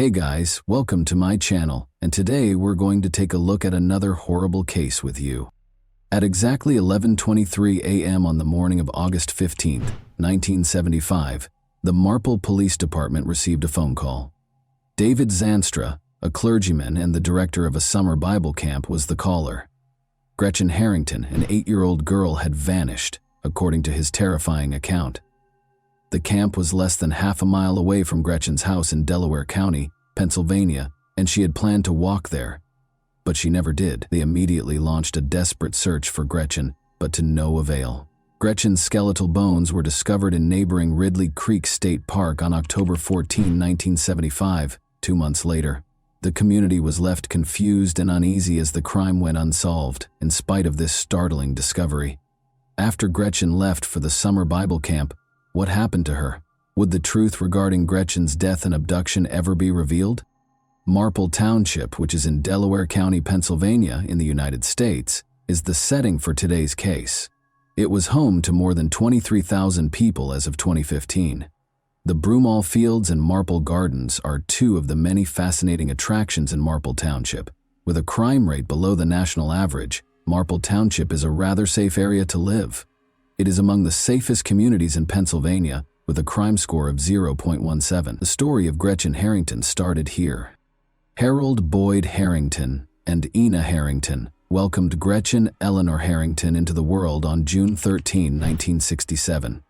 Hey guys, welcome to my channel, and today we're going to take a look at another horrible case with you. At exactly 11:23 a.m. on the morning of August 15, 1975, the Marple Police Department received a phone call. David Zanstra, a clergyman and the director of a summer Bible camp, was the caller. Gretchen Harrington, an 8-year-old girl, had vanished, according to his terrifying account. The camp was less than half a mile away from Gretchen's house in Delaware County, Pennsylvania, and she had planned to walk there. But she never did. They immediately launched a desperate search for Gretchen, but to no avail. Gretchen's skeletal bones were discovered in neighboring Ridley Creek State Park on October 14, 1975, 2 months later. The community was left confused and uneasy as the crime went unsolved, in spite of this startling discovery. After Gretchen left for the summer Bible camp, what happened to her? Would the truth regarding Gretchen's death and abduction ever be revealed? Marple Township, which is in Delaware County, Pennsylvania, in the United States, is the setting for today's case. It was home to more than 23,000 people as of 2015. The Broomall Fields and Marple Gardens are two of the many fascinating attractions in Marple Township. With a crime rate below the national average, Marple Township is a rather safe area to live. It is among the safest communities in Pennsylvania, with a crime score of 0.17. The story of Gretchen Harrington started here. Harold Boyd Harrington and Ina Harrington welcomed Gretchen Eleanor Harrington into the world on June 13, 1967.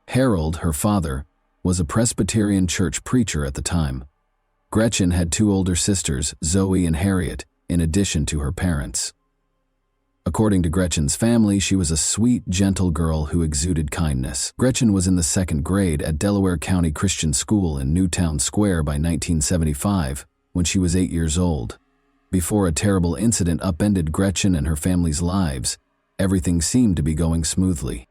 Harold, her father, was a Presbyterian church preacher at the time. Gretchen had 2 older sisters, Zoe and Harriet, in addition to her parents. According to Gretchen's family, she was a sweet, gentle girl who exuded kindness. Gretchen was in the 2nd grade at Delaware County Christian School in Newtown Square by 1975, when she was 8 years old. Before a terrible incident upended Gretchen and her family's lives, everything seemed to be going smoothly.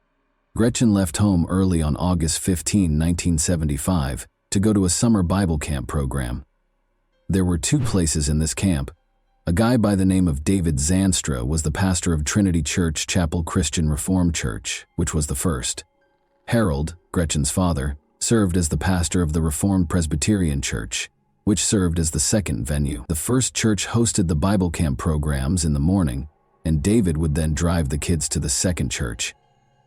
Gretchen left home early on August 15, 1975, to go to a summer Bible camp program. There were 2 places in this camp. A guy by the name of David Zanstra was the pastor of Trinity Church Chapel Christian Reformed Church, which was the first. Harold, Gretchen's father, served as the pastor of the Reformed Presbyterian Church, which served as the second venue. The first church hosted the Bible camp programs in the morning, and David would then drive the kids to the second church.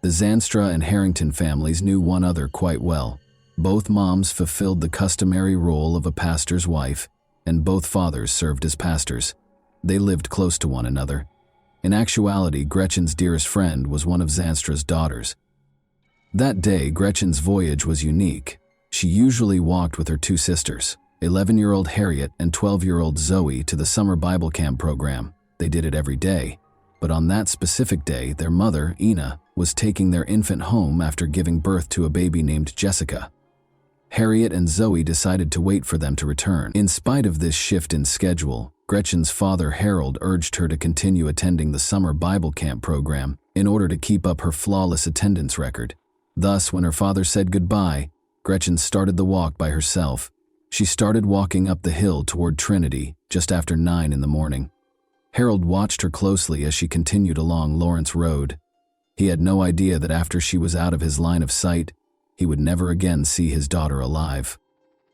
The Zanstra and Harrington families knew one another quite well. Both moms fulfilled the customary role of a pastor's wife, and both fathers served as pastors. They lived close to one another. In actuality, Gretchen's dearest friend was one of Zanstra's daughters. That day, Gretchen's voyage was unique. She usually walked with her 2 sisters, 11-year-old Harriet and 12-year-old Zoe, to the summer Bible camp program. They did it every day. But on that specific day, their mother, Ina, was taking their infant home after giving birth to a baby named Jessica. Harriet and Zoe decided to wait for them to return. In spite of this shift in schedule, Gretchen's father, Harold, urged her to continue attending the summer Bible camp program in order to keep up her flawless attendance record. Thus, when her father said goodbye, Gretchen started the walk by herself. She started walking up the hill toward Trinity just after 9 in the morning. Harold watched her closely as she continued along Lawrence Road. He had no idea that after she was out of his line of sight, he would never again see his daughter alive.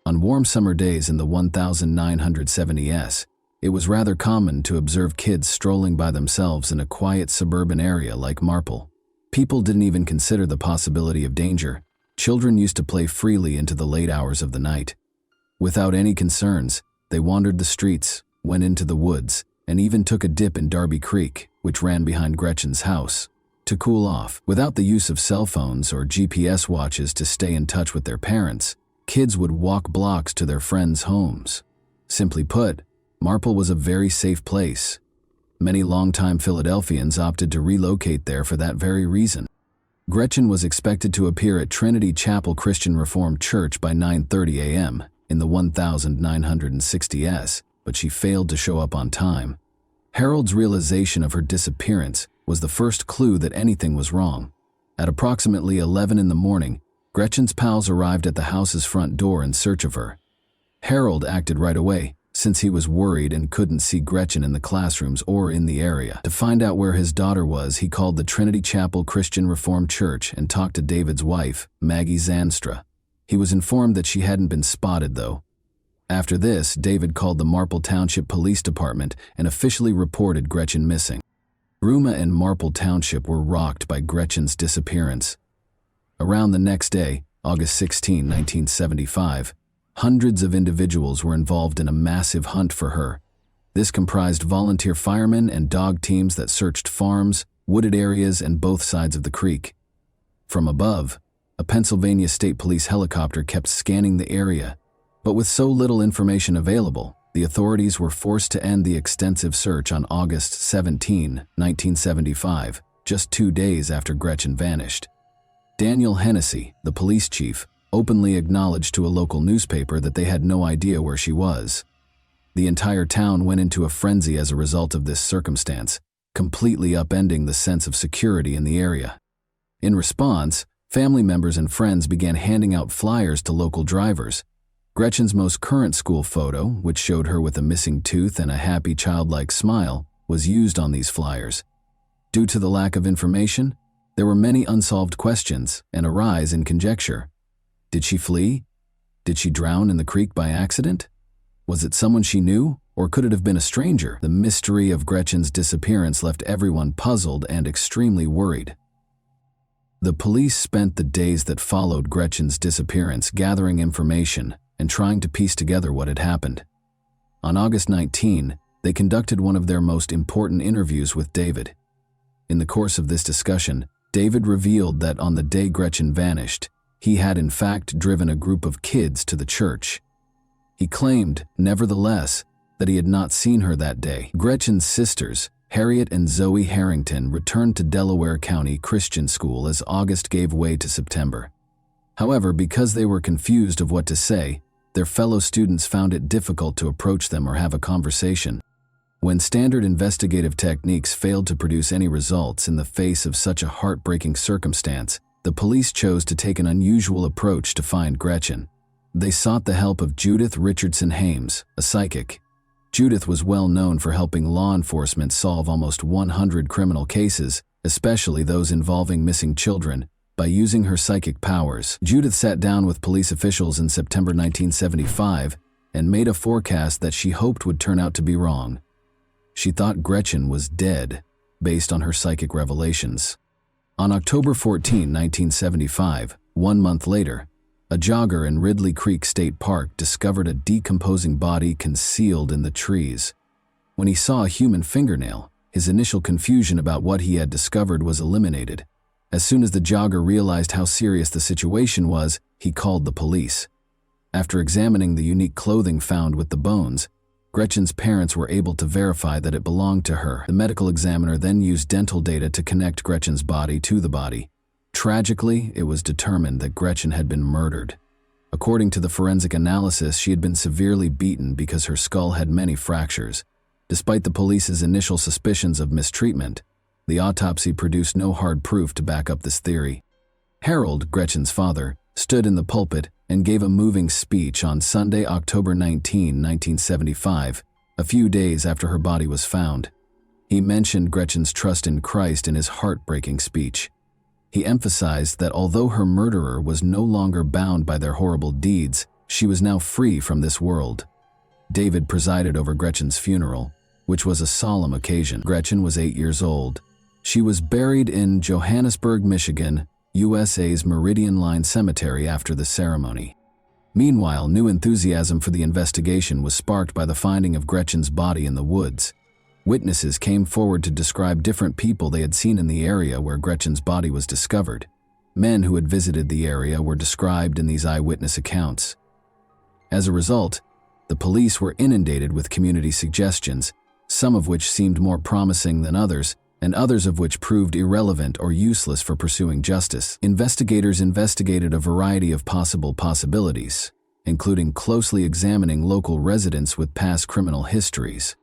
On warm summer days in the 1970s, it was rather common to observe kids strolling by themselves in a quiet suburban area like Marple. People didn't even consider the possibility of danger. Children used to play freely into the late hours of the night. Without any concerns, they wandered the streets, went into the woods, and even took a dip in Darby Creek, which ran behind Gretchen's house, to cool off. Without the use of cell phones or GPS watches to stay in touch with their parents, kids would walk blocks to their friends' homes. Simply put, Marple was a very safe place. Many longtime Philadelphians opted to relocate there for that very reason. Gretchen was expected to appear at Trinity Chapel Christian Reformed Church by 9:30 a.m. in the 1960s, but she failed to show up on time. Harold's realization of her disappearance was the first clue that anything was wrong. At approximately 11 in the morning, Gretchen's pals arrived at the house's front door in search of her. Harold acted right away, since he was worried and couldn't see Gretchen in the classrooms or in the area. To find out where his daughter was, he called the Trinity Chapel Christian Reformed Church and talked to David's wife, Maggie Zanstra. He was informed that she hadn't been spotted, though. After this, David called the Marple Township Police Department and officially reported Gretchen missing. Ruma and Marple Township were rocked by Gretchen's disappearance. Around the next day, August 16, 1975, hundreds of individuals were involved in a massive hunt for her. This comprised volunteer firemen and dog teams that searched farms, wooded areas, and both sides of the creek. From above, a Pennsylvania State Police helicopter kept scanning the area, but with so little information available, the authorities were forced to end the extensive search on August 17, 1975, just 2 days after Gretchen vanished. Daniel Hennessy, the police chief, openly acknowledged to a local newspaper that they had no idea where she was. The entire town went into a frenzy as a result of this circumstance, completely upending the sense of security in the area. In response, family members and friends began handing out flyers to local drivers. Gretchen's most current school photo, which showed her with a missing tooth and a happy childlike smile, was used on these flyers. Due to the lack of information, there were many unsolved questions and a rise in conjecture. Did she flee? Did she drown in the creek by accident? Was it someone she knew, or could it have been a stranger? The mystery of Gretchen's disappearance left everyone puzzled and extremely worried. The police spent the days that followed Gretchen's disappearance gathering information and trying to piece together what had happened. On August 19, they conducted one of their most important interviews with David. In the course of this discussion, David revealed that on the day Gretchen vanished, he had in fact driven a group of kids to the church. He claimed, nevertheless, that he had not seen her that day. Gretchen's sisters, Harriet and Zoe Harrington, returned to Delaware County Christian School as August gave way to September. However, because they were confused of what to say, their fellow students found it difficult to approach them or have a conversation. When standard investigative techniques failed to produce any results in the face of such a heartbreaking circumstance, the police chose to take an unusual approach to find Gretchen. They sought the help of Judith Richardson Hames, a psychic. Judith was well known for helping law enforcement solve almost 100 criminal cases, especially those involving missing children, by using her psychic powers. Judith sat down with police officials in September 1975 and made a forecast that she hoped would turn out to be wrong. She thought Gretchen was dead, based on her psychic revelations. On October 14, 1975, 1 month later, a jogger in Ridley Creek State Park discovered a decomposing body concealed in the trees. When he saw a human fingernail, his initial confusion about what he had discovered was eliminated. As soon as the jogger realized how serious the situation was, he called the police. After examining the unique clothing found with the bones, Gretchen's parents were able to verify that it belonged to her. The medical examiner then used dental data to connect Gretchen's body to the body. Tragically, it was determined that Gretchen had been murdered. According to the forensic analysis, she had been severely beaten because her skull had many fractures. Despite the police's initial suspicions of mistreatment, the autopsy produced no hard proof to back up this theory. Harold, Gretchen's father, stood in the pulpit and gave a moving speech on Sunday, October 19, 1975, a few days after her body was found. He mentioned Gretchen's trust in Christ in his heartbreaking speech. He emphasized that although her murderer was no longer bound by their horrible deeds, she was now free from this world. David presided over Gretchen's funeral, which was a solemn occasion. Gretchen was 8 years old. She was buried in Johannesburg, Michigan, USA's Meridian Line Cemetery after the ceremony. Meanwhile, new enthusiasm for the investigation was sparked by the finding of Gretchen's body in the woods. Witnesses came forward to describe different people they had seen in the area where Gretchen's body was discovered. Men who had visited the area were described in these eyewitness accounts. As a result, the police were inundated with community suggestions, some of which seemed more promising than others, and others of which proved irrelevant or useless for pursuing justice. Investigators investigated a variety of possible possibilities, including closely examining local residents with past criminal histories.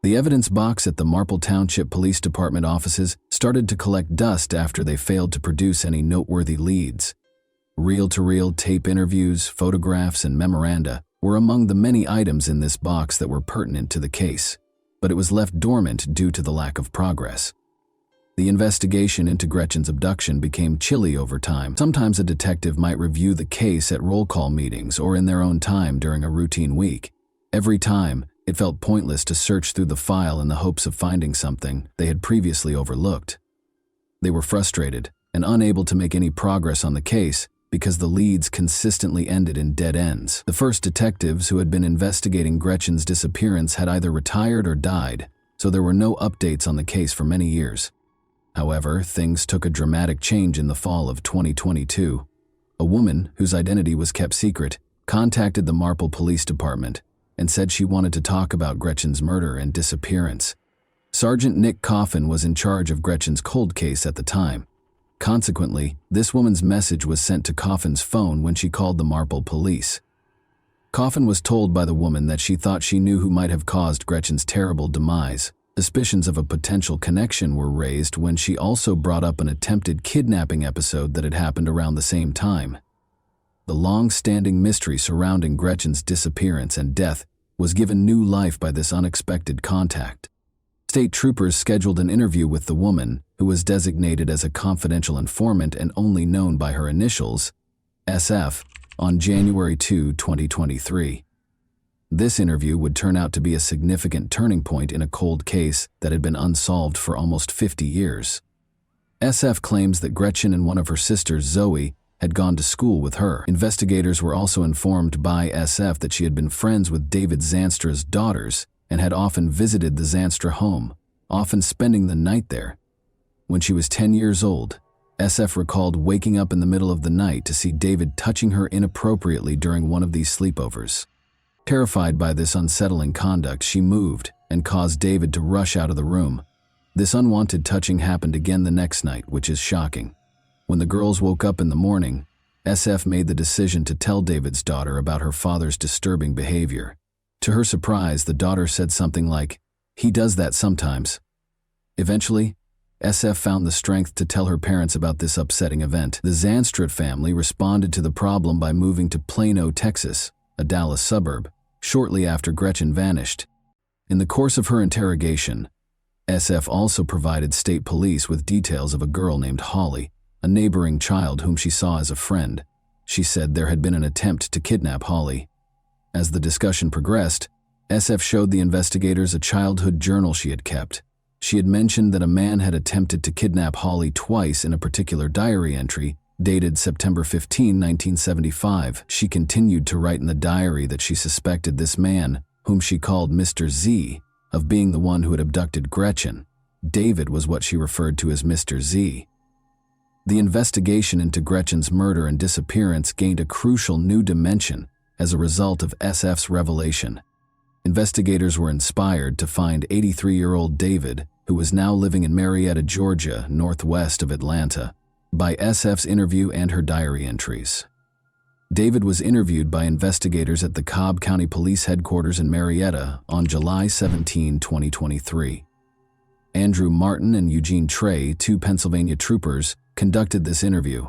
The evidence box at the Marple Township Police Department offices started to collect dust after they failed to produce any noteworthy leads. Reel-to-reel tape interviews, photographs, and memoranda were among the many items in this box that were pertinent to the case, but it was left dormant due to the lack of progress. The investigation into Gretchen's abduction became chilly over time. Sometimes a detective might review the case at roll call meetings or in their own time during a routine week. Every time, it felt pointless to search through the file in the hopes of finding something they had previously overlooked. They were frustrated and unable to make any progress on the case because the leads consistently ended in dead ends. The first detectives who had been investigating Gretchen's disappearance had either retired or died, so there were no updates on the case for many years. However, things took a dramatic change in the fall of 2022. A woman, whose identity was kept secret, contacted the Marple Police Department and said she wanted to talk about Gretchen's murder and disappearance. Sergeant Nick Coffin was in charge of Gretchen's cold case at the time. Consequently, this woman's message was sent to Coffin's phone when she called the Marple police. Coffin was told by the woman that she thought she knew who might have caused Gretchen's terrible demise. Suspicions of a potential connection were raised when she also brought up an attempted kidnapping episode that had happened around the same time. The long-standing mystery surrounding Gretchen's disappearance and death was given new life by this unexpected contact. State troopers scheduled an interview with the woman, who was designated as a confidential informant and only known by her initials, SF, on January 2, 2023. This interview would turn out to be a significant turning point in a cold case that had been unsolved for almost 50 years. SF claims that Gretchen and one of her sisters, Zoe, had gone to school with her. Investigators were also informed by SF that she had been friends with David Zanstra's daughters and had often visited the Zanstra home, often spending the night there. When she was 10 years old, SF recalled waking up in the middle of the night to see David touching her inappropriately during one of these sleepovers. Terrified by this unsettling conduct, she moved and caused David to rush out of the room. This unwanted touching happened again the next night, which is shocking. When the girls woke up in the morning, SF made the decision to tell David's daughter about her father's disturbing behavior. To her surprise, the daughter said something like, "He does that sometimes." Eventually, SF found the strength to tell her parents about this upsetting event. The Zanstra family responded to the problem by moving to Plano, Texas, a Dallas suburb, shortly after Gretchen vanished. In the course of her interrogation, SF also provided state police with details of a girl named Holly, a neighboring child whom she saw as a friend. She said there had been an attempt to kidnap Holly. As the discussion progressed, SF showed the investigators a childhood journal she had kept. She had mentioned that a man had attempted to kidnap Holly twice in a particular diary entry, dated September 15, 1975. She continued to write in the diary that she suspected this man, whom she called Mr. Z, of being the one who had abducted Gretchen. David was what she referred to as Mr. Z. The investigation into Gretchen's murder and disappearance gained a crucial new dimension as a result of SF's revelation. Investigators were inspired to find 83-year-old David, who was now living in Marietta, Georgia, northwest of Atlanta, by SF's interview and her diary entries. David was interviewed by investigators at the Cobb County Police Headquarters in Marietta on July 17, 2023. Andrew Martin and Eugene Trey, two Pennsylvania troopers, conducted this interview.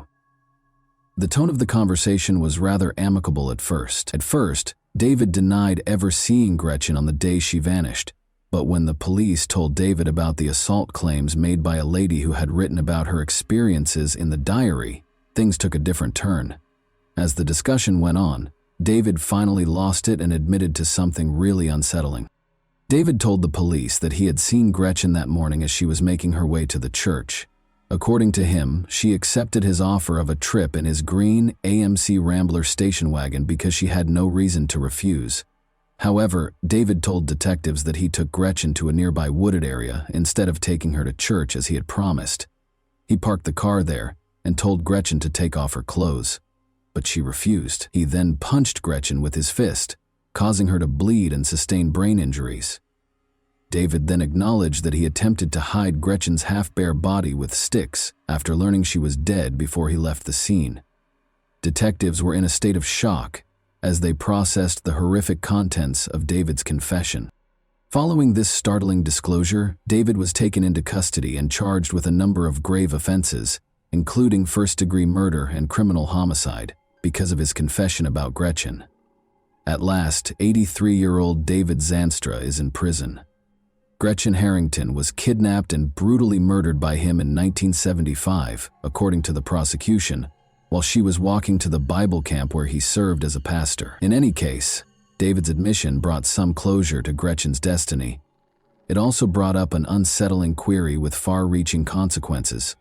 The tone of the conversation was rather amicable at first. At first, David denied ever seeing Gretchen on the day she vanished, but when the police told David about the assault claims made by a lady who had written about her experiences in the diary, things took a different turn. As the discussion went on, David finally lost it and admitted to something really unsettling. David told the police that he had seen Gretchen that morning as she was making her way to the church. According to him, she accepted his offer of a trip in his green AMC Rambler station wagon because she had no reason to refuse. However, David told detectives that he took Gretchen to a nearby wooded area instead of taking her to church as he had promised. He parked the car there and told Gretchen to take off her clothes, but she refused. He then punched Gretchen with his fist, causing her to bleed and sustain brain injuries. David then acknowledged that he attempted to hide Gretchen's half-bare body with sticks after learning she was dead before he left the scene. Detectives were in a state of shock as they processed the horrific contents of David's confession. Following this startling disclosure, David was taken into custody and charged with a number of grave offenses, including first-degree murder and criminal homicide, because of his confession about Gretchen. At last, 83-year-old David Zanstra is in prison. Gretchen Harrington was kidnapped and brutally murdered by him in 1975, according to the prosecution, while she was walking to the Bible camp where he served as a pastor. In any case, David's admission brought some closure to Gretchen's destiny. It also brought up an unsettling query with far-reaching consequences.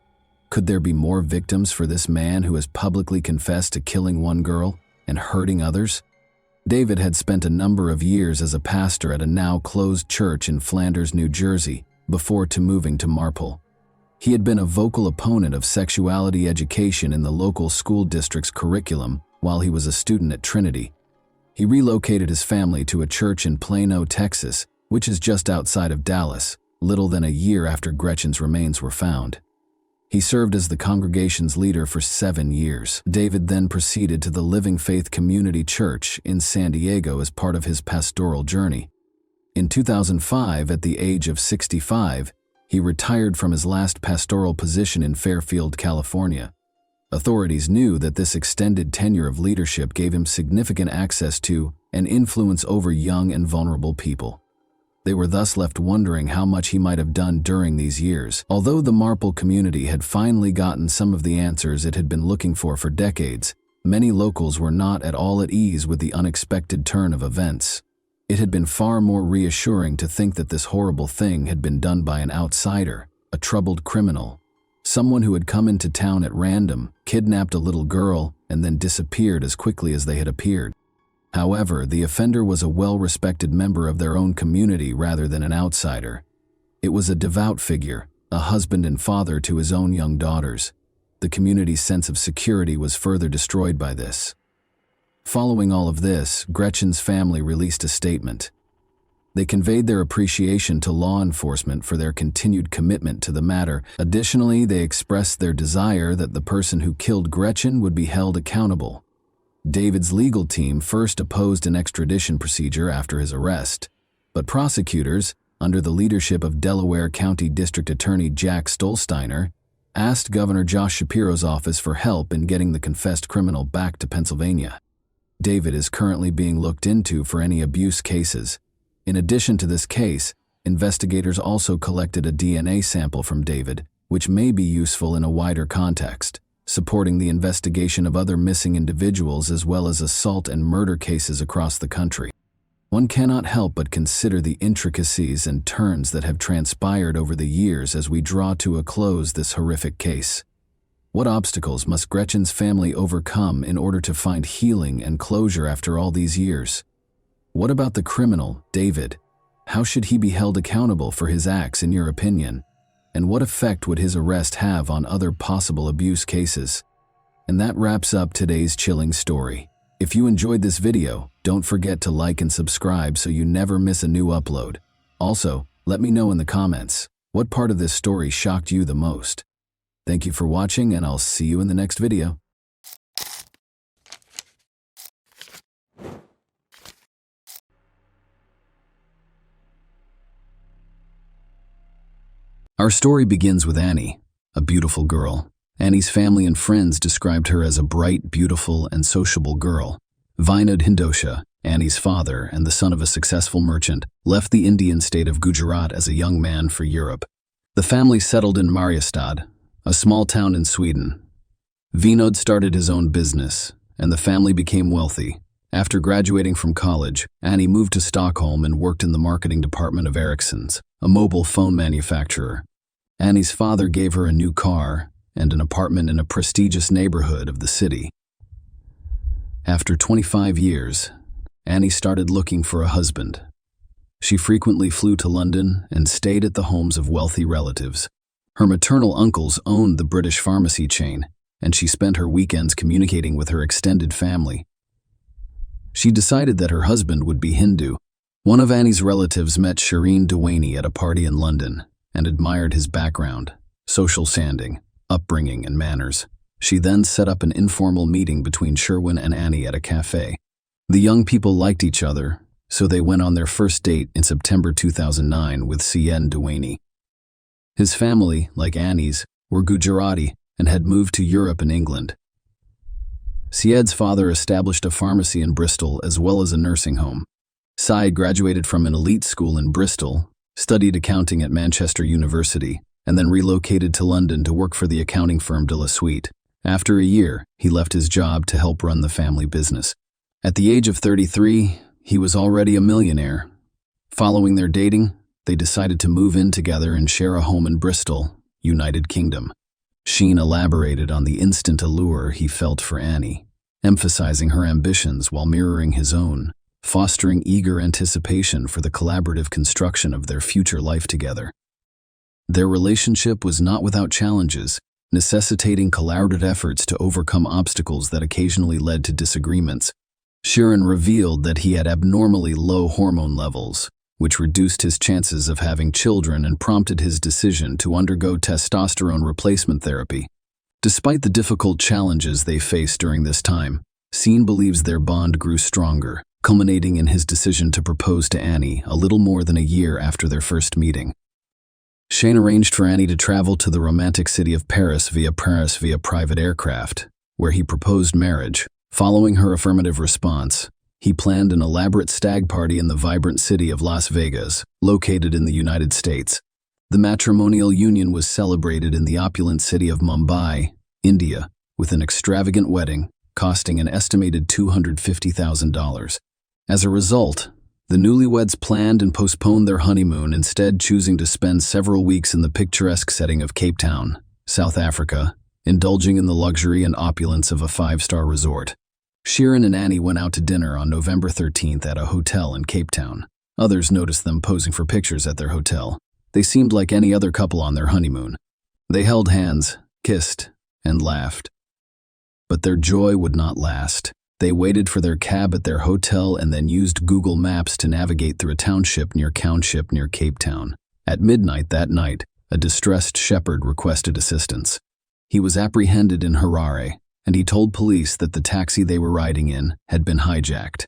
Could there be more victims for this man who has publicly confessed to killing one girl and hurting others? David had spent a number of years as a pastor at a now-closed church in Flanders, New Jersey, before moving to Marple. He had been a vocal opponent of sexuality education in the local school district's curriculum while he was a student at Trinity. He relocated his family to a church in Plano, Texas, which is just outside of Dallas, little than a year after Gretchen's remains were found. He served as the congregation's leader for 7 years. David then proceeded to the Living Faith Community Church in San Diego as part of his pastoral journey. In 2005, at the age of 65, he retired from his last pastoral position in Fairfield, California. Authorities knew that this extended tenure of leadership gave him significant access to and influence over young and vulnerable people. They were thus left wondering how much he might have done during these years. Although the Marple community had finally gotten some of the answers it had been looking for decades, many locals were not at all at ease with the unexpected turn of events. It had been far more reassuring to think that this horrible thing had been done by an outsider, a troubled criminal, someone who had come into town at random, kidnapped a little girl, and then disappeared as quickly as they had appeared. However, the offender was a well-respected member of their own community rather than an outsider. It was a devout figure, a husband and father to his own young daughters. The community's sense of security was further destroyed by this. Following all of this, Gretchen's family released a statement. They conveyed their appreciation to law enforcement for their continued commitment to the matter. Additionally, they expressed their desire that the person who killed Gretchen would be held accountable. David's legal team first opposed an extradition procedure after his arrest, but prosecutors, under the leadership of Delaware County District Attorney Jack Stolsteiner, asked Governor Josh Shapiro's office for help in getting the confessed criminal back to Pennsylvania. David is currently being looked into for any abuse cases. In addition to this case, investigators also collected a DNA sample from David, which may be useful in a wider context, supporting the investigation of other missing individuals as well as assault and murder cases across the country. One cannot help but consider the intricacies and turns that have transpired over the years as we draw to a close this horrific case. What obstacles must Gretchen's family overcome in order to find healing and closure after all these years? What about the criminal, David? How should he be held accountable for his acts, in your opinion? And what effect would his arrest have on other possible abuse cases? And that wraps up today's chilling story. If you enjoyed this video, don't forget to like and subscribe so you never miss a new upload. Also, let me know in the comments, what part of this story shocked you the most? Thank you for watching, and I'll see you in the next video. Our story begins with Annie, a beautiful girl. Annie's family and friends described her as a bright, beautiful, and sociable girl. Vinod Hindosha, Annie's father and the son of a successful merchant, left the Indian state of Gujarat as a young man for Europe. The family settled in Mariestad, a small town in Sweden. Vinod started his own business, and the family became wealthy. After graduating from college, Annie moved to Stockholm and worked in the marketing department of Ericsson's, a mobile phone manufacturer. Annie's father gave her a new car and an apartment in a prestigious neighborhood of the city. After 25 years, Annie started looking for a husband. She frequently flew to London and stayed at the homes of wealthy relatives. Her maternal uncles owned the British pharmacy chain, and she spent her weekends communicating with her extended family. She decided that her husband would be Hindu. One of Annie's relatives met Shireen Dewaney at a party in London and admired his background, social standing, upbringing, and manners. She then set up an informal meeting between Sherwin and Annie at a cafe. The young people liked each other, so they went on their first date in September 2009 with Syed Dewaney. His family, like Annie's, were Gujarati and had moved to Europe and England. Syed's father established a pharmacy in Bristol as well as a nursing home. Syed graduated from an elite school in Bristol studied accounting at Manchester University, and then relocated to London to work for the accounting firm De La Suite. After a year, he left his job to help run the family business. At the age of 33, he was already a millionaire. Following their dating, they decided to move in together and share a home in Bristol, United Kingdom. Sheen elaborated on the instant allure he felt for Annie, emphasizing her ambitions while mirroring his own, fostering eager anticipation for the collaborative construction of their future life together. Their relationship was not without challenges, necessitating collaborative efforts to overcome obstacles that occasionally led to disagreements. Sheeran revealed that he had abnormally low hormone levels, which reduced his chances of having children and prompted his decision to undergo testosterone replacement therapy. Despite the difficult challenges they faced during this time, Sheen believes their bond grew stronger, culminating in his decision to propose to Annie a little more than a year after their first meeting. Sheen arranged for Annie to travel to the romantic city of Paris via private aircraft, where he proposed marriage. Following her affirmative response, he planned an elaborate stag party in the vibrant city of Las Vegas, located in the United States. The matrimonial union was celebrated in the opulent city of Mumbai, India, with an extravagant wedding costing an estimated $250,000. As a result, the newlyweds planned and postponed their honeymoon, instead choosing to spend several weeks in the picturesque setting of Cape Town, South Africa, indulging in the luxury and opulence of a five-star resort. Sheeran and Annie went out to dinner on November 13th at a hotel in Cape Town. Others noticed them posing for pictures at their hotel. They seemed like any other couple on their honeymoon. They held hands, kissed, and laughed. But their joy would not last. They waited for their cab at their hotel and then used Google Maps to navigate through a township near Cape Town. At midnight that night, a distressed shepherd requested assistance. He was apprehended in Harare, and he told police that the taxi they were riding in had been hijacked.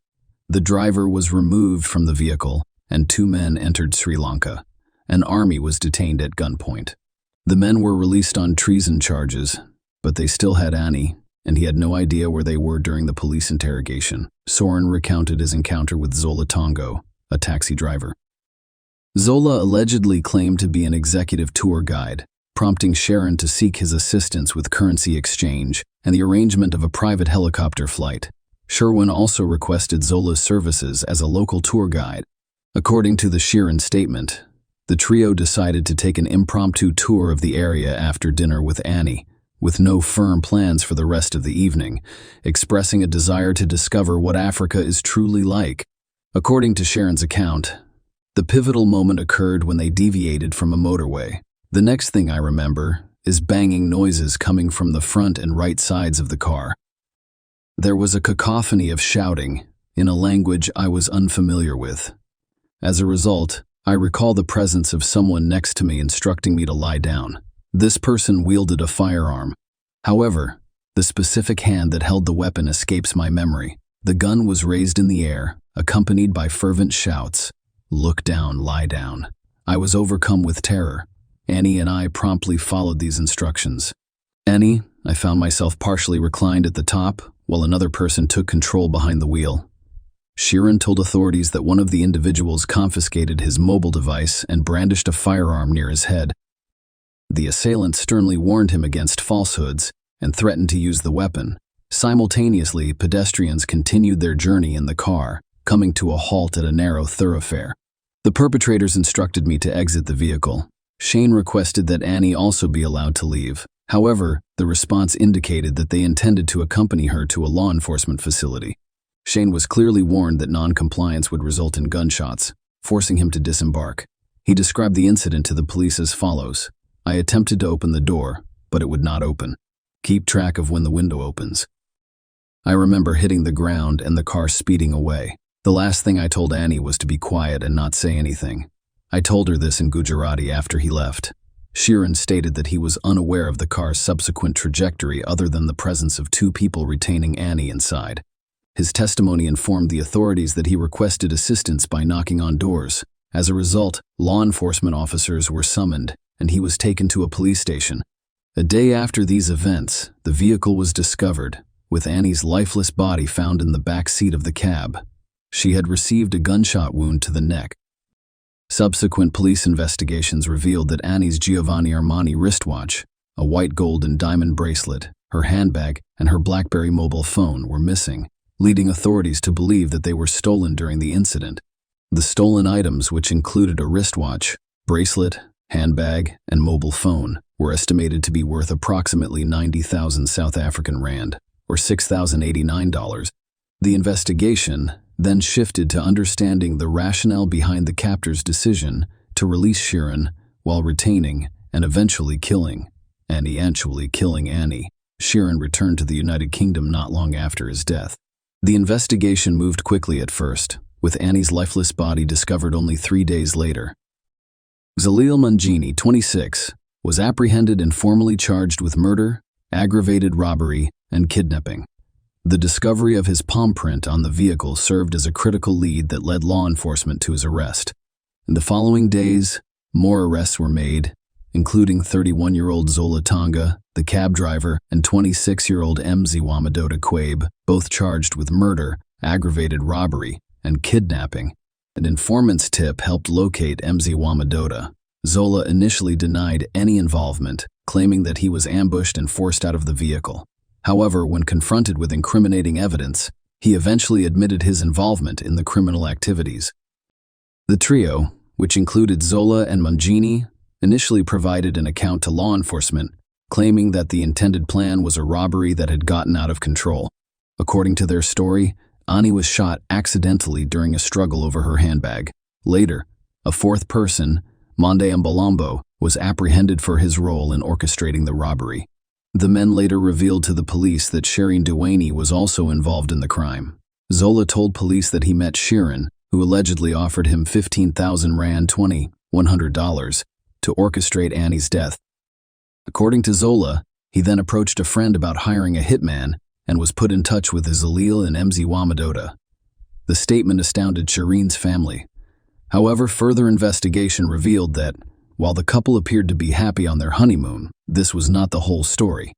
The driver was removed from the vehicle, and two men entered Sri Lanka. An army was detained at gunpoint. The men were released on treason charges, but they still had Annie, and he had no idea where they were during the police interrogation. Soren recounted his encounter with Zola Tongo, a taxi driver. Zola allegedly claimed to be an executive tour guide, prompting Sheeran to seek his assistance with currency exchange and the arrangement of a private helicopter flight. Sheeran also requested Zola's services as a local tour guide. According to the Sheeran statement, the trio decided to take an impromptu tour of the area after dinner with Annie, with no firm plans for the rest of the evening, expressing a desire to discover what Africa is truly like. According to Sheeran's account, the pivotal moment occurred when they deviated from a motorway. The next thing I remember is banging noises coming from the front and right sides of the car. There was a cacophony of shouting in a language I was unfamiliar with. As a result, I recall the presence of someone next to me instructing me to lie down. This person wielded a firearm. However, the specific hand that held the weapon escapes my memory. The gun was raised in the air, accompanied by fervent shouts, "Look down, lie down." I was overcome with terror. Annie and I promptly followed these instructions. Annie, I found myself partially reclined at the top, while another person took control behind the wheel. Sheeran told authorities that one of the individuals confiscated his mobile device and brandished a firearm near his head. The assailant sternly warned him against falsehoods and threatened to use the weapon. Simultaneously, pedestrians continued their journey in the car, coming to a halt at a narrow thoroughfare. The perpetrators instructed me to exit the vehicle. Shane requested that Annie also be allowed to leave. However, the response indicated that they intended to accompany her to a law enforcement facility. Shane was clearly warned that non-compliance would result in gunshots, forcing him to disembark. He described the incident to the police as follows: "I attempted to open the door, but it would not open. Keep track of when the window opens." I remember hitting the ground and the car speeding away. The last thing I told Annie was to be quiet and not say anything. I told her this in Gujarati after he left. Sheeran stated that he was unaware of the car's subsequent trajectory other than the presence of two people retaining Annie inside. His testimony informed the authorities that he requested assistance by knocking on doors. As a result, law enforcement officers were summoned, and he was taken to a police station. A day after these events, the vehicle was discovered, with Annie's lifeless body found in the back seat of the cab. She had received a gunshot wound to the neck. Subsequent police investigations revealed that Annie's Giovanni Armani wristwatch, a white gold and diamond bracelet, her handbag, and her BlackBerry mobile phone were missing, leading authorities to believe that they were stolen during the incident. The stolen items, which included a wristwatch, bracelet, handbag, and mobile phone, were estimated to be worth approximately 90,000 South African rand, or $6,089. The investigation then shifted to understanding the rationale behind the captor's decision to release Sheeran while retaining and eventually killing Annie. Sheeran returned to the United Kingdom not long after his death. The investigation moved quickly at first, with Annie's lifeless body discovered only 3 days later. Zalil Mangini, 26, was apprehended and formally charged with murder, aggravated robbery, and kidnapping. The discovery of his palm print on the vehicle served as a critical lead that led law enforcement to his arrest. In the following days, more arrests were made, including 31-year-old Zola Tonga, the cab driver, and 26-year-old Mziwa Madoda Quabe, both charged with murder, aggravated robbery, and kidnapping. An informant's tip helped locate Mziwa Madoda. Zola initially denied any involvement, claiming that he was ambushed and forced out of the vehicle. However, when confronted with incriminating evidence, he eventually admitted his involvement in the criminal activities. The trio, which included Zola and Mangini, initially provided an account to law enforcement, claiming that the intended plan was a robbery that had gotten out of control. According to their story, Annie was shot accidentally during a struggle over her handbag. Later, a fourth person, Monde Mbalombo, was apprehended for his role in orchestrating the robbery. The men later revealed to the police that Shireen Duaney was also involved in the crime. Zola told police that he met Sheeran, who allegedly offered him 15,000 rand $100 to orchestrate Annie's death. According to Zola, he then approached a friend about hiring a hitman and was put in touch with Zalil and Mziwa Madoda. The statement astounded Shireen's family. However, further investigation revealed that, while the couple appeared to be happy on their honeymoon, this was not the whole story.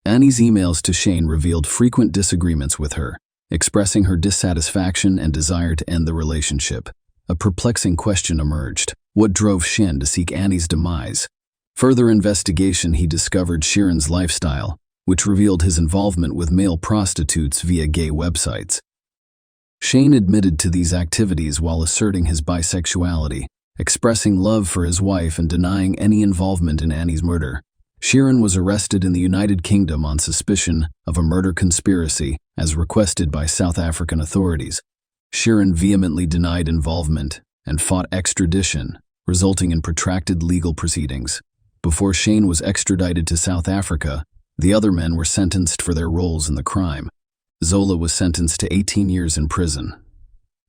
Annie's emails to Shane revealed frequent disagreements with her, expressing her dissatisfaction and desire to end the relationship. A perplexing question emerged: what drove Shane to seek Annie's demise? Further investigation he discovered Sheeran's lifestyle, which revealed his involvement with male prostitutes via gay websites. Shane admitted to these activities while asserting his bisexuality, expressing love for his wife and denying any involvement in Annie's murder. Sheeran was arrested in the United Kingdom on suspicion of a murder conspiracy, as requested by South African authorities. Sheeran vehemently denied involvement and fought extradition, resulting in protracted legal proceedings. Before Shane was extradited to South Africa, the other men were sentenced for their roles in the crime. Zola was sentenced to 18 years in prison.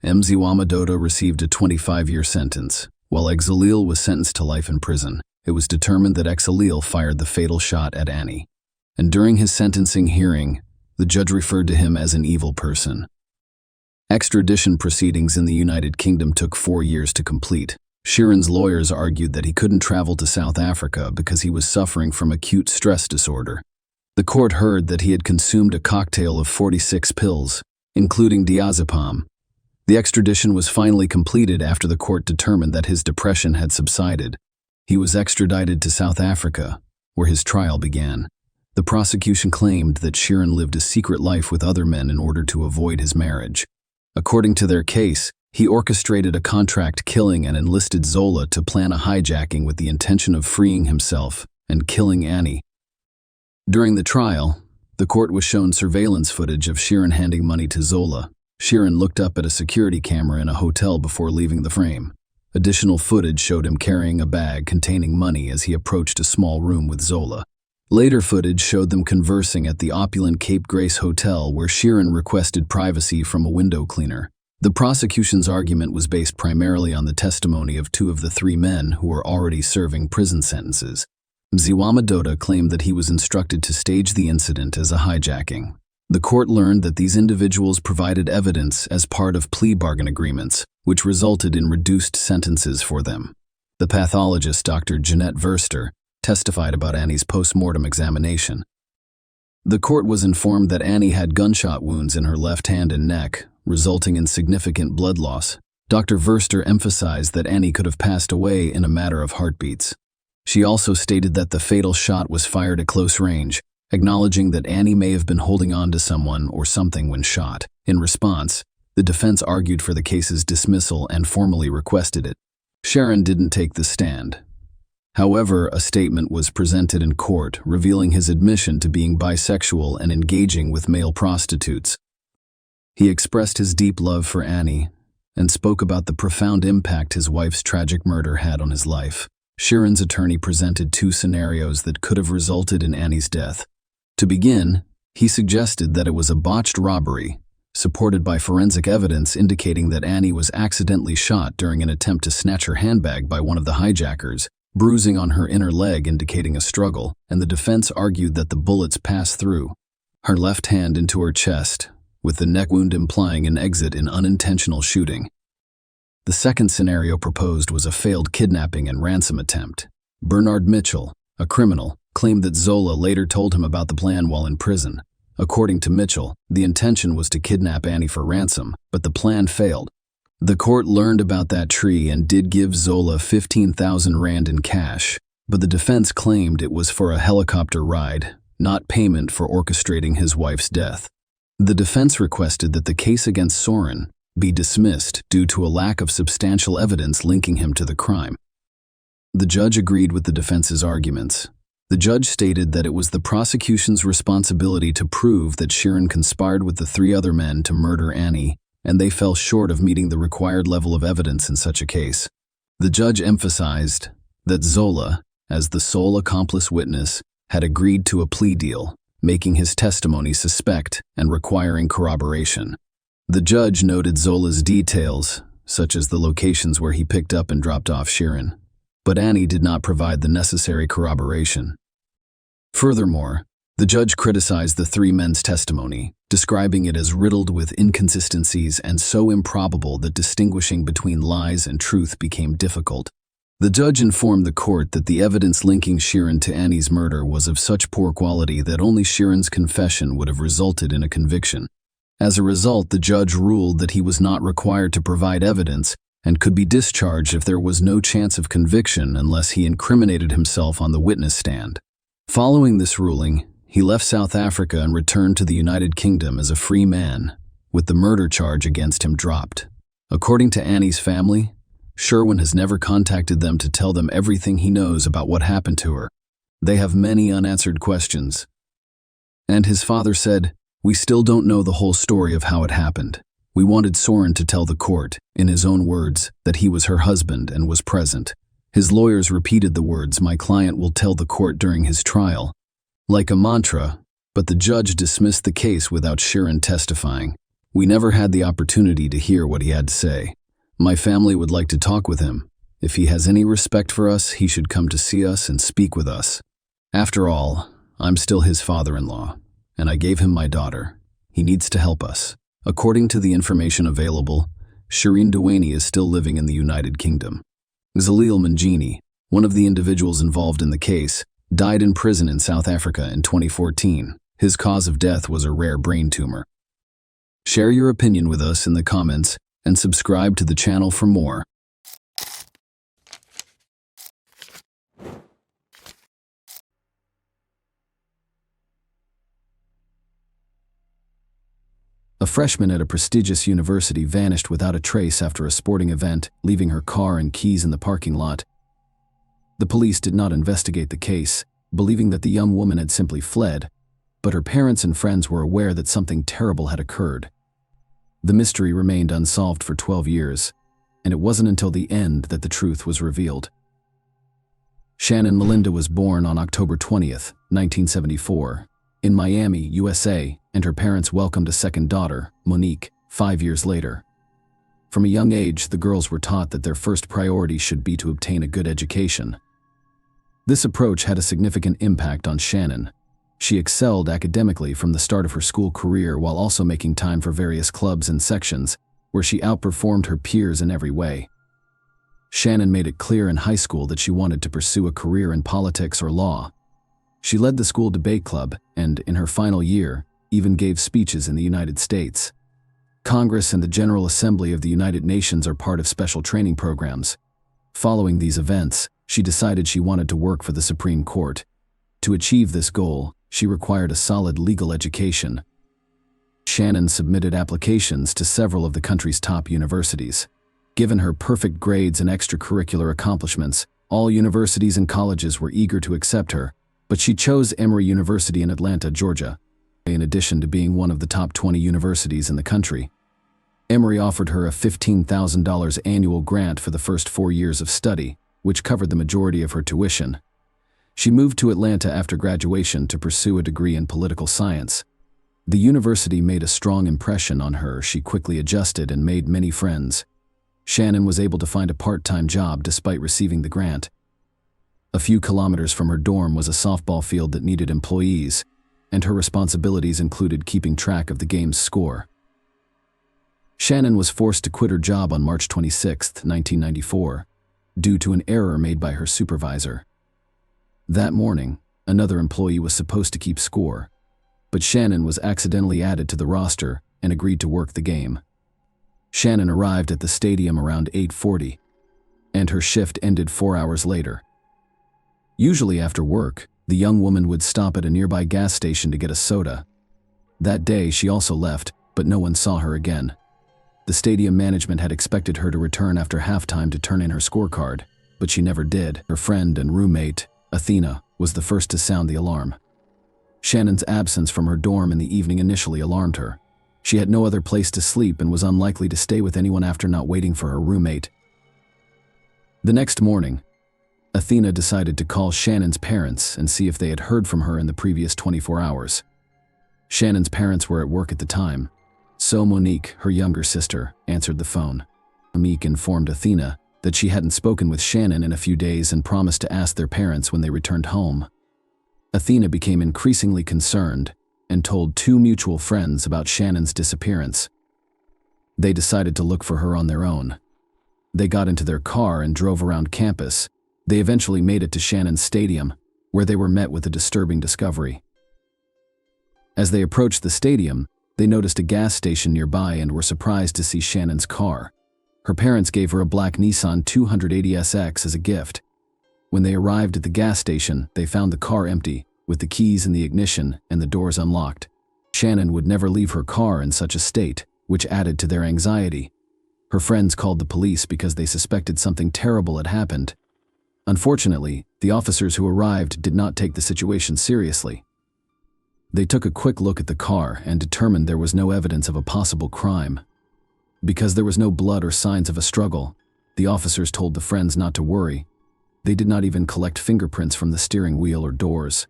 Mziwa Madoda received a 25-year sentence, while Zalil was sentenced to life in prison. It was determined that Zalil fired the fatal shot at Annie, and during his sentencing hearing, the judge referred to him as an evil person. Extradition proceedings in the United Kingdom took 4 years to complete. Sheeran's lawyers argued that he couldn't travel to South Africa because he was suffering from acute stress disorder. The court heard that he had consumed a cocktail of 46 pills, including diazepam. The extradition was finally completed after the court determined that his depression had subsided. He was extradited to South Africa, where his trial began. The prosecution claimed that Sheeran lived a secret life with other men in order to avoid his marriage. According to their case, he orchestrated a contract killing and enlisted Zola to plan a hijacking with the intention of freeing himself and killing Annie. During the trial, the court was shown surveillance footage of Sheeran handing money to Zola. Sheeran looked up at a security camera in a hotel before leaving the frame. Additional footage showed him carrying a bag containing money as he approached a small room with Zola. Later footage showed them conversing at the opulent Cape Grace Hotel, where Sheeran requested privacy from a window cleaner. The prosecution's argument was based primarily on the testimony of 2 of the 3 men who were already serving prison sentences. Mziwa Madoda claimed that he was instructed to stage the incident as a hijacking. The court learned that these individuals provided evidence as part of plea bargain agreements, which resulted in reduced sentences for them. The pathologist, Dr. Jeanette Verster, testified about Annie's post-mortem examination. The court was informed that Annie had gunshot wounds in her left hand and neck, resulting in significant blood loss. Dr. Verster emphasized that Annie could have passed away in a matter of heartbeats. She also stated that the fatal shot was fired at close range, acknowledging that Annie may have been holding on to someone or something when shot. In response, the defense argued for the case's dismissal and formally requested it. Sharon didn't take the stand. However, a statement was presented in court revealing his admission to being bisexual and engaging with male prostitutes. He expressed his deep love for Annie and spoke about the profound impact his wife's tragic murder had on his life. Sharon's attorney presented two scenarios that could have resulted in Annie's death. To begin, he suggested that it was a botched robbery, supported by forensic evidence indicating that Annie was accidentally shot during an attempt to snatch her handbag by one of the hijackers, bruising on her inner leg indicating a struggle, and the defense argued that the bullets passed through her left hand into her chest, with the neck wound implying an exit in unintentional shooting. The second scenario proposed was a failed kidnapping and ransom attempt. Bernard Mitchell, a criminal, claimed that Zola later told him about the plan while in prison. According to Mitchell, the intention was to kidnap Annie for ransom, but the plan failed. The court learned about that tree and did give Zola 15,000 rand in cash, but the defense claimed it was for a helicopter ride, not payment for orchestrating his wife's death. The defense requested that the case against Soren be dismissed due to a lack of substantial evidence linking him to the crime. The judge agreed with the defense's arguments. The judge stated that it was the prosecution's responsibility to prove that Sharon conspired with the three other men to murder Annie, and they fell short of meeting the required level of evidence in such a case. The judge emphasized that Zola, as the sole accomplice witness, had agreed to a plea deal, making his testimony suspect and requiring corroboration. The judge noted Zola's details, such as the locations where he picked up and dropped off Sharon, but Annie did not provide the necessary corroboration. Furthermore, the judge criticized the three men's testimony, describing it as riddled with inconsistencies and so improbable that distinguishing between lies and truth became difficult. The judge informed the court that the evidence linking Sharon to Annie's murder was of such poor quality that only Sharon's confession would have resulted in a conviction. As a result, the judge ruled that he was not required to provide evidence and could be discharged if there was no chance of conviction unless he incriminated himself on the witness stand. Following this ruling, he left South Africa and returned to the United Kingdom as a free man, with the murder charge against him dropped. According to Annie's family, Sherwin has never contacted them to tell them everything he knows about what happened to her. They have many unanswered questions. And his father said, "We still don't know the whole story of how it happened. We wanted Soren to tell the court, in his own words, that he was her husband and was present." His lawyers repeated the words, "My client will tell the court during his trial," like a mantra, but the judge dismissed the case without Sharon testifying. "We never had the opportunity to hear what he had to say. My family would like to talk with him. If he has any respect for us, he should come to see us and speak with us. After all, I'm still his father-in-law, and I gave him my daughter. He needs to help us." According to the information available, Shireen Dewaney is still living in the United Kingdom. Zalil Mangini, one of the individuals involved in the case, died in prison in South Africa in 2014. His cause of death was a rare brain tumor. Share your opinion with us in the comments and subscribe to the channel for more. A freshman at a prestigious university vanished without a trace after a sporting event, leaving her car and keys in the parking lot. The police did not investigate the case, believing that the young woman had simply fled, but her parents and friends were aware that something terrible had occurred. The mystery remained unsolved for 12 years, and it wasn't until the end that the truth was revealed. Shannon Melinda was born on October 20th, 1974, in Miami, USA, and her parents welcomed a second daughter, Monique, 5 years later. From a young age, the girls were taught that their first priority should be to obtain a good education. This approach had a significant impact on Shannon. She excelled academically from the start of her school career while also making time for various clubs and sections, where she outperformed her peers in every way. Shannon made it clear in high school that she wanted to pursue a career in politics or law. She led the school debate club and, in her final year, even gave speeches in the United States. Congress and the General Assembly of the United Nations are part of special training programs. Following these events, she decided she wanted to work for the Supreme Court. To achieve this goal, she required a solid legal education. Shannon submitted applications to several of the country's top universities. Given her perfect grades and extracurricular accomplishments, all universities and colleges were eager to accept her, but she chose Emory University in Atlanta, Georgia. In addition to being one of the top 20 universities in the country, Emory offered her a $15,000 annual grant for the first 4 years of study, which covered the majority of her tuition. She moved to Atlanta after graduation to pursue a degree in political science. The university made a strong impression on her. She quickly adjusted and made many friends. Shannon was able to find a part-time job despite receiving the grant. A few kilometers from her dorm was a softball field that needed employees, and her responsibilities included keeping track of the game's score. Shannon was forced to quit her job on March 26, 1994, due to an error made by her supervisor. That morning, another employee was supposed to keep score, but Shannon was accidentally added to the roster and agreed to work the game. Shannon arrived at the stadium around 8:40, and her shift ended 4 hours later. Usually after work, the young woman would stop at a nearby gas station to get a soda. That day, she also left, but no one saw her again. The stadium management had expected her to return after halftime to turn in her scorecard, but she never did. Her friend and roommate, Athena, was the first to sound the alarm. Shannon's absence from her dorm in the evening initially alarmed her. She had no other place to sleep and was unlikely to stay with anyone after not waiting for her roommate. The next morning, Athena decided to call Shannon's parents and see if they had heard from her in the previous 24 hours. Shannon's parents were at work at the time, so Monique, her younger sister, answered the phone. Monique informed Athena that she hadn't spoken with Shannon in a few days and promised to ask their parents when they returned home. Athena became increasingly concerned and told 2 mutual friends about Shannon's disappearance. They decided to look for her on their own. They got into their car and drove around campus. They eventually made it to Shannon's stadium, where they were met with a disturbing discovery. As they approached the stadium, they noticed a gas station nearby and were surprised to see Shannon's car. Her parents gave her a black Nissan 280SX as a gift. When they arrived at the gas station, they found the car empty, with the keys in the ignition and the doors unlocked. Shannon would never leave her car in such a state, which added to their anxiety. Her friends called the police because they suspected something terrible had happened. Unfortunately, the officers who arrived did not take the situation seriously. They took a quick look at the car and determined there was no evidence of a possible crime. Because there was no blood or signs of a struggle, the officers told the friends not to worry. They did not even collect fingerprints from the steering wheel or doors.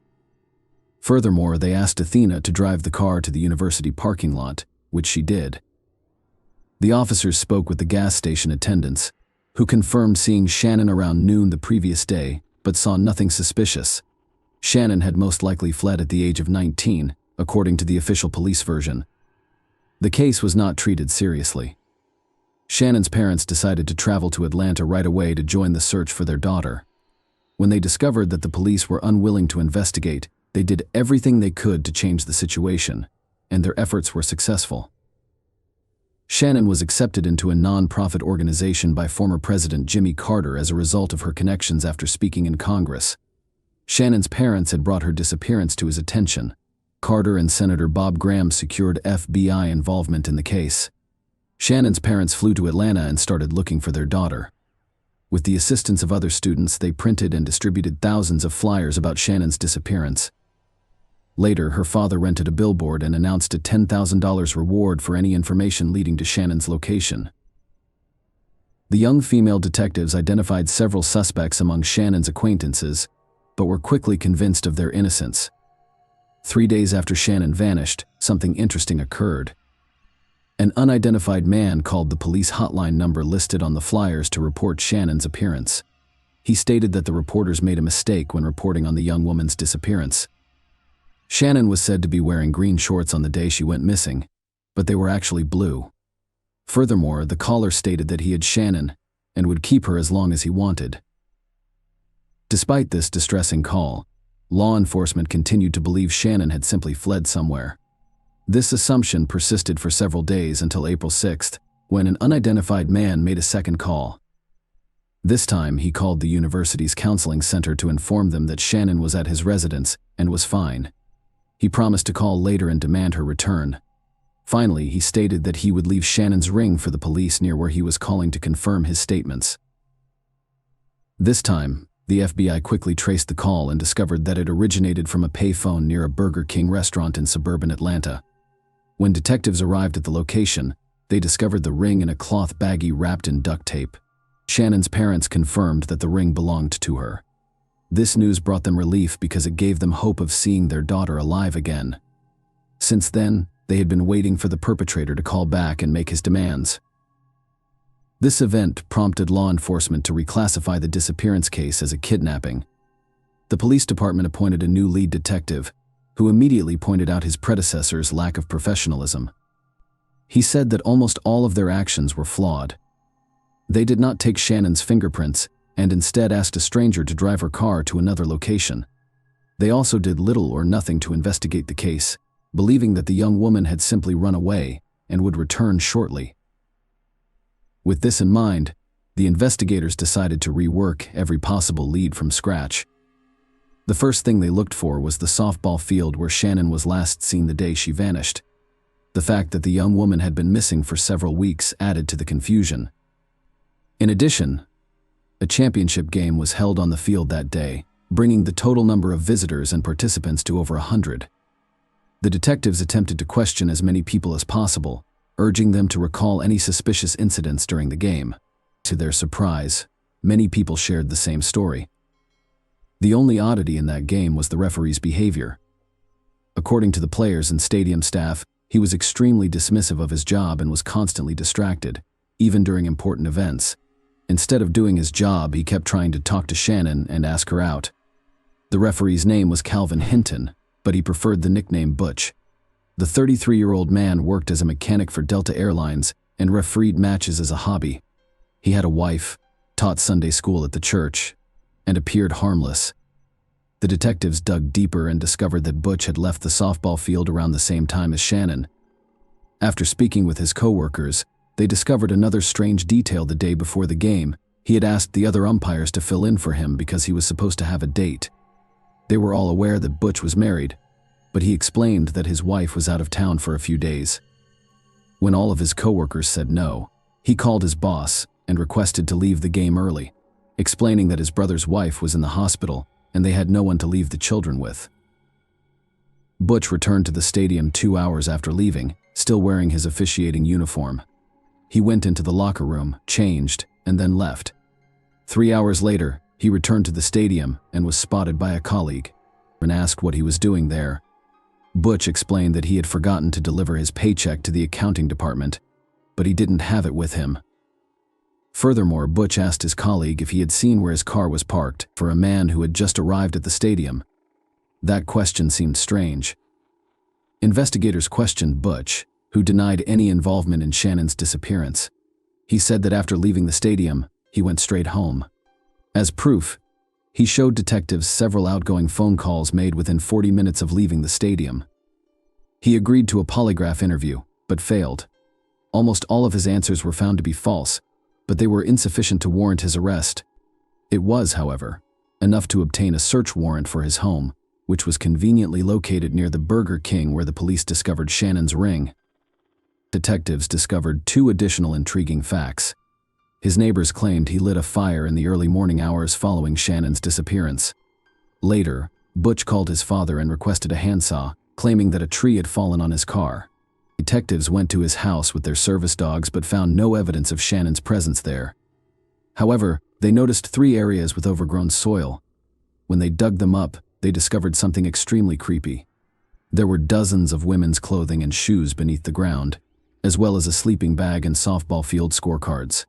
Furthermore, they asked Athena to drive the car to the university parking lot, which she did. The officers spoke with the gas station attendants, who confirmed seeing Shannon around noon the previous day, but saw nothing suspicious. Shannon had most likely fled at the age of 19, according to the official police version. The case was not treated seriously. Shannon's parents decided to travel to Atlanta right away to join the search for their daughter. When they discovered that the police were unwilling to investigate, they did everything they could to change the situation, and their efforts were successful. Shannon was accepted into a non-profit organization by former President Jimmy Carter as a result of her connections after speaking in Congress. Shannon's parents had brought her disappearance to his attention. Carter and Senator Bob Graham secured FBI involvement in the case. Shannon's parents flew to Atlanta and started looking for their daughter. With the assistance of other students, they printed and distributed thousands of flyers about Shannon's disappearance. Later, her father rented a billboard and announced a $10,000 reward for any information leading to Shannon's location. The young female detectives identified several suspects among Shannon's acquaintances, but were quickly convinced of their innocence. 3 days after Shannon vanished, something interesting occurred. An unidentified man called the police hotline number listed on the flyers to report Shannon's appearance. He stated that the reporters made a mistake when reporting on the young woman's disappearance. Shannon was said to be wearing green shorts on the day she went missing, but they were actually blue. Furthermore, the caller stated that he had Shannon and would keep her as long as he wanted. Despite this distressing call, law enforcement continued to believe Shannon had simply fled somewhere. This assumption persisted for several days until April 6th, when an unidentified man made a second call. This time, he called the university's counseling center to inform them that Shannon was at his residence and was fine. He promised to call later and demand her return. Finally, he stated that he would leave Shannon's ring for the police near where he was calling to confirm his statements. This time, the FBI quickly traced the call and discovered that it originated from a payphone near a Burger King restaurant in suburban Atlanta. When detectives arrived at the location, they discovered the ring in a cloth baggie wrapped in duct tape. Shannon's parents confirmed that the ring belonged to her. This news brought them relief because it gave them hope of seeing their daughter alive again. Since then, they had been waiting for the perpetrator to call back and make his demands. This event prompted law enforcement to reclassify the disappearance case as a kidnapping. The police department appointed a new lead detective, who immediately pointed out his predecessor's lack of professionalism. He said that almost all of their actions were flawed. They did not take Shannon's fingerprints and instead asked a stranger to drive her car to another location. They also did little or nothing to investigate the case, believing that the young woman had simply run away and would return shortly. With this in mind, the investigators decided to rework every possible lead from scratch. The first thing they looked for was the softball field where Shannon was last seen the day she vanished. The fact that the young woman had been missing for several weeks added to the confusion. In addition, a championship game was held on the field that day, bringing the total number of visitors and participants to over 100. The detectives attempted to question as many people as possible, urging them to recall any suspicious incidents during the game. To their surprise, many people shared the same story. The only oddity in that game was the referee's behavior. According to the players and stadium staff, he was extremely dismissive of his job and was constantly distracted, even during important events. Instead of doing his job, he kept trying to talk to Shannon and ask her out. The referee's name was Calvin Hinton, but he preferred the nickname Butch. The 33-year-old man worked as a mechanic for Delta Airlines and refereed matches as a hobby. He had a wife, taught Sunday school at the church, and appeared harmless. The detectives dug deeper and discovered that Butch had left the softball field around the same time as Shannon. After speaking with his co-workers, they discovered another strange detail the day before the game. He had asked the other umpires to fill in for him because he was supposed to have a date. They were all aware that Butch was married, but he explained that his wife was out of town for a few days. When all of his co-workers said no, he called his boss and requested to leave the game early, explaining that his brother's wife was in the hospital and they had no one to leave the children with. Butch returned to the stadium 2 hours after leaving, still wearing his officiating uniform. He went into the locker room, changed, and then left. 3 hours later, he returned to the stadium and was spotted by a colleague and asked what he was doing there. Butch explained that he had forgotten to deliver his paycheck to the accounting department, but he didn't have it with him. Furthermore, Butch asked his colleague if he had seen where his car was parked for a man who had just arrived at the stadium. That question seemed strange. Investigators questioned Butch, who denied any involvement in Shannon's disappearance. He said that after leaving the stadium, he went straight home. As proof, he showed detectives several outgoing phone calls made within 40 minutes of leaving the stadium. He agreed to a polygraph interview, but failed. Almost all of his answers were found to be false, but they were insufficient to warrant his arrest. It was, however, enough to obtain a search warrant for his home, which was conveniently located near the Burger King where the police discovered Shannon's ring. Detectives discovered 2 additional intriguing facts. His neighbors claimed he lit a fire in the early morning hours following Shannon's disappearance. Later, Butch called his father and requested a handsaw, claiming that a tree had fallen on his car. Detectives went to his house with their service dogs but found no evidence of Shannon's presence there. However, they noticed 3 areas with overgrown soil. When they dug them up, they discovered something extremely creepy. There were dozens of women's clothing and shoes beneath the ground, as well as a sleeping bag and softball field scorecards.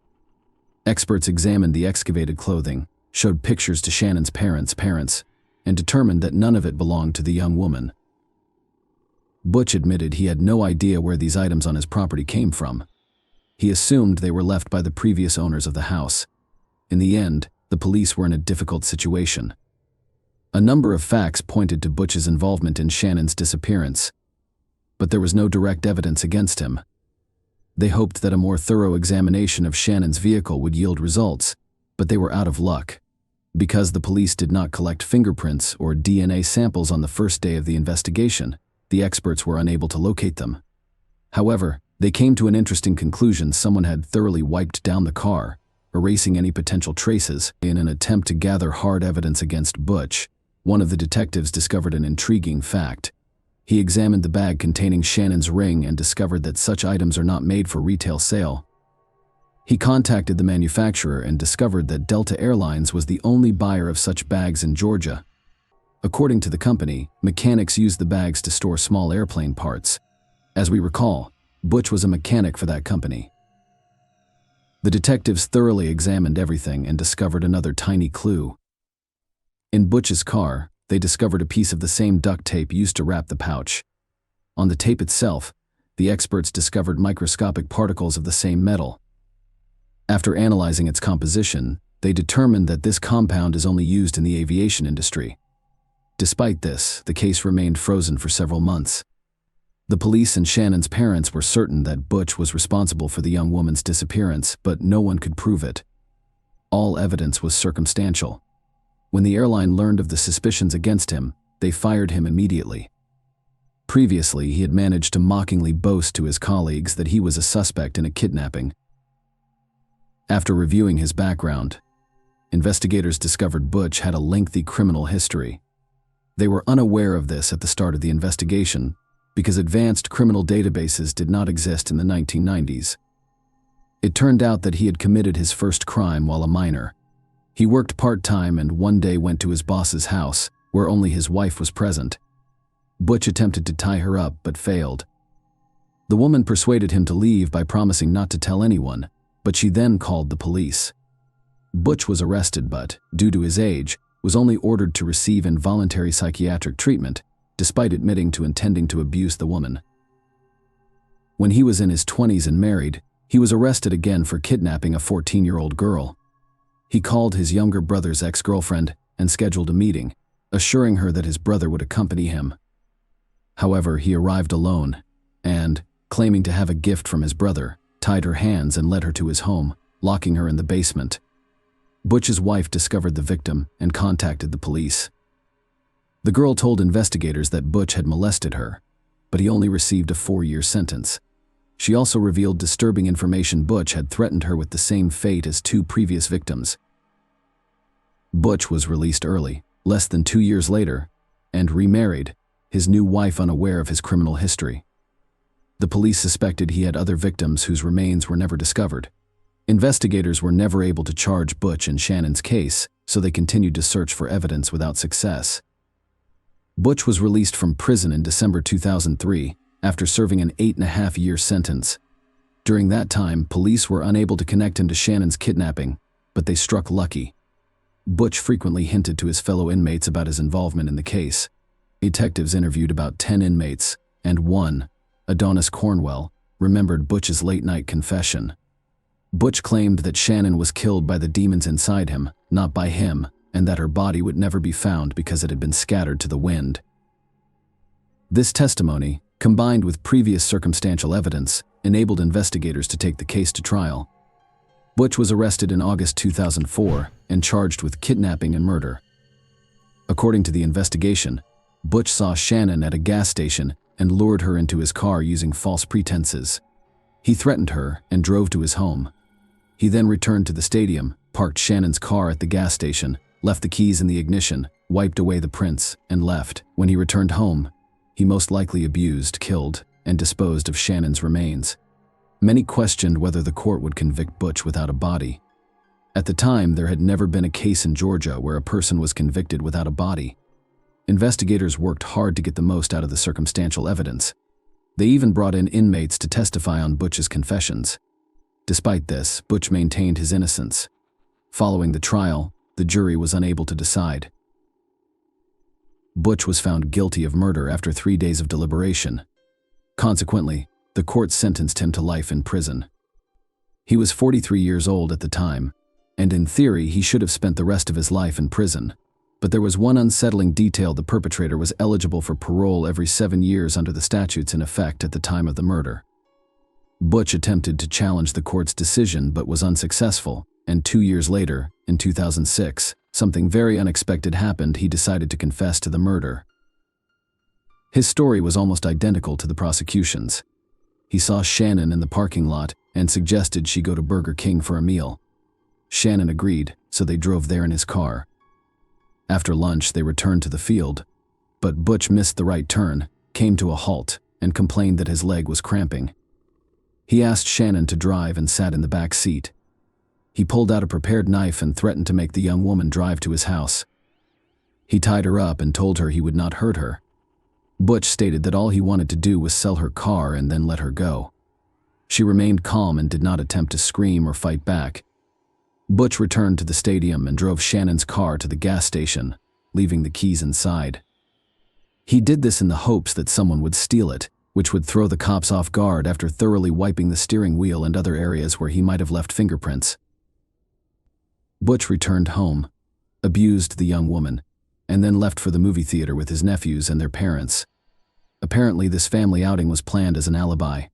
Experts examined the excavated clothing, showed pictures to Shannon's parents, and determined that none of it belonged to the young woman. Butch admitted he had no idea where these items on his property came from. He assumed they were left by the previous owners of the house. In the end, the police were in a difficult situation. A number of facts pointed to Butch's involvement in Shannon's disappearance. but there was no direct evidence against him. They hoped that a more thorough examination of Shannon's vehicle would yield results, but they were out of luck. Because the police did not collect fingerprints or DNA samples on the first day of the investigation, the experts were unable to locate them. However, they came to an interesting conclusion: someone had thoroughly wiped down the car, erasing any potential traces. In an attempt to gather hard evidence against Butch, one of the detectives discovered an intriguing fact. He examined the bag containing Shannon's ring and discovered that such items are not made for retail sale. He contacted the manufacturer and discovered that Delta Airlines was the only buyer of such bags in Georgia. According to the company, mechanics use the bags to store small airplane parts. As we recall, Butch was a mechanic for that company. The detectives thoroughly examined everything and discovered another tiny clue. In Butch's car, they discovered a piece of the same duct tape used to wrap the pouch. On the tape itself, the experts discovered microscopic particles of the same metal. After analyzing its composition, they determined that this compound is only used in the aviation industry. Despite this, the case remained frozen for several months. The police and Shannon's parents were certain that Butch was responsible for the young woman's disappearance, but no one could prove it. All evidence was circumstantial. When the airline learned of the suspicions against him, they fired him immediately. Previously, he had managed to mockingly boast to his colleagues that he was a suspect in a kidnapping. After reviewing his background, investigators discovered Butch had a lengthy criminal history. They were unaware of this at the start of the investigation because advanced criminal databases did not exist in the 1990s. It turned out that he had committed his first crime while a minor. He worked part-time and one day went to his boss's house, where only his wife was present. Butch attempted to tie her up but failed. The woman persuaded him to leave by promising not to tell anyone, but she then called the police. Butch was arrested but, due to his age, was only ordered to receive involuntary psychiatric treatment, despite admitting to intending to abuse the woman. When he was in his 20s and married, he was arrested again for kidnapping a 14-year-old girl. He called his younger brother's ex-girlfriend and scheduled a meeting, assuring her that his brother would accompany him. However, he arrived alone and, claiming to have a gift from his brother, tied her hands and led her to his home, locking her in the basement. Butch's wife discovered the victim and contacted the police. The girl told investigators that Butch had molested her, but he only received a 4-year sentence. She also revealed disturbing information: Butch had threatened her with the same fate as 2 previous victims. Butch was released early, less than 2 years later, and remarried, his new wife unaware of his criminal history. The police suspected he had other victims whose remains were never discovered. Investigators were never able to charge Butch in Shannon's case, so they continued to search for evidence without success. Butch was released from prison in December 2003 after serving an 8.5-year sentence. During that time, police were unable to connect him to Shannon's kidnapping, but they struck lucky. Butch frequently hinted to his fellow inmates about his involvement in the case. Detectives interviewed about 10 inmates, and one, Adonis Cornwell, remembered Butch's late-night confession. Butch claimed that Shannon was killed by the demons inside him, not by him, and that her body would never be found because it had been scattered to the wind. This testimony, combined with previous circumstantial evidence, enabled investigators to take the case to trial. Butch was arrested in August 2004 and charged with kidnapping and murder. According to the investigation, Butch saw Shannon at a gas station and lured her into his car using false pretenses. He threatened her and drove to his home. He then returned to the stadium, parked Shannon's car at the gas station, left the keys in the ignition, wiped away the prints, and left. When he returned home, he most likely abused, killed, and disposed of Shannon's remains. Many questioned whether the court would convict Butch without a body. At the time, there had never been a case in Georgia where a person was convicted without a body. Investigators worked hard to get the most out of the circumstantial evidence. They even brought in inmates to testify on Butch's confessions. Despite this, Butch maintained his innocence. Following the trial, the jury was unable to decide. Butch was found guilty of murder after 3 days of deliberation. Consequently, the court sentenced him to life in prison. He was 43 years old at the time, and in theory he should have spent the rest of his life in prison. But there was one unsettling detail: the perpetrator was eligible for parole every 7 years under the statutes in effect at the time of the murder. Butch attempted to challenge the court's decision but was unsuccessful, and 2 years later, in 2006, something very unexpected happened. He decided to confess to the murder. His story was almost identical to the prosecution's. He saw Shannon in the parking lot and suggested she go to Burger King for a meal. Shannon agreed, so they drove there in his car. After lunch, they returned to the field, but Butch missed the right turn, came to a halt, and complained that his leg was cramping. He asked Shannon to drive and sat in the back seat. He pulled out a prepared knife and threatened to make the young woman drive to his house. He tied her up and told her he would not hurt her. Butch stated that all he wanted to do was sell her car and then let her go. She remained calm and did not attempt to scream or fight back. Butch returned to the stadium and drove Shannon's car to the gas station, leaving the keys inside. He did this in the hopes that someone would steal it, which would throw the cops off guard after thoroughly wiping the steering wheel and other areas where he might have left fingerprints. Butch returned home, abused the young woman, and then left for the movie theater with his nephews and their parents. Apparently, this family outing was planned as an alibi.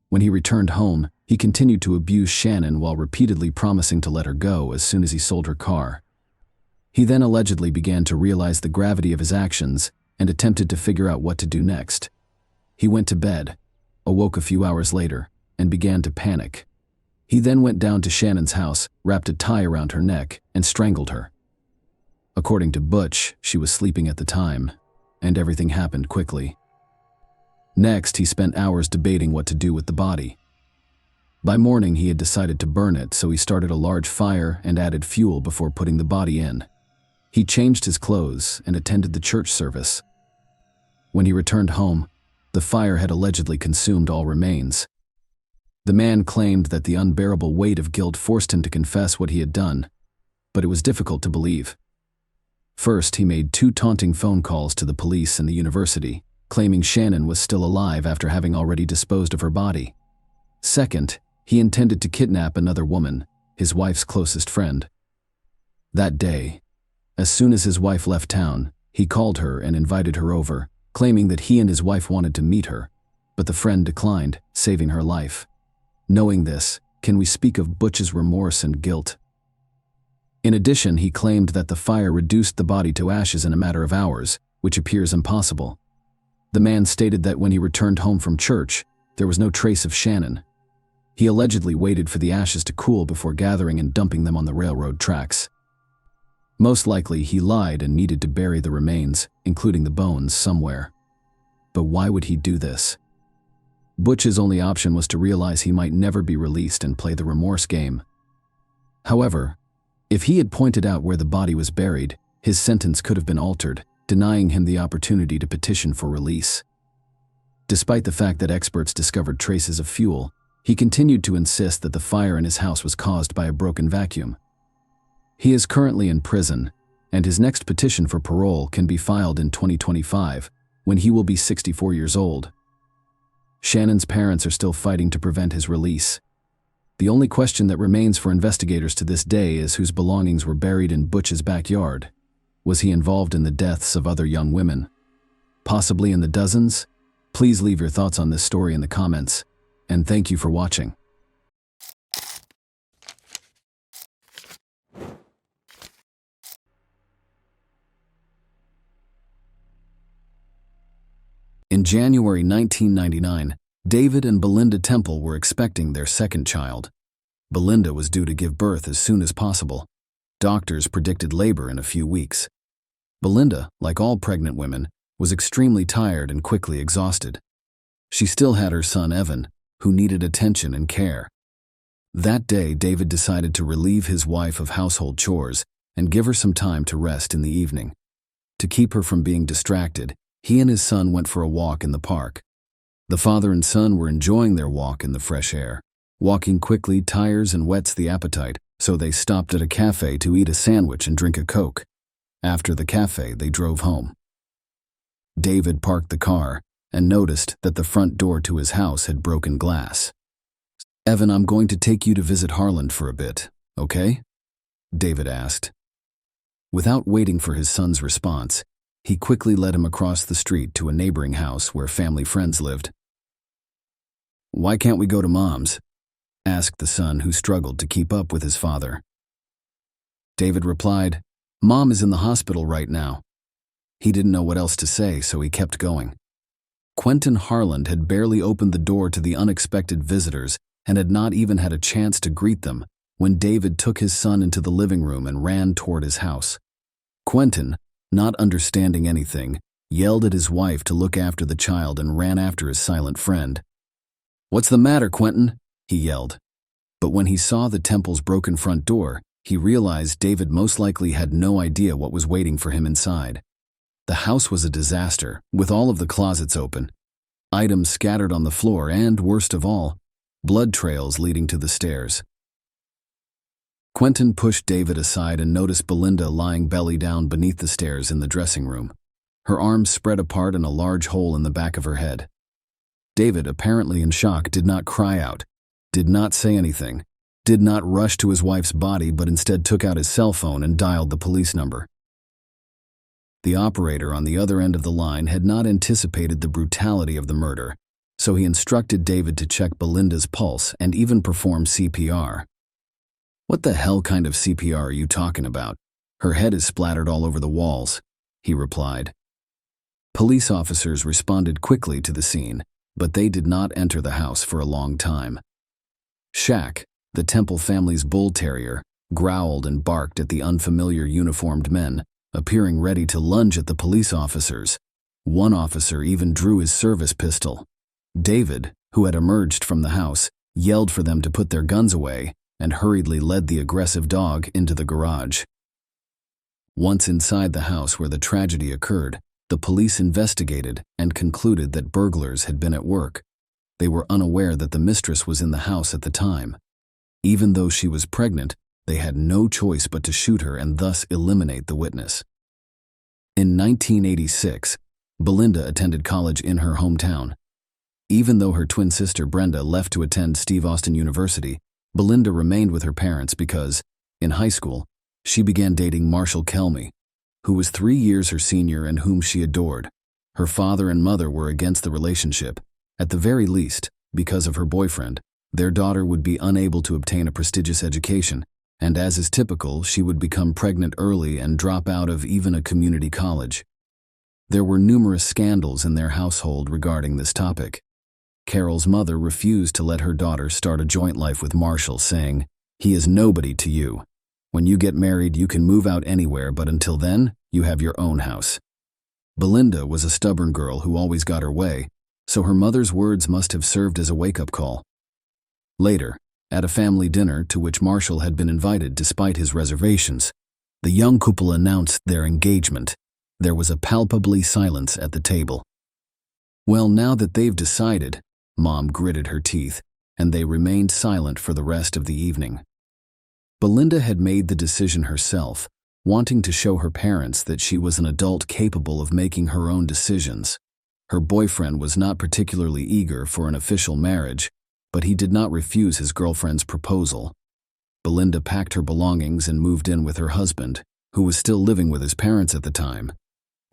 When he returned home, he continued to abuse Shannon while repeatedly promising to let her go as soon as he sold her car. He then allegedly began to realize the gravity of his actions and attempted to figure out what to do next. He went to bed, awoke a few hours later, and began to panic. He then went down to Shannon's house, wrapped a tie around her neck, and strangled her. According to Butch, she was sleeping at the time, and everything happened quickly. Next, he spent hours debating what to do with the body. By morning, he had decided to burn it, so he started a large fire and added fuel before putting the body in. He changed his clothes and attended the church service. When he returned home, the fire had allegedly consumed all remains. The man claimed that the unbearable weight of guilt forced him to confess what he had done, but it was difficult to believe. First, he made 2 taunting phone calls to the police and the university, claiming Shannon was still alive after having already disposed of her body. Second, he intended to kidnap another woman, his wife's closest friend. That day, as soon as his wife left town, he called her and invited her over, claiming that he and his wife wanted to meet her, but the friend declined, saving her life. Knowing this, can we speak of Butch's remorse and guilt? In addition, he claimed that the fire reduced the body to ashes in a matter of hours, which appears impossible. The man stated that when he returned home from church, there was no trace of Shannon. He allegedly waited for the ashes to cool before gathering and dumping them on the railroad tracks. Most likely, he lied and needed to bury the remains, including the bones, somewhere. But why would he do this? Butch's only option was to realize he might never be released and play the remorse game. However, if he had pointed out where the body was buried, his sentence could have been altered, denying him the opportunity to petition for release. Despite the fact that experts discovered traces of fuel, he continued to insist that the fire in his house was caused by a broken vacuum. He is currently in prison, and his next petition for parole can be filed in 2025, when he will be 64 years old. Shannon's parents are still fighting to prevent his release. The only question that remains for investigators to this day is whose belongings were buried in Butch's backyard. Was he involved in the deaths of other young women? Possibly in the dozens? Please leave your thoughts on this story in the comments, and thank you for watching. In January 1999, David and Belinda Temple were expecting their second child. Belinda was due to give birth as soon as possible. Doctors predicted labor in a few weeks. Belinda, like all pregnant women, was extremely tired and quickly exhausted. She still had her son Evan, who needed attention and care. That day, David decided to relieve his wife of household chores and give her some time to rest in the evening. To keep her from being distracted, he and his son went for a walk in the park. The father and son were enjoying their walk in the fresh air. Walking quickly tires and whets the appetite, so they stopped at a cafe to eat a sandwich and drink a Coke. After the cafe, they drove home. David parked the car and noticed that the front door to his house had broken glass. "Evan, I'm going to take you to visit Harland for a bit, okay?" David asked. Without waiting for his son's response, he quickly led him across the street to a neighboring house where family friends lived. "Why can't we go to Mom's?" asked the son, who struggled to keep up with his father. David replied, "Mom is in the hospital right now." He didn't know what else to say, so he kept going. Quentin Harland had barely opened the door to the unexpected visitors and had not even had a chance to greet them when David took his son into the living room and ran toward his house. Quentin, not understanding anything, yelled at his wife to look after the child and ran after his silent friend. "What's the matter, Quentin?" he yelled. But when he saw the temple's broken front door, he realized David most likely had no idea what was waiting for him inside. The house was a disaster, with all of the closets open, items scattered on the floor, and, worst of all, blood trails leading to the stairs. Quentin pushed David aside and noticed Belinda lying belly down beneath the stairs in the dressing room, her arms spread apart and a large hole in the back of her head. David, apparently in shock, did not cry out, did not say anything, did not rush to his wife's body, but instead took out his cell phone and dialed the police number. The operator on the other end of the line had not anticipated the brutality of the murder, so he instructed David to check Belinda's pulse and even perform CPR. "What the hell kind of CPR are you talking about? Her head is splattered all over the walls," he replied. Police officers responded quickly to the scene, but they did not enter the house for a long time. Shaq, the Temple family's bull terrier, growled and barked at the unfamiliar uniformed men, appearing ready to lunge at the police officers. One officer even drew his service pistol. David, who had emerged from the house, yelled for them to put their guns away and hurriedly led the aggressive dog into the garage. Once inside the house where the tragedy occurred, the police investigated and concluded that burglars had been at work. They were unaware that the mistress was in the house at the time. Even though she was pregnant, they had no choice but to shoot her and thus eliminate the witness. In 1986, Belinda attended college in her hometown. Even though her twin sister Brenda left to attend Steve Austin University, Belinda remained with her parents because, in high school, she began dating Marshall Kelmy, who was 3 years her senior and whom she adored. Her father and mother were against the relationship. At the very least, because of her boyfriend, their daughter would be unable to obtain a prestigious education, and as is typical, she would become pregnant early and drop out of even a community college. There were numerous scandals in their household regarding this topic. Carol's mother refused to let her daughter start a joint life with Marshall, saying, "He is nobody to you. When you get married, you can move out anywhere, but until then, you have your own house." Belinda was a stubborn girl who always got her way, so her mother's words must have served as a wake-up call. Later, at a family dinner to which Marshall had been invited despite his reservations, the young couple announced their engagement. There was a palpably silence at the table. "Well, now that they've decided," Mom gritted her teeth, and they remained silent for the rest of the evening. Belinda had made the decision herself, wanting to show her parents that she was an adult capable of making her own decisions. Her boyfriend was not particularly eager for an official marriage, but he did not refuse his girlfriend's proposal. Belinda packed her belongings and moved in with her husband, who was still living with his parents at the time,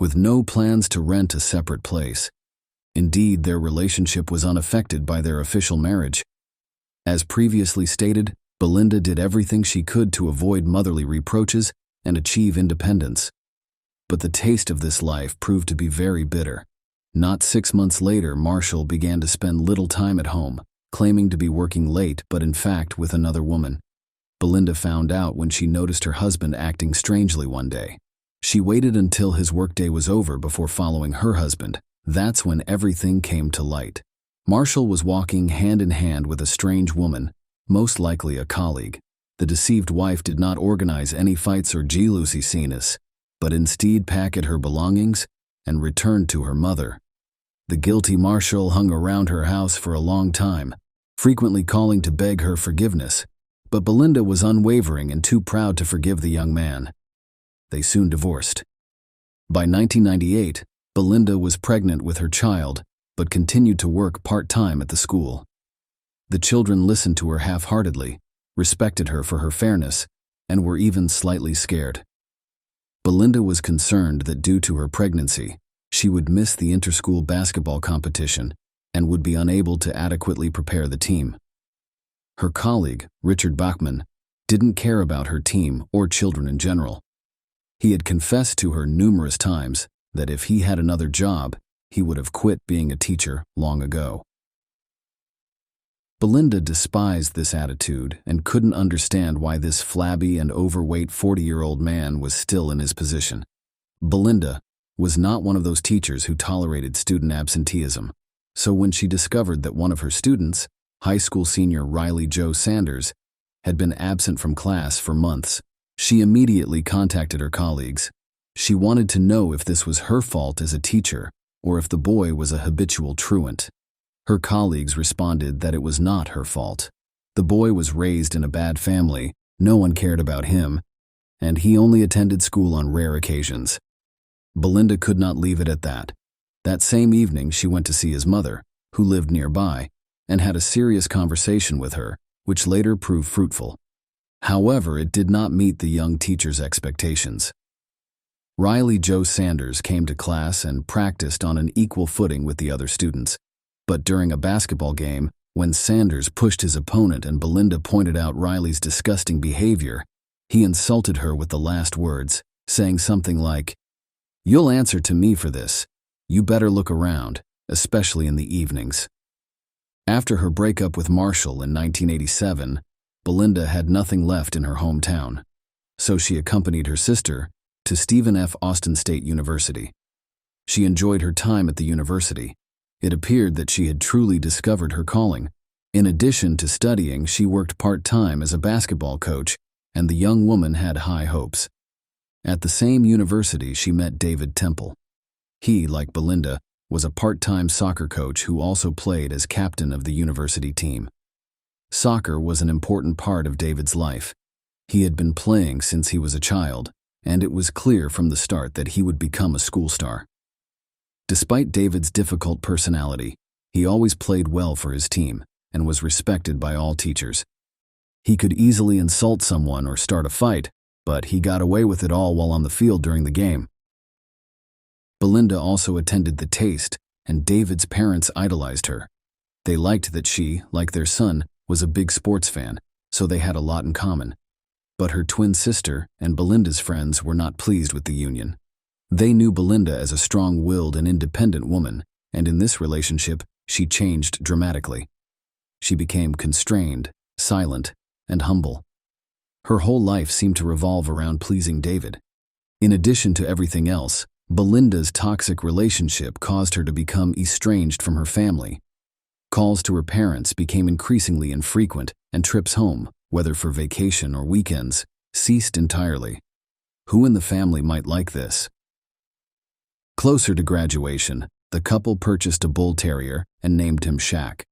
with no plans to rent a separate place. Indeed, their relationship was unaffected by their official marriage. As previously stated, Belinda did everything she could to avoid motherly reproaches and achieve independence. But the taste of this life proved to be very bitter. Not 6 months later, Marshall began to spend little time at home, claiming to be working late but in fact with another woman. Belinda found out when she noticed her husband acting strangely one day. She waited until his workday was over before following her husband. That's when everything came to light. Marshall was walking hand in hand with a strange woman, most likely a colleague. The deceived wife did not organize any fights or jealousy, but instead packed her belongings and returned to her mother. The guilty Marshall hung around her house for a long time, frequently calling to beg her forgiveness, but Belinda was unwavering and too proud to forgive the young man. They soon divorced. By 1998, Belinda was pregnant with her child, but continued to work part-time at the school. The children listened to her half-heartedly, respected her for her fairness, and were even slightly scared. Belinda was concerned that due to her pregnancy, she would miss the inter-school basketball competition and would be unable to adequately prepare the team. Her colleague, Richard Bachman, didn't care about her team or children in general. He had confessed to her numerous times that if he had another job, he would have quit being a teacher long ago. Belinda despised this attitude and couldn't understand why this flabby and overweight 40-year-old man was still in his position. Belinda was not one of those teachers who tolerated student absenteeism, so when she discovered that one of her students, high school senior Riley Joe Sanders, had been absent from class for months, she immediately contacted her colleagues. She wanted to know if this was her fault as a teacher or if the boy was a habitual truant. Her colleagues responded that it was not her fault. The boy was raised in a bad family, no one cared about him, and he only attended school on rare occasions. Belinda could not leave it at that. That same evening, she went to see his mother, who lived nearby, and had a serious conversation with her, which later proved fruitful. However, it did not meet the young teacher's expectations. Riley Joe Sanders came to class and practiced on an equal footing with the other students. But during a basketball game, when Sanders pushed his opponent and Belinda pointed out Riley's disgusting behavior, he insulted her with the last words, saying something like, "You'll answer to me for this. You better look around, especially in the evenings." After her breakup with Marshall in 1987, Belinda had nothing left in her hometown, so she accompanied her sister to Stephen F. Austin State University. She enjoyed her time at the university. It appeared that she had truly discovered her calling. In addition to studying, she worked part-time as a basketball coach, and the young woman had high hopes. At the same university, she met David Temple. He, like Belinda, was a part-time soccer coach who also played as captain of the university team. Soccer was an important part of David's life. He had been playing since he was a child, and it was clear from the start that he would become a school star. Despite David's difficult personality, he always played well for his team and was respected by all teachers. He could easily insult someone or start a fight, but he got away with it all while on the field during the game. Belinda also attended the Taste, and David's parents idolized her. They liked that she, like their son, was a big sports fan, so they had a lot in common. But her twin sister and Belinda's friends were not pleased with the union. They knew Belinda as a strong-willed and independent woman, and in this relationship, she changed dramatically. She became constrained, silent, and humble. Her whole life seemed to revolve around pleasing David. In addition to everything else, Belinda's toxic relationship caused her to become estranged from her family. Calls to her parents became increasingly infrequent, and trips home, whether for vacation or weekends, ceased entirely. Who in the family might like this? Closer to graduation, the couple purchased a bull terrier and named him Shaq.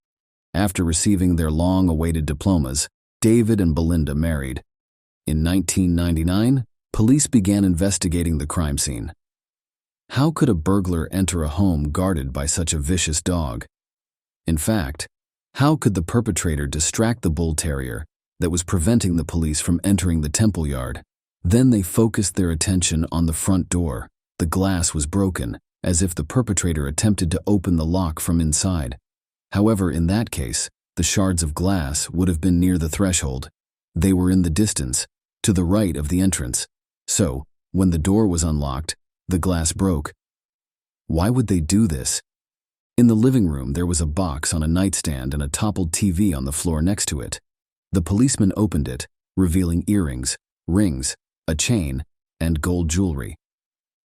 After receiving their long-awaited diplomas, David and Belinda married. In 1999, police began investigating the crime scene. How could a burglar enter a home guarded by such a vicious dog? In fact, how could the perpetrator distract the bull terrier that was preventing the police from entering the temple yard? Then they focused their attention on the front door. The glass was broken, as if the perpetrator attempted to open the lock from inside. However, in that case, the shards of glass would have been near the threshold. They were in the distance, to the right of the entrance. So, when the door was unlocked, the glass broke. Why would they do this? In the living room, there was a box on a nightstand and a toppled TV on the floor next to it. The policeman opened it, revealing earrings, rings, a chain, and gold jewelry.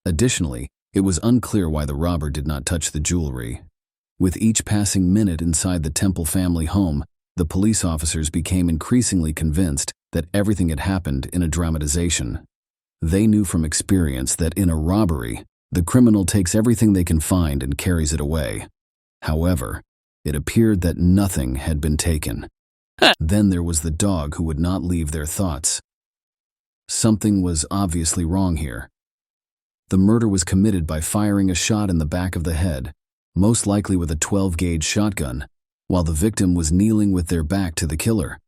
Additionally, it was unclear why the robber did not touch the jewelry. With each passing minute inside the Temple family home, the police officers became increasingly convinced that everything had happened in a dramatization. They knew from experience that in a robbery, the criminal takes everything they can find and carries it away. However, it appeared that nothing had been taken. Then there was the dog who would not leave their thoughts. Something was obviously wrong here. The murder was committed by firing a shot in the back of the head, most likely with a 12-gauge shotgun, while the victim was kneeling with their back to the killer.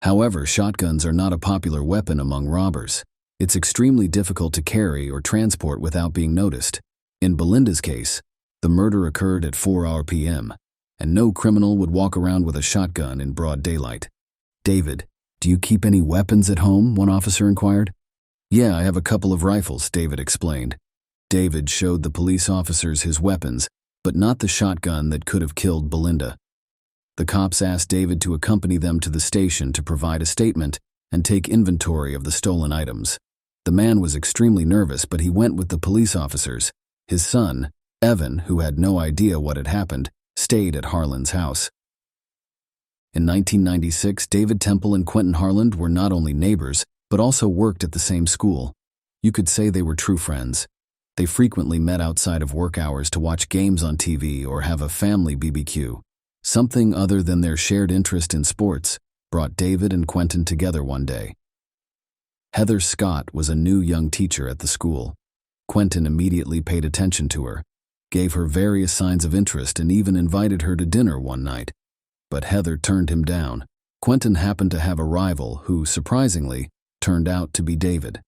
However, shotguns are not a popular weapon among robbers. It's extremely difficult to carry or transport without being noticed. In Belinda's case, the murder occurred at 4 p.m., and no criminal would walk around with a shotgun in broad daylight. "David, do you keep any weapons at home?" one officer inquired. "Yeah, I have a couple of rifles," David explained. David showed the police officers his weapons, but not the shotgun that could have killed Belinda. The cops asked David to accompany them to the station to provide a statement and take inventory of the stolen items. The man was extremely nervous, but he went with the police officers. His son, Evan, who had no idea what had happened, stayed at Harlan's house. In 1996, David Temple and Quentin Harlan were not only neighbors, but also worked at the same school. You could say they were true friends. They frequently met outside of work hours to watch games on TV or have a family BBQ. Something other than their shared interest in sports brought David and Quentin together one day. Heather Scott was a new young teacher at the school. Quentin immediately paid attention to her, gave her various signs of interest, and even invited her to dinner one night. But Heather turned him down. Quentin happened to have a rival who, surprisingly, turned out to be David.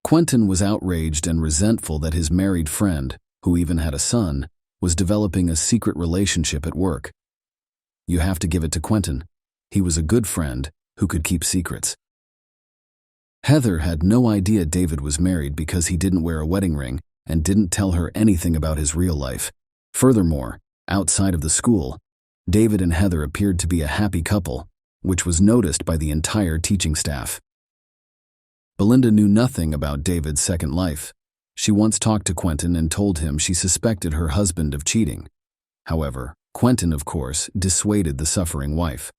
Quentin was outraged and resentful that his married friend, who even had a son, was developing a secret relationship at work. You have to give it to Quentin. He was a good friend who could keep secrets. Heather had no idea David was married because he didn't wear a wedding ring and didn't tell her anything about his real life. Furthermore, outside of the school, David and Heather appeared to be a happy couple, which was noticed by the entire teaching staff. Belinda knew nothing about David's second life. She once talked to Quentin and told him she suspected her husband of cheating. However, Quentin, of course, dissuaded the suffering wife.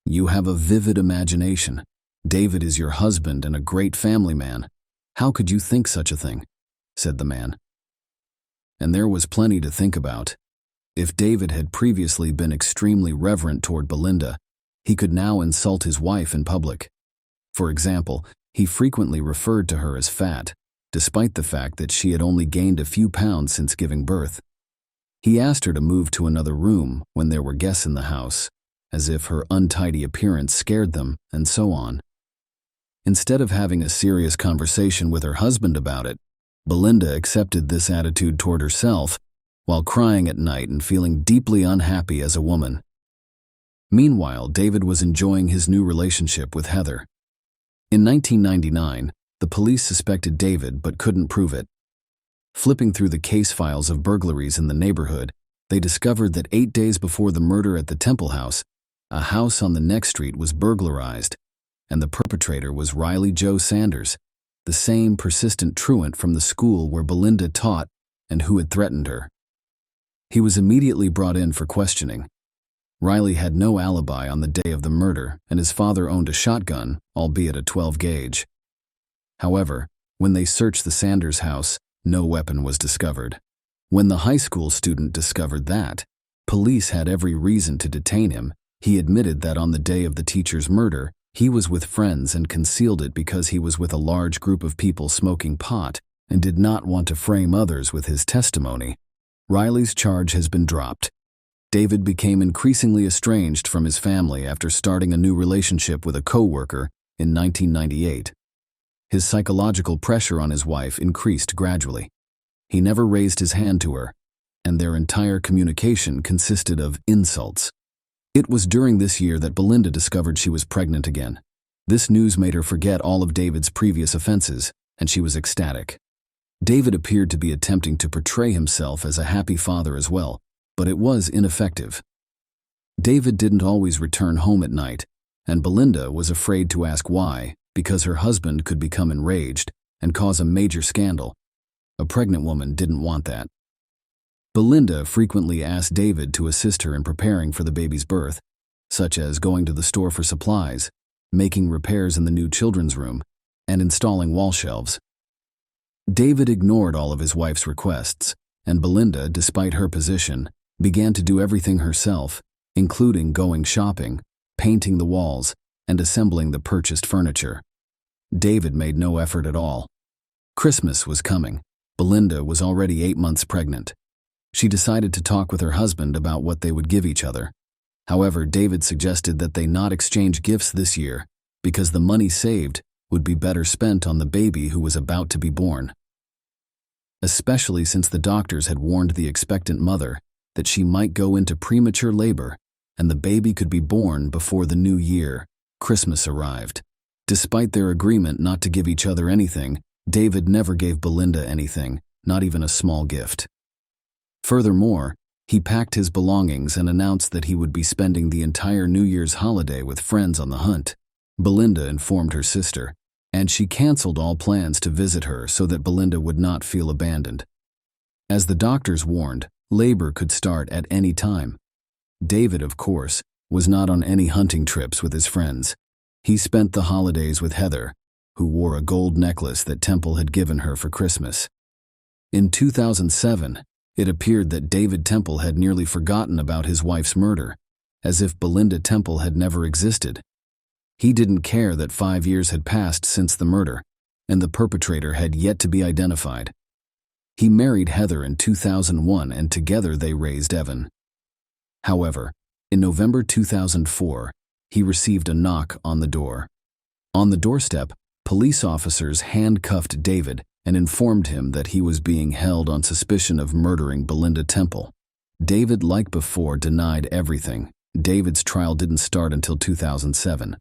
"You have a vivid imagination. David is your husband and a great family man. How could you think such a thing?" said the man. And there was plenty to think about. If David had previously been extremely reverent toward Belinda, he could now insult his wife in public. For example, he frequently referred to her as fat, despite the fact that she had only gained a few pounds since giving birth. He asked her to move to another room when there were guests in the house, as if her untidy appearance scared them, and so on. Instead of having a serious conversation with her husband about it, Belinda accepted this attitude toward herself while crying at night and feeling deeply unhappy as a woman. Meanwhile, David was enjoying his new relationship with Heather. In 1999, the police suspected David but couldn't prove it. Flipping through the case files of burglaries in the neighborhood, they discovered that 8 days before the murder at the Temple house, a house on the next street was burglarized, and the perpetrator was Riley Joe Sanders, the same persistent truant from the school where Belinda taught and who had threatened her. He was immediately brought in for questioning. Riley had no alibi on the day of the murder, and his father owned a shotgun, albeit a 12-gauge. However, when they searched the Sanders house, no weapon was discovered. When the high school student discovered that, police had every reason to detain him. He admitted that on the day of the teacher's murder, he was with friends and concealed it because he was with a large group of people smoking pot and did not want to frame others with his testimony. Riley's charge has been dropped. David became increasingly estranged from his family after starting a new relationship with a co-worker in 1998. His psychological pressure on his wife increased gradually. He never raised his hand to her, and their entire communication consisted of insults. It was during this year that Belinda discovered she was pregnant again. This news made her forget all of David's previous offenses, and she was ecstatic. David appeared to be attempting to portray himself as a happy father as well, but it was ineffective. David didn't always return home at night, and Belinda was afraid to ask why, because her husband could become enraged and cause a major scandal. A pregnant woman didn't want that. Belinda frequently asked David to assist her in preparing for the baby's birth, such as going to the store for supplies, making repairs in the new children's room, and installing wall shelves. David ignored all of his wife's requests, and Belinda, despite her position, began to do everything herself, including going shopping, painting the walls, and assembling the purchased furniture. David made no effort at all. Christmas was coming. Belinda was already 8 months pregnant. She decided to talk with her husband about what they would give each other. However, David suggested that they not exchange gifts this year because the money saved would be better spent on the baby who was about to be born. Especially since the doctors had warned the expectant mother that she might go into premature labor and the baby could be born before the new year, Christmas, arrived. Despite their agreement not to give each other anything, David never gave Belinda anything, not even a small gift. Furthermore, he packed his belongings and announced that he would be spending the entire New Year's holiday with friends on the hunt. Belinda informed her sister, and she canceled all plans to visit her so that Belinda would not feel abandoned. As the doctors warned, labor could start at any time. David, of course, was not on any hunting trips with his friends. He spent the holidays with Heather, who wore a gold necklace that Temple had given her for Christmas. In 2007, it appeared that David Temple had nearly forgotten about his wife's murder, as if Belinda Temple had never existed. He didn't care that 5 years had passed since the murder, and the perpetrator had yet to be identified. He married Heather in 2001, and together they raised Evan. However, in November 2004, he received a knock on the door. On the doorstep, police officers handcuffed David and informed him that he was being held on suspicion of murdering Belinda Temple. David, like before, denied everything. David's trial didn't start until 2007.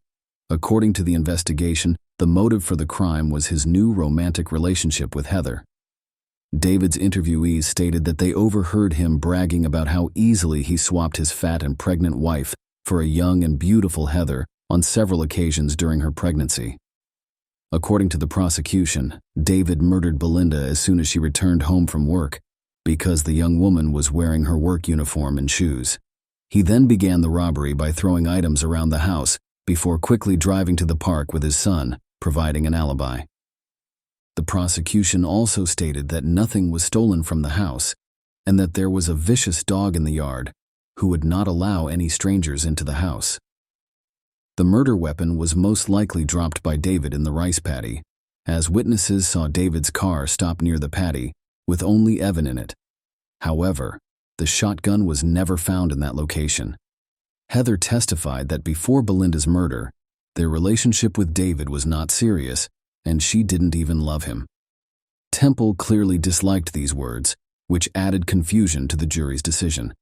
According to the investigation, the motive for the crime was his new romantic relationship with Heather. David's interviewees stated that they overheard him bragging about how easily he swapped his fat and pregnant wife for a young and beautiful Heather on several occasions during her pregnancy. According to the prosecution, David murdered Belinda as soon as she returned home from work because the young woman was wearing her work uniform and shoes. He then began the robbery by throwing items around the house before quickly driving to the park with his son, providing an alibi. The prosecution also stated that nothing was stolen from the house and that there was a vicious dog in the yard who would not allow any strangers into the house. The murder weapon was most likely dropped by David in the rice paddy, as witnesses saw David's car stop near the paddy with only Evan in it. However, the shotgun was never found in that location. Heather testified that before Belinda's murder, their relationship with David was not serious, and she didn't even love him. Temple clearly disliked these words, which added confusion to the jury's decision.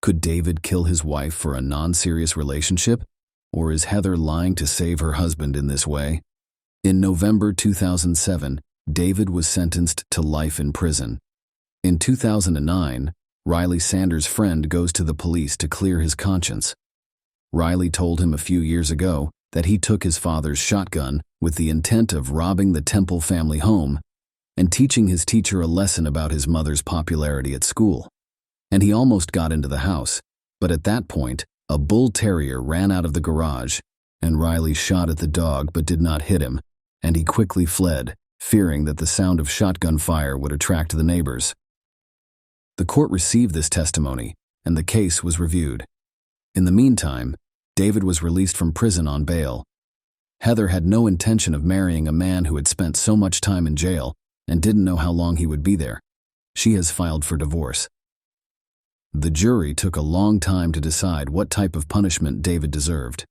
Could David kill his wife for a non-serious relationship, or is Heather lying to save her husband in this way? In November 2007, David was sentenced to life in prison. In 2009, Riley Sanders' friend goes to the police to clear his conscience. Riley told him a few years ago that he took his father's shotgun with the intent of robbing the Temple family home and teaching his teacher a lesson about his mother's popularity at school. And he almost got into the house, but at that point, a bull terrier ran out of the garage, and Riley shot at the dog but did not hit him, and he quickly fled, fearing that the sound of shotgun fire would attract the neighbors. The court received this testimony, and the case was reviewed. In the meantime, David was released from prison on bail. Heather had no intention of marrying a man who had spent so much time in jail and didn't know how long he would be there. She has filed for divorce. The jury took a long time to decide what type of punishment David deserved.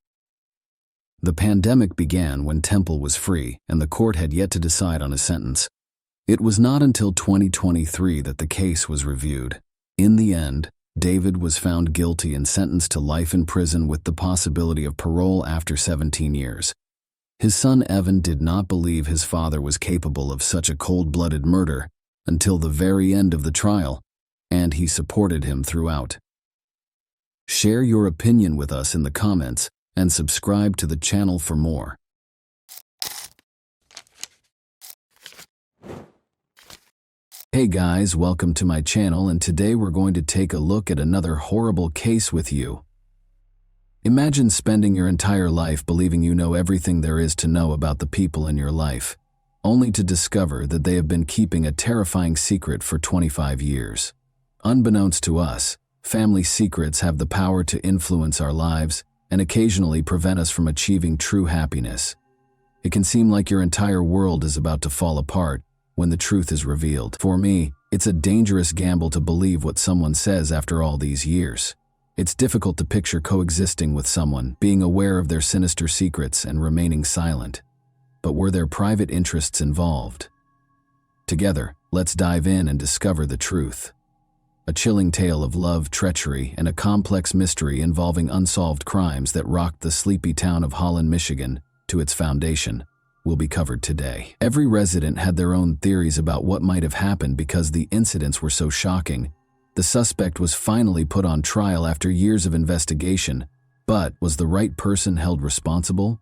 The pandemic began when Temple was free, and the court had yet to decide on a sentence. It was not until 2023 that the case was reviewed. In the end, David was found guilty and sentenced to life in prison with the possibility of parole after 17 years. His son Evan did not believe his father was capable of such a cold-blooded murder until the very end of the trial, and he supported him throughout. Share your opinion with us in the comments and subscribe to the channel for more. Hey guys, welcome to my channel, and today we're going to take a look at another horrible case with you. Imagine spending your entire life believing you know everything there is to know about the people in your life, only to discover that they have been keeping a terrifying secret for 25 years. Unbeknownst to us, family secrets have the power to influence our lives and occasionally prevent us from achieving true happiness. It can seem like your entire world is about to fall apart when the truth is revealed. For me, it's a dangerous gamble to believe what someone says after all these years. It's difficult to picture coexisting with someone, being aware of their sinister secrets and remaining silent. but were there private interests involved? Together, let's dive in and discover the truth. A chilling tale of love, treachery, and a complex mystery involving unsolved crimes that rocked the sleepy town of Holland, Michigan, to its foundation will be covered today. Every resident had their own theories about what might have happened because the incidents were so shocking. The suspect was finally put on trial after years of investigation, but was the right person held responsible?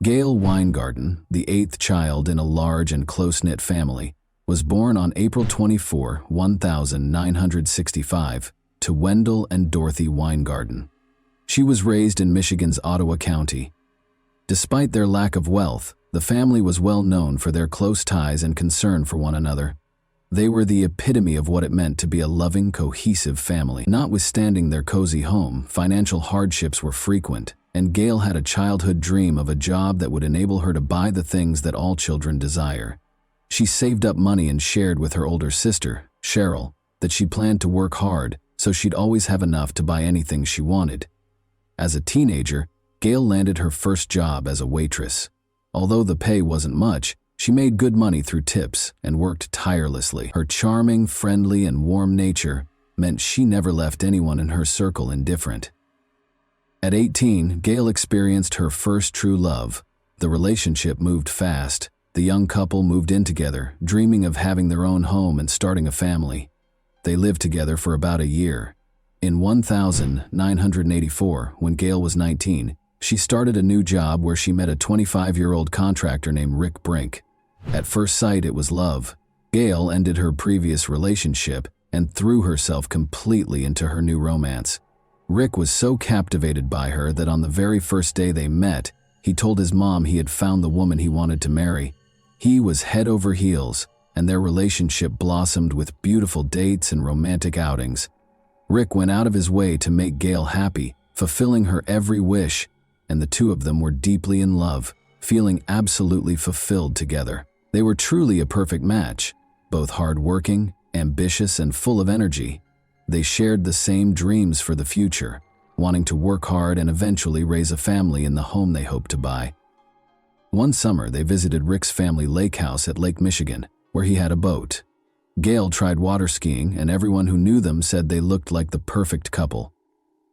Gail Weingarten, the eighth child in a large and close-knit family, was born on April 24, 1965, to Wendell and Dorothy Weingarten. She was raised in Michigan's Ottawa County. Despite their lack of wealth, the family was well known for their close ties and concern for one another. They were the epitome of what it meant to be a loving, cohesive family. Notwithstanding their cozy home, financial hardships were frequent, and Gail had a childhood dream of a job that would enable her to buy the things that all children desire. She saved up money and shared with her older sister, Cheryl, that she planned to work hard so she'd always have enough to buy anything she wanted. As a teenager, Gail landed her first job as a waitress. Although the pay wasn't much, she made good money through tips and worked tirelessly. Her charming, friendly, and warm nature meant she never left anyone in her circle indifferent. At 18, Gail experienced her first true love. The relationship moved fast. The young couple moved in together, dreaming of having their own home and starting a family. They lived together for about a year. In 1984, when Gail was 19, she started a new job where she met a 25-year-old contractor named Rick Brink. At first sight, it was love. Gail ended her previous relationship and threw herself completely into her new romance. Rick was so captivated by her that on the very first day they met, he told his mom he had found the woman he wanted to marry. He was head over heels, and their relationship blossomed with beautiful dates and romantic outings. Rick went out of his way to make Gail happy, fulfilling her every wish, and the two of them were deeply in love, feeling absolutely fulfilled together. They were truly a perfect match, both hardworking, ambitious, and full of energy. They shared the same dreams for the future, wanting to work hard and eventually raise a family in the home they hoped to buy. One summer, they visited Rick's family lake house at Lake Michigan, where he had a boat. Gail tried water skiing, and everyone who knew them said they looked like the perfect couple.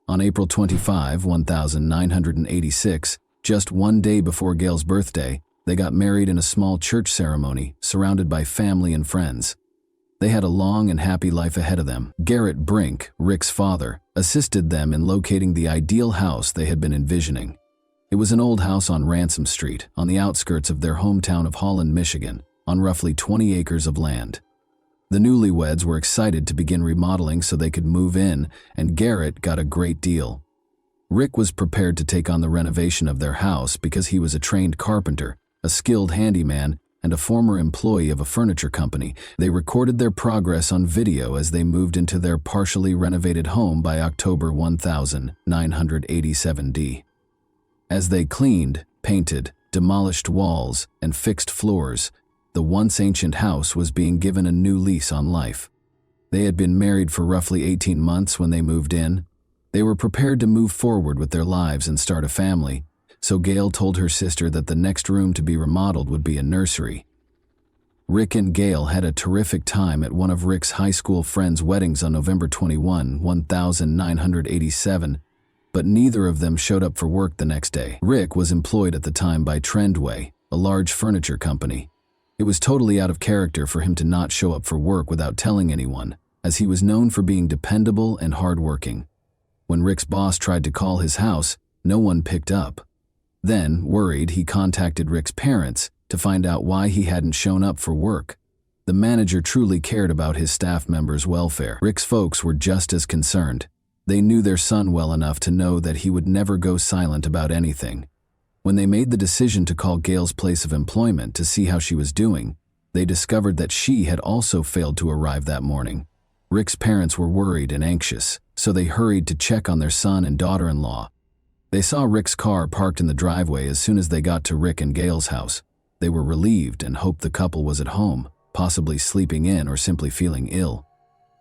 On April 25, 1986, just one day before Gail's birthday, they got married in a small church ceremony, surrounded by family and friends. They had a long and happy life ahead of them. Garrett Brink, Rick's father, assisted them in locating the ideal house they had been envisioning. It was an old house on Ransom Street, on the outskirts of their hometown of Holland, Michigan, on roughly 20 acres of land. The newlyweds were excited to begin remodeling so they could move in, and Garrett got a great deal. Rick was prepared to take on the renovation of their house because he was a trained carpenter, a skilled handyman, and a former employee of a furniture company. They recorded their progress on video as they moved into their partially renovated home by October 1987. As they cleaned, painted, demolished walls, and fixed floors, the once ancient house was being given a new lease on life. They had been married for roughly 18 months when they moved in. They were prepared to move forward with their lives and start a family, so Gail told her sister that the next room to be remodeled would be a nursery. Rick and Gail had a terrific time at one of Rick's high school friends' weddings on November 21, 1987, but neither of them showed up for work the next day. Rick was employed at the time by Trendway, a large furniture company. It was totally out of character for him to not show up for work without telling anyone, as he was known for being dependable and hardworking. When Rick's boss tried to call his house, no one picked up. Then, worried, he contacted Rick's parents to find out why he hadn't shown up for work. The manager truly cared about his staff members' welfare. Rick's folks were just as concerned. They knew their son well enough to know that he would never go silent about anything. When they made the decision to call Gail's place of employment to see how she was doing, they discovered that she had also failed to arrive that morning. Rick's parents were worried and anxious, so they hurried to check on their son and daughter-in-law. They saw Rick's car parked in the driveway as soon as they got to Rick and Gail's house. They were relieved and hoped the couple was at home, possibly sleeping in or simply feeling ill.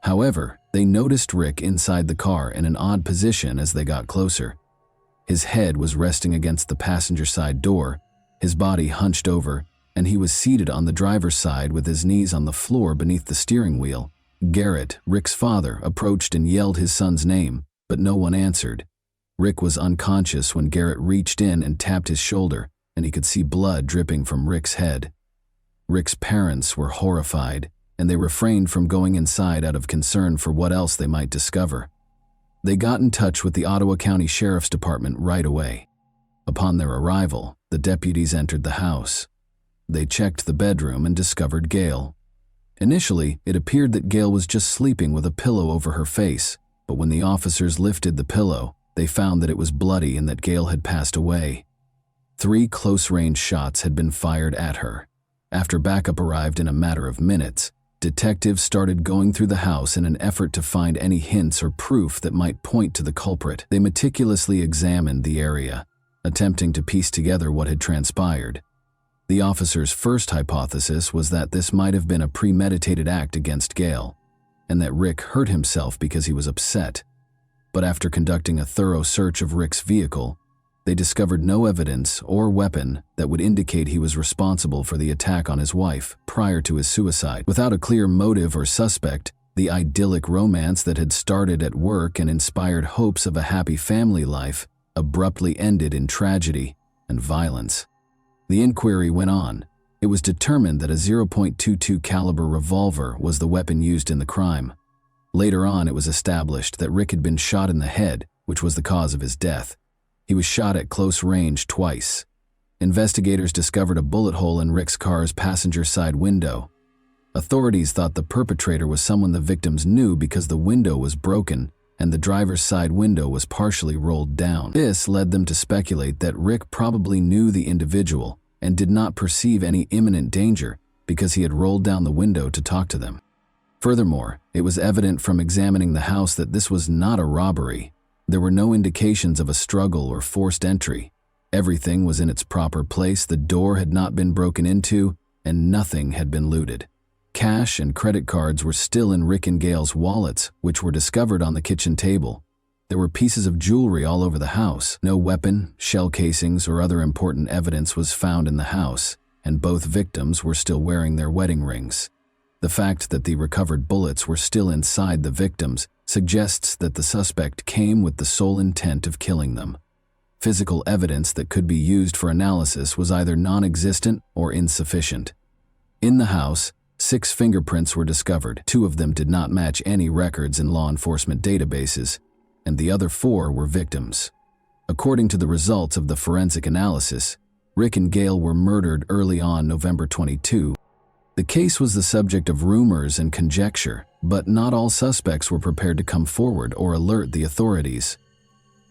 However, they noticed Rick inside the car in an odd position as they got closer. His head was resting against the passenger side door, his body hunched over, and he was seated on the driver's side with his knees on the floor beneath the steering wheel. Garrett, Rick's father, approached and yelled his son's name, but no one answered. Rick was unconscious when Garrett reached in and tapped his shoulder, and he could see blood dripping from Rick's head. Rick's parents were horrified, and they refrained from going inside out of concern for what else they might discover. They got in touch with the Ottawa County Sheriff's Department right away. Upon their arrival, the deputies entered the house. They checked the bedroom and discovered Gail. Initially, it appeared that Gail was just sleeping with a pillow over her face, but when the officers lifted the pillow, they found that it was bloody and that Gail had passed away. 3 close-range shots had been fired at her. After backup arrived in a matter of minutes, detectives started going through the house in an effort to find any hints or proof that might point to the culprit. They meticulously examined the area, attempting to piece together what had transpired. The officers' first hypothesis was that this might have been a premeditated act against Gail, and that Rick hurt himself because he was upset. But after conducting a thorough search of Rick's vehicle, they discovered no evidence or weapon that would indicate he was responsible for the attack on his wife prior to his suicide. Without a clear motive or suspect, the idyllic romance that had started at work and inspired hopes of a happy family life abruptly ended in tragedy and violence. The inquiry went on. It was determined that a .22 caliber revolver was the weapon used in the crime. Later on, it was established that Rick had been shot in the head, which was the cause of his death. He was shot at close range twice. Investigators discovered a bullet hole in Rick's car's passenger side window. Authorities thought the perpetrator was someone the victims knew because the window was broken and the driver's side window was partially rolled down. This led them to speculate that Rick probably knew the individual and did not perceive any imminent danger because he had rolled down the window to talk to them. Furthermore, it was evident from examining the house that this was not a robbery. There were no indications of a struggle or forced entry. Everything was in its proper place, the door had not been broken into, and nothing had been looted. Cash and credit cards were still in Rick and Gail's wallets, which were discovered on the kitchen table. There were pieces of jewelry all over the house. No weapon, shell casings, or other important evidence was found in the house, and both victims were still wearing their wedding rings. The fact that the recovered bullets were still inside the victims suggests that the suspect came with the sole intent of killing them. Physical evidence that could be used for analysis was either non-existent or insufficient. In the house, 6 fingerprints were discovered. 2 of them did not match any records in law enforcement databases, and the other 4 were victims. According to the results of the forensic analysis, Rick and Gail were murdered early on November 22. The case was the subject of rumors and conjecture, but not all suspects were prepared to come forward or alert the authorities.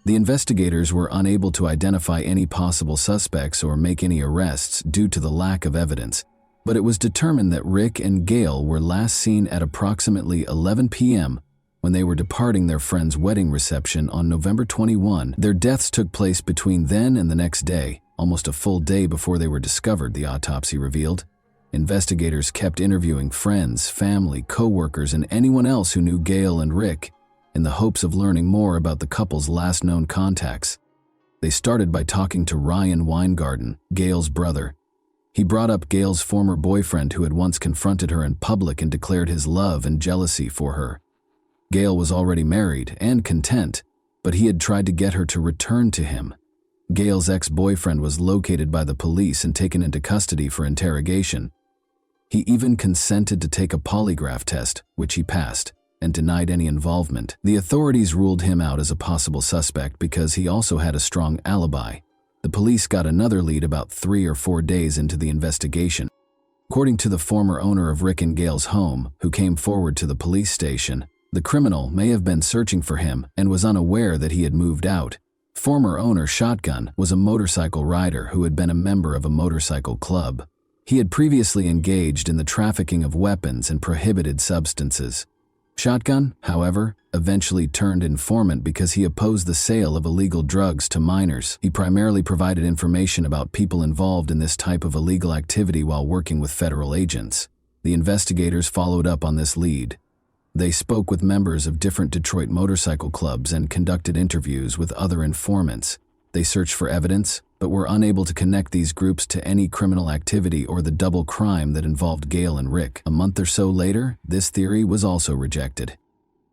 The investigators were unable to identify any possible suspects or make any arrests due to the lack of evidence, but it was determined that Rick and Gail were last seen at approximately 11 p.m. when they were departing their friend's wedding reception on November 21. Their deaths took place between then and the next day, almost a full day before they were discovered, the autopsy revealed. Investigators kept interviewing friends, family, co-workers, and anyone else who knew Gail and Rick in the hopes of learning more about the couple's last known contacts. They started by talking to Ryan Weingarten, Gail's brother. He brought up Gail's former boyfriend who had once confronted her in public and declared his love and jealousy for her. Gail was already married and content, but he had tried to get her to return to him. Gail's ex-boyfriend was located by the police and taken into custody for interrogation. He even consented to take a polygraph test, which he passed, and denied any involvement. The authorities ruled him out as a possible suspect because he also had a strong alibi. The police got another lead about 3 or 4 days into the investigation. According to the former owner of Rick and Gail's home, who came forward to the police station, the criminal may have been searching for him and was unaware that he had moved out. Former owner Shotgun was a motorcycle rider who had been a member of a motorcycle club. He had previously engaged in the trafficking of weapons and prohibited substances. Shotgun, however, eventually turned informant because he opposed the sale of illegal drugs to minors. He primarily provided information about people involved in this type of illegal activity while working with federal agents. The investigators followed up on this lead. They spoke with members of different Detroit motorcycle clubs and conducted interviews with other informants. They searched for evidence, but were unable to connect these groups to any criminal activity or the double crime that involved Gail and Rick. A month or so later, this theory was also rejected.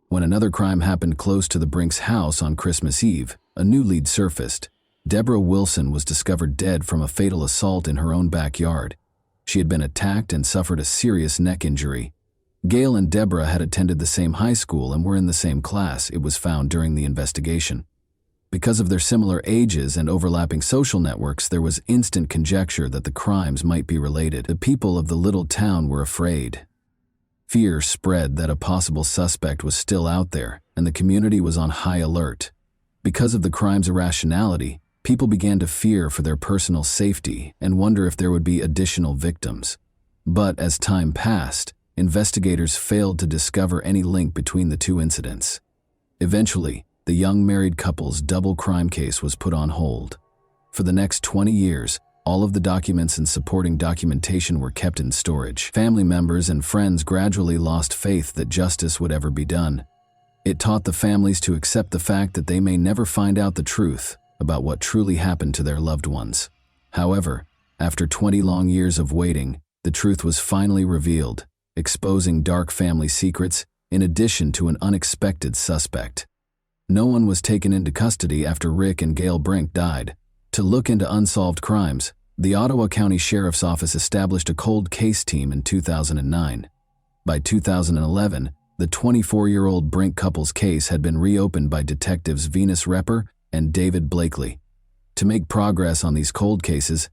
When another crime happened close to the Brinks house on Christmas Eve, a new lead surfaced. Deborah Wilson was discovered dead from a fatal assault in her own backyard. She had been attacked and suffered a serious neck injury. Gail and Deborah had attended the same high school and were in the same class, it was found during the investigation. Because of their similar ages and overlapping social networks, there was instant conjecture that the crimes might be related. The people of the little town were afraid. Fear spread that a possible suspect was still out there, and the community was on high alert. Because of the crime's irrationality, people began to fear for their personal safety and wonder if there would be additional victims. But as time passed, investigators failed to discover any link between the two incidents. Eventually, the young married couple's double crime case was put on hold. For the next 20 years, all of the documents and supporting documentation were kept in storage. Family members and friends gradually lost faith that justice would ever be done. It taught the families to accept the fact that they may never find out the truth about what truly happened to their loved ones. However, after 20 long years of waiting, the truth was finally revealed, exposing dark family secrets in addition to an unexpected suspect. No one was taken into custody after Rick and Gail Brink died. To look into unsolved crimes, the Ottawa County Sheriff's Office established a cold case team in 2009. By 2011, the 24-year-old Brink couple's case had been reopened by detectives Venus Repper and David Blakely. To make progress on these cold cases,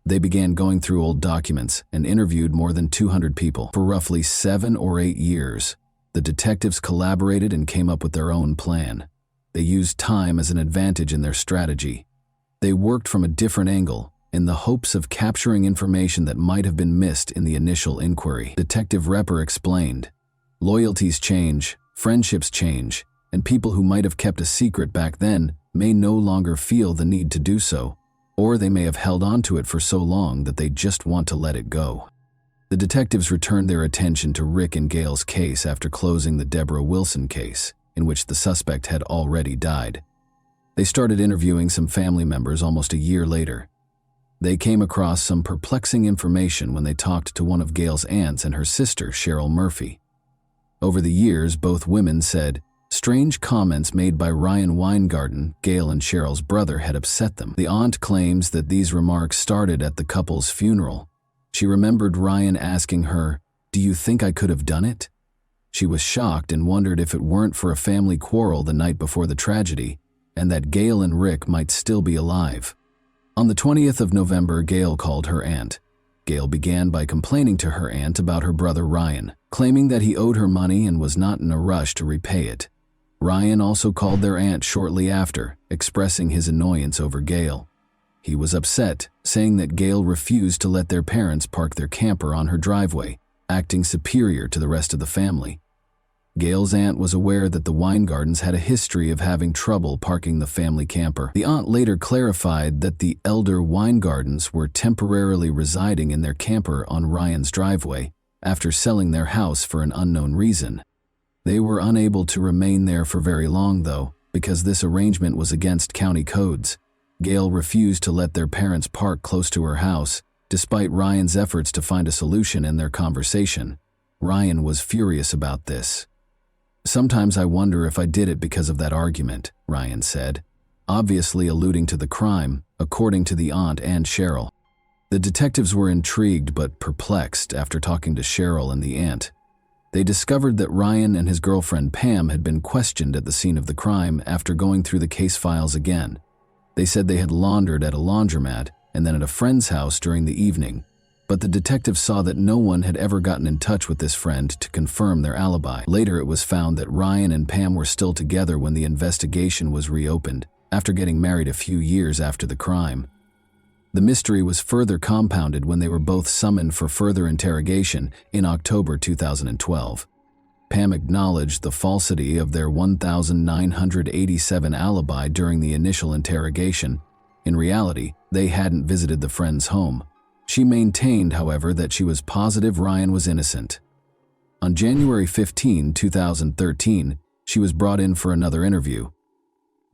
they began going through old documents and interviewed more than 200 people. For roughly 7 or 8 years, the detectives collaborated and came up with their own plan. They used time as an advantage in their strategy. They worked from a different angle, in the hopes of capturing information that might have been missed in the initial inquiry. Detective Repper explained, "Loyalties change, friendships change, and people who might have kept a secret back then may no longer feel the need to do so, or they may have held on to it for so long that they just want to let it go." The detectives returned their attention to Rick and Gail's case after closing the Deborah Wilson case, in which the suspect had already died. They started interviewing some family members almost a year later. They came across some perplexing information when they talked to one of Gail's aunts and her sister, Cheryl Murphy. Over the years, both women said strange comments made by Ryan Weingarten, Gail and Cheryl's brother, had upset them. The aunt claims that these remarks started at the couple's funeral. She remembered Ryan asking her, "Do you think I could have done it?" She was shocked and wondered if it weren't for a family quarrel the night before the tragedy, and that Gail and Rick might still be alive. On the 20th of November, Gail called her aunt. Gail began by complaining to her aunt about her brother Ryan, claiming that he owed her money and was not in a rush to repay it. Ryan also called their aunt shortly after, expressing his annoyance over Gail. He was upset, saying that Gail refused to let their parents park their camper on her driveway, acting superior to the rest of the family. Gail's aunt was aware that the Weingardens had a history of having trouble parking the family camper. The aunt later clarified that the elder Weingardens were temporarily residing in their camper on Ryan's driveway after selling their house for an unknown reason. They were unable to remain there for very long, though, because this arrangement was against county codes. Gail refused to let their parents park close to her house, despite Ryan's efforts to find a solution in their conversation. Ryan was furious about this. "Sometimes I wonder if I did it because of that argument," Ryan said, obviously alluding to the crime, according to the aunt and Cheryl. The detectives were intrigued but perplexed after talking to Cheryl and the aunt. They discovered that Ryan and his girlfriend Pam had been questioned at the scene of the crime after going through the case files again. They said they had laundered at a laundromat and then at a friend's house during the evening, but the detectives saw that no one had ever gotten in touch with this friend to confirm their alibi. Later, it was found that Ryan and Pam were still together when the investigation was reopened, after getting married a few years after the crime. The mystery was further compounded when they were both summoned for further interrogation in October 2012. Pam acknowledged the falsity of their 1987 alibi during the initial interrogation. In reality, they hadn't visited the friend's home. She maintained, however, that she was positive Ryan was innocent. On January 15, 2013, she was brought in for another interview.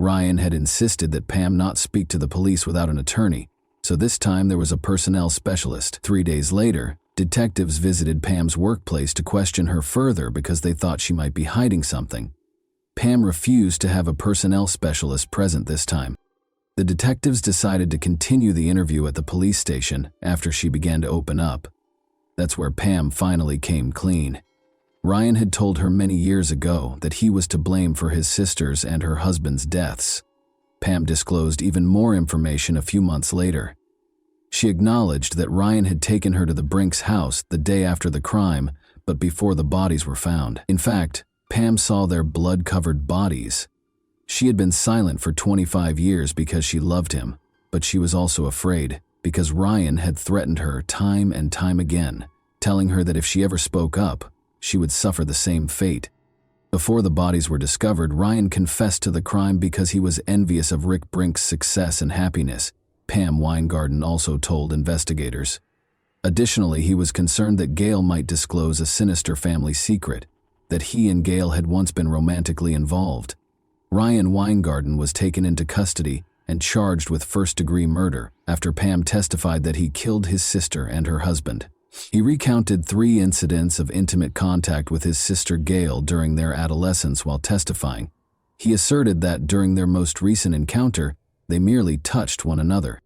Ryan had insisted that Pam not speak to the police without an attorney, so this time there was a personnel specialist. 3 days later, detectives visited Pam's workplace to question her further because they thought she might be hiding something. Pam refused to have a personnel specialist present this time. The detectives decided to continue the interview at the police station after she began to open up. That's where Pam finally came clean. Ryan had told her many years ago that he was to blame for his sister's and her husband's deaths. Pam disclosed even more information a few months later. She acknowledged that Ryan had taken her to the Brinks house the day after the crime, but before the bodies were found. In fact, Pam saw their blood-covered bodies. She had been silent for 25 years because she loved him, but she was also afraid because Ryan had threatened her time and time again, telling her that if she ever spoke up, she would suffer the same fate. Before the bodies were discovered, Ryan confessed to the crime because he was envious of Rick Brink's success and happiness, Pam Weingarten also told investigators. Additionally, he was concerned that Gail might disclose a sinister family secret, that he and Gail had once been romantically involved. Ryan Weingarten was taken into custody and charged with first-degree murder after Pam testified that he killed his sister and her husband. He recounted 3 incidents of intimate contact with his sister Gail during their adolescence while testifying. He asserted that during their most recent encounter, they merely touched one another.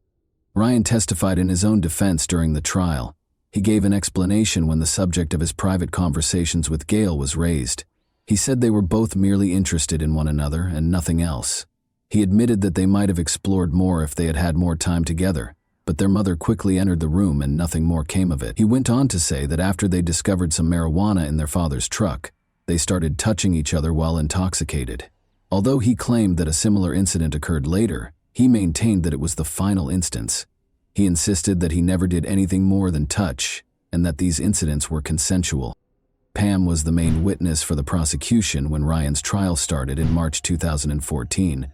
Ryan testified in his own defense during the trial. He gave an explanation when the subject of his private conversations with Gail was raised. He said they were both merely interested in one another and nothing else. He admitted that they might have explored more if they had had more time together, but their mother quickly entered the room and nothing more came of it. He went on to say that after they discovered some marijuana in their father's truck, they started touching each other while intoxicated. Although he claimed that a similar incident occurred later, he maintained that it was the final instance. He insisted that he never did anything more than touch, and that these incidents were consensual. Pam was the main witness for the prosecution when Ryan's trial started in March 2014.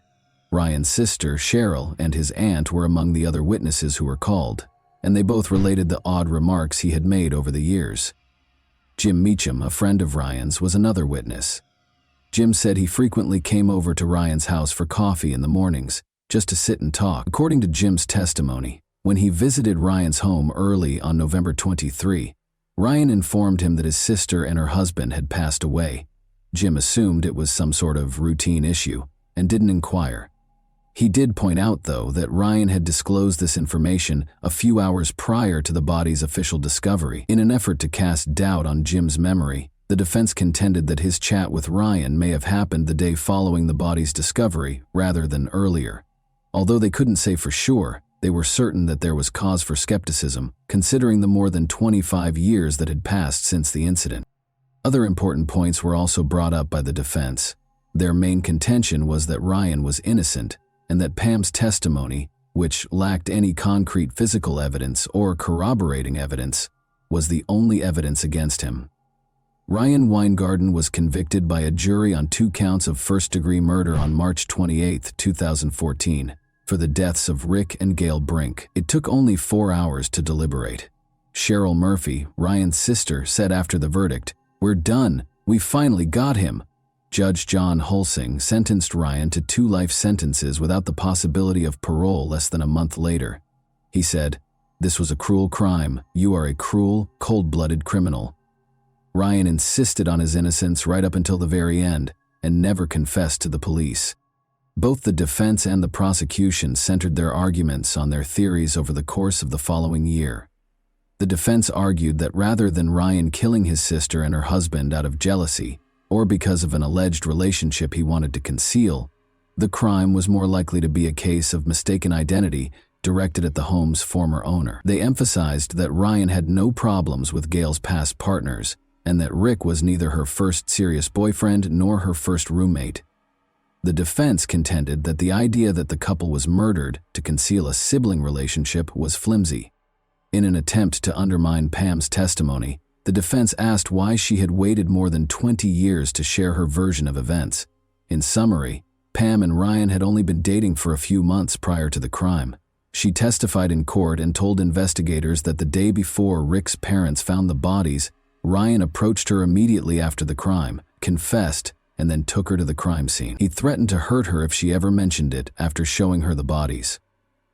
Ryan's sister, Cheryl, and his aunt were among the other witnesses who were called, and they both related the odd remarks he had made over the years. Jim Meacham, a friend of Ryan's, was another witness. Jim said he frequently came over to Ryan's house for coffee in the mornings, just to sit and talk. According to Jim's testimony, when he visited Ryan's home early on November 23, Ryan informed him that his sister and her husband had passed away. Jim assumed it was some sort of routine issue and didn't inquire. He did point out, though, that Ryan had disclosed this information a few hours prior to the body's official discovery. In an effort to cast doubt on Jim's memory, the defense contended that his chat with Ryan may have happened the day following the body's discovery rather than earlier. Although they couldn't say for sure, they were certain that there was cause for skepticism, considering the more than 25 years that had passed since the incident. Other important points were also brought up by the defense. Their main contention was that Ryan was innocent, and that Pam's testimony, which lacked any concrete physical evidence or corroborating evidence, was the only evidence against him. Ryan Weingarten was convicted by a jury on 2 counts of first-degree murder on March 28, 2014. For the deaths of Rick and Gail Brink. It took only 4 hours to deliberate. Cheryl Murphy, Ryan's sister, said after the verdict, "We're done. We finally got him." Judge John Hulsing sentenced Ryan to 2 life sentences without the possibility of parole less than a month later. He said, "This was a cruel crime. You are a cruel, cold-blooded criminal." Ryan insisted on his innocence right up until the very end and never confessed to the police. Both the defense and the prosecution centered their arguments on their theories over the course of the following year. The defense argued that rather than Ryan killing his sister and her husband out of jealousy, or because of an alleged relationship he wanted to conceal, the crime was more likely to be a case of mistaken identity directed at the home's former owner. They emphasized that Ryan had no problems with Gail's past partners, and that Rick was neither her first serious boyfriend nor her first roommate. The defense contended that the idea that the couple was murdered to conceal a sibling relationship was flimsy. In an attempt to undermine Pam's testimony, the defense asked why she had waited more than 20 years to share her version of events. In summary, Pam and Ryan had only been dating for a few months prior to the crime. She testified in court and told investigators that the day before Rick's parents found the bodies, Ryan approached her immediately after the crime, confessed, and then took her to the crime scene. He threatened to hurt her if she ever mentioned it after showing her the bodies.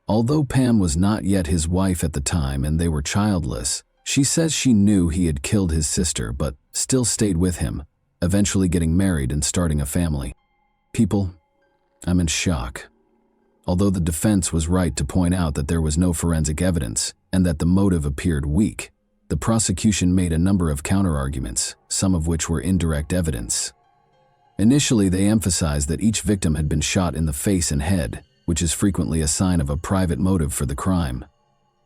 Although Pam was not yet his wife at the time and they were childless, she says she knew he had killed his sister but still stayed with him, eventually getting married and starting a family. People, I'm in shock. Although the defense was right to point out that there was no forensic evidence and that the motive appeared weak, the prosecution made a number of counterarguments, some of which were indirect evidence. Initially, they emphasized that each victim had been shot in the face and head, which is frequently a sign of a private motive for the crime.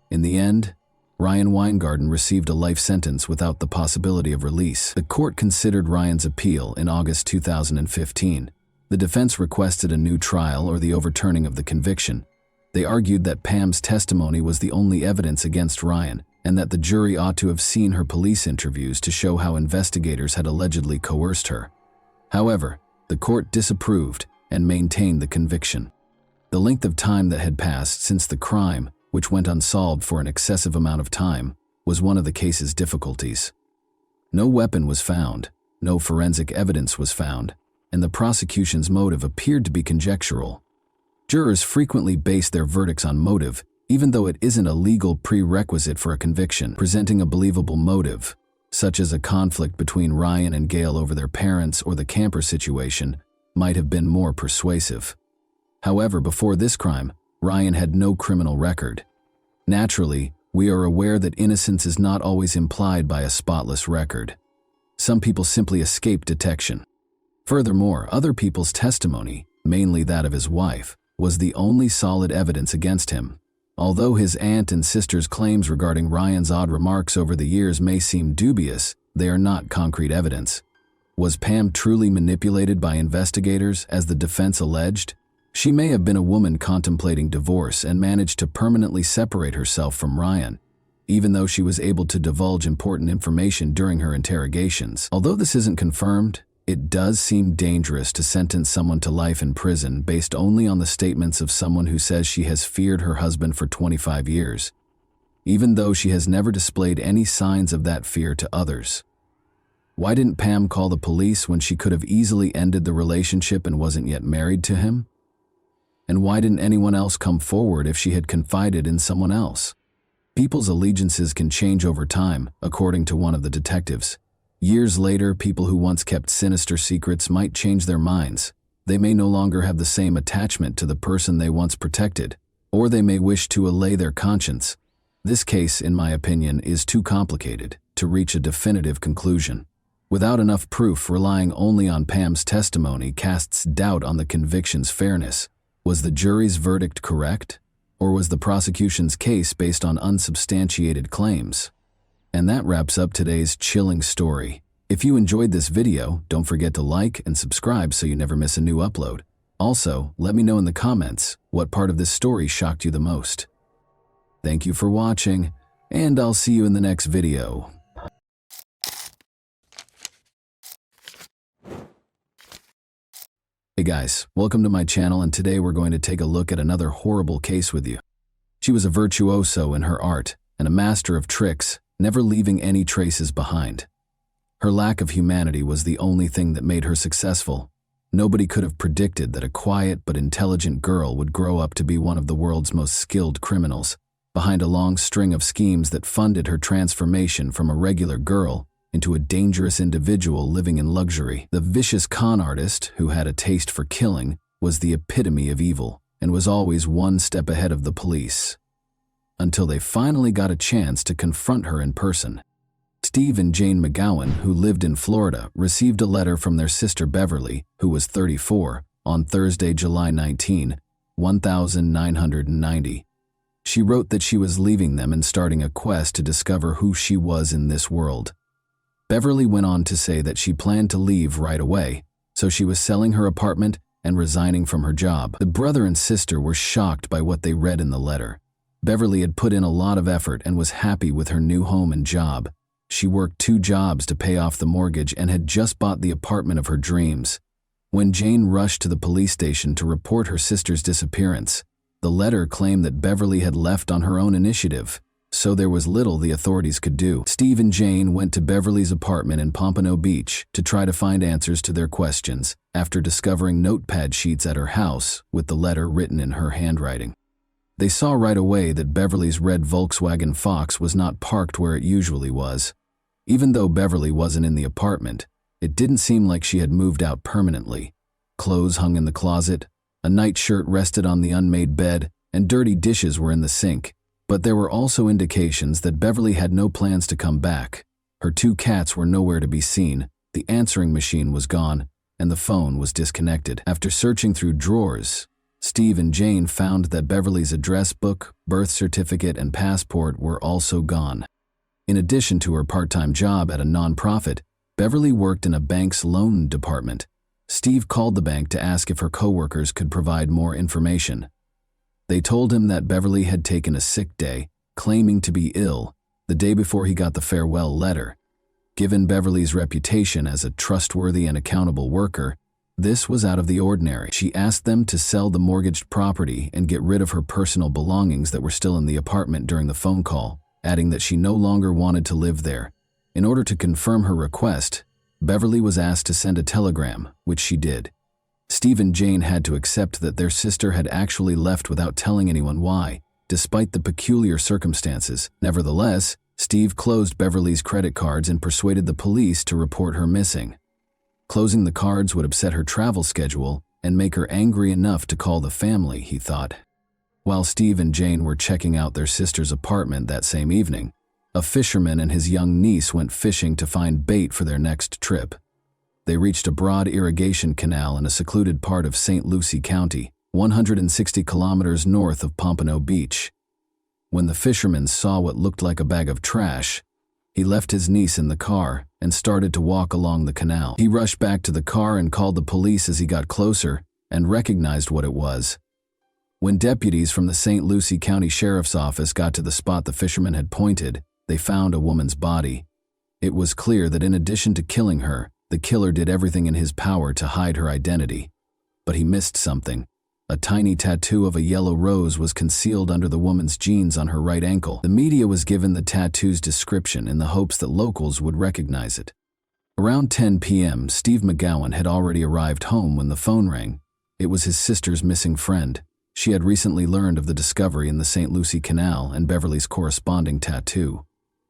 In the end, Ryan Weingarten received a life sentence without the possibility of release. The court considered Ryan's appeal in August 2015. The defense requested a new trial or the overturning of the conviction. They argued that Pam's testimony was the only evidence against Ryan, and that the jury ought to have seen her police interviews to show how investigators had allegedly coerced her. However, the court disapproved and maintained the conviction. The length of time that had passed since the crime, which went unsolved for an excessive amount of time, was one of the case's difficulties. No weapon was found, no forensic evidence was found, and the prosecution's motive appeared to be conjectural. Jurors frequently base their verdicts on motive, even though it isn't a legal prerequisite for a conviction. Presenting a believable motive, such as a conflict between Ryan and Gail over their parents or the camper situation, might have been more persuasive. However, before this crime, Ryan had no criminal record. Naturally, we are aware that innocence is not always implied by a spotless record. Some people simply escape detection. Furthermore, other people's testimony, mainly that of his wife, was the only solid evidence against him. Although his aunt and sister's claims regarding Ryan's odd remarks over the years may seem dubious, they are not concrete evidence. Was Pam truly manipulated by investigators, as the defense alleged? She may have been a woman contemplating divorce and managed to permanently separate herself from Ryan, even though she was able to divulge important information during her interrogations. Although this isn't confirmed, it does seem dangerous to sentence someone to life in prison based only on the statements of someone who says she has feared her husband for 25 years, even though she has never displayed any signs of that fear to others. Why didn't Pam call the police when she could have easily ended the relationship and wasn't yet married to him? And why didn't anyone else come forward if she had confided in someone else? People's allegiances can change over time, according to one of the detectives. Years later, people who once kept sinister secrets might change their minds. They may no longer have the same attachment to the person they once protected, or they may wish to allay their conscience. This case, in my opinion, is too complicated to reach a definitive conclusion. Without enough proof, relying only on Pam's testimony casts doubt on the conviction's fairness. Was the jury's verdict correct, or was the prosecution's case based on unsubstantiated claims? And that wraps up today's chilling story. If you enjoyed this video, don't forget to like and subscribe so you never miss a new upload. Also, let me know in the comments what part of this story shocked you the most. Thank you for watching, and I'll see you in the next video. Hey guys, welcome to my channel, and today we're going to take a look at another horrible case with you. She was a virtuoso in her art and a master of tricks, never leaving any traces behind. Her lack of humanity was the only thing that made her successful. Nobody could have predicted that a quiet but intelligent girl would grow up to be one of the world's most skilled criminals, behind a long string of schemes that funded her transformation from a regular girl into a dangerous individual living in luxury. The vicious con artist, who had a taste for killing, was the epitome of evil and was always one step ahead of the police. Until they finally got a chance to confront her in person. Steve and Jane McGowan, who lived in Florida, received a letter from their sister Beverly, who was 34, on Thursday, July 19, 1990. She wrote that she was leaving them and starting a quest to discover who she was in this world. Beverly went on to say that she planned to leave right away, so she was selling her apartment and resigning from her job. The brother and sister were shocked by what they read in the letter. Beverly had put in a lot of effort and was happy with her new home and job. She worked 2 jobs to pay off the mortgage and had just bought the apartment of her dreams. When Jane rushed to the police station to report her sister's disappearance, the letter claimed that Beverly had left on her own initiative, so there was little the authorities could do. Steve and Jane went to Beverly's apartment in Pompano Beach to try to find answers to their questions after discovering notepad sheets at her house with the letter written in her handwriting. They saw right away that Beverly's red Volkswagen Fox was not parked where it usually was. Even though Beverly wasn't in the apartment, it didn't seem like she had moved out permanently. Clothes hung in the closet, a nightshirt rested on the unmade bed, and dirty dishes were in the sink. But there were also indications that Beverly had no plans to come back. Her 2 cats were nowhere to be seen, the answering machine was gone, and the phone was disconnected. After searching through drawers, Steve and Jane found that Beverly's address book, birth certificate, and passport were also gone. In addition to her part-time job at a nonprofit, Beverly worked in a bank's loan department. Steve called the bank to ask if her coworkers could provide more information. They told him that Beverly had taken a sick day, claiming to be ill, the day before he got the farewell letter. Given Beverly's reputation as a trustworthy and accountable worker, this was out of the ordinary. She asked them to sell the mortgaged property and get rid of her personal belongings that were still in the apartment during the phone call, adding that she no longer wanted to live there. In order to confirm her request, Beverly was asked to send a telegram, which she did. Steve and Jane had to accept that their sister had actually left without telling anyone why, despite the peculiar circumstances. Nevertheless, Steve closed Beverly's credit cards and persuaded the police to report her missing. Closing the cards would upset her travel schedule and make her angry enough to call the family, he thought. While Steve and Jane were checking out their sister's apartment that same evening, a fisherman and his young niece went fishing to find bait for their next trip. They reached a broad irrigation canal in a secluded part of St. Lucie County, 160 kilometers north of Pompano Beach. When the fisherman saw what looked like a bag of trash, he left his niece in the car and started to walk along the canal. He rushed back to the car and called the police as he got closer and recognized what it was. When deputies from the St. Lucie County Sheriff's Office got to the spot the fisherman had pointed, they found a woman's body. It was clear that in addition to killing her, the killer did everything in his power to hide her identity. But he missed something. A tiny tattoo of a yellow rose was concealed under the woman's jeans on her right ankle. The media was given the tattoo's description in the hopes that locals would recognize it. Around 10 p.m., Steve McGowan had already arrived home when the phone rang. It was his sister's missing friend. She had recently learned of the discovery in the St. Lucie Canal and Beverly's corresponding tattoo.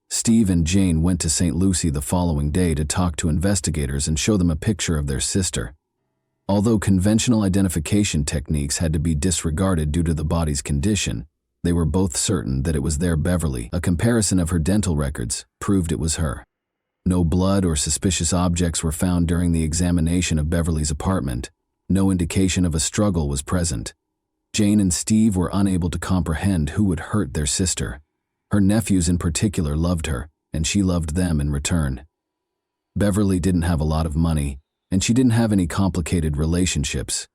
Steve and Jane went to St. Lucie the following day to talk to investigators and show them a picture of their sister. Although conventional identification techniques had to be disregarded due to the body's condition, they were both certain that it was their Beverly. A comparison of her dental records proved it was her. No blood or suspicious objects were found during the examination of Beverly's apartment. No indication of a struggle was present. Jane and Steve were unable to comprehend who would hurt their sister. Her nephews in particular loved her, and she loved them in return. Beverly didn't have a lot of money, and she didn't have any complicated relationships.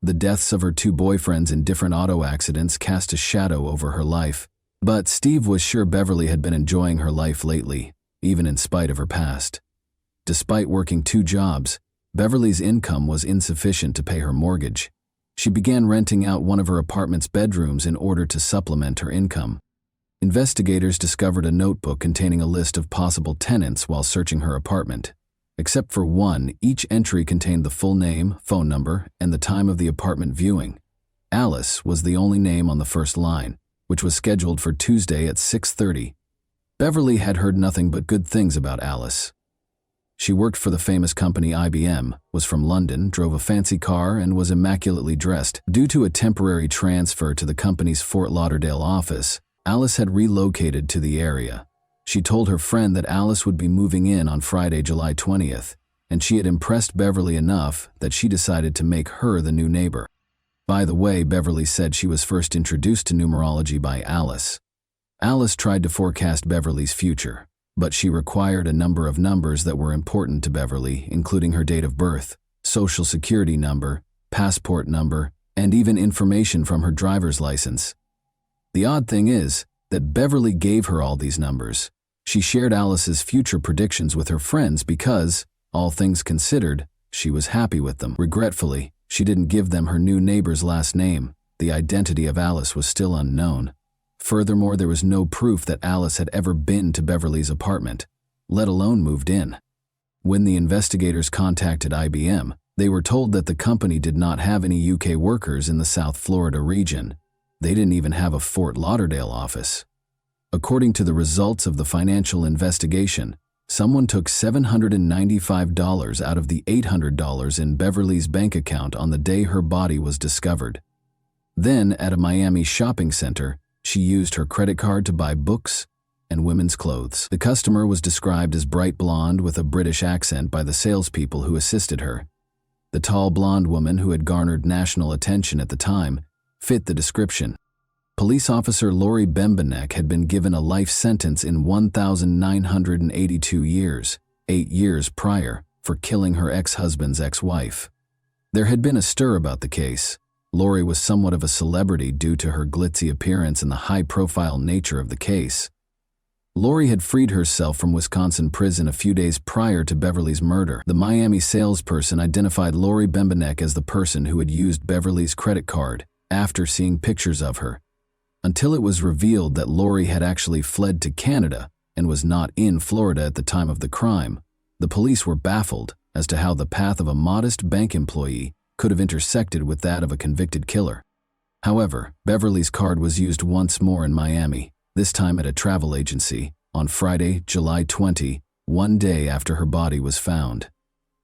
The deaths of her 2 boyfriends in different auto accidents cast a shadow over her life, but Steve was sure Beverly had been enjoying her life lately, even in spite of her past. Despite working 2 jobs, Beverly's income was insufficient to pay her mortgage. She began renting out one of her apartment's bedrooms in order to supplement her income. Investigators discovered a notebook containing a list of possible tenants while searching her apartment. Except for one, each entry contained the full name, phone number, and the time of the apartment viewing. Alice was the only name on the first line, which was scheduled for Tuesday at 6:30. Beverly had heard nothing but good things about Alice. She worked for the famous company IBM, was from London, drove a fancy car, and was immaculately dressed. Due to a temporary transfer to the company's Fort Lauderdale office, Alice had relocated to the area. She told her friend that Alice would be moving in on Friday, July 20th, and she had impressed Beverly enough that she decided to make her the new neighbor. By the way, Beverly said she was first introduced to numerology by Alice. Alice tried to forecast Beverly's future, but she required a number of numbers that were important to Beverly, including her date of birth, social security number, passport number, and even information from her driver's license. The odd thing is that Beverly gave her all these numbers. She shared Alice's future predictions with her friends because, all things considered, she was happy with them. Regretfully, she didn't give them her new neighbor's last name. The identity of Alice was still unknown. Furthermore, there was no proof that Alice had ever been to Beverly's apartment, let alone moved in. When the investigators contacted IBM, they were told that the company did not have any UK workers in the South Florida region. They didn't even have a Fort Lauderdale office. According to the results of the financial investigation, someone took $795 out of the $800 in Beverly's bank account on the day her body was discovered. Then, at a Miami shopping center, she used her credit card to buy books and women's clothes. The customer was described as bright blonde with a British accent by the salespeople who assisted her. The tall blonde woman who had garnered national attention at the time fit the description. Police officer Lori Bembenek had been given a life sentence in 1,982 years, 8 years prior, for killing her ex-husband's ex-wife. There had been a stir about the case. Lori was somewhat of a celebrity due to her glitzy appearance and the high-profile nature of the case. Lori had freed herself from Wisconsin prison a few days prior to Beverly's murder. The Miami salesperson identified Lori Bembenek as the person who had used Beverly's credit card after seeing pictures of her, until it was revealed that Lori had actually fled to Canada and was not in Florida at the time of the crime. The police were baffled as to how the path of a modest bank employee could have intersected with that of a convicted killer. However, Beverly's card was used once more in Miami, this time at a travel agency, on Friday, July 20, 1 day after her body was found.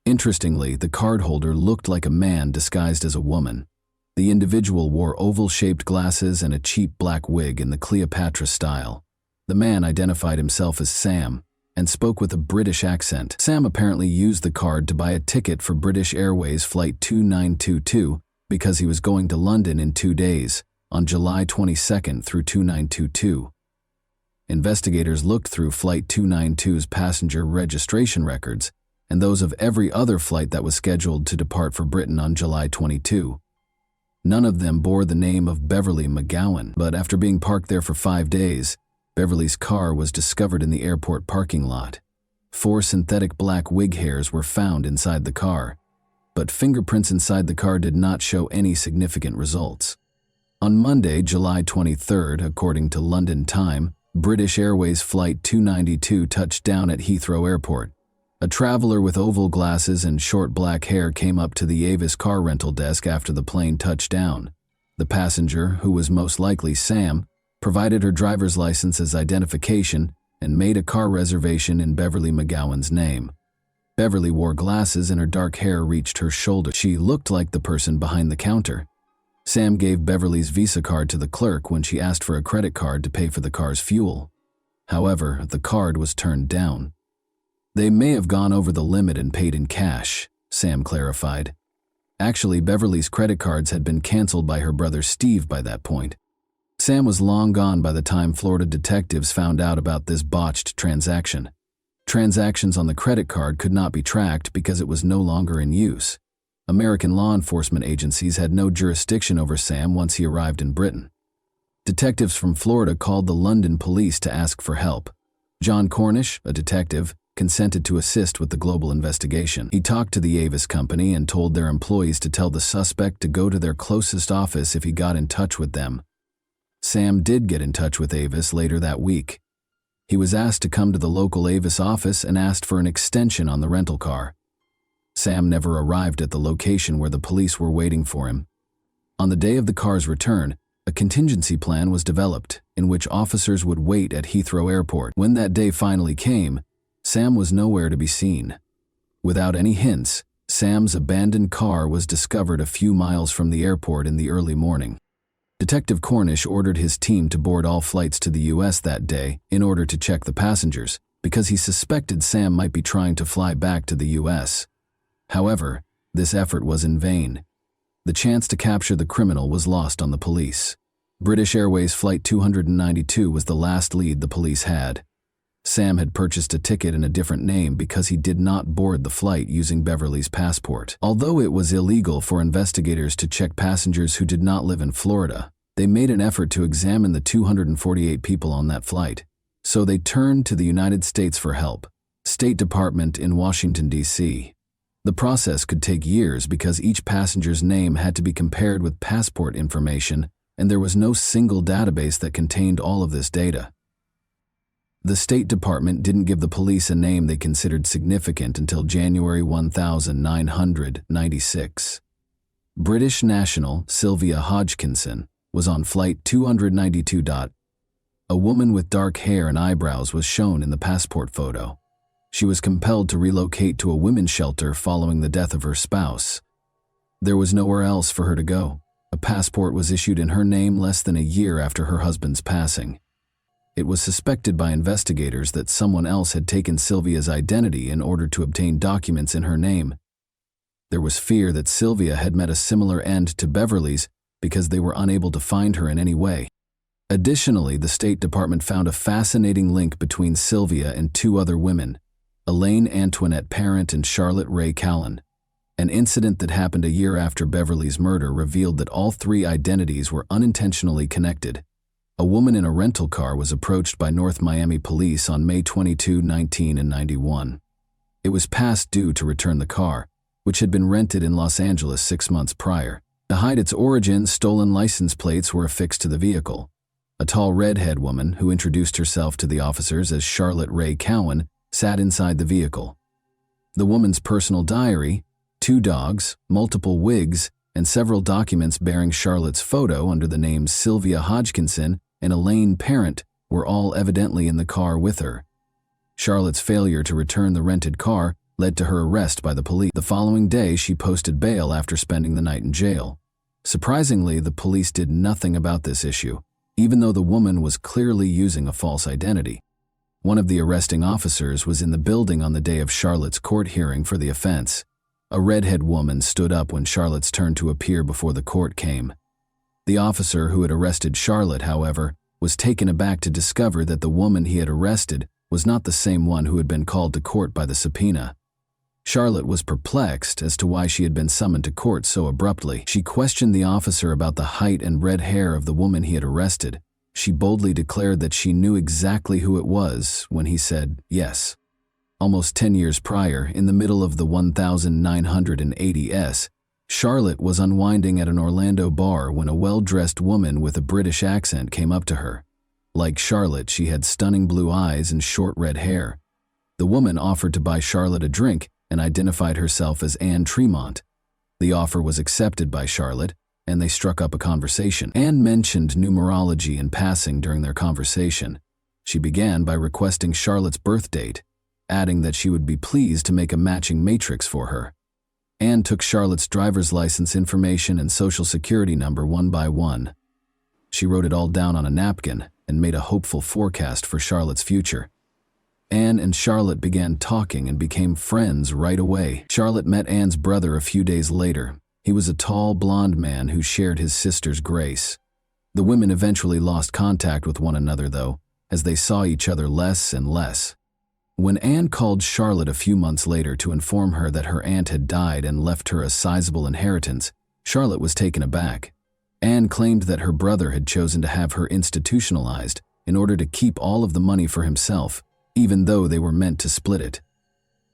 Interestingly, the cardholder looked like a man disguised as a woman. The individual wore oval-shaped glasses and a cheap black wig in the Cleopatra style. The man identified himself as Sam and spoke with a British accent. Sam apparently used the card to buy a ticket for British Airways Flight 2922 because he was going to London in 2 days, on July 22nd through 2922. Investigators looked through Flight 292's passenger registration records and those of every other flight that was scheduled to depart for Britain on July 22. None of them bore the name of Beverly McGowan, but after being parked there for 5 days, Beverly's car was discovered in the airport parking lot. 4 synthetic black wig hairs were found inside the car, but fingerprints inside the car did not show any significant results. On Monday, July 23rd, according to London time, British Airways Flight 292 touched down at Heathrow Airport. A traveler with oval glasses and short black hair came up to the Avis car rental desk after the plane touched down. The passenger, who was most likely Sam, provided her driver's license as identification and made a car reservation in Beverly McGowan's name. Beverly wore glasses and her dark hair reached her shoulder. She looked like the person behind the counter. Sam gave Beverly's Visa card to the clerk when she asked for a credit card to pay for the car's fuel. However, the card was turned down. They may have gone over the limit and paid in cash, Sam clarified. Actually, Beverly's credit cards had been canceled by her brother Steve by that point. Sam was long gone by the time Florida detectives found out about this botched transaction. Transactions on the credit card could not be tracked because it was no longer in use. American law enforcement agencies had no jurisdiction over Sam once he arrived in Britain. Detectives from Florida called the London police to ask for help. John Cornish, a detective, consented to assist with the global investigation. He talked to the Avis company and told their employees to tell the suspect to go to their closest office if he got in touch with them. Sam did get in touch with Avis later that week. He was asked to come to the local Avis office and asked for an extension on the rental car. Sam never arrived at the location where the police were waiting for him. On the day of the car's return, a contingency plan was developed in which officers would wait at Heathrow Airport. When that day finally came, Sam was nowhere to be seen. Without any hints, Sam's abandoned car was discovered a few miles from the airport in the early morning. Detective Cornish ordered his team to board all flights to the U.S. that day in order to check the passengers, because he suspected Sam might be trying to fly back to the U.S. However, this effort was in vain. The chance to capture the criminal was lost on the police. British Airways Flight 292 was the last lead the police had. Sam had purchased a ticket in a different name because he did not board the flight using Beverly's passport. Although it was illegal for investigators to check passengers who did not live in Florida, they made an effort to examine the 248 people on that flight. So they turned to the United States for help, State Department in Washington, D.C. The process could take years because each passenger's name had to be compared with passport information and there was no single database that contained all of this data. The State Department didn't give the police a name they considered significant until January 1996. British national Sylvia Hodgkinson was on Flight 292. A woman with dark hair and eyebrows was shown in the passport photo. She was compelled to relocate to a women's shelter following the death of her spouse. There was nowhere else for her to go. A passport was issued in her name less than a year after her husband's passing. It was suspected by investigators that someone else had taken Sylvia's identity in order to obtain documents in her name. There was fear that Sylvia had met a similar end to Beverly's because they were unable to find her in any way. Additionally, the State Department found a fascinating link between Sylvia and two other women, Elaine Antoinette Parent and Charlotte Ray Callan. An incident that happened a year after Beverly's murder revealed that all three identities were unintentionally connected. A woman in a rental car was approached by North Miami police on May 22, 1991. It was past due to return the car, which had been rented in Los Angeles 6 months prior. To hide its origin, stolen license plates were affixed to the vehicle. A tall redhead woman, who introduced herself to the officers as Charlotte Ray Cowan, sat inside the vehicle. The woman's personal diary, 2 dogs, multiple wigs, and several documents bearing Charlotte's photo under the names Sylvia Hodgkinson and Elaine Parent were all evidently in the car with her. Charlotte's failure to return the rented car led to her arrest by the police. The following day, she posted bail after spending the night in jail. Surprisingly, the police did nothing about this issue, even though the woman was clearly using a false identity. One of the arresting officers was in the building on the day of Charlotte's court hearing for the offense. A redhead woman stood up when Charlotte's turn to appear before the court came. The officer who had arrested Charlotte, however, was taken aback to discover that the woman he had arrested was not the same one who had been called to court by the subpoena. Charlotte was perplexed as to why she had been summoned to court so abruptly. She questioned the officer about the height and red hair of the woman he had arrested. She boldly declared that she knew exactly who it was when he said yes. Almost 10 years prior, in the middle of the 1980s, Charlotte was unwinding at an Orlando bar when a well-dressed woman with a British accent came up to her. Like Charlotte, she had stunning blue eyes and short red hair. The woman offered to buy Charlotte a drink and identified herself as Anne Tremont. The offer was accepted by Charlotte, and they struck up a conversation. Anne mentioned numerology in passing during their conversation. She began by requesting Charlotte's birth date, adding that she would be pleased to make a matching matrix for her. Anne took Charlotte's driver's license information and social security number one by one. She wrote it all down on a napkin and made a hopeful forecast for Charlotte's future. Anne and Charlotte began talking and became friends right away. Charlotte met Anne's brother a few days later. He was a tall, blonde man who shared his sister's grace. The women eventually lost contact with one another, though, as they saw each other less and less. When Anne called Charlotte a few months later to inform her that her aunt had died and left her a sizable inheritance, Charlotte was taken aback. Anne claimed that her brother had chosen to have her institutionalized in order to keep all of the money for himself, even though they were meant to split it.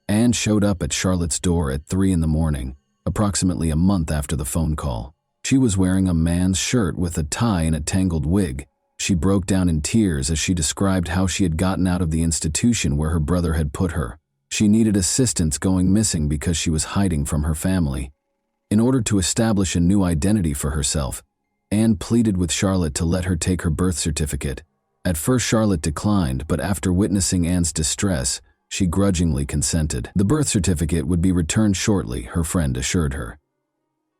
Anne showed up at Charlotte's door at 3 in the morning, approximately a month after the phone call. She was wearing a man's shirt with a tie and a tangled wig. She broke down in tears as she described how she had gotten out of the institution where her brother had put her. She needed assistance going missing because she was hiding from her family. In order to establish a new identity for herself, Anne pleaded with Charlotte to let her take her birth certificate. At first, Charlotte declined, but after witnessing Anne's distress, she grudgingly consented. The birth certificate would be returned shortly, her friend assured her.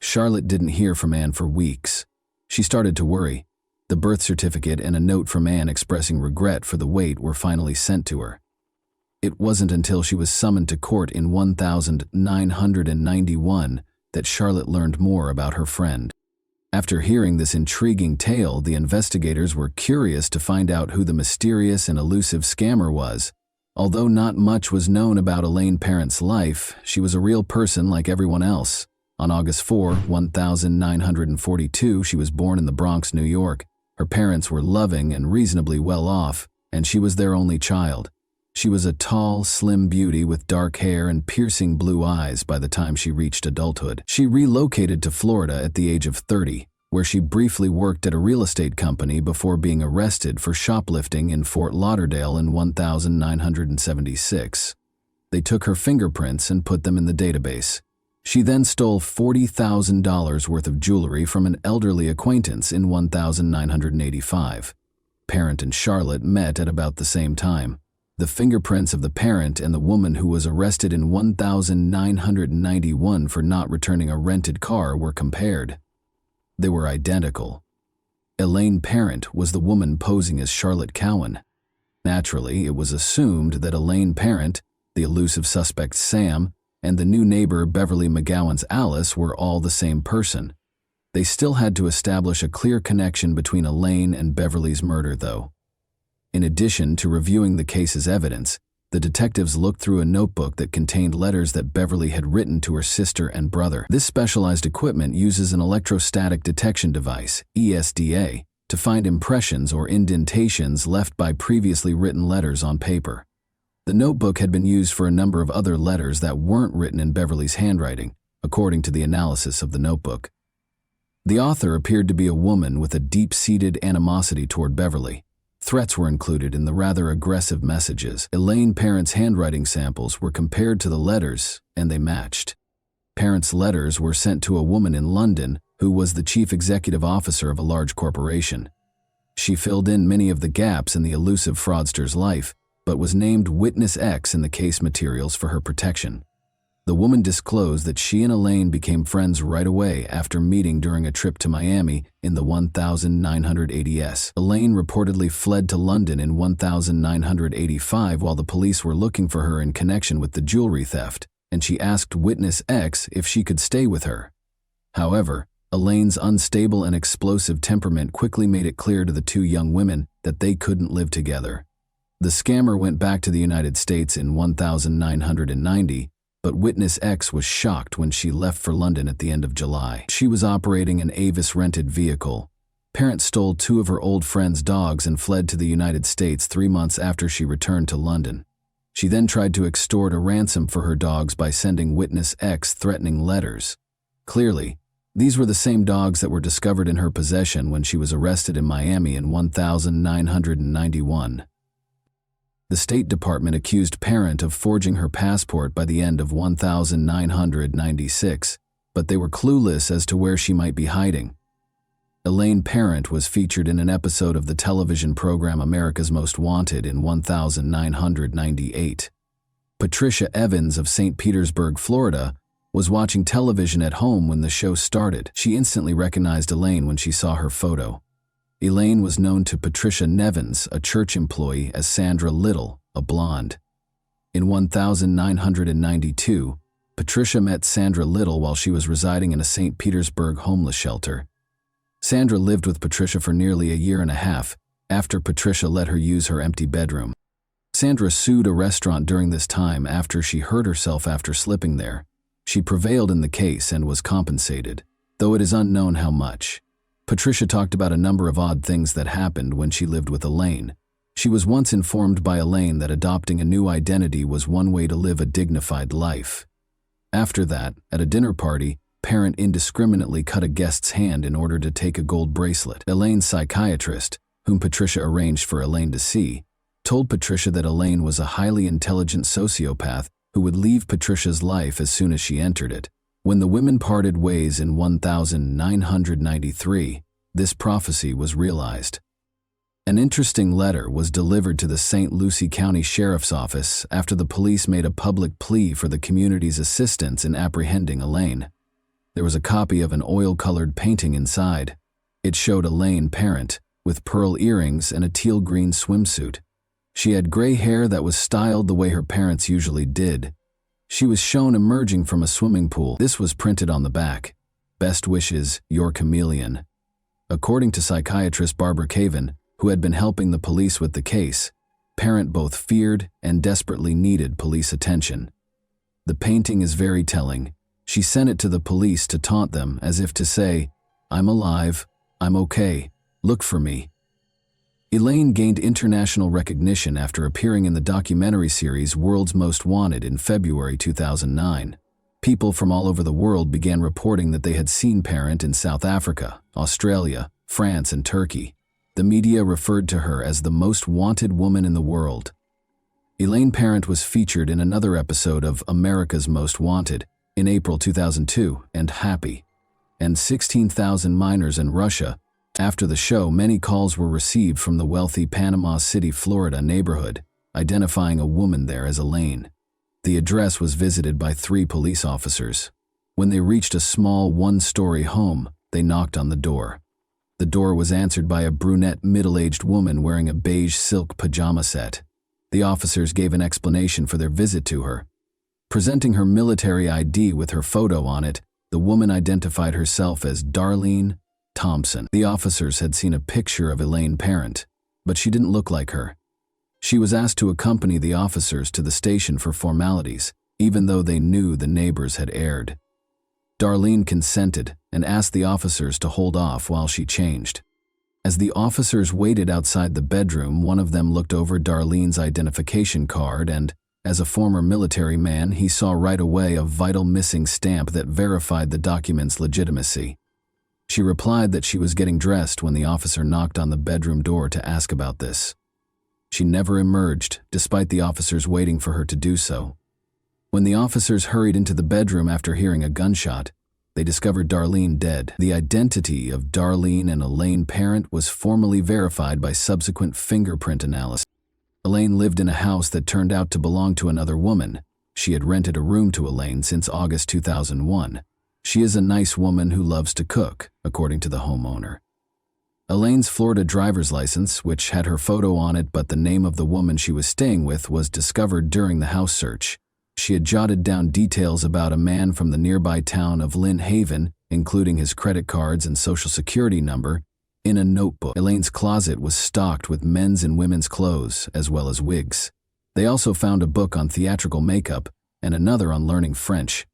Charlotte didn't hear from Anne for weeks. She started to worry. The birth certificate and a note from Anne expressing regret for the wait were finally sent to her. It wasn't until she was summoned to court in 1991 that Charlotte learned more about her friend. After hearing this intriguing tale, the investigators were curious to find out who the mysterious and elusive scammer was. Although not much was known about Elaine Parent's life, she was a real person like everyone else. On August 4, 1942, she was born in the Bronx, New York. Her parents were loving and reasonably well off, and she was their only child. She was a tall, slim beauty with dark hair and piercing blue eyes by the time she reached adulthood. She relocated to Florida at the age of 30, where she briefly worked at a real estate company before being arrested for shoplifting in Fort Lauderdale in 1976. They took her fingerprints and put them in the database. She then stole $40,000 worth of jewelry from an elderly acquaintance in 1985. Parent and Charlotte met at about the same time. The fingerprints of the parent and the woman who was arrested in 1991 for not returning a rented car were compared. They were identical. Elaine Parent was the woman posing as Charlotte Cowan. Naturally, it was assumed that Elaine Parent, the elusive suspect Sam, and the new neighbor Beverly McGowan's Alice were all the same person. They still had to establish a clear connection between Elaine and Beverly's murder, though. In addition to reviewing the case's evidence, the detectives looked through a notebook that contained letters that Beverly had written to her sister and brother. This specialized equipment uses an electrostatic detection device, ESDA, to find impressions or indentations left by previously written letters on paper. The notebook had been used for a number of other letters that weren't written in Beverly's handwriting, according to the analysis of the notebook. The author appeared to be a woman with a deep-seated animosity toward Beverly. Threats were included in the rather aggressive messages. Elaine Parent's handwriting samples were compared to the letters, and they matched. Parent's letters were sent to a woman in London who was the chief executive officer of a large corporation. She filled in many of the gaps in the elusive fraudster's life, but was named Witness X in the case materials for her protection. The woman disclosed that she and Elaine became friends right away after meeting during a trip to Miami in the 1980s. Elaine reportedly fled to London in 1985 while the police were looking for her in connection with the jewelry theft, and she asked Witness X if she could stay with her. However, Elaine's unstable and explosive temperament quickly made it clear to the two young women that they couldn't live together. The scammer went back to the United States in 1990, but Witness X was shocked when she left for London at the end of July. She was operating an Avis-rented vehicle. Parent stole two of her old friend's dogs and fled to the United States 3 months after she returned to London. She then tried to extort a ransom for her dogs by sending Witness X threatening letters. Clearly, these were the same dogs that were discovered in her possession when she was arrested in Miami in 1991. The State Department accused Parent of forging her passport by the end of 1996, but they were clueless as to where she might be hiding. Elaine Parent was featured in an episode of the television program America's Most Wanted in 1998. Patricia Evans of St. Petersburg, Florida, was watching television at home when the show started. She instantly recognized Elaine when she saw her photo. Elaine was known to Patricia Nevins, a church employee, as Sandra Little, a blonde. In 1992, Patricia met Sandra Little while she was residing in a St. Petersburg homeless shelter. Sandra lived with Patricia for nearly a year and a half after Patricia let her use her empty bedroom. Sandra sued a restaurant during this time after she hurt herself after slipping there. She prevailed in the case and was compensated, though it is unknown how much. Patricia talked about a number of odd things that happened when she lived with Elaine. She was once informed by Elaine that adopting a new identity was one way to live a dignified life. After that, at a dinner party, Parent indiscriminately cut a guest's hand in order to take a gold bracelet. Elaine's psychiatrist, whom Patricia arranged for Elaine to see, told Patricia that Elaine was a highly intelligent sociopath who would leave Patricia's life as soon as she entered it. When the women parted ways in 1993, this prophecy was realized. An interesting letter was delivered to the St. Lucie County Sheriff's Office after the police made a public plea for the community's assistance in apprehending Elaine. There was a copy of an oil-colored painting inside. It showed Elaine Parent, with pearl earrings and a teal-green swimsuit. She had gray hair that was styled the way her parents usually did. She was shown emerging from a swimming pool. This was printed on the back. Best wishes, your chameleon. According to psychiatrist Barbara Caven, who had been helping the police with the case, Parent both feared and desperately needed police attention. The painting is very telling. She sent it to the police to taunt them as if to say, "I'm alive, I'm okay, look for me." Elaine gained international recognition after appearing in the documentary series World's Most Wanted in February 2009. People from all over the world began reporting that they had seen Parent in South Africa, Australia, France, and Turkey. The media referred to her as the most wanted woman in the world. Elaine Parent was featured in another episode of America's Most Wanted in April 2002 and Happy, and 16,000 miners in Russia. After the show, many calls were received from the wealthy Panama City, Florida neighborhood, identifying a woman there as Elaine. The address was visited by 3 police officers. When they reached a small one-story home, they knocked on the door. The door was answered by a brunette middle-aged woman wearing a beige silk pajama set. The officers gave an explanation for their visit to her. Presenting her military ID with her photo on it, the woman identified herself as Darlene Thompson. The officers had seen a picture of Elaine Parent, but she didn't look like her. She was asked to accompany the officers to the station for formalities, even though they knew the neighbors had erred. Darlene consented and asked the officers to hold off while she changed. As the officers waited outside the bedroom, one of them looked over Darlene's identification card and, as a former military man, he saw right away a vital missing stamp that verified the document's legitimacy. She replied that she was getting dressed when the officer knocked on the bedroom door to ask about this. She never emerged, despite the officers waiting for her to do so. When the officers hurried into the bedroom after hearing a gunshot, they discovered Darlene dead. The identity of Darlene and Elaine Parent was formally verified by subsequent fingerprint analysis. Elaine lived in a house that turned out to belong to another woman. She had rented a room to Elaine since August 2001. She is a nice woman who loves to cook, according to the homeowner. Elaine's Florida driver's license, which had her photo on it but the name of the woman she was staying with, was discovered during the house search. She had jotted down details about a man from the nearby town of Lynn Haven, including his credit cards and social security number, in a notebook. Elaine's closet was stocked with men's and women's clothes, as well as wigs. They also found a book on theatrical makeup and another on learning French.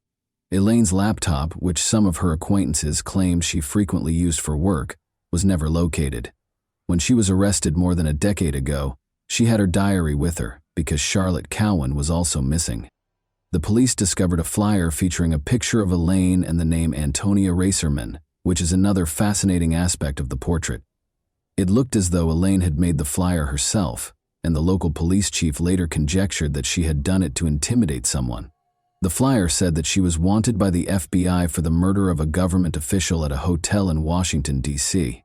Elaine's laptop, which some of her acquaintances claimed she frequently used for work, was never located. When she was arrested more than a decade ago, she had her diary with her because Charlotte Cowan was also missing. The police discovered a flyer featuring a picture of Elaine and the name Antonia Racerman, which is another fascinating aspect of the portrait. It looked as though Elaine had made the flyer herself, and the local police chief later conjectured that she had done it to intimidate someone. The flyer said that she was wanted by the FBI for the murder of a government official at a hotel in Washington, D.C.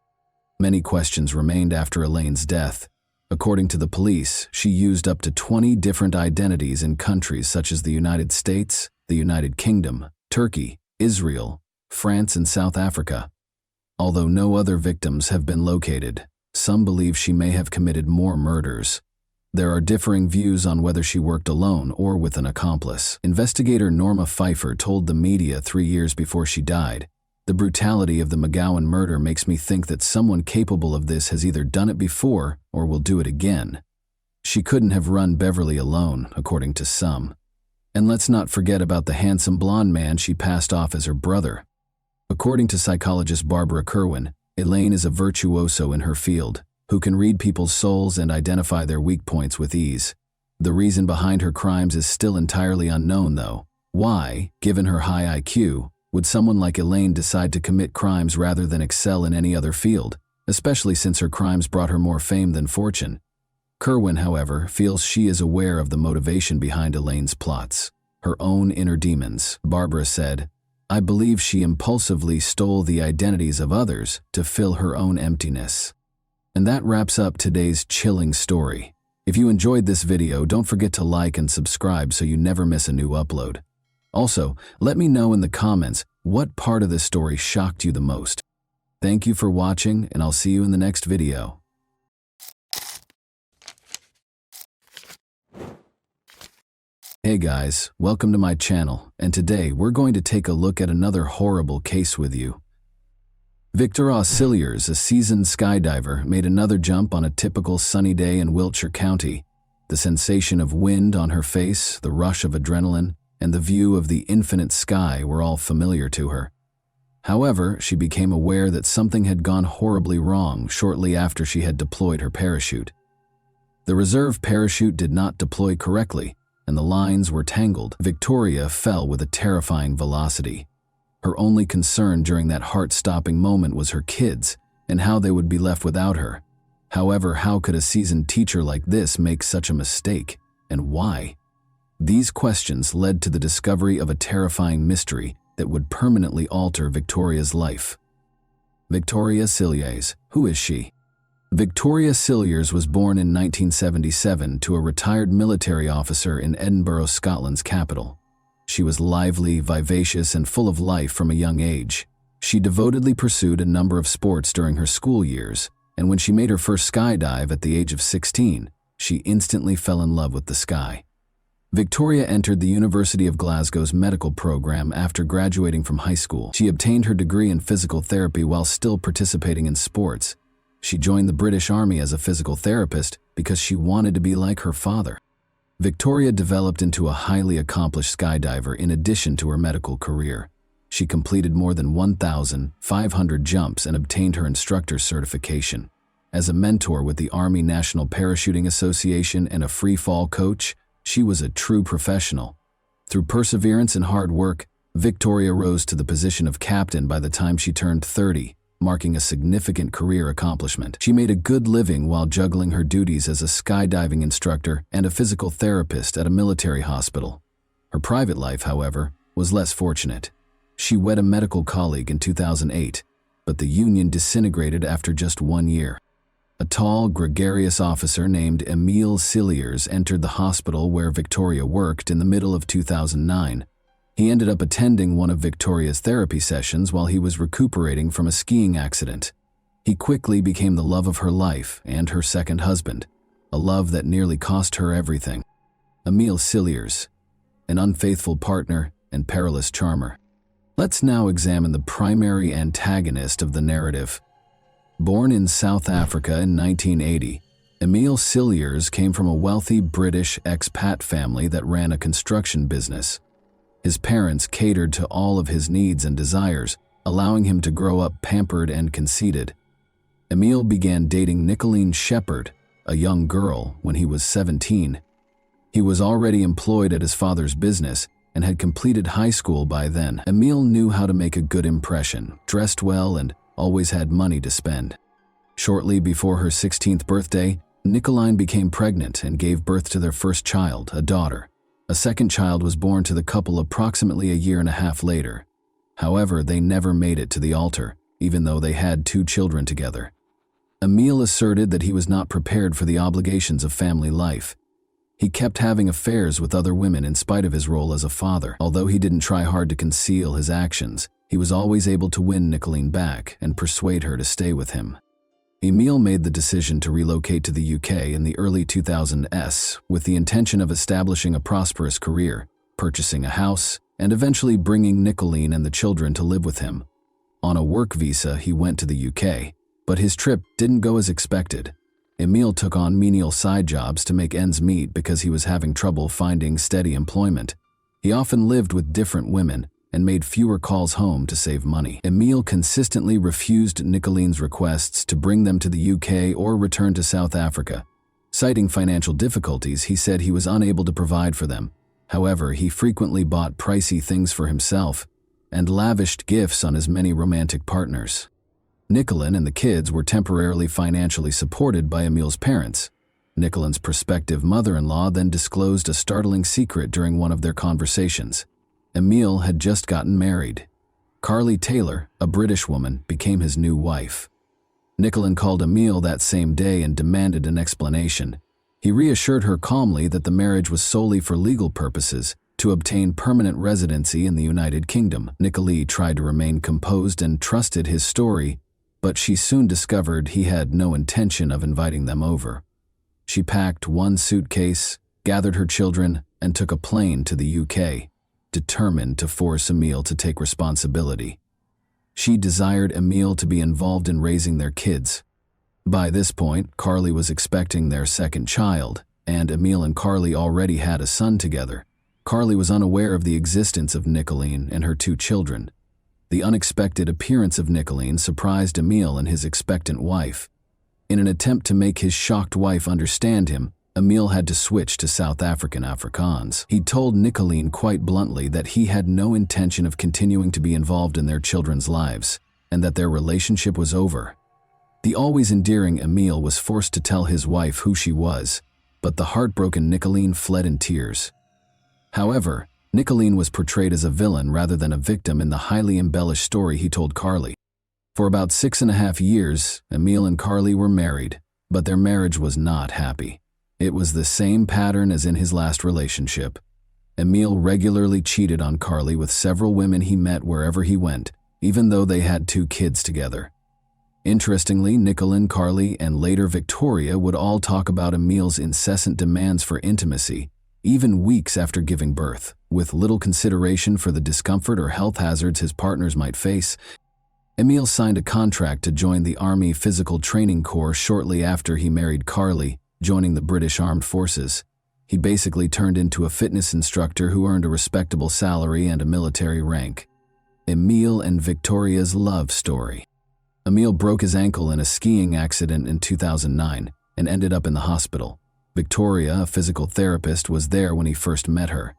Many questions remained after Elaine's death. According to the police, she used up to 20 different identities in countries such as the United States, the United Kingdom, Turkey, Israel, France, and South Africa. Although no other victims have been located, some believe she may have committed more murders. There are differing views on whether she worked alone or with an accomplice. Investigator Norma Pfeiffer told the media 3 years before she died, "The brutality of the McGowan murder makes me think that someone capable of this has either done it before or will do it again. She couldn't have run Beverly alone, according to some. And let's not forget about the handsome blonde man she passed off as her brother." According to psychologist Barbara Kerwin, Elaine is a virtuoso in her field, who can read people's souls and identify their weak points with ease. The reason behind her crimes is still entirely unknown, though. Why, given her high IQ, would someone like Elaine decide to commit crimes rather than excel in any other field, especially since her crimes brought her more fame than fortune? Kerwin, however, feels she is aware of the motivation behind Elaine's plots, her own inner demons. Barbara said, "I believe she impulsively stole the identities of others to fill her own emptiness." And that wraps up today's chilling story. If you enjoyed this video, don't forget to like and subscribe so you never miss a new upload. Also, let me know in the comments what part of this story shocked you the most. Thank you for watching, and I'll see you in the next video. Hey guys, welcome to my channel, and today we're going to take a look at another horrible case with you. Victor Auxiliers, a seasoned skydiver, made another jump on a typical sunny day in Wiltshire County. The sensation of wind on her face, the rush of adrenaline, and the view of the infinite sky were all familiar to her. However, she became aware that something had gone horribly wrong shortly after she had deployed her parachute. The reserve parachute did not deploy correctly, and the lines were tangled. Victoria fell with a terrifying velocity. Her only concern during that heart-stopping moment was her kids and how they would be left without her. However, how could a seasoned teacher like this make such a mistake, and why? These questions led to the discovery of a terrifying mystery that would permanently alter Victoria's life. Victoria Cilliers. Who is she? Victoria Cilliers was born in 1977 to a retired military officer in Edinburgh, Scotland's capital. She was lively, vivacious, and full of life from a young age. She devotedly pursued a number of sports during her school years, and when she made her first skydive at the age of 16, she instantly fell in love with the sky. Victoria entered the University of Glasgow's medical program after graduating from high school. She obtained her degree in physical therapy while still participating in sports. She joined the British Army as a physical therapist because she wanted to be like her father. Victoria developed into a highly accomplished skydiver in addition to her medical career. She completed more than 1,500 jumps and obtained her instructor's certification. As a mentor with the Army National Parachuting Association and a free fall coach, she was a true professional. Through perseverance and hard work, Victoria rose to the position of captain by the time she turned 30, marking a significant career accomplishment. She made a good living while juggling her duties as a skydiving instructor and a physical therapist at a military hospital. Her private life, however, was less fortunate. She wed a medical colleague in 2008, but the union disintegrated after just 1 year. A tall, gregarious officer named Emile Cilliers entered the hospital where Victoria worked in the middle of 2009. He ended up attending one of Victoria's therapy sessions while he was recuperating from a skiing accident. He quickly became the love of her life and her second husband, a love that nearly cost her everything. Emile Cilliers, an unfaithful partner and perilous charmer. Let's now examine the primary antagonist of the narrative. Born in South Africa in 1980, Emile Cilliers came from a wealthy British expat family that ran a construction business. His parents catered to all of his needs and desires, allowing him to grow up pampered and conceited. Emile began dating Nicolene Shepherd, a young girl, when he was 17. He was already employed at his father's business and had completed high school by then. Emile knew how to make a good impression, dressed well, and always had money to spend. Shortly before her 16th birthday, Nicolene became pregnant and gave birth to their first child, a daughter. A second child was born to the couple approximately a year and a half later. However, they never made it to the altar, even though they had 2 children together. Emile asserted that he was not prepared for the obligations of family life. He kept having affairs with other women in spite of his role as a father. Although he didn't try hard to conceal his actions, he was always able to win Nicolene back and persuade her to stay with him. Emile made the decision to relocate to the UK in the early 2000s with the intention of establishing a prosperous career, purchasing a house, and eventually bringing Nicolene and the children to live with him. On a work visa, he went to the UK, but his trip didn't go as expected. Emile took on menial side jobs to make ends meet because he was having trouble finding steady employment. He often lived with different women and made fewer calls home to save money. Emile consistently refused Nicolene's requests to bring them to the UK or return to South Africa. Citing financial difficulties, he said he was unable to provide for them. However, he frequently bought pricey things for himself and lavished gifts on his many romantic partners. Nicolene and the kids were temporarily financially supported by Emile's parents. Nicolene's prospective mother-in-law then disclosed a startling secret during one of their conversations. Emile had just gotten married. Carly Taylor, a British woman, became his new wife. Nicolene called Emile that same day and demanded an explanation. He reassured her calmly that the marriage was solely for legal purposes, to obtain permanent residency in the United Kingdom. Nicolene tried to remain composed and trusted his story, but she soon discovered he had no intention of inviting them over. She packed one suitcase, gathered her children, and took a plane to the UK, determined to force Emile to take responsibility. She desired Emile to be involved in raising their kids. By this point, Carly was expecting their second child, and Emile and Carly already had a son together. Carly was unaware of the existence of Nicolene and her 2 children. The unexpected appearance of Nicolene surprised Emile and his expectant wife. In an attempt to make his shocked wife understand him, Emil had to switch to South African Afrikaans. He told Nicoline quite bluntly that he had no intention of continuing to be involved in their children's lives, and that their relationship was over. The always endearing Emil was forced to tell his wife who she was, but the heartbroken Nicoline fled in tears. However, Nicoline was portrayed as a villain rather than a victim in the highly embellished story he told Carly. For about 6.5 years, Emil and Carly were married, but their marriage was not happy. It was the same pattern as in his last relationship. Emil regularly cheated on Carly with several women he met wherever he went, even though they had 2 kids together. Interestingly, Nicoline, Carly, and later Victoria would all talk about Emil's incessant demands for intimacy, even weeks after giving birth, with little consideration for the discomfort or health hazards his partners might face. Emil signed a contract to join the Army Physical Training Corps shortly after he married Carly, joining the British Armed Forces. He basically turned into a fitness instructor who earned a respectable salary and a military rank. Emil and Victoria's love story. Emil broke his ankle in a skiing accident in 2009 and ended up in the hospital. Victoria, a physical therapist, was there when he first met her.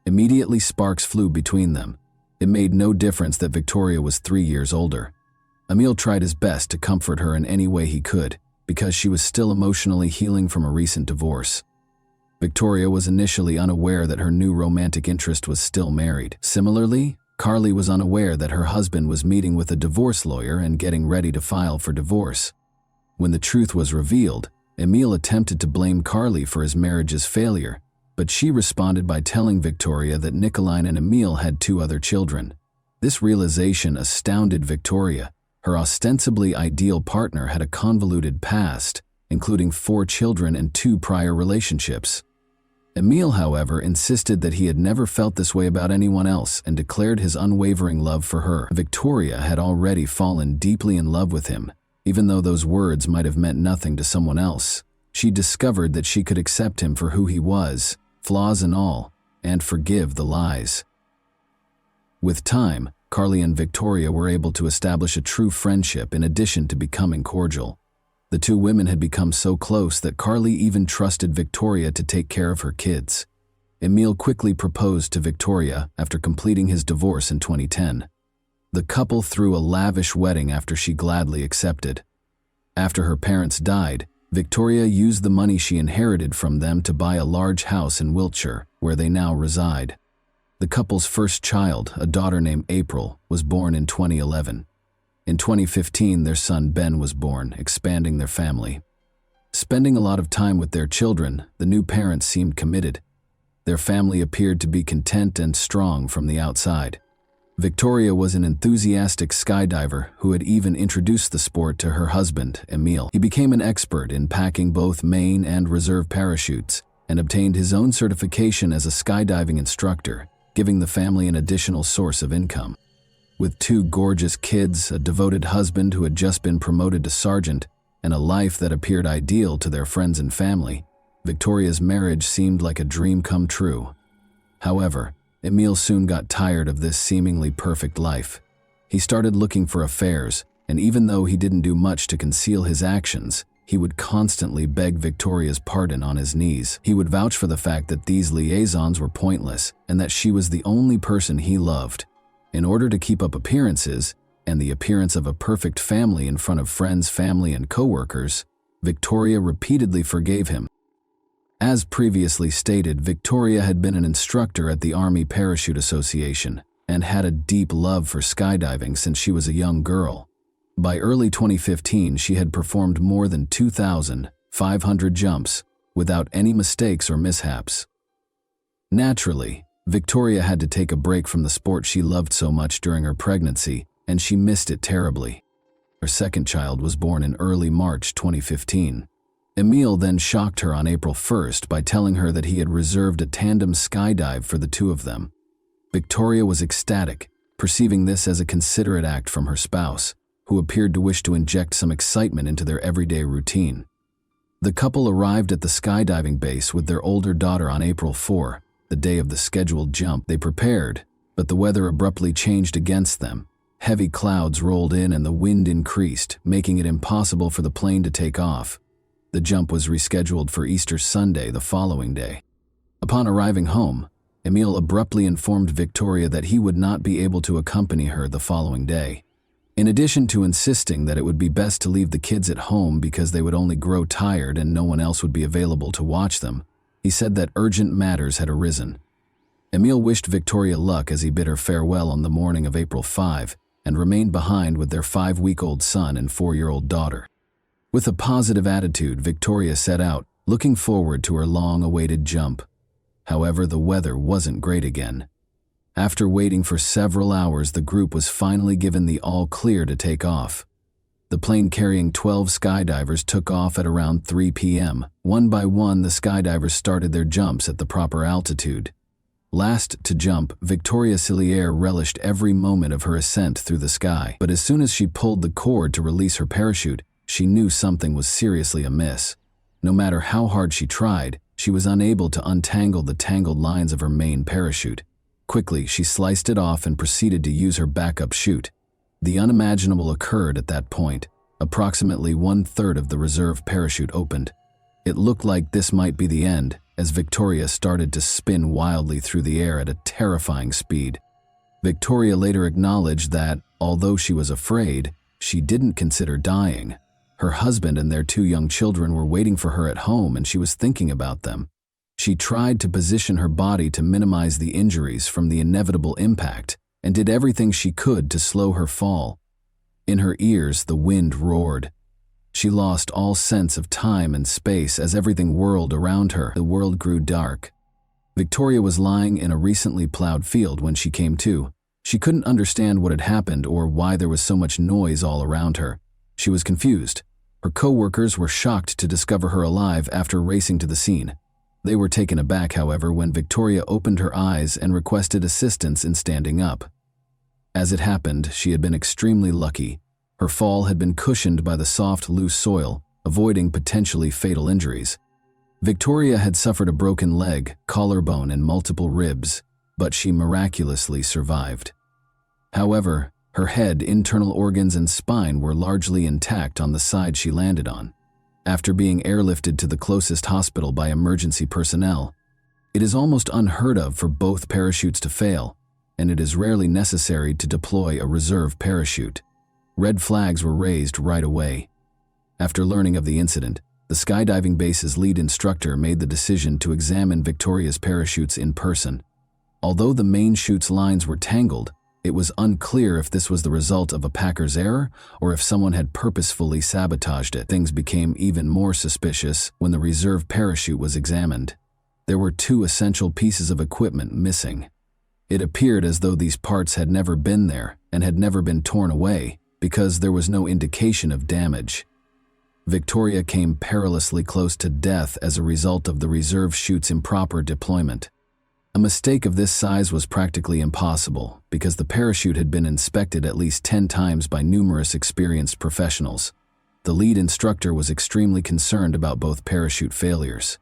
Immediately sparks flew between them. It made no difference that Victoria was 3 years older. Emil tried his best to comfort her in any way he could, because she was still emotionally healing from a recent divorce. Victoria was initially unaware that her new romantic interest was still married. Similarly, Carly was unaware that her husband was meeting with a divorce lawyer and getting ready to file for divorce. When the truth was revealed, Emil attempted to blame Carly for his marriage's failure, but she responded by telling Victoria that Nicoline and Emil had 2 other children. This realization astounded Victoria. Her ostensibly ideal partner had a convoluted past, including 4 children and 2 prior relationships. Emil, however, insisted that he had never felt this way about anyone else and declared his unwavering love for her. Victoria had already fallen deeply in love with him, even though those words might have meant nothing to someone else. She discovered that she could accept him for who he was, flaws and all, and forgive the lies. With time, Carly and Victoria were able to establish a true friendship in addition to becoming cordial. The 2 women had become so close that Carly even trusted Victoria to take care of her kids. Emil quickly proposed to Victoria after completing his divorce in 2010. The couple threw a lavish wedding after she gladly accepted. After her parents died, Victoria used the money she inherited from them to buy a large house in Wiltshire, where they now reside. The couple's first child, a daughter named April, was born in 2011. In 2015, their son Ben was born, expanding their family. Spending a lot of time with their children, the new parents seemed committed. Their family appeared to be content and strong from the outside. Victoria was an enthusiastic skydiver who had even introduced the sport to her husband, Emil. He became an expert in packing both main and reserve parachutes and obtained his own certification as a skydiving instructor, giving the family an additional source of income. With 2 gorgeous kids, a devoted husband who had just been promoted to sergeant, and a life that appeared ideal to their friends and family, Victoria's marriage seemed like a dream come true. However, Emil soon got tired of this seemingly perfect life. He started looking for affairs, and even though he didn't do much to conceal his actions, he would constantly beg Victoria's pardon on his knees. He would vouch for the fact that these liaisons were pointless and that she was the only person he loved. In order to keep up appearances, and the appearance of a perfect family in front of friends, family, and co-workers, Victoria repeatedly forgave him. As previously stated, Victoria had been an instructor at the Army Parachute Association and had a deep love for skydiving since she was a young girl. By early 2015, she had performed more than 2,500 jumps without any mistakes or mishaps. Naturally, Victoria had to take a break from the sport she loved so much during her pregnancy, and she missed it terribly. Her second child was born in early March 2015. Emil then shocked her on April 1st by telling her that he had reserved a tandem skydive for the 2 of them. Victoria was ecstatic, perceiving this as a considerate act from her spouse, who appeared to wish to inject some excitement into their everyday routine. The couple arrived at the skydiving base with their older daughter on April 4, the day of the scheduled jump. They prepared, but the weather abruptly changed against them. Heavy clouds rolled in and the wind increased, making it impossible for the plane to take off. The jump was rescheduled for Easter Sunday the following day. Upon arriving home, Emil abruptly informed Victoria that he would not be able to accompany her the following day. In addition to insisting that it would be best to leave the kids at home because they would only grow tired and no one else would be available to watch them, he said that urgent matters had arisen. Emil wished Victoria luck as he bid her farewell on the morning of April 5 and remained behind with their 5-week-old son and 4-year-old daughter. With a positive attitude, Victoria set out, looking forward to her long-awaited jump. However, the weather wasn't great again. After waiting for several hours, the group was finally given the all-clear to take off. The plane carrying 12 skydivers took off at around 3 p.m. One by one, the skydivers started their jumps at the proper altitude. Last to jump, Victoria Cilliers relished every moment of her ascent through the sky, but as soon as she pulled the cord to release her parachute, she knew something was seriously amiss. No matter how hard she tried, she was unable to untangle the tangled lines of her main parachute. Quickly, she sliced it off and proceeded to use her backup chute. The unimaginable occurred at that point. Approximately 1/3 of the reserve parachute opened. It looked like this might be the end, as Victoria started to spin wildly through the air at a terrifying speed. Victoria later acknowledged that, although she was afraid, she didn't consider dying. Her husband and their 2 young children were waiting for her at home, and she was thinking about them. She tried to position her body to minimize the injuries from the inevitable impact and did everything she could to slow her fall. In her ears, the wind roared. She lost all sense of time and space as everything whirled around her. The world grew dark. Victoria was lying in a recently plowed field when she came to. She couldn't understand what had happened or why there was so much noise all around her. She was confused. Her co-workers were shocked to discover her alive after racing to the scene. They were taken aback, however, when Victoria opened her eyes and requested assistance in standing up. As it happened, she had been extremely lucky. Her fall had been cushioned by the soft, loose soil, avoiding potentially fatal injuries. Victoria had suffered a broken leg, collarbone, and multiple ribs, but she miraculously survived. However, her head, internal organs, and spine were largely intact on the side she landed on. After being airlifted to the closest hospital by emergency personnel, it is almost unheard of for both parachutes to fail, and it is rarely necessary to deploy a reserve parachute. Red flags were raised right away. After learning of the incident, the skydiving base's lead instructor made the decision to examine Victoria's parachutes in person. Although the main chute's lines were tangled, it was unclear if this was the result of a packer's error or if someone had purposefully sabotaged it. Things became even more suspicious when the reserve parachute was examined. There were 2 essential pieces of equipment missing. It appeared as though these parts had never been there and had never been torn away because there was no indication of damage. Victoria came perilously close to death as a result of the reserve chute's improper deployment. A mistake of this size was practically impossible because the parachute had been inspected at least 10 times by numerous experienced professionals. The lead instructor was extremely concerned about both parachute failures.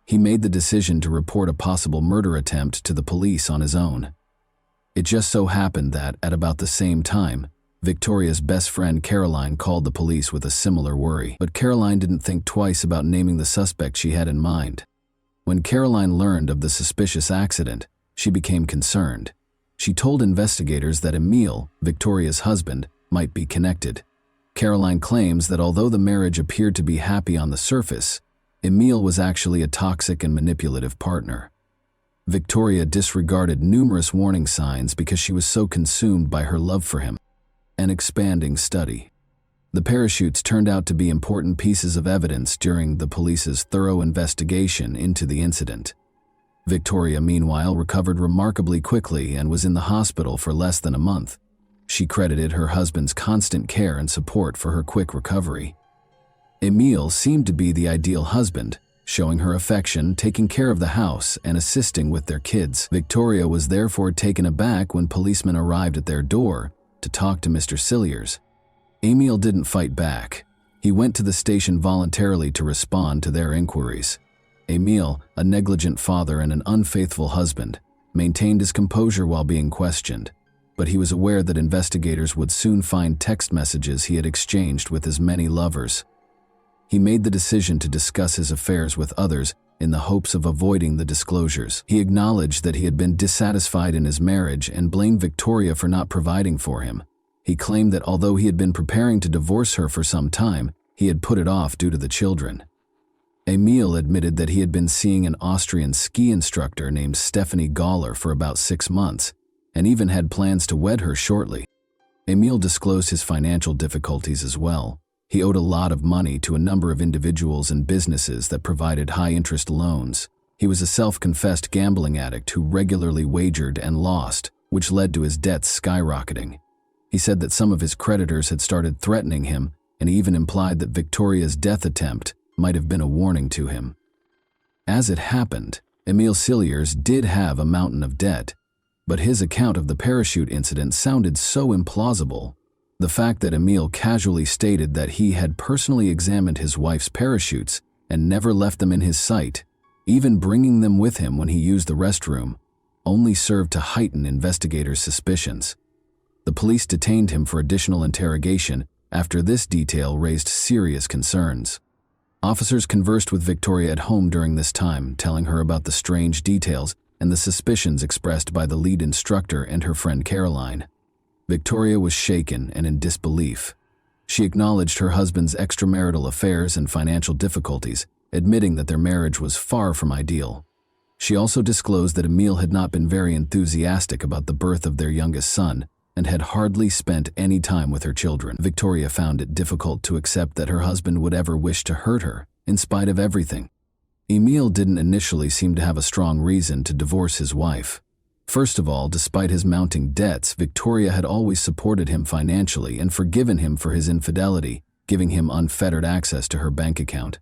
He made the decision to report a possible murder attempt to the police on his own. It just so happened that, at about the same time, Victoria's best friend Caroline called the police with a similar worry. But Caroline didn't think twice about naming the suspect she had in mind. When Caroline learned of the suspicious accident, she became concerned. She told investigators that Emil, Victoria's husband, might be connected. Caroline claims that although the marriage appeared to be happy on the surface, Emil was actually a toxic and manipulative partner. Victoria disregarded numerous warning signs because she was so consumed by her love for him. An expanding study. The parachutes turned out to be important pieces of evidence during the police's thorough investigation into the incident. Victoria, meanwhile, recovered remarkably quickly and was in the hospital for less than a month. She credited her husband's constant care and support for her quick recovery. Emil seemed to be the ideal husband, showing her affection, taking care of the house, and assisting with their kids. Victoria was therefore taken aback when policemen arrived at their door to talk to Mr. Cilliers. Emil didn't fight back. He went to the station voluntarily to respond to their inquiries. Emil, a negligent father and an unfaithful husband, maintained his composure while being questioned, but he was aware that investigators would soon find text messages he had exchanged with his many lovers. he made the decision to discuss his affairs with others in the hopes of avoiding the disclosures. He acknowledged that he had been dissatisfied in his marriage and blamed Victoria for not providing for him. He claimed that although he had been preparing to divorce her for some time, he had put it off due to the children. Emil admitted that he had been seeing an Austrian ski instructor named Stephanie Galler for about 6 months, and even had plans to wed her shortly. Emil disclosed his financial difficulties as well. He owed a lot of money to a number of individuals and businesses that provided high-interest loans. He was a self-confessed gambling addict who regularly wagered and lost, which led to his debts skyrocketing. He said that some of his creditors had started threatening him, and he even implied that Victoria's death attempt might have been a warning to him. As it happened, Emil Cilliers did have a mountain of debt, but his account of the parachute incident sounded so implausible. The fact that Emil casually stated that he had personally examined his wife's parachutes and never left them in his sight, even bringing them with him when he used the restroom, only served to heighten investigators' suspicions. The police detained him for additional interrogation after this detail raised serious concerns. Officers conversed with Victoria at home during this time, telling her about the strange details and the suspicions expressed by the lead instructor and her friend Caroline. Victoria was shaken and in disbelief. She acknowledged her husband's extramarital affairs and financial difficulties, admitting that their marriage was far from ideal. She also disclosed that Emil had not been very enthusiastic about the birth of their youngest son and had hardly spent any time with her children. Victoria found it difficult to accept that her husband would ever wish to hurt her, in spite of everything. Emil didn't initially seem to have a strong reason to divorce his wife. First of all, despite his mounting debts, Victoria had always supported him financially and forgiven him for his infidelity, giving him unfettered access to her bank account.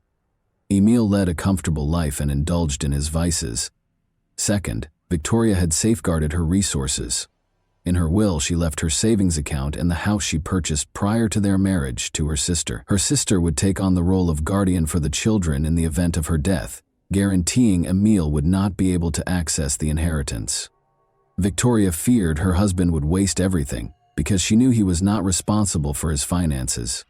Emil led a comfortable life and indulged in his vices. Second, Victoria had safeguarded her resources. In her will, she left her savings account and the house she purchased prior to their marriage to her sister. Her sister would take on the role of guardian for the children in the event of her death, guaranteeing Emil would not be able to access the inheritance. Victoria feared her husband would waste everything because she knew he was not responsible for his finances.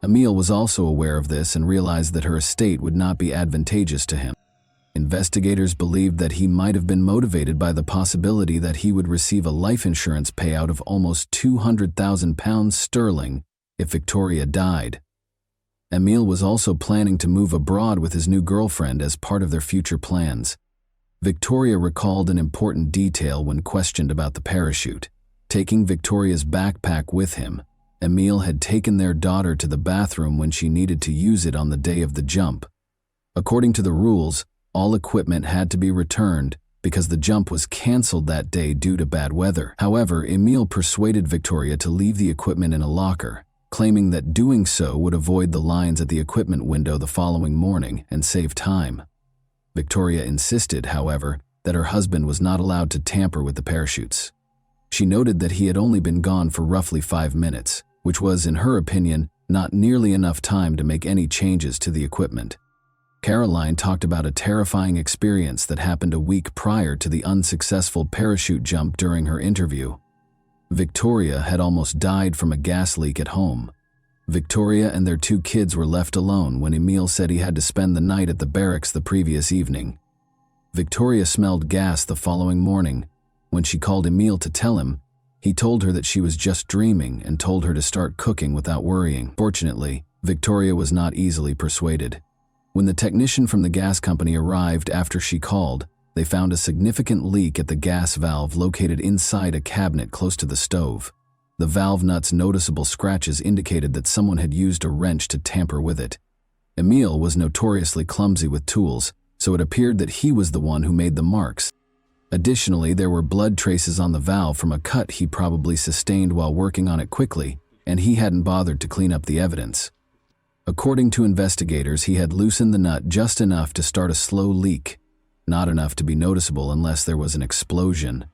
Emil was also aware of this and realized that her estate would not be advantageous to him. Investigators believed that he might have been motivated by the possibility that he would receive a life insurance payout of almost £200,000 if Victoria died. Emil was also planning to move abroad with his new girlfriend as part of their future plans. Victoria recalled an important detail when questioned about the parachute. Taking Victoria's backpack with him, Emil had taken their daughter to the bathroom when she needed to use it on the day of the jump. According to the rules, all equipment had to be returned because the jump was canceled that day due to bad weather. However, Emil persuaded Victoria to leave the equipment in a locker, claiming that doing so would avoid the lines at the equipment window the following morning and save time. Victoria insisted, however, that her husband was not allowed to tamper with the parachutes. She noted that he had only been gone for roughly 5 minutes, which was, in her opinion, not nearly enough time to make any changes to the equipment. Caroline talked about a terrifying experience that happened a week prior to the unsuccessful parachute jump during her interview. Victoria had almost died from a gas leak at home. Victoria and their 2 kids were left alone when Emil said he had to spend the night at the barracks the previous evening. Victoria smelled gas the following morning. When she called Emil to tell him, he told her that she was just dreaming and told her to start cooking without worrying. Fortunately, Victoria was not easily persuaded. When the technician from the gas company arrived after she called, they found a significant leak at the gas valve located inside a cabinet close to the stove. The valve nut's noticeable scratches indicated that someone had used a wrench to tamper with it. Emil was notoriously clumsy with tools, so it appeared that he was the one who made the marks. Additionally, there were blood traces on the valve from a cut he probably sustained while working on it quickly, and he hadn't bothered to clean up the evidence. According to investigators, he had loosened the nut just enough to start a slow leak, not enough to be noticeable unless there was an explosion.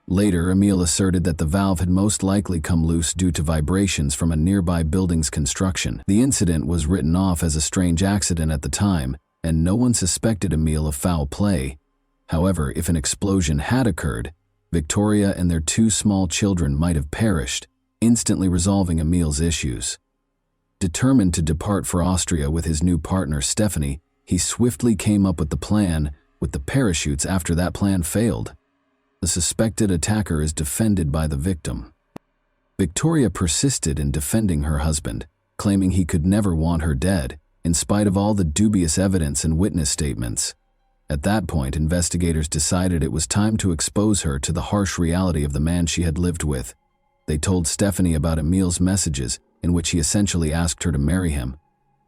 Later, Emil asserted that the valve had most likely come loose due to vibrations from a nearby building's construction. The incident was written off as a strange accident at the time, and no one suspected Emil of foul play. However, if an explosion had occurred, Victoria and their 2 small children might have perished, instantly resolving Emil's issues. Determined to depart for Austria with his new partner Stephanie, he swiftly came up with the plan with the parachutes after that plan failed. The suspected attacker is defended by the victim. Victoria persisted in defending her husband, claiming he could never want her dead, in spite of all the dubious evidence and witness statements. At that point, investigators decided it was time to expose her to the harsh reality of the man she had lived with. They told Stephanie about Emil's messages, in which he essentially asked her to marry him.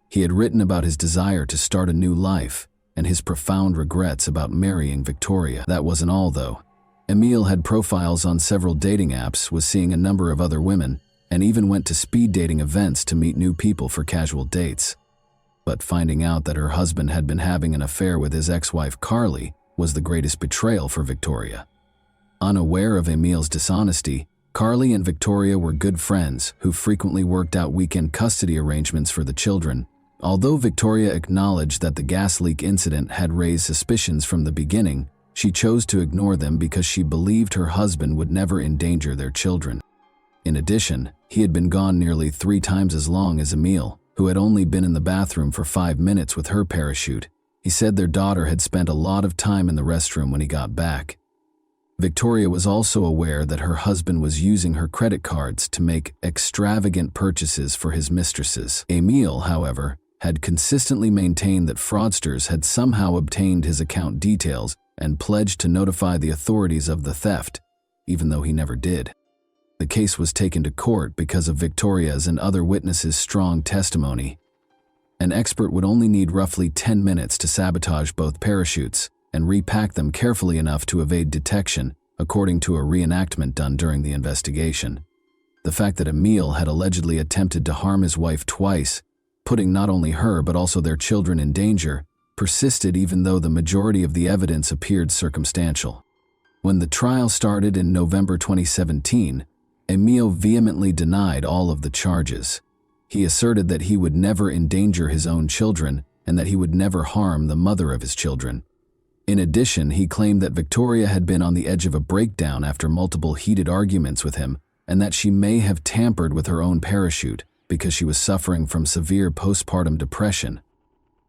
He had written about his desire to start a new life, and his profound regrets about marrying Victoria. That wasn't all, though. Emil had profiles on several dating apps, was seeing a number of other women, and even went to speed dating events to meet new people for casual dates. But finding out that her husband had been having an affair with his ex-wife Carly was the greatest betrayal for Victoria. Unaware of Emil's dishonesty, Carly and Victoria were good friends who frequently worked out weekend custody arrangements for the children. Although Victoria acknowledged that the gas leak incident had raised suspicions from the beginning, she chose to ignore them because she believed her husband would never endanger their children. In addition, he had been gone nearly 3 times as long as Emil, who had only been in the bathroom for 5 minutes with her parachute. He said their daughter had spent a lot of time in the restroom when he got back. Victoria was also aware that her husband was using her credit cards to make extravagant purchases for his mistresses. Emil, however, had consistently maintained that fraudsters had somehow obtained his account details and pledged to notify the authorities of the theft, even though he never did. The case was taken to court because of Victoria's and other witnesses' strong testimony. An expert would only need roughly 10 minutes to sabotage both parachutes and repack them carefully enough to evade detection, according to a reenactment done during the investigation. The fact that Emil had allegedly attempted to harm his wife twice, putting not only her but also their children in danger, persisted even though the majority of the evidence appeared circumstantial. When the trial started in November 2017, Emil vehemently denied all of the charges. He asserted that he would never endanger his own children and that he would never harm the mother of his children. In addition, he claimed that Victoria had been on the edge of a breakdown after multiple heated arguments with him and that she may have tampered with her own parachute because she was suffering from severe postpartum depression.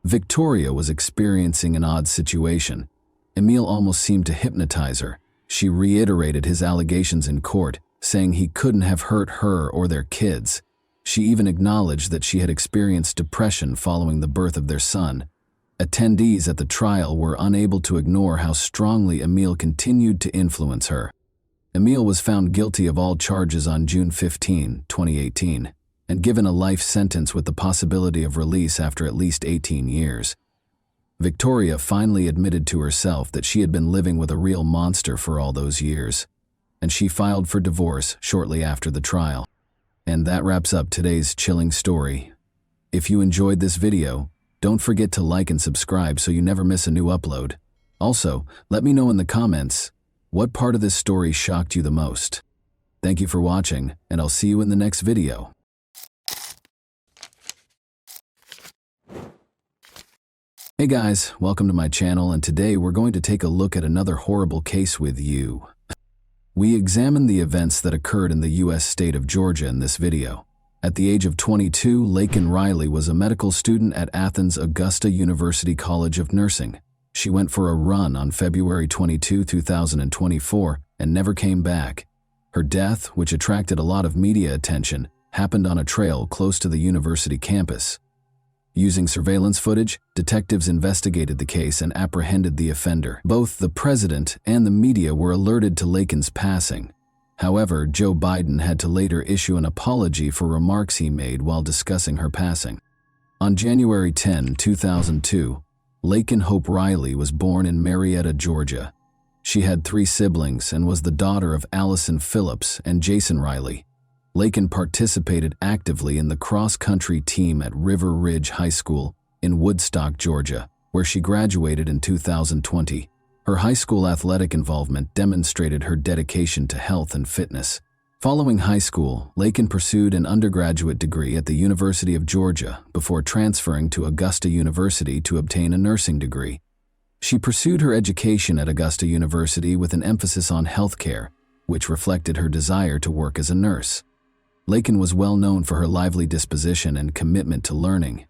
Victoria was experiencing an odd situation. Emil almost seemed to hypnotize her. She reiterated his allegations in court, saying he couldn't have hurt her or their kids. She even acknowledged that she had experienced depression following the birth of their son. Attendees at the trial were unable to ignore how strongly Emil continued to influence her. Emil was found guilty of all charges on June 15, 2018, and given a life sentence with the possibility of release after at least 18 years. Victoria finally admitted to herself that she had been living with a real monster for all those years, and she filed for divorce shortly after the trial. And that wraps up today's chilling story. If you enjoyed this video, don't forget to like and subscribe so you never miss a new upload. Also, let me know in the comments, what part of this story shocked you the most? Thank you for watching, and I'll see you in the next video. Hey guys, welcome to my channel, and today we're going to take a look at another horrible case with you. We examine the events that occurred in the U.S. state of Georgia in this video. At the age of 22, Laken Riley was a medical student at Athens Augusta University College of Nursing. She went for a run on February 22, 2024, and never came back. Her death, which attracted a lot of media attention, happened on a trail close to the university campus. Using surveillance footage, detectives investigated the case and apprehended the offender. Both the president and the media were alerted to Laken's passing. However, Joe Biden had to later issue an apology for remarks he made while discussing her passing. On January 10, 2002, Laken Hope Riley was born in Marietta, Georgia. She had 3 siblings and was the daughter of Allison Phillips and Jason Riley. Laken participated actively in the cross-country team at River Ridge High School in Woodstock, Georgia, where she graduated in 2020. Her high school athletic involvement demonstrated her dedication to health and fitness. Following high school, Laken pursued an undergraduate degree at the University of Georgia before transferring to Augusta University to obtain a nursing degree. She pursued her education at Augusta University with an emphasis on healthcare, which reflected her desire to work as a nurse. Lakin was well known for her lively disposition and commitment to learning.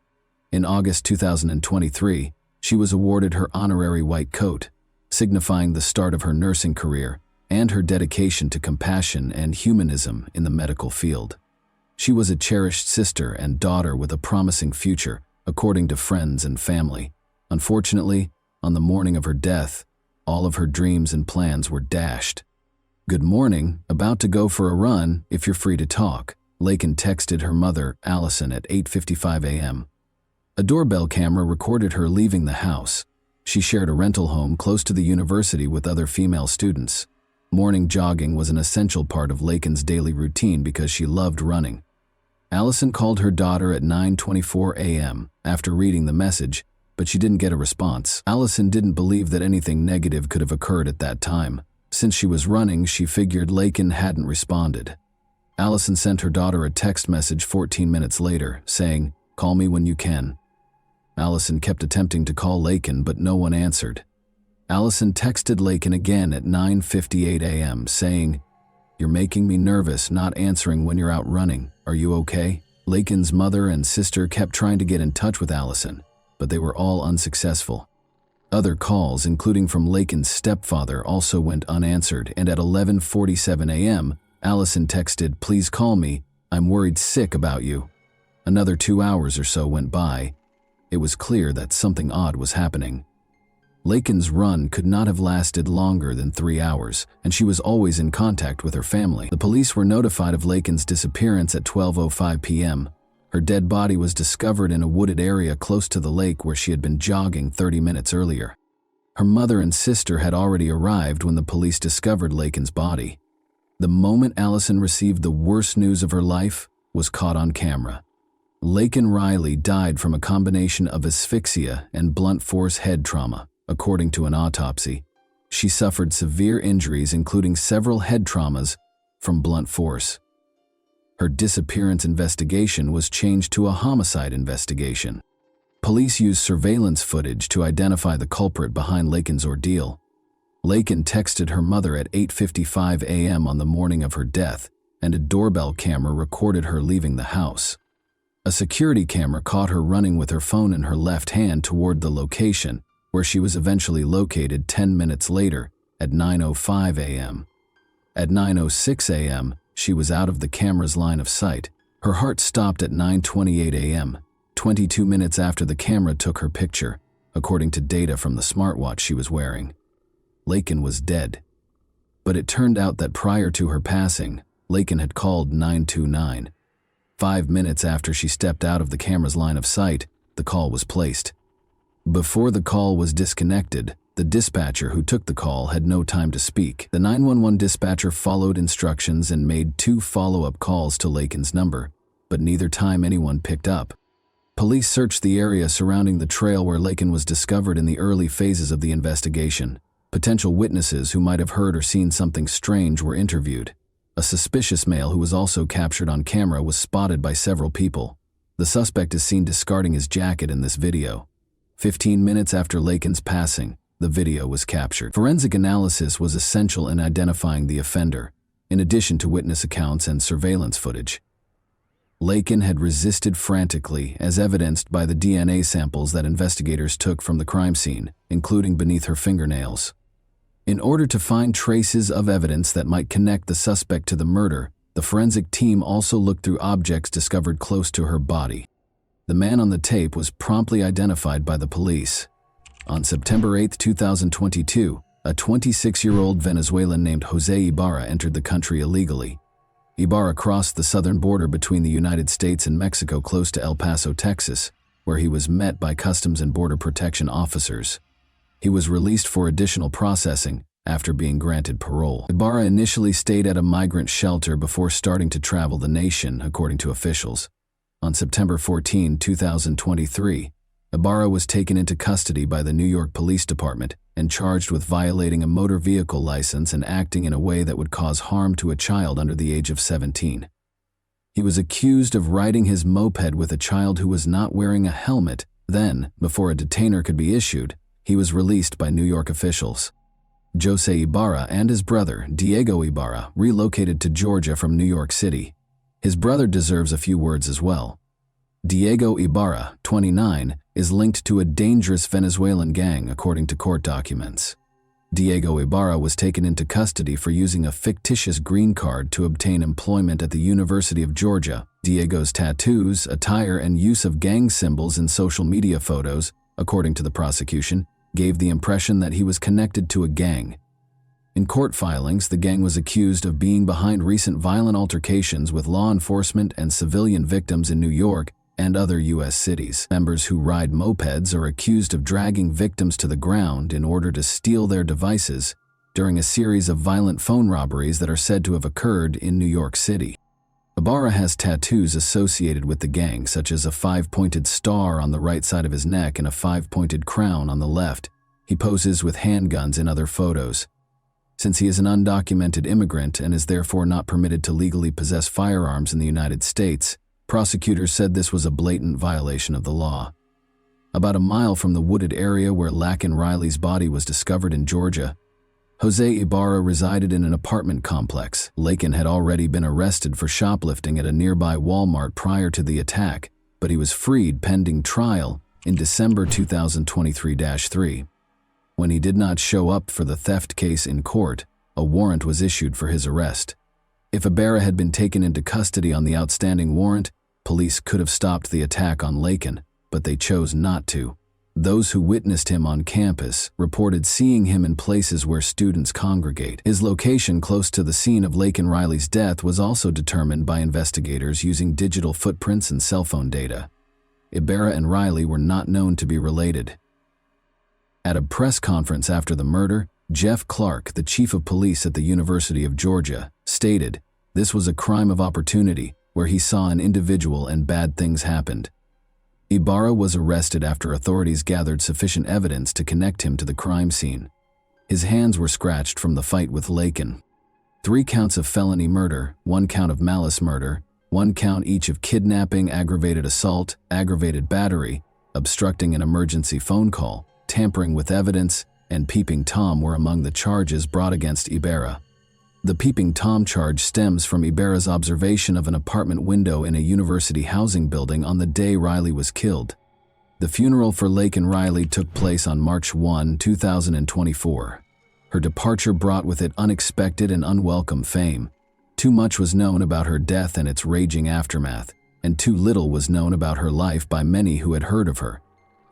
In August 2023, she was awarded her honorary white coat, signifying the start of her nursing career and her dedication to compassion and humanism in the medical field. She was a cherished sister and daughter with a promising future, according to friends and family. Unfortunately, on the morning of her death, all of her dreams and plans were dashed. "Good morning, about to go for a run, if you're free to talk," Lakin texted her mother, Allison, at 8:55 a.m. A doorbell camera recorded her leaving the house. She shared a rental home close to the university with other female students. Morning jogging was an essential part of Lakin's daily routine because she loved running. Allison called her daughter at 9:24 a.m. after reading the message, but she didn't get a response. Allison didn't believe that anything negative could have occurred at that time. Since she was running, she figured Lakin hadn't responded. Allison sent her daughter a text message 14 minutes later, saying, "Call me when you can." Allison kept attempting to call Lakin, but no one answered. Allison texted Lakin again at 9:58 a.m., saying, "You're making me nervous not answering when you're out running. Are you okay?" Lakin's mother and sister kept trying to get in touch with Allison, but they were all unsuccessful. Other calls, including from Lakin's stepfather, also went unanswered, and at 11:47 a.m., Allison texted, "Please call me. I'm worried sick about you." Another 2 hours or so went by. It was clear that something odd was happening. Lakin's run could not have lasted longer than 3 hours, and she was always in contact with her family. The police were notified of Lakin's disappearance at 12:05 p.m. Her dead body was discovered in a wooded area close to the lake where she had been jogging 30 minutes earlier. Her mother and sister had already arrived when the police discovered Lakin's body. The moment Allison received the worst news of her life was caught on camera. Lakin Riley died from a combination of asphyxia and blunt force head trauma, according to an autopsy. She suffered severe injuries, including several head traumas from blunt force. Her disappearance investigation was changed to a homicide investigation. Police used surveillance footage to identify the culprit behind Lakin's ordeal. Lakin texted her mother at 8:55 a.m. on the morning of her death, and a doorbell camera recorded her leaving the house. A security camera caught her running with her phone in her left hand toward the location, where she was eventually located 10 minutes later at 9:05 a.m. At 9:06 a.m., she was out of the camera's line of sight. Her heart stopped at 9:28 a.m., 22 minutes after the camera took her picture, according to data from the smartwatch she was wearing. Lakin was dead. But it turned out that prior to her passing, Lakin had called 929. 5 minutes after she stepped out of the camera's line of sight, the call was placed. Before the call was disconnected, the dispatcher who took the call had no time to speak. The 911 dispatcher followed instructions and made 2 follow-up calls to Lakin's number, but neither time anyone picked up. Police searched the area surrounding the trail where Lakin was discovered in the early phases of the investigation. Potential witnesses who might have heard or seen something strange were interviewed. A suspicious male who was also captured on camera was spotted by several people. The suspect is seen discarding his jacket in this video. 15 minutes after Lakin's passing, the video was captured. Forensic analysis was essential in identifying the offender, in addition to witness accounts and surveillance footage. Lakin had resisted frantically, as evidenced by the DNA samples that investigators took from the crime scene, including beneath her fingernails. In order to find traces of evidence that might connect the suspect to the murder, the forensic team also looked through objects discovered close to her body. The man on the tape was promptly identified by the police. On September 8, 2022, a 26-year-old Venezuelan named Jose Ibarra entered the country illegally. Ibarra crossed the southern border between the United States and Mexico close to El Paso, Texas, where he was met by Customs and Border Protection officers. He was released for additional processing after being granted parole. Ibarra initially stayed at a migrant shelter before starting to travel the nation, according to officials. On September 14, 2023, Ibarra was taken into custody by the New York Police Department and charged with violating a motor vehicle license and acting in a way that would cause harm to a child under the age of 17. He was accused of riding his moped with a child who was not wearing a helmet. Then, before a detainer could be issued, he was released by New York officials. Jose Ibarra and his brother, Diego Ibarra, relocated to Georgia from New York City. His brother deserves a few words as well. Diego Ibarra, 29, is linked to a dangerous Venezuelan gang according to court documents. Diego Ibarra was taken into custody for using a fictitious green card to obtain employment at the University of Georgia. Diego's tattoos, attire, and use of gang symbols in social media photos, according to the prosecution, gave the impression that he was connected to a gang. In court filings, the gang was accused of being behind recent violent altercations with law enforcement and civilian victims in New York and other U.S. cities. Members who ride mopeds are accused of dragging victims to the ground in order to steal their devices during a series of violent phone robberies that are said to have occurred in New York City. Ibarra has tattoos associated with the gang, such as a 5-pointed star on the right side of his neck and a 5-pointed crown on the left. He poses with handguns in other photos. Since he is an undocumented immigrant and is therefore not permitted to legally possess firearms in the United States, prosecutors said this was a blatant violation of the law. About a mile from the wooded area where Laken Riley's body was discovered in Georgia, Jose Ibarra resided in an apartment complex. Laken had already been arrested for shoplifting at a nearby Walmart prior to the attack, but he was freed pending trial in December 2023-3. When he did not show up for the theft case in court, a warrant was issued for his arrest. If Ibarra had been taken into custody on the outstanding warrant, police could have stopped the attack on Laken, but they chose not to. Those who witnessed him on campus reported seeing him in places where students congregate. His location close to the scene of Laken Riley's death was also determined by investigators using digital footprints and cell phone data. Ibarra and Riley were not known to be related. At a press conference after the murder, Jeff Clark, the chief of police at the University of Georgia, stated, "This was a crime of opportunity, where he saw an individual and bad things happened." Ibarra was arrested after authorities gathered sufficient evidence to connect him to the crime scene. His hands were scratched from the fight with Laken. 3 counts of felony murder, 1 count of malice murder, 1 count each of kidnapping, aggravated assault, aggravated battery, obstructing an emergency phone call, tampering with evidence, and peeping Tom were among the charges brought against Ibarra. The peeping Tom charge stems from Ibarra's observation of an apartment window in a university housing building on the day Riley was killed. The funeral for Laken Riley took place on March 1, 2024. Her departure brought with it unexpected and unwelcome fame. Too much was known about her death and its raging aftermath, and too little was known about her life by many who had heard of her.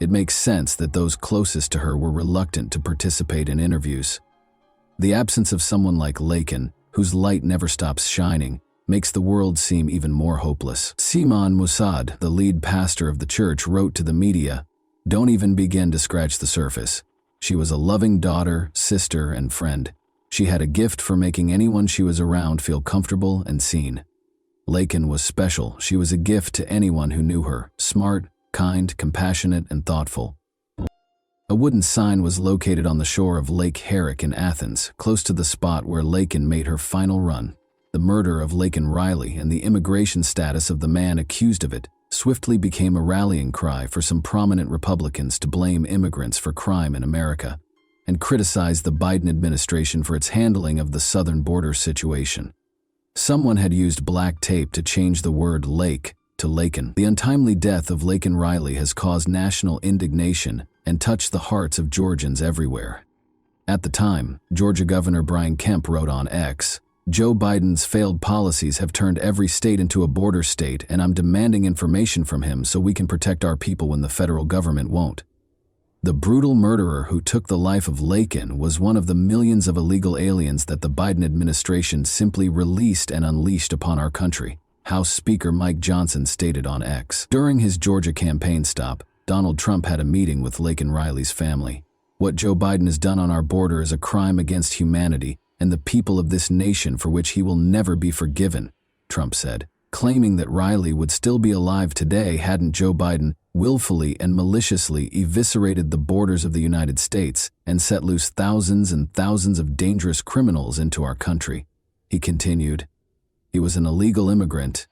It makes sense that those closest to her were reluctant to participate in interviews. The absence of someone like Laken, whose light never stops shining, makes the world seem even more hopeless. Simon Mossad, the lead pastor of the church, wrote to the media, "Don't even begin to scratch the surface. She was a loving daughter, sister, and friend. She had a gift for making anyone she was around feel comfortable and seen. Laken was special. She was a gift to anyone who knew her, smart, kind, compassionate, and thoughtful." A wooden sign was located on the shore of Lake Herrick in Athens, close to the spot where Laken made her final run. The murder of Laken Riley and the immigration status of the man accused of it swiftly became a rallying cry for some prominent Republicans to blame immigrants for crime in America and criticize the Biden administration for its handling of the southern border situation. Someone had used black tape to change the word lake to Laken. The untimely death of Laken Riley has caused national indignation and touched the hearts of Georgians everywhere. At the time, Georgia Governor Brian Kemp wrote on X, "Joe Biden's failed policies have turned every state into a border state, and I'm demanding information from him so we can protect our people when the federal government won't." The brutal murderer who took the life of Laken was one of the millions of illegal aliens that the Biden administration simply released and unleashed upon our country, House Speaker Mike Johnson stated on X. During his Georgia campaign stop, Donald Trump had a meeting with Laken Riley's family. "What Joe Biden has done on our border is a crime against humanity and the people of this nation for which he will never be forgiven," Trump said, claiming that Riley would still be alive today hadn't Joe Biden willfully and maliciously eviscerated the borders of the United States and set loose thousands and thousands of dangerous criminals into our country. He continued, "He was an illegal immigrant,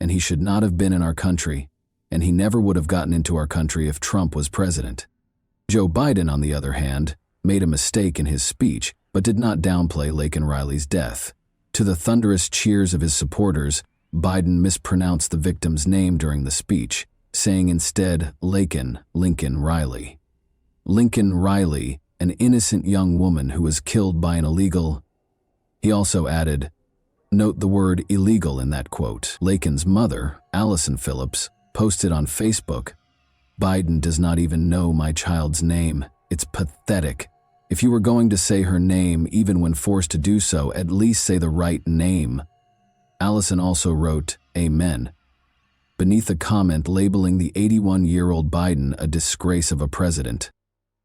and he should not have been in our country, and he never would have gotten into our country if Trump was president." Joe Biden, on the other hand, made a mistake in his speech, but did not downplay Laken Riley's death. To the thunderous cheers of his supporters, Biden mispronounced the victim's name during the speech, saying instead Lincoln Riley. Lincoln Riley, an innocent young woman who was killed by an illegal. He also added, note the word illegal in that quote. Laken's mother, Allison Phillips, posted on Facebook, Biden does not even know my child's name. It's pathetic. If you were going to say her name, even when forced to do so, at least say the right name. Allison also wrote, Amen, beneath a comment labeling the 81-year-old Biden a disgrace of a president.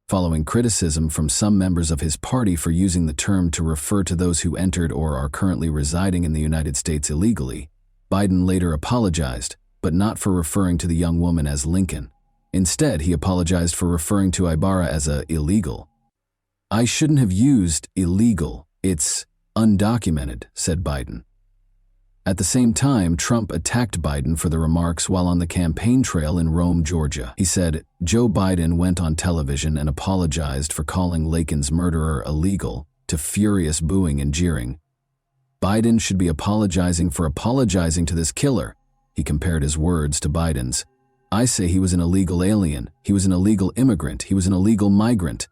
Following criticism from some members of his party for using the term to refer to those who entered or are currently residing in the United States illegally, Biden later apologized, but not for referring to the young woman as Lincoln. Instead, he apologized for referring to Ibarra as a illegal. I shouldn't have used illegal. It's undocumented, said Biden. At the same time, Trump attacked Biden for the remarks while on the campaign trail in Rome, Georgia. He said, Joe Biden went on television and apologized for calling Laken's murderer illegal, to furious booing and jeering. Biden should be apologizing for apologizing to this killer. He compared his words to Biden's. I say he was an illegal alien, he was an illegal immigrant, he was an illegal migrant,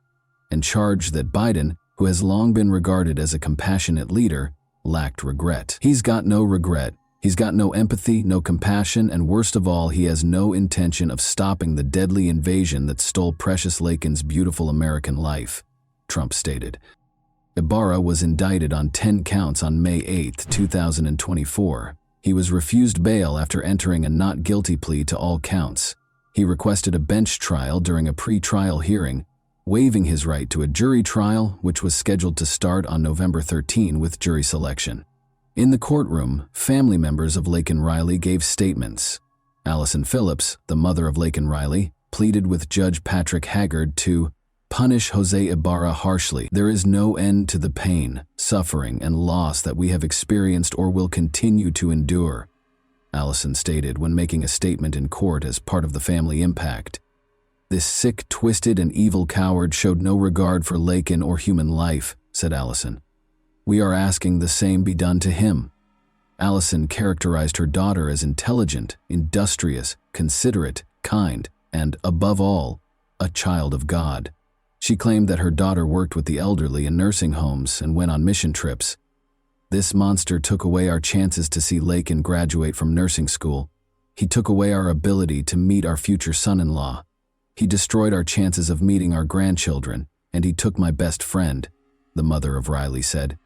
and charged that Biden, who has long been regarded as a compassionate leader, lacked regret. He's got no regret. He's got no empathy, no compassion, and worst of all, he has no intention of stopping the deadly invasion that stole precious Laken's beautiful American life, Trump stated. Ibarra was indicted on 10 counts on May 8, 2024. He was refused bail after entering a not guilty plea to all counts. He requested a bench trial during a pre-trial hearing, waiving his right to a jury trial, which was scheduled to start on November 13 with jury selection. In the courtroom, family members of Laken Riley gave statements. Allison Phillips, the mother of Laken Riley, pleaded with Judge Patrick Haggard to punish Jose Ibarra harshly. There is no end to the pain, suffering, and loss that we have experienced or will continue to endure, Allison stated when making a statement in court as part of the family impact. This sick, twisted, and evil coward showed no regard for Laken or human life, said Allison. We are asking the same be done to him. Allison characterized her daughter as intelligent, industrious, considerate, kind, and, above all, a child of God. She claimed that her daughter worked with the elderly in nursing homes and went on mission trips. This monster took away our chances to see Laken graduate from nursing school. He took away our ability to meet our future son-in-law. He destroyed our chances of meeting our grandchildren, and he took my best friend, the mother of Riley said.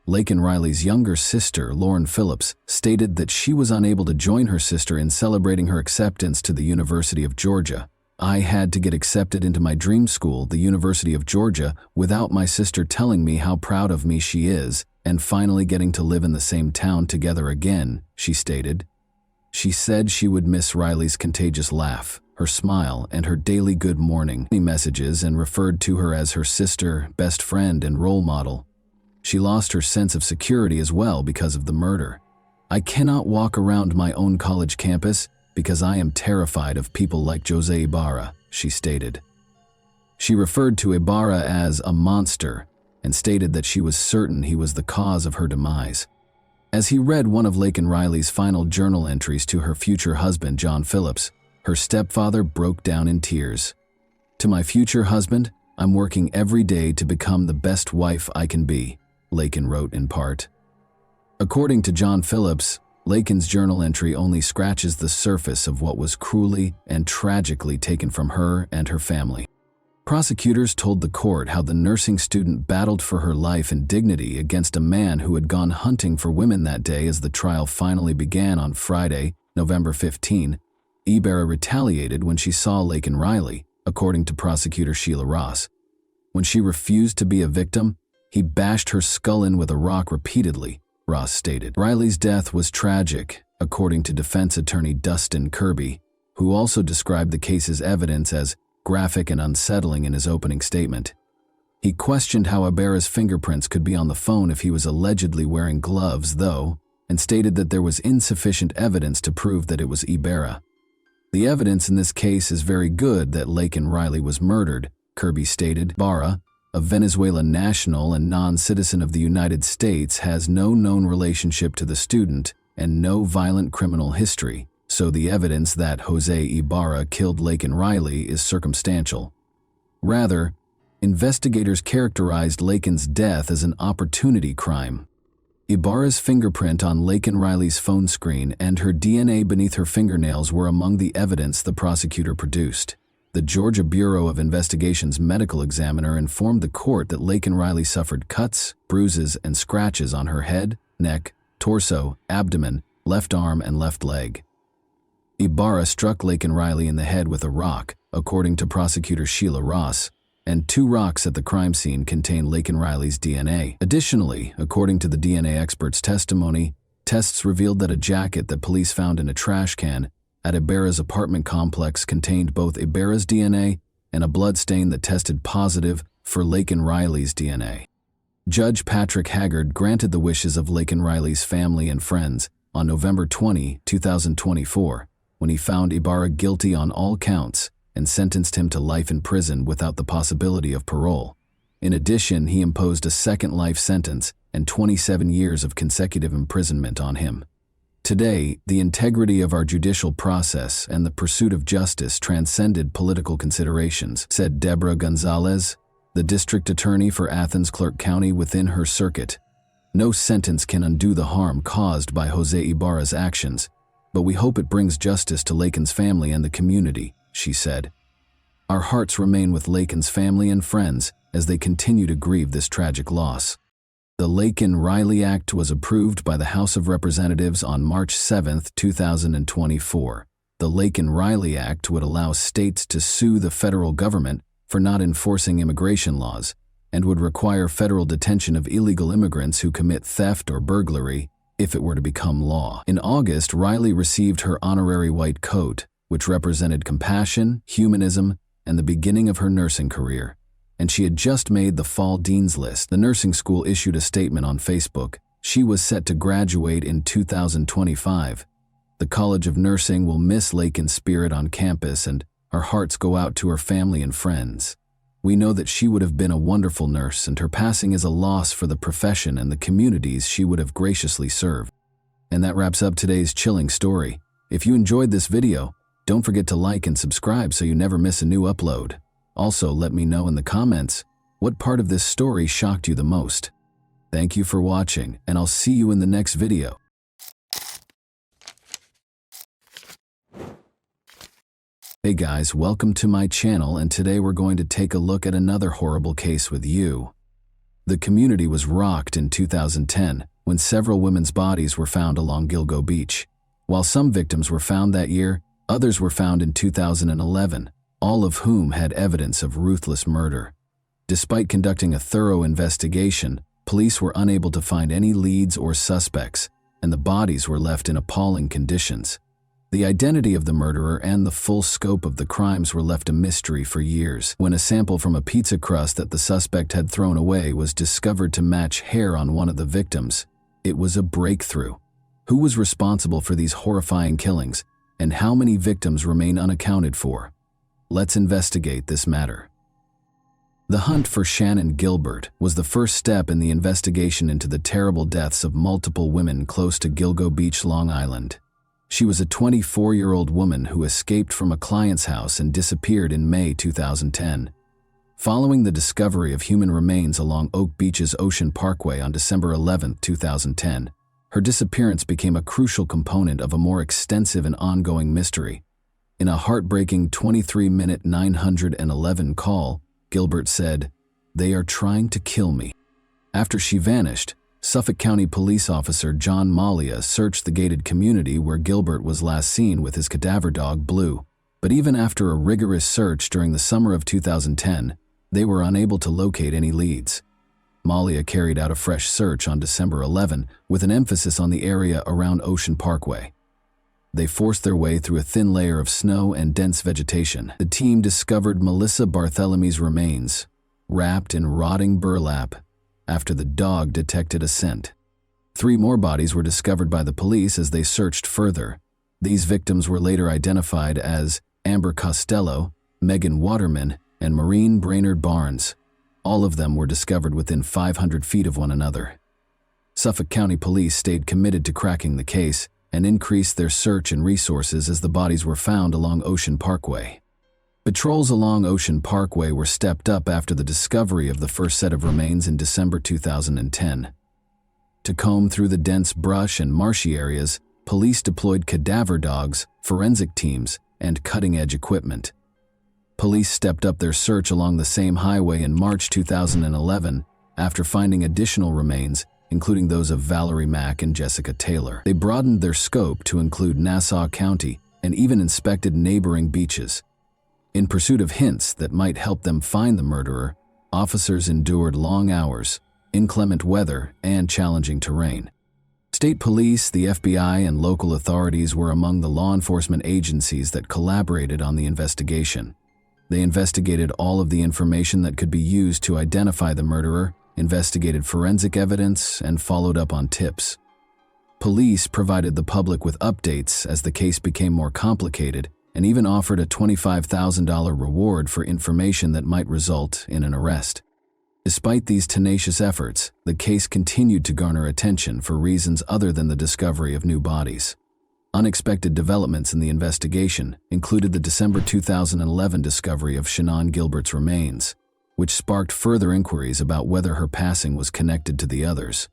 Laken Riley's younger sister, Lauren Phillips, stated that she was unable to join her sister in celebrating her acceptance to the University of Georgia. I had to get accepted into my dream school, the University of Georgia, without my sister telling me how proud of me she is, and finally getting to live in the same town together again, she stated. She said she would miss Riley's contagious laugh, her smile, and her daily good morning messages, and referred to her as her sister, best friend, and role model. She lost her sense of security as well because of the murder. I cannot walk around my own college campus because I am terrified of people like Jose Ibarra, she stated. She referred to Ibarra as a monster and stated that she was certain he was the cause of her demise. As he read one of Laken Riley's final journal entries to her future husband, John Phillips, her stepfather broke down in tears. To my future husband, I'm working every day to become the best wife I can be, Laken wrote in part. According to John Phillips, Laken's journal entry only scratches the surface of what was cruelly and tragically taken from her and her family. Prosecutors told the court how the nursing student battled for her life and dignity against a man who had gone hunting for women that day. As the trial finally began on Friday, November 15, Ibarra retaliated when she saw Laken Riley, according to prosecutor Sheila Ross. When she refused to be a victim, he bashed her skull in with a rock repeatedly, Ross stated. Riley's death was tragic, according to defense attorney Dustin Kirby, who also described the case's evidence as graphic and unsettling in his opening statement. He questioned how Ibarra's fingerprints could be on the phone if he was allegedly wearing gloves, though, and stated that there was insufficient evidence to prove that it was Ibarra. The evidence in this case is very good that Laken Riley was murdered, Kirby stated. Ibarra, a Venezuelan national and non-citizen of the United States, has no known relationship to the student and no violent criminal history, so the evidence that Jose Ibarra killed Laken Riley is circumstantial. Rather, investigators characterized Laken's death as an opportunity crime. Ibarra's fingerprint on Laken Riley's phone screen and her DNA beneath her fingernails were among the evidence the prosecutor produced. The Georgia Bureau of Investigation's medical examiner informed the court that Laken Riley suffered cuts, bruises, and scratches on her head, neck, torso, abdomen, left arm, and left leg. Ibarra struck Laken Riley in the head with a rock, according to prosecutor Sheila Ross, and 2 rocks at the crime scene contain Laken Riley's DNA. Additionally, according to the DNA expert's testimony, tests revealed that a jacket that police found in a trash can at Ibarra's apartment complex contained both Ibarra's DNA and a blood stain that tested positive for Laken Riley's DNA. Judge Patrick Haggard granted the wishes of Laken Riley's family and friends on November 20, 2024, when he found Ibarra guilty on all counts and sentenced him to life in prison without the possibility of parole. In addition, he imposed a second life sentence and 27 years of consecutive imprisonment on him. Today, the integrity of our judicial process and the pursuit of justice transcended political considerations, said Deborah Gonzalez, the district attorney for Athens-Clarke County within her circuit. No sentence can undo the harm caused by Jose Ibarra's actions, but we hope it brings justice to Laken's family and the community, she said. Our hearts remain with Laken's family and friends as they continue to grieve this tragic loss. The Laken Riley Act was approved by the House of Representatives on March 7, 2024. The Laken Riley Act would allow states to sue the federal government for not enforcing immigration laws and would require federal detention of illegal immigrants who commit theft or burglary if it were to become law. In August, Riley received her honorary white coat, which represented compassion, humanism, and the beginning of her nursing career. And she had just made the fall dean's list. The nursing school issued a statement on Facebook. She was set to graduate in 2025. The College of Nursing will miss Laken's spirit on campus, and our hearts go out to her family and friends. We know that she would have been a wonderful nurse, and her passing is a loss for the profession and the communities she would have graciously served. And that wraps up today's chilling story. If you enjoyed this video, don't forget to like and subscribe so you never miss a new upload. Also, let me know in the comments what part of this story shocked you the most. Thank you for watching, and I'll see you in the next video. Hey guys, welcome to my channel, and today we're going to take a look at another horrible case with you. The community was rocked in 2010 when several women's bodies were found along Gilgo Beach. While some victims were found that year, others were found in 2011. All of whom had evidence of ruthless murder. Despite conducting a thorough investigation, police were unable to find any leads or suspects, and the bodies were left in appalling conditions. The identity of the murderer and the full scope of the crimes were left a mystery for years. When a sample from a pizza crust that the suspect had thrown away was discovered to match hair on one of the victims, it was a breakthrough. Who was responsible for these horrifying killings, and how many victims remain unaccounted for? Let's investigate this matter. The hunt for Shannon Gilbert was the first step in the investigation into the terrible deaths of multiple women close to Gilgo Beach, Long Island. She was a 24-year-old woman who escaped from a client's house and disappeared in May 2010. Following the discovery of human remains along Oak Beach's Ocean Parkway on December 11, 2010, her disappearance became a crucial component of a more extensive and ongoing mystery. In a heartbreaking 23-minute 911 call, Gilbert said, "They are trying to kill me." After she vanished, Suffolk County Police Officer John Malia searched the gated community where Gilbert was last seen with his cadaver dog Blue. But even after a rigorous search during the summer of 2010, they were unable to locate any leads. Malia carried out a fresh search on December 11 with an emphasis on the area around Ocean Parkway. They forced their way through a thin layer of snow and dense vegetation. The team discovered Melissa Barthelomew's remains, wrapped in rotting burlap, after the dog detected a scent. 3 more bodies were discovered by the police as they searched further. These victims were later identified as Amber Costello, Megan Waterman, and Maureen Brainerd Barnes. All of them were discovered within 500 feet of one another. Suffolk County Police stayed committed to cracking the case and increased their search and resources as the bodies were found along Ocean Parkway. Patrols along Ocean Parkway were stepped up after the discovery of the first set of remains in December 2010. To comb through the dense brush and marshy areas, police deployed cadaver dogs, forensic teams, and cutting-edge equipment. Police stepped up their search along the same highway in March 2011 after finding additional remains, including those of Valerie Mack and Jessica Taylor. They broadened their scope to include Nassau County and even inspected neighboring beaches. In pursuit of hints that might help them find the murderer, officers endured long hours, inclement weather, and challenging terrain. State police, the FBI, and local authorities were among the law enforcement agencies that collaborated on the investigation. They investigated all of the information that could be used to identify the murderer, investigated forensic evidence, and followed up on tips. Police provided the public with updates as the case became more complicated and even offered a $25,000 reward for information that might result in an arrest. Despite these tenacious efforts, the case continued to garner attention for reasons other than the discovery of new bodies. Unexpected developments in the investigation included the December 2011 discovery of Shannon Gilbert's remains, which sparked further inquiries about whether her passing was connected to the others.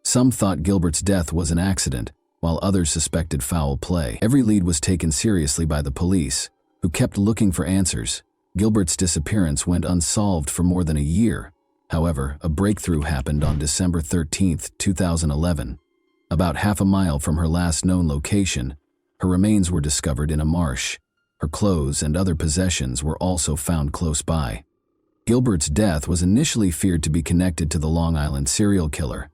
Some thought Gilbert's death was an accident, while others suspected foul play. Every lead was taken seriously by the police, who kept looking for answers. Gilbert's disappearance went unsolved for more than a year. However, a breakthrough happened on December 13, 2011. About half a mile from her last known location, her remains were discovered in a marsh. Her clothes and other possessions were also found close by. Gilbert's death was initially feared to be connected to the Long Island serial killer.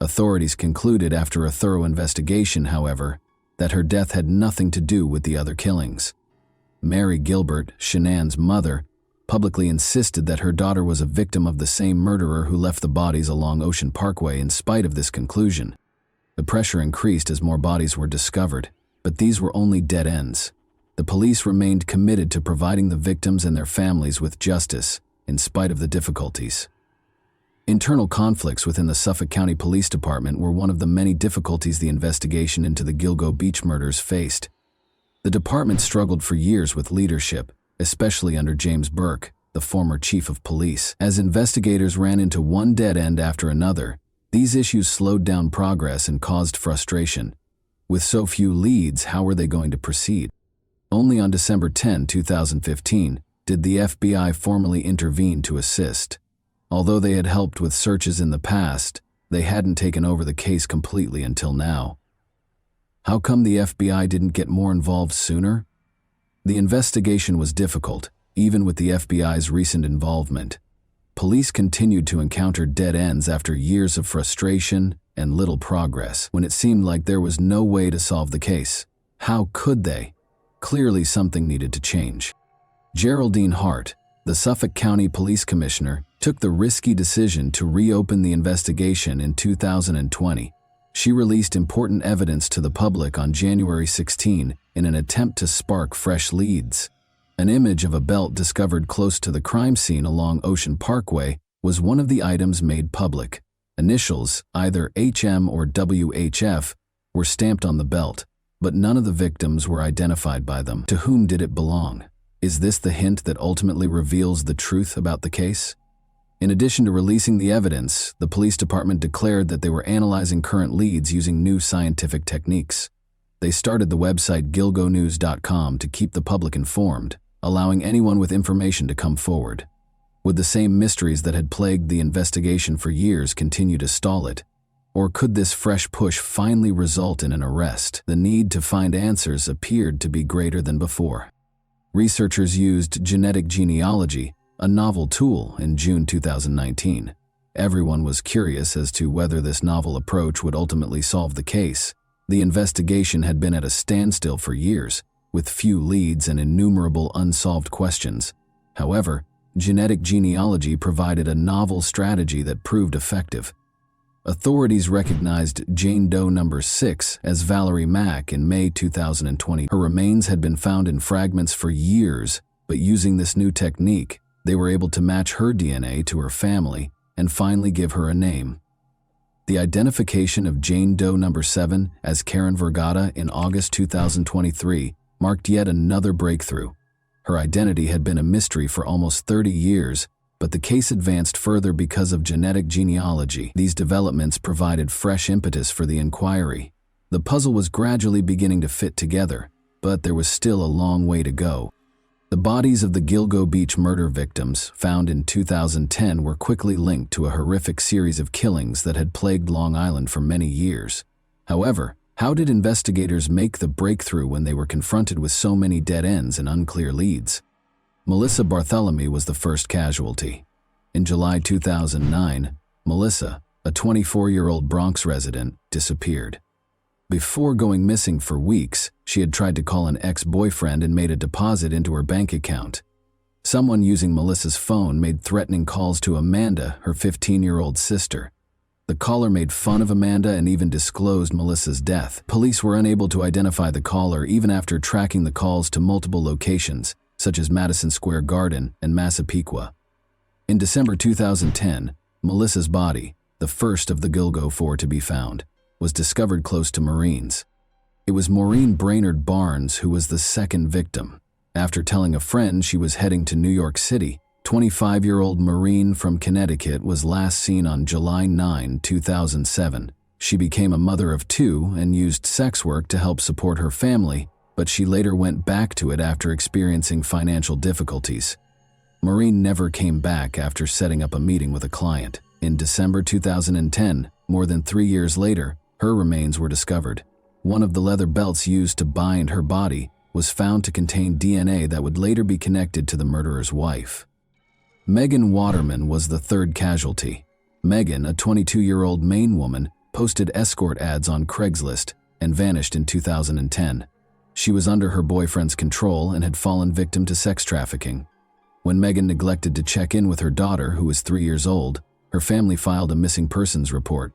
Authorities concluded after a thorough investigation, however, that her death had nothing to do with the other killings. Mary Gilbert, Shannon's mother, publicly insisted that her daughter was a victim of the same murderer who left the bodies along Ocean Parkway in spite of this conclusion. The pressure increased as more bodies were discovered, but these were only dead ends. The police remained committed to providing the victims and their families with justice, in spite of the difficulties. Internal conflicts within the Suffolk County Police Department were one of the many difficulties the investigation into the Gilgo Beach murders faced. The department struggled for years with leadership, especially under James Burke, the former chief of police. As investigators ran into one dead end after another, these issues slowed down progress and caused frustration. With so few leads, how were they going to proceed? Only on December 10, 2015, did the FBI formally intervene to assist. Although they had helped with searches in the past, they hadn't taken over the case completely until now. How come the FBI didn't get more involved sooner? The investigation was difficult, even with the FBI's recent involvement. Police continued to encounter dead ends after years of frustration and little progress, when it seemed like there was no way to solve the case. How could they? Clearly something needed to change. Geraldine Hart, the Suffolk County Police Commissioner, took the risky decision to reopen the investigation in 2020. She released important evidence to the public on January 16 in an attempt to spark fresh leads. An image of a belt discovered close to the crime scene along Ocean Parkway was one of the items made public. Initials, either HM or WHF, were stamped on the belt, but none of the victims were identified by them. To whom did it belong? Is this the hint that ultimately reveals the truth about the case? In addition to releasing the evidence, the police department declared that they were analyzing current leads using new scientific techniques. They started the website gilgonews.com to keep the public informed, allowing anyone with information to come forward. Would the same mysteries that had plagued the investigation for years continue to stall it? Or could this fresh push finally result in an arrest? The need to find answers appeared to be greater than before. Researchers used genetic genealogy, a novel tool, in June 2019. Everyone was curious as to whether this novel approach would ultimately solve the case. The investigation had been at a standstill for years, with few leads and innumerable unsolved questions. However, genetic genealogy provided a novel strategy that proved effective. Authorities recognized Jane Doe number 6 as Valerie Mack in May 2020. Her remains had been found in fragments for years, but using this new technique, they were able to match her DNA to her family and finally give her a name. The identification of Jane Doe No. 7 as Karen Vergata in August 2023 marked yet another breakthrough. Her identity had been a mystery for almost 30 years, but the case advanced further because of genetic genealogy. These developments provided fresh impetus for the inquiry. The puzzle was gradually beginning to fit together, but there was still a long way to go. The bodies of the Gilgo Beach murder victims, found in 2010, were quickly linked to a horrific series of killings that had plagued Long Island for many years. However, how did investigators make the breakthrough when they were confronted with so many dead ends and unclear leads? Melissa Bartholomew was the first casualty. In July 2009, Melissa, a 24-year-old Bronx resident, disappeared. Before going missing for weeks, she had tried to call an ex-boyfriend and made a deposit into her bank account. Someone using Melissa's phone made threatening calls to Amanda, her 15-year-old sister. The caller made fun of Amanda and even disclosed Melissa's death. Police were unable to identify the caller even after tracking the calls to multiple locations, such as Madison Square Garden and Massapequa. In December 2010, Melissa's body, the first of the Gilgo Four to be found, was discovered close to Maureen's. It was Maureen Brainerd Barnes who was the second victim. After telling a friend she was heading to New York City, 25-year-old Maureen from Connecticut was last seen on July 9, 2007. She became a mother of two and used sex work to help support her family, but she later went back to it after experiencing financial difficulties. Maureen never came back after setting up a meeting with a client. In December 2010, more than 3 years later, her remains were discovered. One of the leather belts used to bind her body was found to contain DNA that would later be connected to the murderer's wife. Megan Waterman was the third casualty. Megan, a 22-year-old Maine woman, posted escort ads on Craigslist and vanished in 2010. She was under her boyfriend's control and had fallen victim to sex trafficking. When Megan neglected to check in with her daughter, who was 3 years old, her family filed a missing persons report.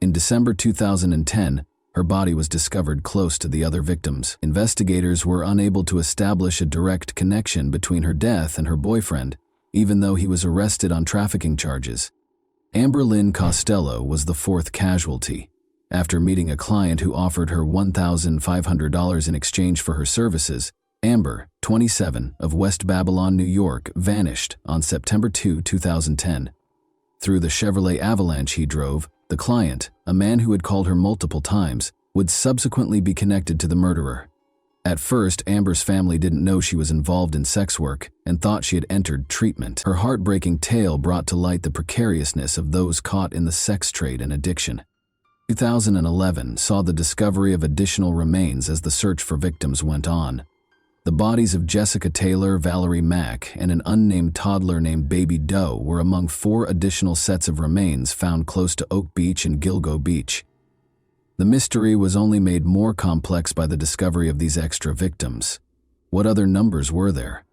In December 2010, her body was discovered close to the other victims. Investigators were unable to establish a direct connection between her death and her boyfriend, even though he was arrested on trafficking charges. Amber Lynn Costello was the fourth casualty. After meeting a client who offered her $1,500 in exchange for her services, Amber, 27, of West Babylon, New York, vanished on September 2, 2010. Through the Chevrolet Avalanche he drove, the client, a man who had called her multiple times, would subsequently be connected to the murderer. At first, Amber's family didn't know she was involved in sex work and thought she had entered treatment. Her heartbreaking tale brought to light the precariousness of those caught in the sex trade and addiction. 2011 saw the discovery of additional remains as the search for victims went on. The bodies of Jessica Taylor, Valerie Mack, and an unnamed toddler named Baby Doe were among 4 additional sets of remains found close to Oak Beach and Gilgo Beach. The mystery was only made more complex by the discovery of these extra victims. What other numbers were there?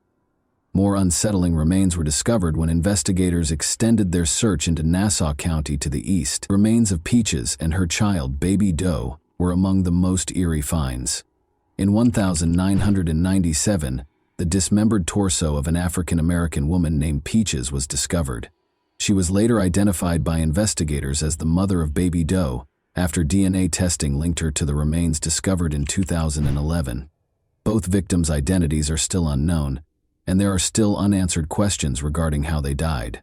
More unsettling remains were discovered when investigators extended their search into Nassau County to the east. Remains of Peaches and her child, Baby Doe, were among the most eerie finds. In 1997, the dismembered torso of an African-American woman named Peaches was discovered. She was later identified by investigators as the mother of Baby Doe, after DNA testing linked her to the remains discovered in 2011. Both victims' identities are still unknown, and there are still unanswered questions regarding how they died.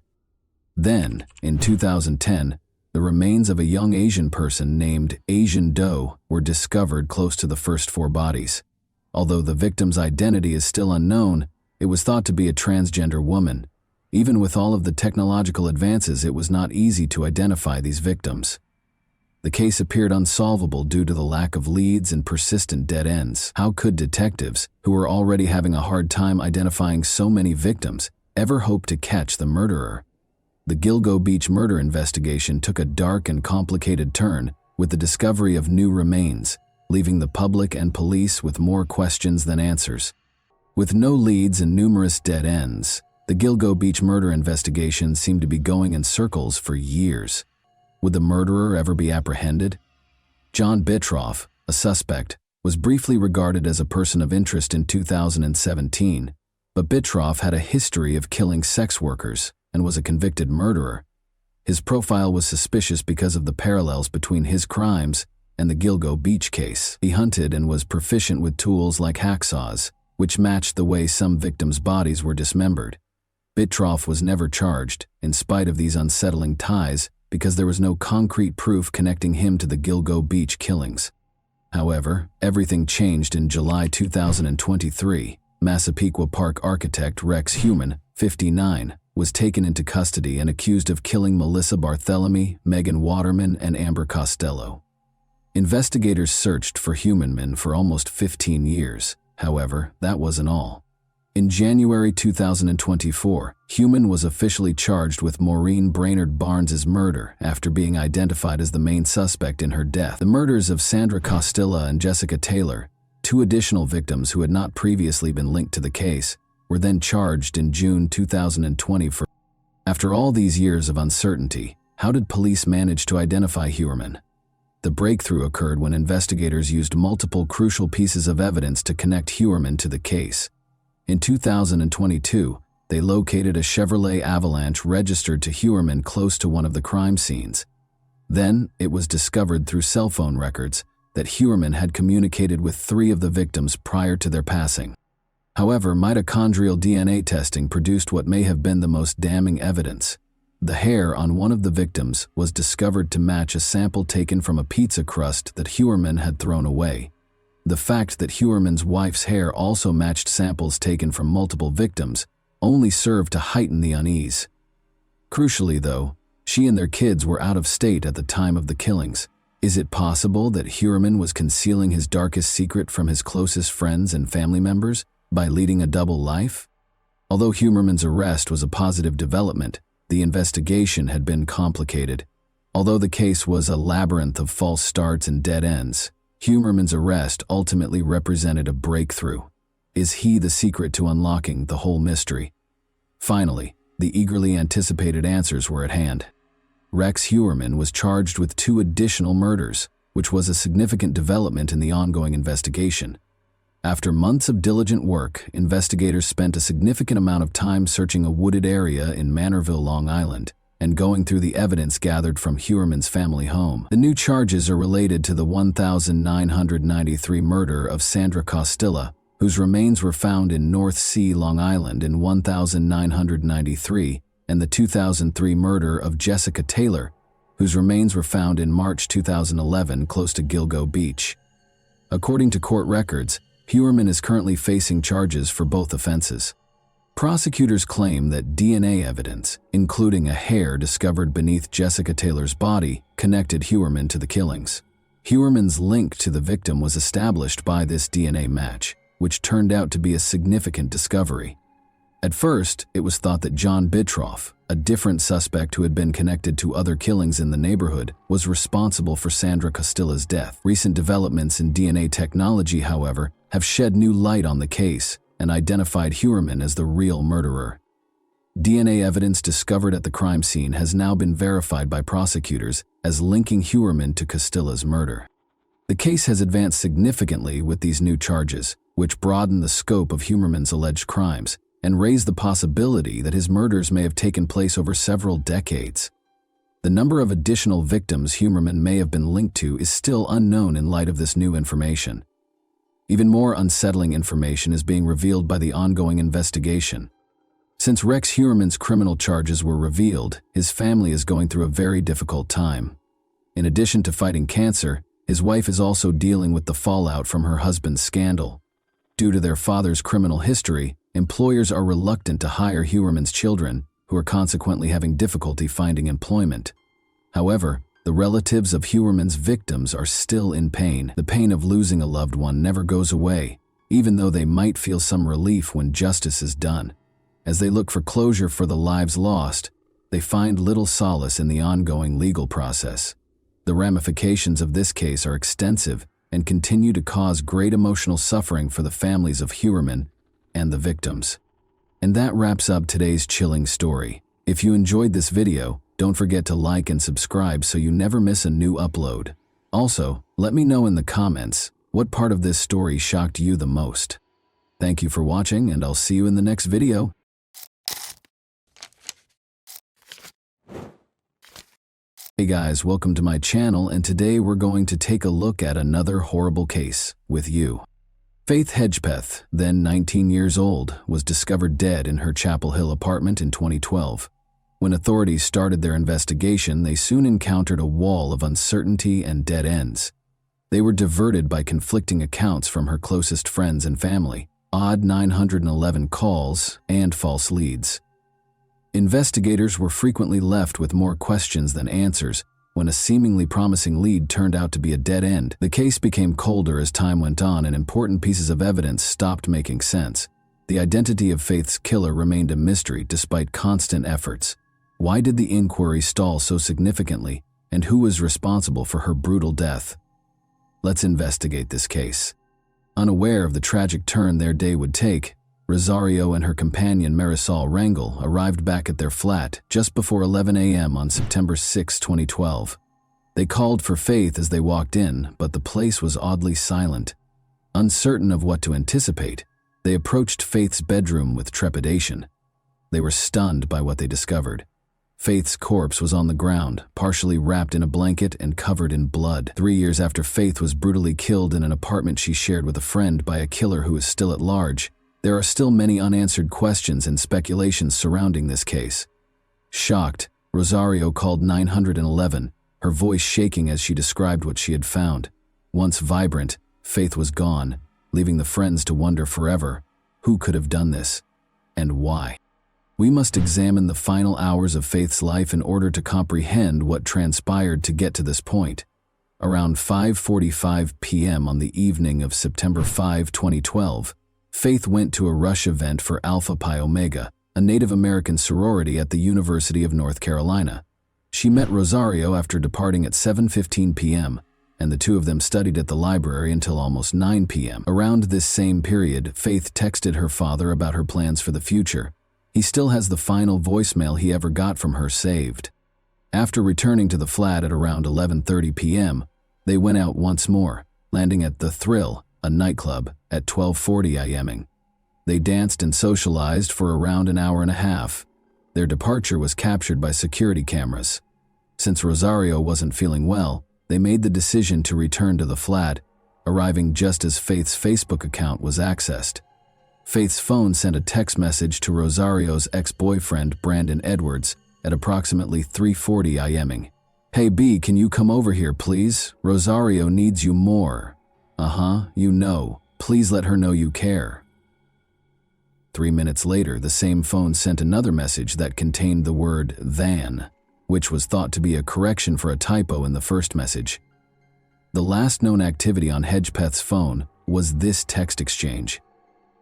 Then, in 2010, the remains of a young Asian person named Asian Doe were discovered close to the first 4 bodies. Although the victim's identity is still unknown, it was thought to be a transgender woman. Even with all of the technological advances, it was not easy to identify these victims. The case appeared unsolvable due to the lack of leads and persistent dead ends. How could detectives, who were already having a hard time identifying so many victims, ever hope to catch the murderer? The Gilgo Beach murder investigation took a dark and complicated turn with the discovery of new remains, leaving the public and police with more questions than answers. With no leads and numerous dead ends, the Gilgo Beach murder investigation seemed to be going in circles for years. Would the murderer ever be apprehended? John Bittroff, a suspect, was briefly regarded as a person of interest in 2017, but Bittroff had a history of killing sex workers and was a convicted murderer. His profile was suspicious because of the parallels between his crimes and the Gilgo Beach case. He hunted and was proficient with tools like hacksaws, which matched the way some victims' bodies were dismembered. Bitroff was never charged, in spite of these unsettling ties, because there was no concrete proof connecting him to the Gilgo Beach killings. However, everything changed in July 2023. Massapequa Park architect Rex Heumann, 59, was taken into custody and accused of killing Melissa Barthelemy, Megan Waterman, and Amber Costello. Investigators searched for Heumann for almost 15 years. However, that wasn't all. In January 2024, Heumann was officially charged with Maureen Brainerd Barnes's murder after being identified as the main suspect in her death. The murders of Sandra Costilla and Jessica Taylor, two additional victims who had not previously been linked to the case, were then charged in June 2020 for. After all these years of uncertainty, how did police manage to identify Heumann? The breakthrough occurred when investigators used multiple crucial pieces of evidence to connect Heumann to the case. In 2022, they located a Chevrolet Avalanche registered to Heumann close to one of the crime scenes. Then, it was discovered through cell phone records that Heumann had communicated with 3 of the victims prior to their passing. However, mitochondrial DNA testing produced what may have been the most damning evidence. The hair on one of the victims was discovered to match a sample taken from a pizza crust that Heumann had thrown away. The fact that Heuermann's wife's hair also matched samples taken from multiple victims only served to heighten the unease. Crucially, though, she and their kids were out of state at the time of the killings. Is it possible that Heumann was concealing his darkest secret from his closest friends and family members by leading a double life? Although Heuermann's arrest was a positive development, the investigation had been complicated. Although the case was a labyrinth of false starts and dead ends, Heuermann's arrest ultimately represented a breakthrough. Is he the secret to unlocking the whole mystery? Finally, the eagerly anticipated answers were at hand. Rex Heuermann was charged with 2 additional murders, which was a significant development in the ongoing investigation. After months of diligent work, investigators spent a significant amount of time searching a wooded area in Manorville, Long Island, and going through the evidence gathered from Heuermann's family home. The new charges are related to the 1993 murder of Sandra Costilla, whose remains were found in North Sea, Long Island in 1993, and the 2003 murder of Jessica Taylor, whose remains were found in March 2011 close to Gilgo Beach. According to court records, Heuermann is currently facing charges for both offenses. Prosecutors claim that DNA evidence, including a hair discovered beneath Jessica Taylor's body, connected Heuermann to the killings. Heuermann's link to the victim was established by this DNA match, which turned out to be a significant discovery. At first, it was thought that John Bitroff, a different suspect who had been connected to other killings in the neighborhood, was responsible for Sandra Costilla's death. Recent developments in DNA technology, however, have shed new light on the case and identified Heuermann as the real murderer. DNA evidence discovered at the crime scene has now been verified by prosecutors as linking Heuermann to Costilla's murder. The case has advanced significantly with these new charges, which broaden the scope of Heuermann's alleged crimes and raise the possibility that his murders may have taken place over several decades. The number of additional victims Heuermann may have been linked to is still unknown in light of this new information. Even more unsettling information is being revealed by the ongoing investigation. Since Rex Heuermann's criminal charges were revealed, his family is going through a very difficult time. In addition to fighting cancer, his wife is also dealing with the fallout from her husband's scandal. Due to their father's criminal history, employers are reluctant to hire Heuermann's children, who are consequently having difficulty finding employment. However, the relatives of Heuermann's victims are still in pain. The pain of losing a loved one never goes away, even though they might feel some relief when justice is done. As they look for closure for the lives lost, they find little solace in the ongoing legal process. The ramifications of this case are extensive and continue to cause great emotional suffering for the families of Heuermann and the victims. And that wraps up today's chilling story. If you enjoyed this video, don't forget to like and subscribe so you never miss a new upload. Also, let me know in the comments what part of this story shocked you the most. Thank you for watching, and I'll see you in the next video. Hey guys, welcome to my channel, and today we're going to take a look at another horrible case with you. Faith Hedgepeth, then 19 years old, was discovered dead in her Chapel Hill apartment in 2012. When authorities started their investigation, they soon encountered a wall of uncertainty and dead ends. They were diverted by conflicting accounts from her closest friends and family, odd 911 calls, and false leads. Investigators were frequently left with more questions than answers. When a seemingly promising lead turned out to be a dead end, the case became colder as time went on and important pieces of evidence stopped making sense. The identity of Faith's killer remained a mystery despite constant efforts. Why did the inquiry stall so significantly, and who was responsible for her brutal death? Let's investigate this case. Unaware of the tragic turn their day would take, Rosario and her companion Marisol Rangel arrived back at their flat just before 11 a.m. on September 6, 2012. They called for Faith as they walked in, but the place was oddly silent. Uncertain of what to anticipate, they approached Faith's bedroom with trepidation. They were stunned by what they discovered. Faith's corpse was on the ground, partially wrapped in a blanket and covered in blood. 3 years after Faith was brutally killed in an apartment she shared with a friend by a killer who is still at large, there are still many unanswered questions and speculations surrounding this case. Shocked, Rosario called 911, her voice shaking as she described what she had found. Once vibrant, Faith was gone, leaving the friends to wonder forever, who could have done this, and why? We must examine the final hours of Faith's life in order to comprehend what transpired to get to this point. Around 5:45 p.m. on the evening of September 5, 2012, Faith went to a rush event for Alpha Pi Omega, a Native American sorority at the University of North Carolina. She met Rosario after departing at 7:15 p.m., and the two of them studied at the library until almost 9 p.m. Around this same period, Faith texted her father about her plans for the future. He still has the final voicemail he ever got from her saved. After returning to the flat at around 11:30 p.m., they went out once more, landing at The Thrill, a nightclub, at 12:40 a.m. They danced and socialized for around an hour and a half. Their departure was captured by security cameras. Since Rosario wasn't feeling well, they made the decision to return to the flat, arriving just as Faith's Facebook account was accessed. Faith's phone sent a text message to Rosario's ex-boyfriend Brandon Edwards at approximately 3:40 a.m. "Hey B, can you come over here please? Rosario needs you more." You know. Please let her know you care." 3 minutes later, the same phone sent another message that contained the word "than," which was thought to be a correction for a typo in the first message. The last known activity on Hedgepeth's phone was this text exchange.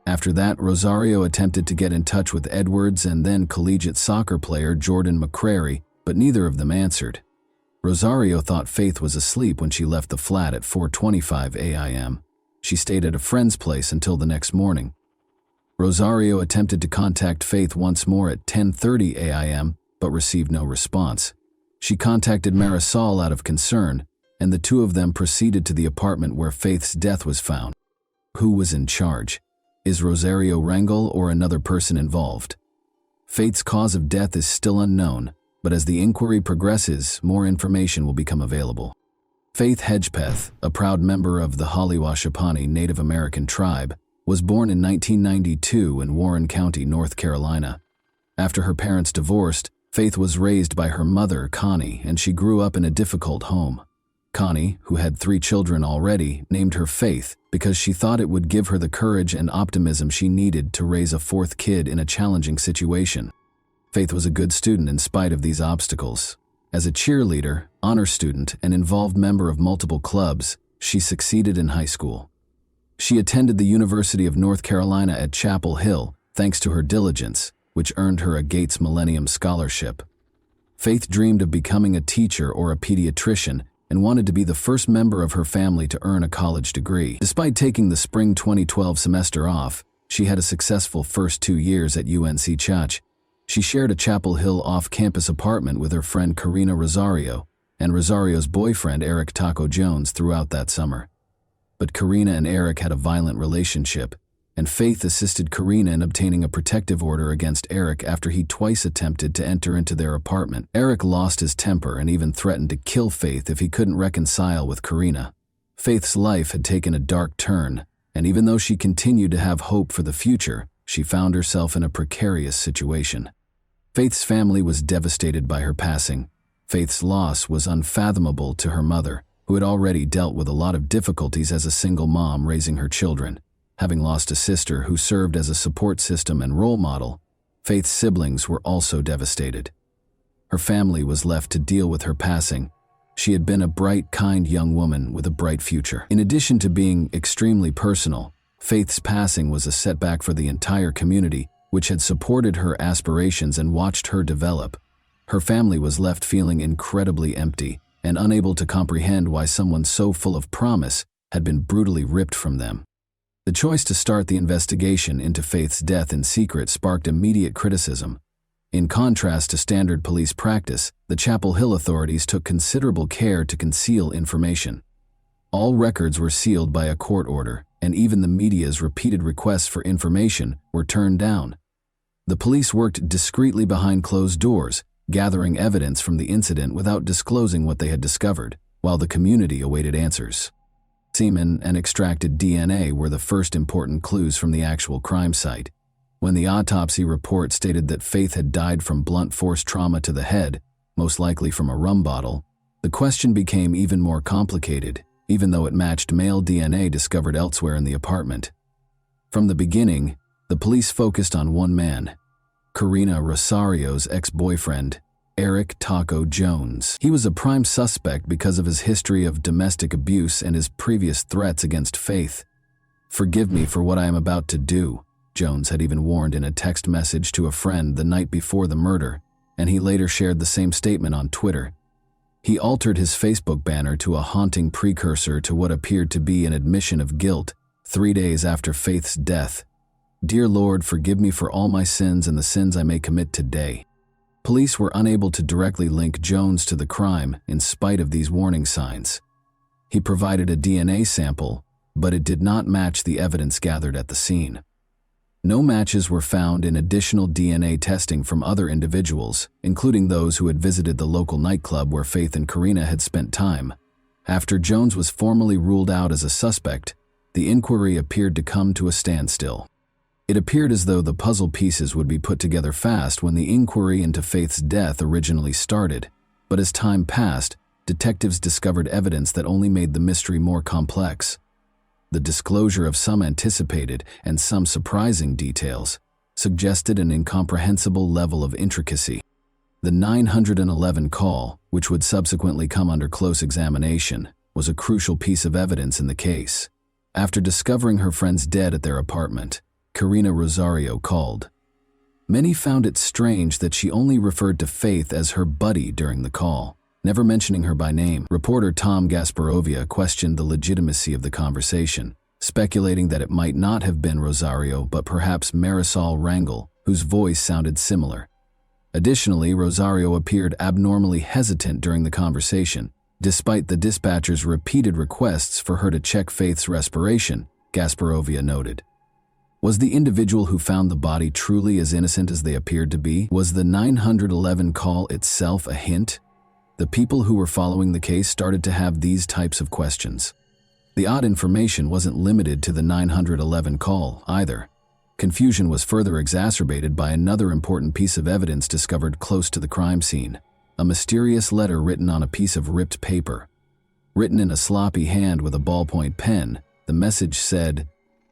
After that, Rosario attempted to get in touch with Edwards and then collegiate soccer player Jordan McCrary, but neither of them answered. Rosario thought Faith was asleep when she left the flat at 4:25 a.m. She stayed at a friend's place until the next morning. Rosario attempted to contact Faith once more at 10:30 a.m., but received no response. She contacted Marisol out of concern, and the two of them proceeded to the apartment where Faith's death was found. Who was in charge? Is Rosario Rangel or another person involved? Faith's cause of death is still unknown, but as the inquiry progresses, more information will become available. Faith Hedgepeth, a proud member of the Holly-Washapani Native American tribe, was born in 1992 in Warren County, North Carolina. After her parents divorced, Faith was raised by her mother, Connie, and she grew up in a difficult home. Connie, who had 3 children already, named her Faith because she thought it would give her the courage and optimism she needed to raise a 4th kid in a challenging situation. Faith was a good student in spite of these obstacles. As a cheerleader, honor student, and involved member of multiple clubs, she succeeded in high school. She attended the University of North Carolina at Chapel Hill thanks to her diligence, which earned her a Gates Millennium Scholarship. Faith dreamed of becoming a teacher or a pediatrician and wanted to be the first member of her family to earn a college degree. Despite taking the spring 2012 semester off, she had a successful first 2 years at UNC Chach. She shared a Chapel Hill off-campus apartment with her friend Karina Rosario and Rosario's boyfriend Eric Taco Jones throughout that summer. But Karina and Eric had a violent relationship, and Faith assisted Karina in obtaining a protective order against Eric after he twice attempted to enter into their apartment. Eric lost his temper and even threatened to kill Faith if he couldn't reconcile with Karina. Faith's life had taken a dark turn, and even though she continued to have hope for the future, she found herself in a precarious situation. Faith's family was devastated by her passing. Faith's loss was unfathomable to her mother, who had already dealt with a lot of difficulties as a single mom raising her children. Having lost a sister who served as a support system and role model, Faith's siblings were also devastated. Her family was left to deal with her passing. She had been a bright, kind young woman with a bright future. In addition to being extremely personal, Faith's passing was a setback for the entire community, which had supported her aspirations and watched her develop. Her family was left feeling incredibly empty and unable to comprehend why someone so full of promise had been brutally ripped from them. The choice to start the investigation into Faith's death in secret sparked immediate criticism. In contrast to standard police practice, the Chapel Hill authorities took considerable care to conceal information. All records were sealed by a court order, and even the media's repeated requests for information were turned down. The police worked discreetly behind closed doors, gathering evidence from the incident without disclosing what they had discovered, while the community awaited answers. Semen and extracted DNA were the first important clues from the actual crime site. When the autopsy report stated that Faith had died from blunt force trauma to the head, most likely from a rum bottle, the question became even more complicated, even though it matched male DNA discovered elsewhere in the apartment. From the beginning, the police focused on one man, Karina Rosario's ex-boyfriend, Eric Taco Jones. He was a prime suspect because of his history of domestic abuse and his previous threats against Faith. "Forgive me for what I am about to do," Jones had even warned in a text message to a friend the night before the murder, and he later shared the same statement on Twitter. He altered his Facebook banner to a haunting precursor to what appeared to be an admission of guilt 3 days after Faith's death. "Dear Lord, forgive me for all my sins and the sins I may commit today." Police were unable to directly link Jones to the crime in spite of these warning signs. He provided a DNA sample, but it did not match the evidence gathered at the scene. No matches were found in additional DNA testing from other individuals, including those who had visited the local nightclub where Faith and Karina had spent time. After Jones was formally ruled out as a suspect, the inquiry appeared to come to a standstill. It appeared as though the puzzle pieces would be put together fast when the inquiry into Faith's death originally started, but as time passed, detectives discovered evidence that only made the mystery more complex. The disclosure of some anticipated and some surprising details suggested an incomprehensible level of intricacy. The 911 call, which would subsequently come under close examination, was a crucial piece of evidence in the case. After discovering her friends dead at their apartment, Karina Rosario called. Many found it strange that she only referred to Faith as her buddy during the call, never mentioning her by name. Reporter Tom Gasparovia questioned the legitimacy of the conversation, speculating that it might not have been Rosario but perhaps Marisol Rangel, whose voice sounded similar. Additionally, Rosario appeared abnormally hesitant during the conversation, despite the dispatcher's repeated requests for her to check Faith's respiration, Gasparovia noted. Was the individual who found the body truly as innocent as they appeared to be? Was the 911 call itself a hint? The people who were following the case started to have these types of questions. The odd information wasn't limited to the 911 call either. Confusion was further exacerbated by another important piece of evidence discovered close to the crime scene, a mysterious letter written on a piece of ripped paper. Written in a sloppy hand with a ballpoint pen, the message said,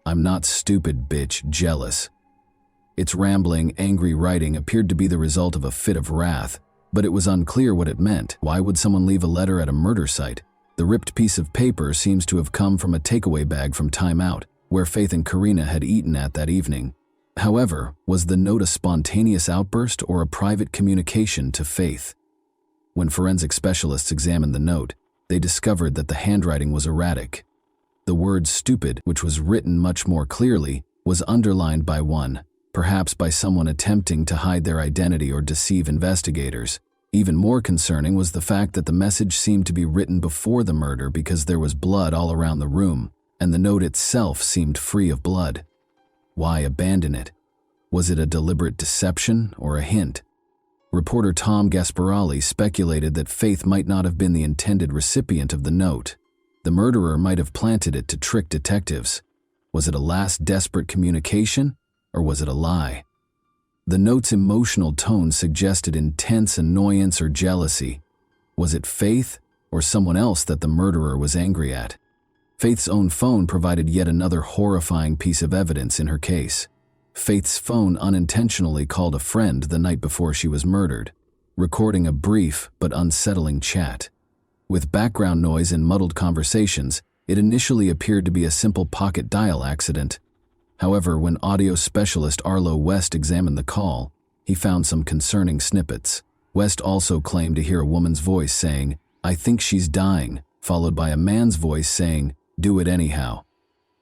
"I'm not stupid, bitch, jealous." Its rambling, angry writing appeared to be the result of a fit of wrath, but it was unclear what it meant. Why would someone leave a letter at a murder site? The ripped piece of paper seems to have come from a takeaway bag from Time Out, where Faith and Karina had eaten at that evening. However, was the note a spontaneous outburst or a private communication to Faith? When forensic specialists examined the note, they discovered that the handwriting was erratic. The word stupid, which was written much more clearly, was underlined by one, perhaps by someone attempting to hide their identity or deceive investigators. Even more concerning was the fact that the message seemed to be written before the murder because there was blood all around the room, and the note itself seemed free of blood. Why abandon it? Was it a deliberate deception or a hint? Reporter Tom Gasparelli speculated that Faith might not have been the intended recipient of the note. The murderer might have planted it to trick detectives. Was it a last desperate communication, or was it a lie? The note's emotional tone suggested intense annoyance or jealousy. Was it Faith or someone else that the murderer was angry at? Faith's own phone provided yet another horrifying piece of evidence in her case. Faith's phone unintentionally called a friend the night before she was murdered, recording a brief but unsettling chat. With background noise and muddled conversations, it initially appeared to be a simple pocket dial accident. However, when audio specialist Arlo West examined the call, he found some concerning snippets. West also claimed to hear a woman's voice saying, "I think she's dying," followed by a man's voice saying, "Do it anyhow."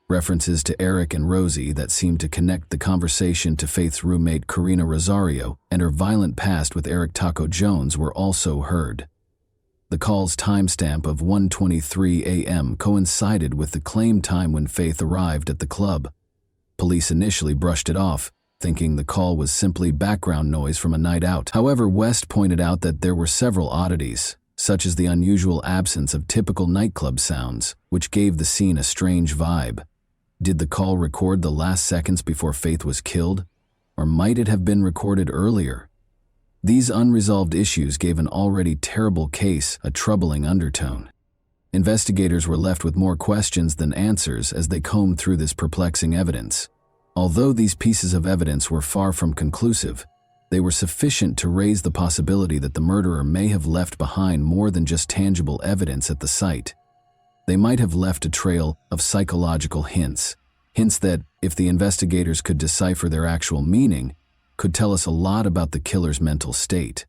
References to Eric and Rosie that seemed to connect the conversation to Faith's roommate Karina Rosario and her violent past with Eric Taco Jones were also heard. The call's timestamp of 1:23 a.m. coincided with the claimed time when Faith arrived at the club. Police initially brushed it off, thinking the call was simply background noise from a night out. However, West pointed out that there were several oddities, such as the unusual absence of typical nightclub sounds, which gave the scene a strange vibe. Did the call record the last seconds before Faith was killed? Or might it have been recorded earlier? These unresolved issues gave an already terrible case a troubling undertone. Investigators were left with more questions than answers as they combed through this perplexing evidence. Although these pieces of evidence were far from conclusive, they were sufficient to raise the possibility that the murderer may have left behind more than just tangible evidence at the site. They might have left a trail of psychological hints that, if the investigators could decipher their actual meaning, could tell us a lot about the killer's mental state.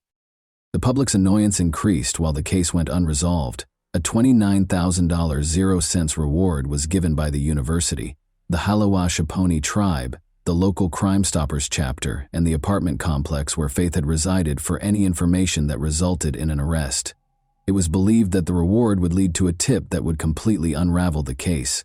The public's annoyance increased while the case went unresolved. A $29,000 0-cents reward was given by the university, the Halawashaponi tribe, the local Crime Stoppers chapter, and the apartment complex where Faith had resided for any information that resulted in an arrest. It was believed that the reward would lead to a tip that would completely unravel the case.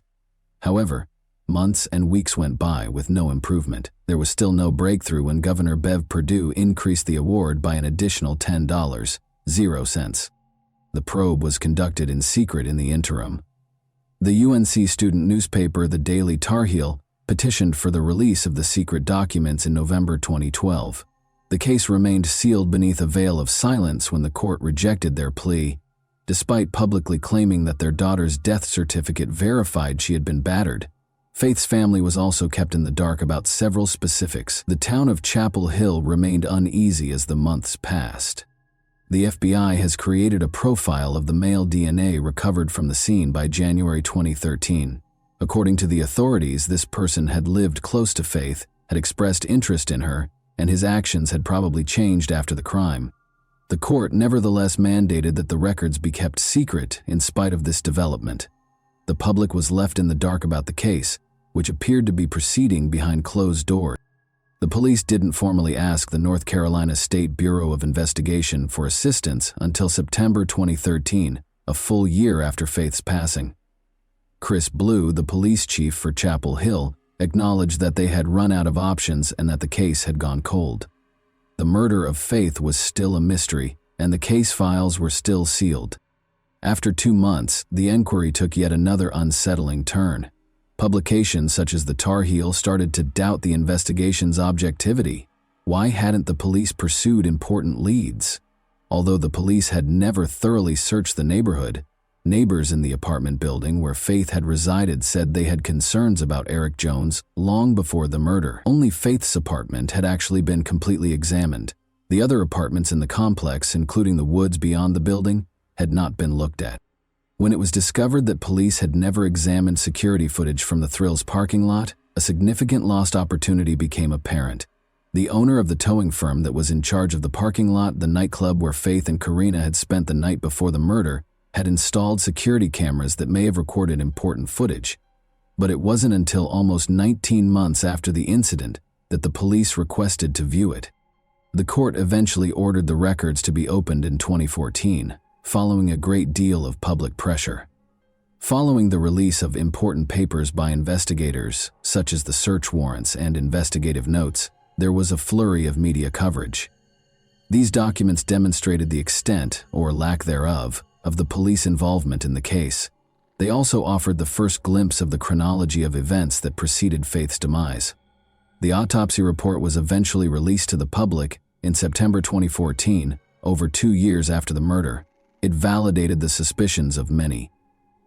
However, months and weeks went by with no improvement. There was still no breakthrough when Governor Bev Perdue increased the award by an additional $10.00. The probe was conducted in secret in the interim. The UNC student newspaper, the Daily Tar Heel, petitioned for the release of the secret documents in November 2012. The case remained sealed beneath a veil of silence when the court rejected their plea, despite publicly claiming that their daughter's death certificate verified she had been battered. Faith's family was also kept in the dark about several specifics. The town of Chapel Hill remained uneasy as the months passed. The FBI has created a profile of the male DNA recovered from the scene by January 2013. According to the authorities, this person had lived close to Faith, had expressed interest in her, and his actions had probably changed after the crime. The court nevertheless mandated that the records be kept secret in spite of this development. The public was left in the dark about the case, which appeared to be proceeding behind closed doors. The police didn't formally ask the North Carolina State Bureau of Investigation for assistance until September 2013, a full year after Faith's passing. Chris Blue, the police chief for Chapel Hill, acknowledged that they had run out of options and that the case had gone cold. The murder of Faith was still a mystery, and the case files were still sealed. After 2 months, the inquiry took yet another unsettling turn. Publications such as the Tar Heel started to doubt the investigation's objectivity. Why hadn't the police pursued important leads? Although the police had never thoroughly searched the neighborhood, neighbors in the apartment building where Faith had resided said they had concerns about Eric Jones long before the murder. Only Faith's apartment had actually been completely examined. The other apartments in the complex, including the woods beyond the building, had not been looked at. When it was discovered that police had never examined security footage from the Thrills parking lot, a significant lost opportunity became apparent. The owner of the towing firm that was in charge of the parking lot, the nightclub where Faith and Karina had spent the night before the murder, had installed security cameras that may have recorded important footage. But it wasn't until almost 19 months after the incident that the police requested to view it. The court eventually ordered the records to be opened in 2014, following a great deal of public pressure. Following the release of important papers by investigators, such as the search warrants and investigative notes, there was a flurry of media coverage. These documents demonstrated the extent, or lack thereof, of the police involvement in the case. They also offered the first glimpse of the chronology of events that preceded Faith's demise. The autopsy report was eventually released to the public in September 2014, over 2 years after the murder. It validated the suspicions of many.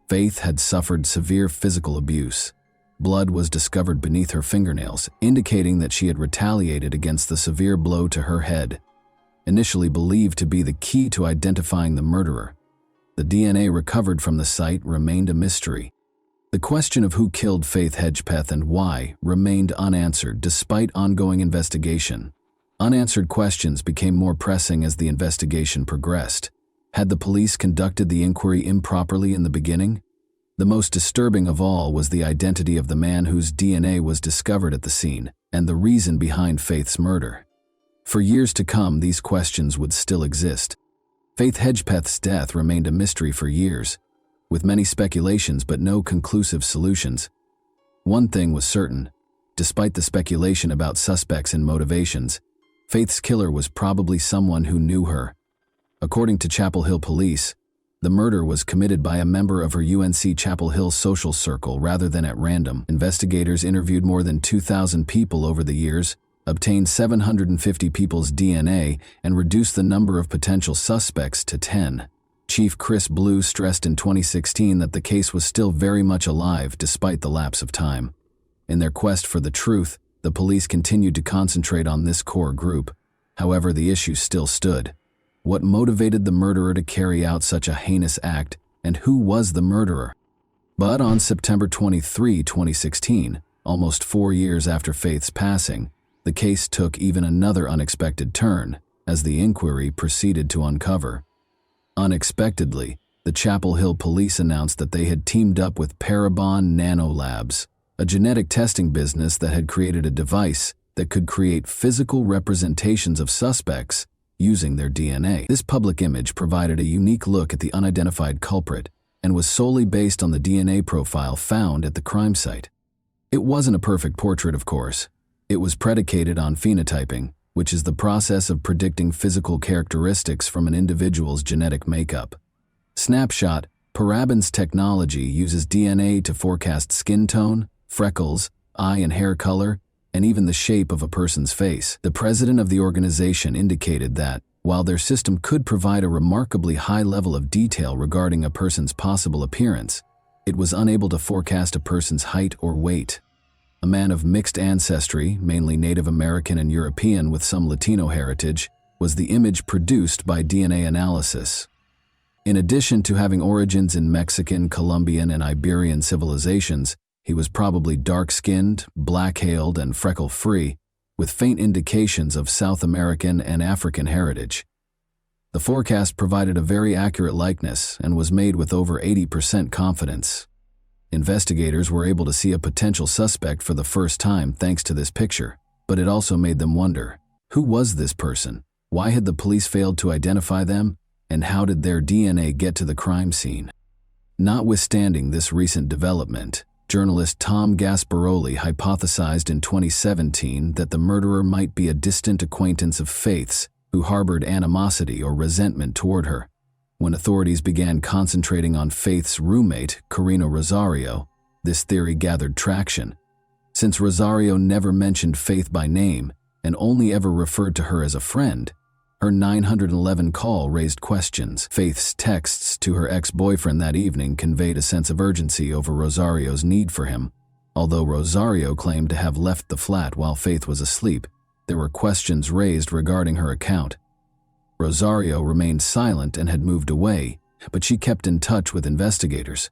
Faith had suffered severe physical abuse. Blood was discovered beneath her fingernails, indicating that she had retaliated against the severe blow to her head. Initially believed to be the key to identifying the murderer, the DNA recovered from the site remained a mystery. The question of who killed Faith Hedgepeth and why remained unanswered despite ongoing investigation. Unanswered questions became more pressing as the investigation progressed. Had the police conducted the inquiry improperly in the beginning? The most disturbing of all was the identity of the man whose DNA was discovered at the scene, and the reason behind Faith's murder. For years to come, these questions would still exist. Faith Hedgepeth's death remained a mystery for years, with many speculations but no conclusive solutions. One thing was certain: despite the speculation about suspects and motivations, Faith's killer was probably someone who knew her. According to Chapel Hill police, the murder was committed by a member of her UNC Chapel Hill social circle rather than at random. Investigators interviewed more than 2,000 people over the years, obtained 750 people's DNA, and reduced the number of potential suspects to 10. Chief Chris Blue stressed in 2016 that the case was still very much alive despite the lapse of time. In their quest for the truth, the police continued to concentrate on this core group. However, the issue still stood. What motivated the murderer to carry out such a heinous act, and who was the murderer? But on September 23, 2016, almost 4 years after Faith's passing, the case took even another unexpected turn as the inquiry proceeded to uncover. Unexpectedly, the Chapel Hill police announced that they had teamed up with Parabon Nanolabs, a genetic testing business that had created a device that could create physical representations of suspects using their DNA. This public image provided a unique look at the unidentified culprit and was solely based on the DNA profile found at the crime site. It wasn't a perfect portrait, of course. It was predicated on phenotyping, which is the process of predicting physical characteristics from an individual's genetic makeup. Snapshot: Parabon's technology uses DNA to forecast skin tone, freckles, eye and hair color, and even the shape of a person's face. The president of the organization indicated that, while their system could provide a remarkably high level of detail regarding a person's possible appearance, it was unable to forecast a person's height or weight. A man of mixed ancestry, mainly Native American and European with some Latino heritage, was the image produced by DNA analysis. In addition to having origins in Mexican, Colombian, and Iberian civilizations, he was probably dark-skinned, black-hailed, and freckle-free, with faint indications of South American and African heritage. The forecast provided a very accurate likeness and was made with over 80% confidence. Investigators were able to see a potential suspect for the first time thanks to this picture, but it also made them wonder, who was this person? Why had the police failed to identify them? And how did their DNA get to the crime scene? Notwithstanding this recent development, journalist Tom Gasparoli hypothesized in 2017 that the murderer might be a distant acquaintance of Faith's who harbored animosity or resentment toward her. When authorities began concentrating on Faith's roommate, Carino Rosario, this theory gathered traction. Since Rosario never mentioned Faith by name and only ever referred to her as a friend, her 911 call raised questions. Faith's texts to her ex-boyfriend that evening conveyed a sense of urgency over Rosario's need for him. Although Rosario claimed to have left the flat while Faith was asleep, there were questions raised regarding her account. Rosario remained silent and had moved away, but she kept in touch with investigators.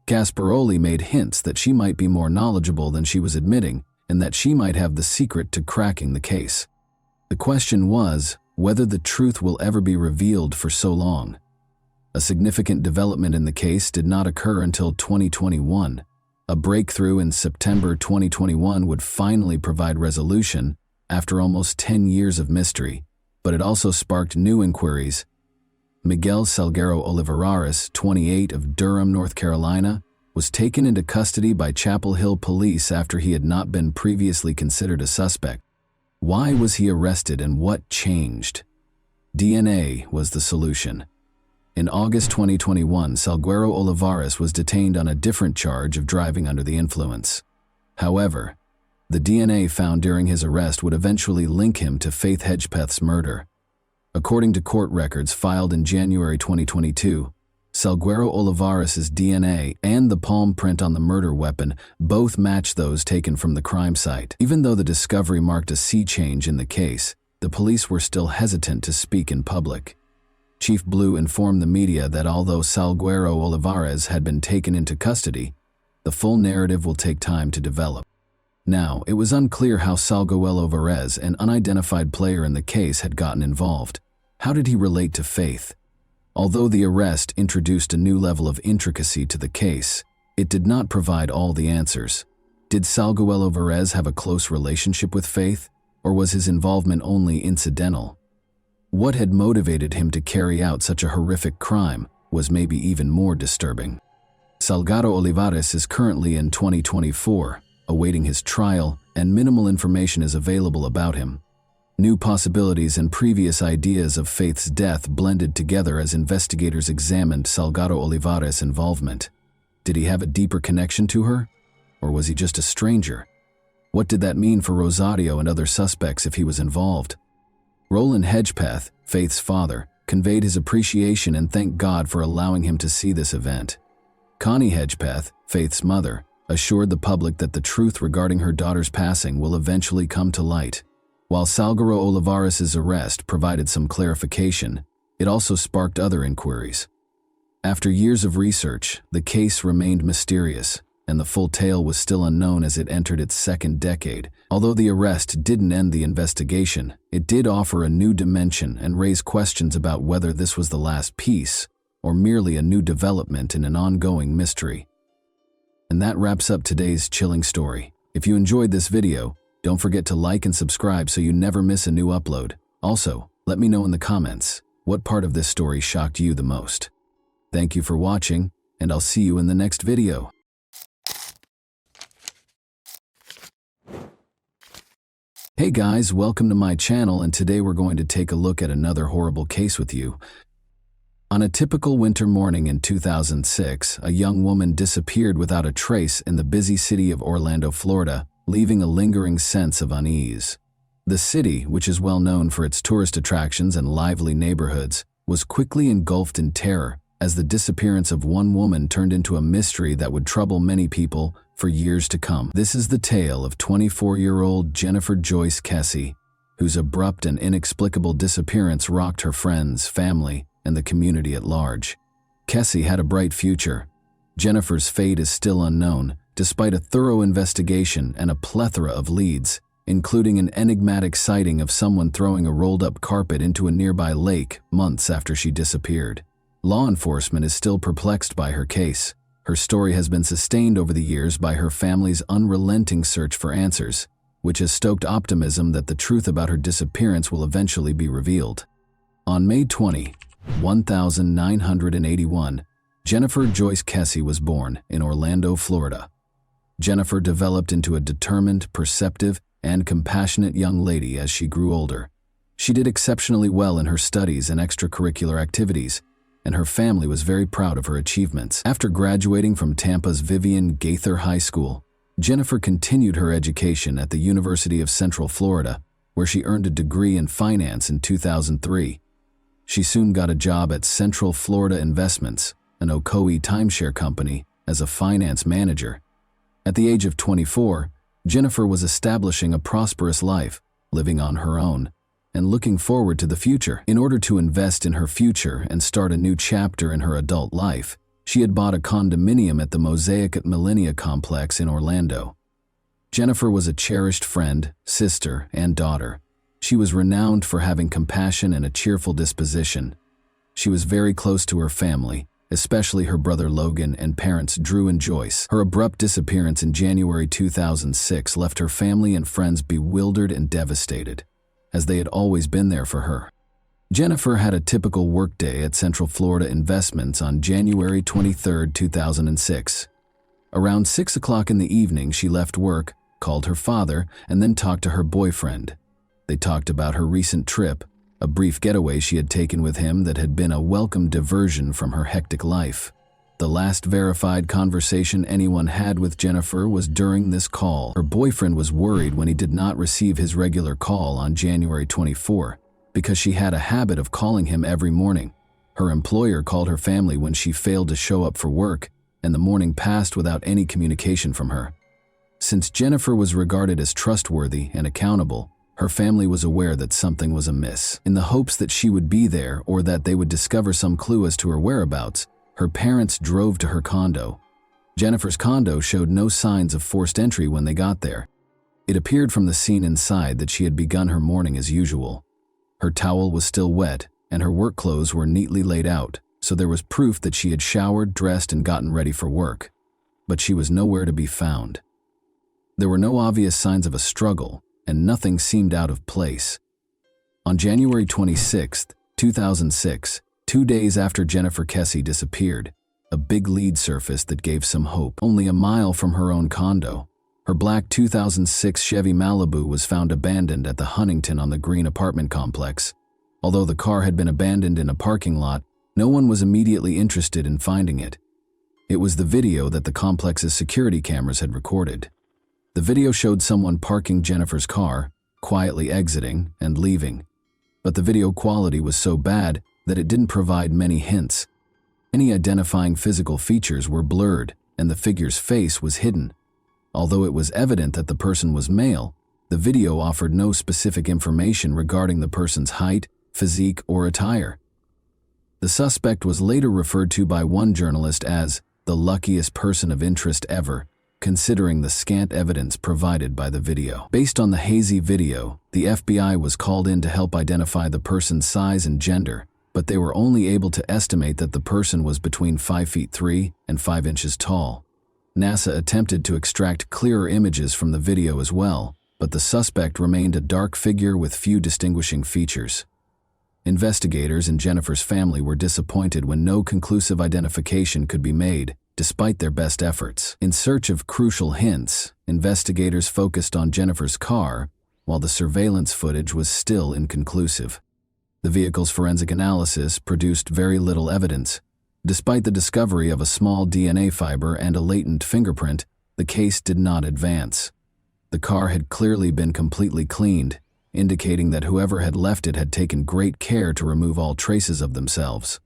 Gasparoli made hints that she might be more knowledgeable than she was admitting, and that she might have the secret to cracking the case. The question was whether the truth will ever be revealed for so long. A significant development in the case did not occur until 2021. A breakthrough in September 2021 would finally provide resolution after almost 10 years of mystery, but it also sparked new inquiries. Miguel Salguero Olivares, 28, of Durham, North Carolina, was taken into custody by Chapel Hill police after he had not been previously considered a suspect. Why was he arrested and what changed? DNA was the solution. In August 2021, Salguero Olivares was detained on a different charge of driving under the influence. However, the DNA found during his arrest would eventually link him to Faith Hedgepeth's murder. According to court records filed in January 2022, Salguero Olivares' DNA and the palm print on the murder weapon both matched those taken from the crime site. Even though the discovery marked a sea change in the case, the police were still hesitant to speak in public. Chief Blue informed the media that although Salguero Olivares had been taken into custody, the full narrative will take time to develop. Now, it was unclear how Salguero Olivares, an unidentified player in the case, had gotten involved. How did he relate to Faith? Although the arrest introduced a new level of intricacy to the case, it did not provide all the answers. Did Salguero Olivares have a close relationship with Faith, or was his involvement only incidental? What had motivated him to carry out such a horrific crime was maybe even more disturbing. Salguero Olivares is currently in 2024, awaiting his trial, and minimal information is available about him. New possibilities and previous ideas of Faith's death blended together as investigators examined Salguero Olivares' involvement. Did he have a deeper connection to her? Or was he just a stranger? What did that mean for Rosario and other suspects if he was involved? Roland Hedgepeth, Faith's father, conveyed his appreciation and thanked God for allowing him to see this event. Connie Hedgepeth, Faith's mother, assured the public that the truth regarding her daughter's passing will eventually come to light. While Salguero Olivares' arrest provided some clarification, it also sparked other inquiries. After years of research, the case remained mysterious, and the full tale was still unknown as it entered its second decade. Although the arrest didn't end the investigation, it did offer a new dimension and raise questions about whether this was the last piece, or merely a new development in an ongoing mystery. And that wraps up today's chilling story. If you enjoyed this video, don't forget to like and subscribe so you never miss a new upload. Also, let me know in the comments, what part of this story shocked you the most? Thank you for watching, and I'll see you in the next video. Hey guys, welcome to my channel, and today we're going to take a look at another horrible case with you. On a typical winter morning in 2006, a young woman disappeared without a trace in the busy city of Orlando, Florida, leaving a lingering sense of unease. The city, which is well known for its tourist attractions and lively neighborhoods, was quickly engulfed in terror as the disappearance of one woman turned into a mystery that would trouble many people for years to come. This is the tale of 24-year-old Jennifer Joyce Kessie, whose abrupt and inexplicable disappearance rocked her friends, family, and the community at large. Kessie had a bright future. Jennifer's fate is still unknown, despite a thorough investigation and a plethora of leads, including an enigmatic sighting of someone throwing a rolled-up carpet into a nearby lake months after she disappeared. Law enforcement is still perplexed by her case. Her story has been sustained over the years by her family's unrelenting search for answers, which has stoked optimism that the truth about her disappearance will eventually be revealed. On May 20, 1981, Jennifer Joyce Kessie was born in Orlando, Florida. Jennifer developed into a determined, perceptive, and compassionate young lady as she grew older. She did exceptionally well in her studies and extracurricular activities, and her family was very proud of her achievements. After graduating from Tampa's Vivian Gaither High School, Jennifer continued her education at the University of Central Florida, where she earned a degree in finance in 2003. She soon got a job at Central Florida Investments, an Ocoee timeshare company, as a finance manager. At the age of 24, Jennifer was establishing a prosperous life, living on her own, and looking forward to the future. In order to invest in her future and start a new chapter in her adult life, she had bought a condominium at the Mosaic at Millenia complex in Orlando. Jennifer was a cherished friend, sister, and daughter. She was renowned for having compassion and a cheerful disposition. She was very close to her family, especially her brother Logan and parents Drew and Joyce. Her abrupt disappearance in January 2006 left her family and friends bewildered and devastated, as they had always been there for her. Jennifer had a typical workday at Central Florida Investments on January 23, 2006. Around 6 o'clock in the evening, she left work, called her father, and then talked to her boyfriend. They talked about her recent trip, a brief getaway she had taken with him that had been a welcome diversion from her hectic life. The last verified conversation anyone had with Jennifer was during this call. Her boyfriend was worried when he did not receive his regular call on January 24, because she had a habit of calling him every morning. Her employer called her family when she failed to show up for work, and the morning passed without any communication from her. Since Jennifer was regarded as trustworthy and accountable, her family was aware that something was amiss. In the hopes that she would be there or that they would discover some clue as to her whereabouts, her parents drove to her condo. Jennifer's condo showed no signs of forced entry when they got there. It appeared from the scene inside that she had begun her morning as usual. Her towel was still wet, and her work clothes were neatly laid out, so there was proof that she had showered, dressed, and gotten ready for work. But she was nowhere to be found. There were no obvious signs of a struggle, and nothing seemed out of place. On January 26, 2006, 2 days after Jennifer Kesse disappeared, a big lead surfaced that gave some hope. Only a mile from her own condo, her black 2006 Chevy Malibu was found abandoned at the Huntington on the Green apartment complex. Although the car had been abandoned in a parking lot, no one was immediately interested in finding it. It was the video that the complex's security cameras had recorded. The video showed someone parking Jennifer's car, quietly exiting and leaving. But the video quality was so bad that it didn't provide many hints. Any identifying physical features were blurred, and the figure's face was hidden. Although it was evident that the person was male, the video offered no specific information regarding the person's height, physique, or attire. The suspect was later referred to by one journalist as the luckiest person of interest ever, considering the scant evidence provided by the video. Based on the hazy video, the FBI was called in to help identify the person's size and gender, but they were only able to estimate that the person was between 5 feet 3 and 5 inches tall. NASA attempted to extract clearer images from the video as well, but the suspect remained a dark figure with few distinguishing features. Investigators and Jennifer's family were disappointed when no conclusive identification could be made, despite their best efforts. In search of crucial hints, investigators focused on Jennifer's car, while the surveillance footage was still inconclusive. The vehicle's forensic analysis produced very little evidence. Despite the discovery of a small DNA fiber and a latent fingerprint, the case did not advance. The car had clearly been completely cleaned, indicating that whoever had left it had taken great care to remove all traces of themselves.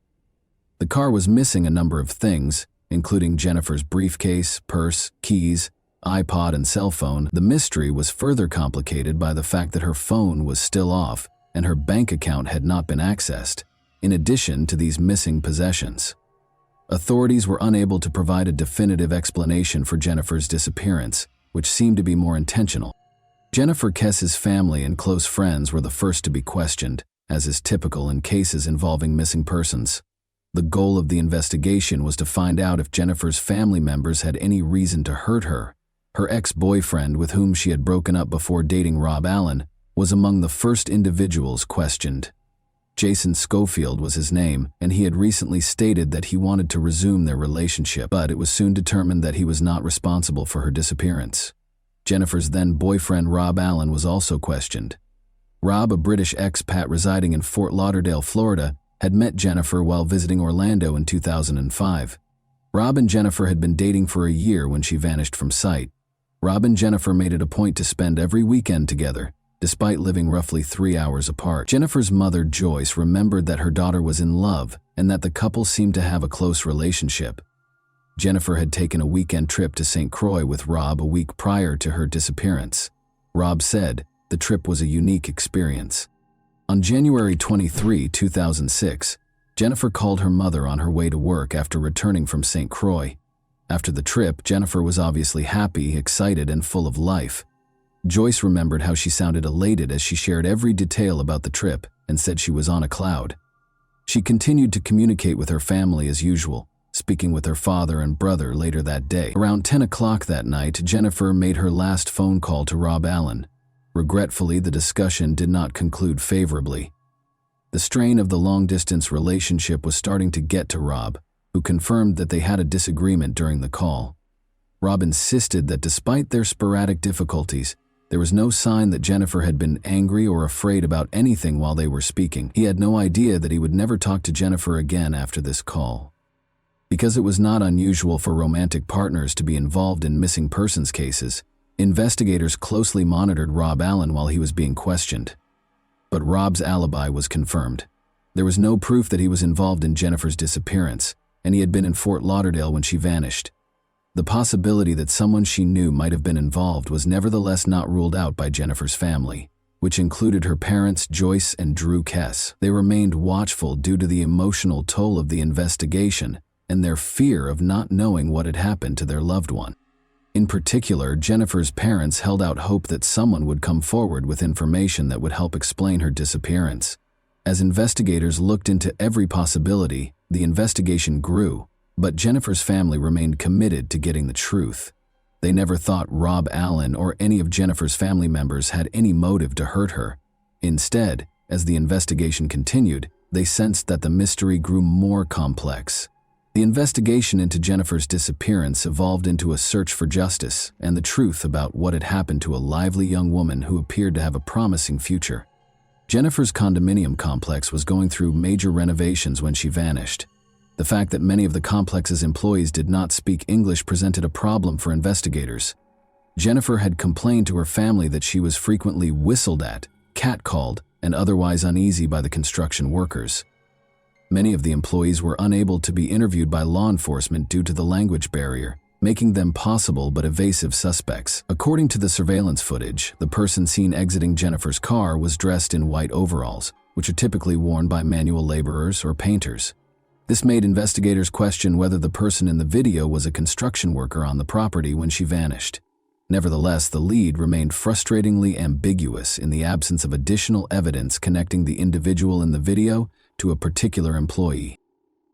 The car was missing a number of things, including Jennifer's briefcase, purse, keys, iPod, and cell phone. The mystery was further complicated by the fact that her phone was still off and her bank account had not been accessed, in addition to these missing possessions. Authorities were unable to provide a definitive explanation for Jennifer's disappearance, which seemed to be more intentional. Jennifer Kesse's family and close friends were the first to be questioned, as is typical in cases involving missing persons. The goal of the investigation was to find out if Jennifer's family members had any reason to hurt her. Her ex-boyfriend, with whom she had broken up before dating Rob Allen, was among the first individuals questioned. Jason Schofield was his name, and he had recently stated that he wanted to resume their relationship, but it was soon determined that he was not responsible for her disappearance. Jennifer's then-boyfriend Rob Allen was also questioned. Rob, a British expat residing in Fort Lauderdale, Florida, had met Jennifer while visiting Orlando in 2005. Rob and Jennifer had been dating for a year when she vanished from sight. Rob and Jennifer made it a point to spend every weekend together, despite living roughly 3 hours apart. Jennifer's mother, Joyce, remembered that her daughter was in love and that the couple seemed to have a close relationship. Jennifer had taken a weekend trip to St. Croix with Rob a week prior to her disappearance. Rob said the trip was a unique experience. On January 23, 2006, Jennifer called her mother on her way to work after returning from St. Croix. After the trip, Jennifer was obviously happy, excited, and full of life. Joyce remembered how she sounded elated as she shared every detail about the trip and said she was on a cloud. She continued to communicate with her family as usual, speaking with her father and brother later that day. Around 10 o'clock that night, Jennifer made her last phone call to Rob Allen. Regretfully, the discussion did not conclude favorably. The strain of the long-distance relationship was starting to get to Rob, who confirmed that they had a disagreement during the call. Rob insisted that despite their sporadic difficulties, there was no sign that Jennifer had been angry or afraid about anything while they were speaking. He had no idea that he would never talk to Jennifer again after this call. Because it was not unusual for romantic partners to be involved in missing persons cases, investigators closely monitored Rob Allen while he was being questioned. But Rob's alibi was confirmed. There was no proof that he was involved in Jennifer's disappearance, and he had been in Fort Lauderdale when she vanished. The possibility that someone she knew might have been involved was nevertheless not ruled out by Jennifer's family, which included her parents Joyce and Drew Kess. They remained watchful due to the emotional toll of the investigation and their fear of not knowing what had happened to their loved one. In particular, Jennifer's parents held out hope that someone would come forward with information that would help explain her disappearance. As investigators looked into every possibility, the investigation grew, but Jennifer's family remained committed to getting the truth. They never thought Rob Allen or any of Jennifer's family members had any motive to hurt her. Instead, as the investigation continued, they sensed that the mystery grew more complex. The investigation into Jennifer's disappearance evolved into a search for justice and the truth about what had happened to a lively young woman who appeared to have a promising future. Jennifer's condominium complex was going through major renovations when she vanished. The fact that many of the complex's employees did not speak English presented a problem for investigators. Jennifer had complained to her family that she was frequently whistled at, catcalled, and otherwise uneasy by the construction workers. Many of the employees were unable to be interviewed by law enforcement due to the language barrier, making them possible but evasive suspects. According to the surveillance footage, the person seen exiting Jennifer's car was dressed in white overalls, which are typically worn by manual laborers or painters. This made investigators question whether the person in the video was a construction worker on the property when she vanished. Nevertheless, the lead remained frustratingly ambiguous in the absence of additional evidence connecting the individual in the video to a particular employee.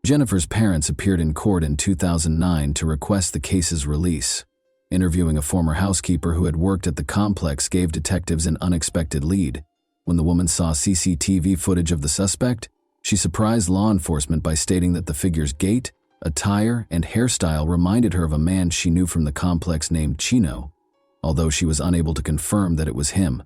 Jennifer's parents appeared in court in 2009 to request the case's release. Interviewing a former housekeeper who had worked at the complex gave detectives an unexpected lead. When the woman saw CCTV footage of the suspect, she surprised law enforcement by stating that the figure's gait, attire, and hairstyle reminded her of a man she knew from the complex named Chino, although she was unable to confirm that it was him.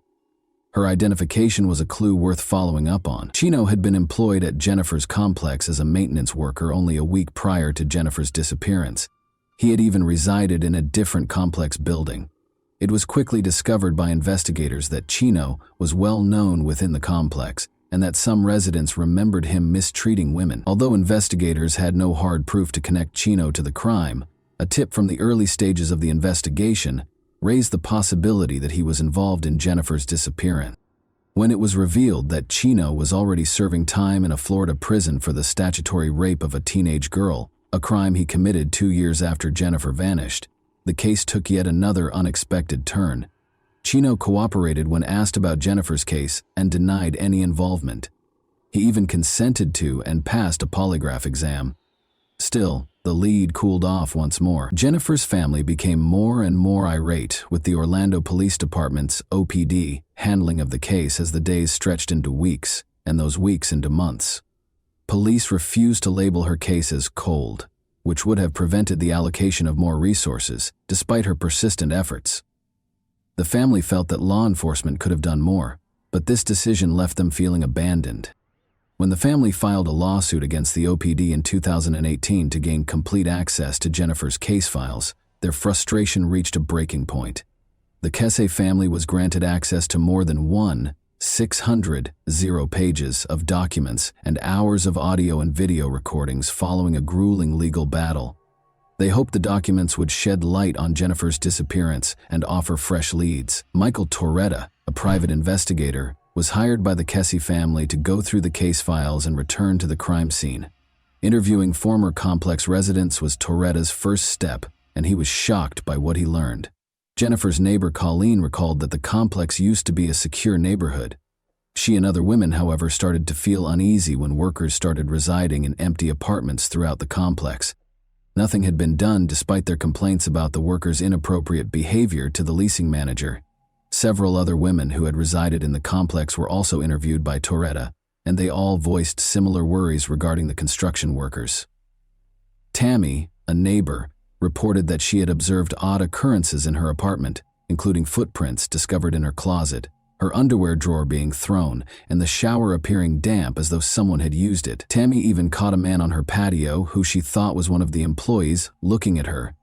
Her identification was a clue worth following up on. Chino had been employed at Jennifer's complex as a maintenance worker only a week prior to Jennifer's disappearance. He had even resided in a different complex building. It was quickly discovered by investigators that Chino was well known within the complex, and that some residents remembered him mistreating women. Although investigators had no hard proof to connect Chino to the crime, a tip from the early stages of the investigation raised the possibility that he was involved in Jennifer's disappearance. When it was revealed that Chino was already serving time in a Florida prison for the statutory rape of a teenage girl, a crime he committed 2 years after Jennifer vanished, the case took yet another unexpected turn. Chino cooperated when asked about Jennifer's case and denied any involvement. He even consented to and passed a polygraph exam. Still, the lead cooled off once more. Jennifer's family became more and more irate with the Orlando Police Department's OPD handling of the case as the days stretched into weeks, and those weeks into months. Police refused to label her case as cold, which would have prevented the allocation of more resources, despite her persistent efforts. The family felt that law enforcement could have done more, but this decision left them feeling abandoned. When the family filed a lawsuit against the OPD in 2018 to gain complete access to Jennifer's case files, their frustration reached a breaking point. The Kesse family was granted access to more than 600 pages of documents and hours of audio and video recordings following a grueling legal battle. They hoped the documents would shed light on Jennifer's disappearance and offer fresh leads. Michael Torretta, a private investigator, was hired by the Kesse family to go through the case files and return to the crime scene. Interviewing former complex residents was Torretta's first step, and he was shocked by what he learned. Jennifer's neighbor Colleen recalled that the complex used to be a secure neighborhood. She and other women, however, started to feel uneasy when workers started residing in empty apartments throughout the complex. Nothing had been done despite their complaints about the workers' inappropriate behavior to the leasing manager. Several other women who had resided in the complex were also interviewed by Torretta, and they all voiced similar worries regarding the construction workers. Tammy, a neighbor, reported that she had observed odd occurrences in her apartment, including footprints discovered in her closet, her underwear drawer being thrown, and the shower appearing damp as though someone had used it. Tammy even caught a man on her patio who she thought was one of the employees looking at her.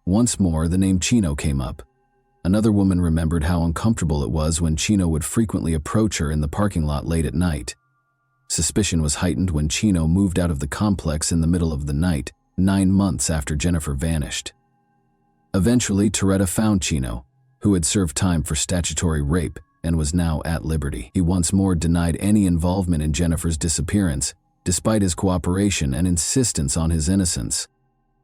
Once more, the name Chino came up. Another woman remembered how uncomfortable it was when Chino would frequently approach her in the parking lot late at night. Suspicion was heightened when Chino moved out of the complex in the middle of the night, 9 months after Jennifer vanished. Eventually, Toretta found Chino, who had served time for statutory rape and was now at liberty. He once more denied any involvement in Jennifer's disappearance, despite his cooperation and insistence on his innocence.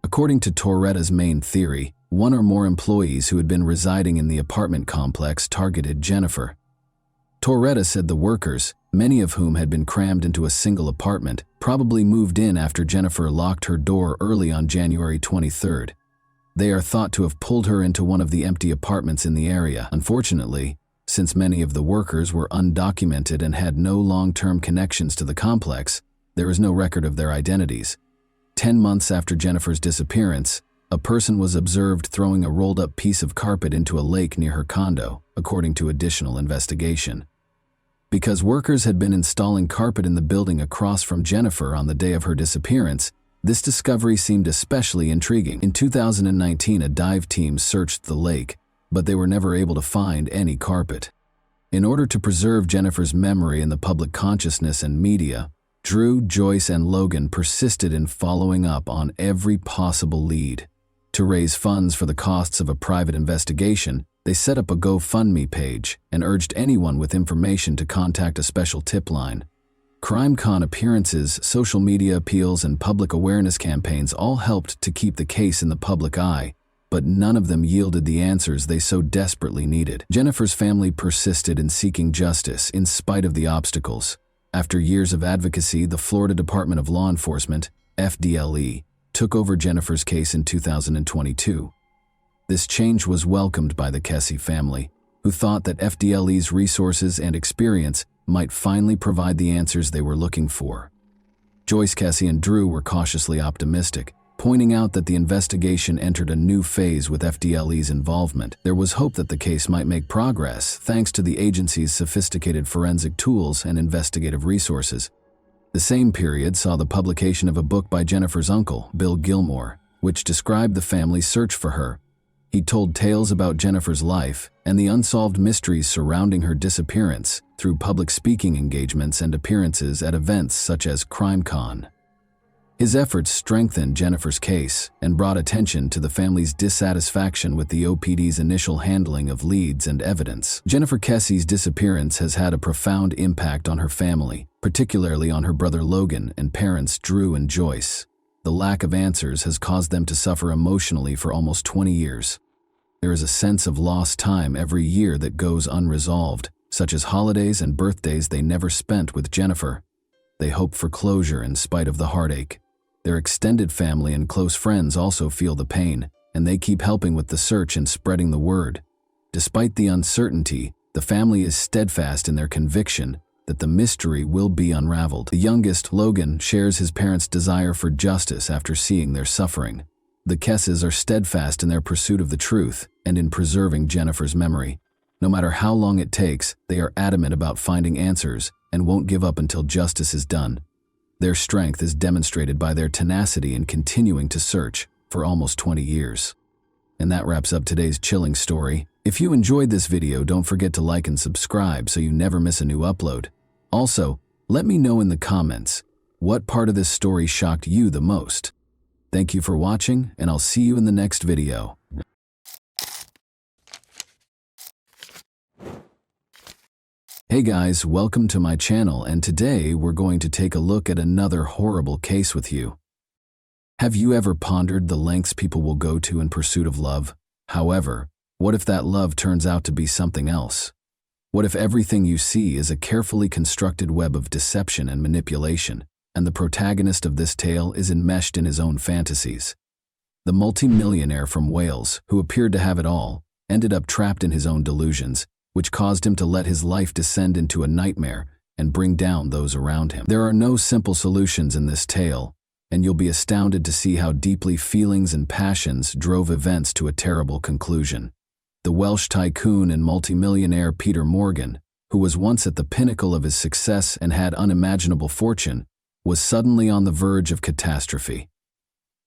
According to Toretta's main theory, one or more employees who had been residing in the apartment complex targeted Jennifer. Toretta said the workers, many of whom had been crammed into a single apartment, probably moved in after Jennifer locked her door early on January 23rd. They are thought to have pulled her into one of the empty apartments in the area. Unfortunately, since many of the workers were undocumented and had no long-term connections to the complex, there is no record of their identities. 10 months after Jennifer's disappearance, a person was observed throwing a rolled-up piece of carpet into a lake near her condo, according to additional investigation. Because workers had been installing carpet in the building across from Jennifer on the day of her disappearance, this discovery seemed especially intriguing. In 2019, a dive team searched the lake, but they were never able to find any carpet. In order to preserve Jennifer's memory in the public consciousness and media, Drew, Joyce, and Logan persisted in following up on every possible lead. To raise funds for the costs of a private investigation, they set up a GoFundMe page and urged anyone with information to contact a special tip line. CrimeCon appearances, social media appeals, and public awareness campaigns all helped to keep the case in the public eye, but none of them yielded the answers they so desperately needed. Jennifer's family persisted in seeking justice in spite of the obstacles. After years of advocacy, the Florida Department of Law Enforcement, FDLE, took over Jennifer's case in 2022. This change was welcomed by the Kesey family, who thought that FDLE's resources and experience might finally provide the answers they were looking for. Joyce Kesey and Drew were cautiously optimistic, pointing out that the investigation entered a new phase with FDLE's involvement. There was hope that the case might make progress thanks to the agency's sophisticated forensic tools and investigative resources. The same period saw the publication of a book by Jennifer's uncle, Bill Gilmore, which described the family's search for her. He told tales about Jennifer's life and the unsolved mysteries surrounding her disappearance through public speaking engagements and appearances at events such as CrimeCon. His efforts strengthened Jennifer's case and brought attention to the family's dissatisfaction with the OPD's initial handling of leads and evidence. Jennifer Kesey's disappearance has had a profound impact on her family, particularly on her brother Logan and parents Drew and Joyce. The lack of answers has caused them to suffer emotionally for almost 20 years. There is a sense of lost time every year that goes unresolved, such as holidays and birthdays they never spent with Jennifer. They hope for closure in spite of the heartache. Their extended family and close friends also feel the pain, and they keep helping with the search and spreading the word. Despite the uncertainty, the family is steadfast in their conviction that the mystery will be unraveled. The youngest, Logan, shares his parents' desire for justice after seeing their suffering. The Kesses are steadfast in their pursuit of the truth and in preserving Jennifer's memory. No matter how long it takes, they are adamant about finding answers and won't give up until justice is done. Their strength is demonstrated by their tenacity in continuing to search for almost 20 years. And that wraps up today's chilling story. If you enjoyed this video, don't forget to like and subscribe so you never miss a new upload. Also, let me know in the comments, what part of this story shocked you the most? Thank you for watching, and I'll see you in the next video. Hey guys, welcome to my channel, and today we're going to take a look at another horrible case with you. Have you ever pondered the lengths people will go to in pursuit of love? However, what if that love turns out to be something else? What if everything you see is a carefully constructed web of deception and manipulation, and the protagonist of this tale is enmeshed in his own fantasies? The multi-millionaire from Wales, who appeared to have it all, ended up trapped in his own delusions, which caused him to let his life descend into a nightmare and bring down those around him. There are no simple solutions in this tale, and you'll be astounded to see how deeply feelings and passions drove events to a terrible conclusion. The Welsh tycoon and multimillionaire Peter Morgan, who was once at the pinnacle of his success and had unimaginable fortune, was suddenly on the verge of catastrophe.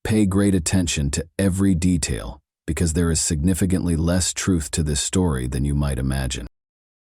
Pay great attention to every detail, because there is significantly less truth to this story than you might imagine.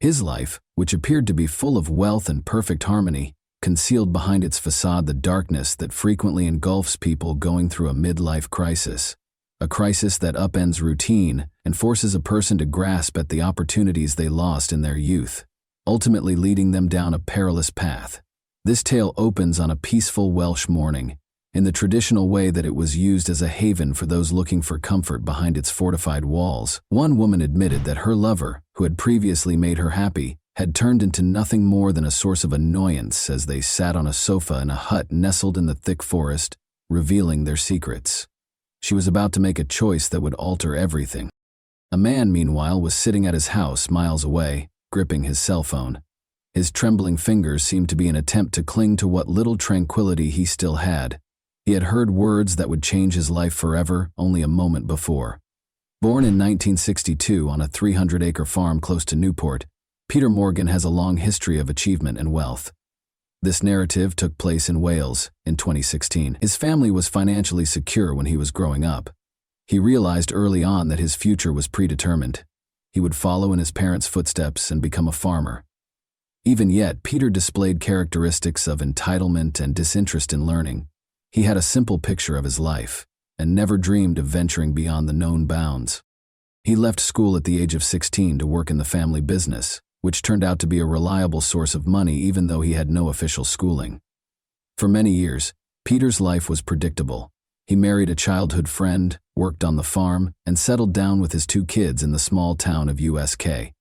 His life, which appeared to be full of wealth and perfect harmony, concealed behind its facade the darkness that frequently engulfs people going through a midlife crisis. A crisis that upends routine and forces a person to grasp at the opportunities they lost in their youth, ultimately leading them down a perilous path. This tale opens on a peaceful Welsh morning, in the traditional way that it was used as a haven for those looking for comfort behind its fortified walls. One woman admitted that her lover, who had previously made her happy, had turned into nothing more than a source of annoyance as they sat on a sofa in a hut nestled in the thick forest, revealing their secrets. She was about to make a choice that would alter everything. A man, meanwhile, was sitting at his house miles away, gripping his cell phone. His trembling fingers seemed to be an attempt to cling to what little tranquility he still had. He had heard words that would change his life forever only a moment before. Born in 1962 on a 300-acre farm close to Newport, Peter Morgan has a long history of achievement and wealth. This narrative took place in Wales in 2016. His family was financially secure when he was growing up. He realized early on that his future was predetermined. He would follow in his parents' footsteps and become a farmer. Even yet, Peter displayed characteristics of entitlement and disinterest in learning. He had a simple picture of his life and never dreamed of venturing beyond the known bounds. He left school at the age of 16 to work in the family business, which turned out to be a reliable source of money even though he had no official schooling. For many years, Peter's life was predictable. He married a childhood friend, worked on the farm, and settled down with his 2 kids in the small town of USK.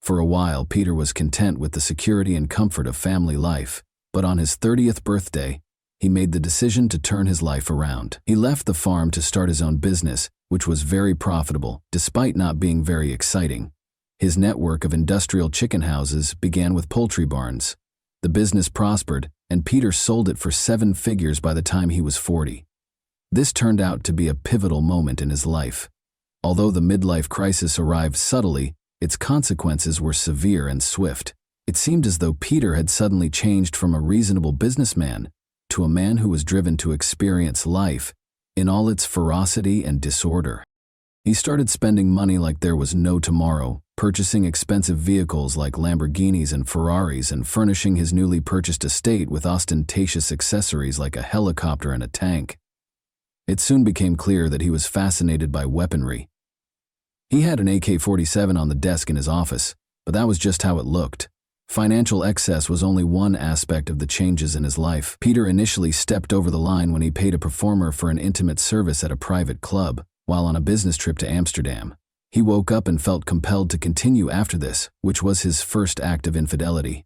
For a while, Peter was content with the security and comfort of family life, but on his 30th birthday, he made the decision to turn his life around. He left the farm to start his own business, which was very profitable, despite not being very exciting. His network of industrial chicken houses began with poultry barns. The business prospered, and Peter sold it for 7 figures by the time he was 40. This turned out to be a pivotal moment in his life. Although the midlife crisis arrived subtly, its consequences were severe and swift. It seemed as though Peter had suddenly changed from a reasonable businessman to a man who was driven to experience life in all its ferocity and disorder. He started spending money like there was no tomorrow, purchasing expensive vehicles like Lamborghinis and Ferraris and furnishing his newly purchased estate with ostentatious accessories like a helicopter and a tank. It soon became clear that he was fascinated by weaponry. He had an AK-47 on the desk in his office, but that was just how it looked. Financial excess was only one aspect of the changes in his life. Peter initially stepped over the line when he paid a performer for an intimate service at a private club, while on a business trip to Amsterdam. He woke up and felt compelled to continue after this, which was his first act of infidelity.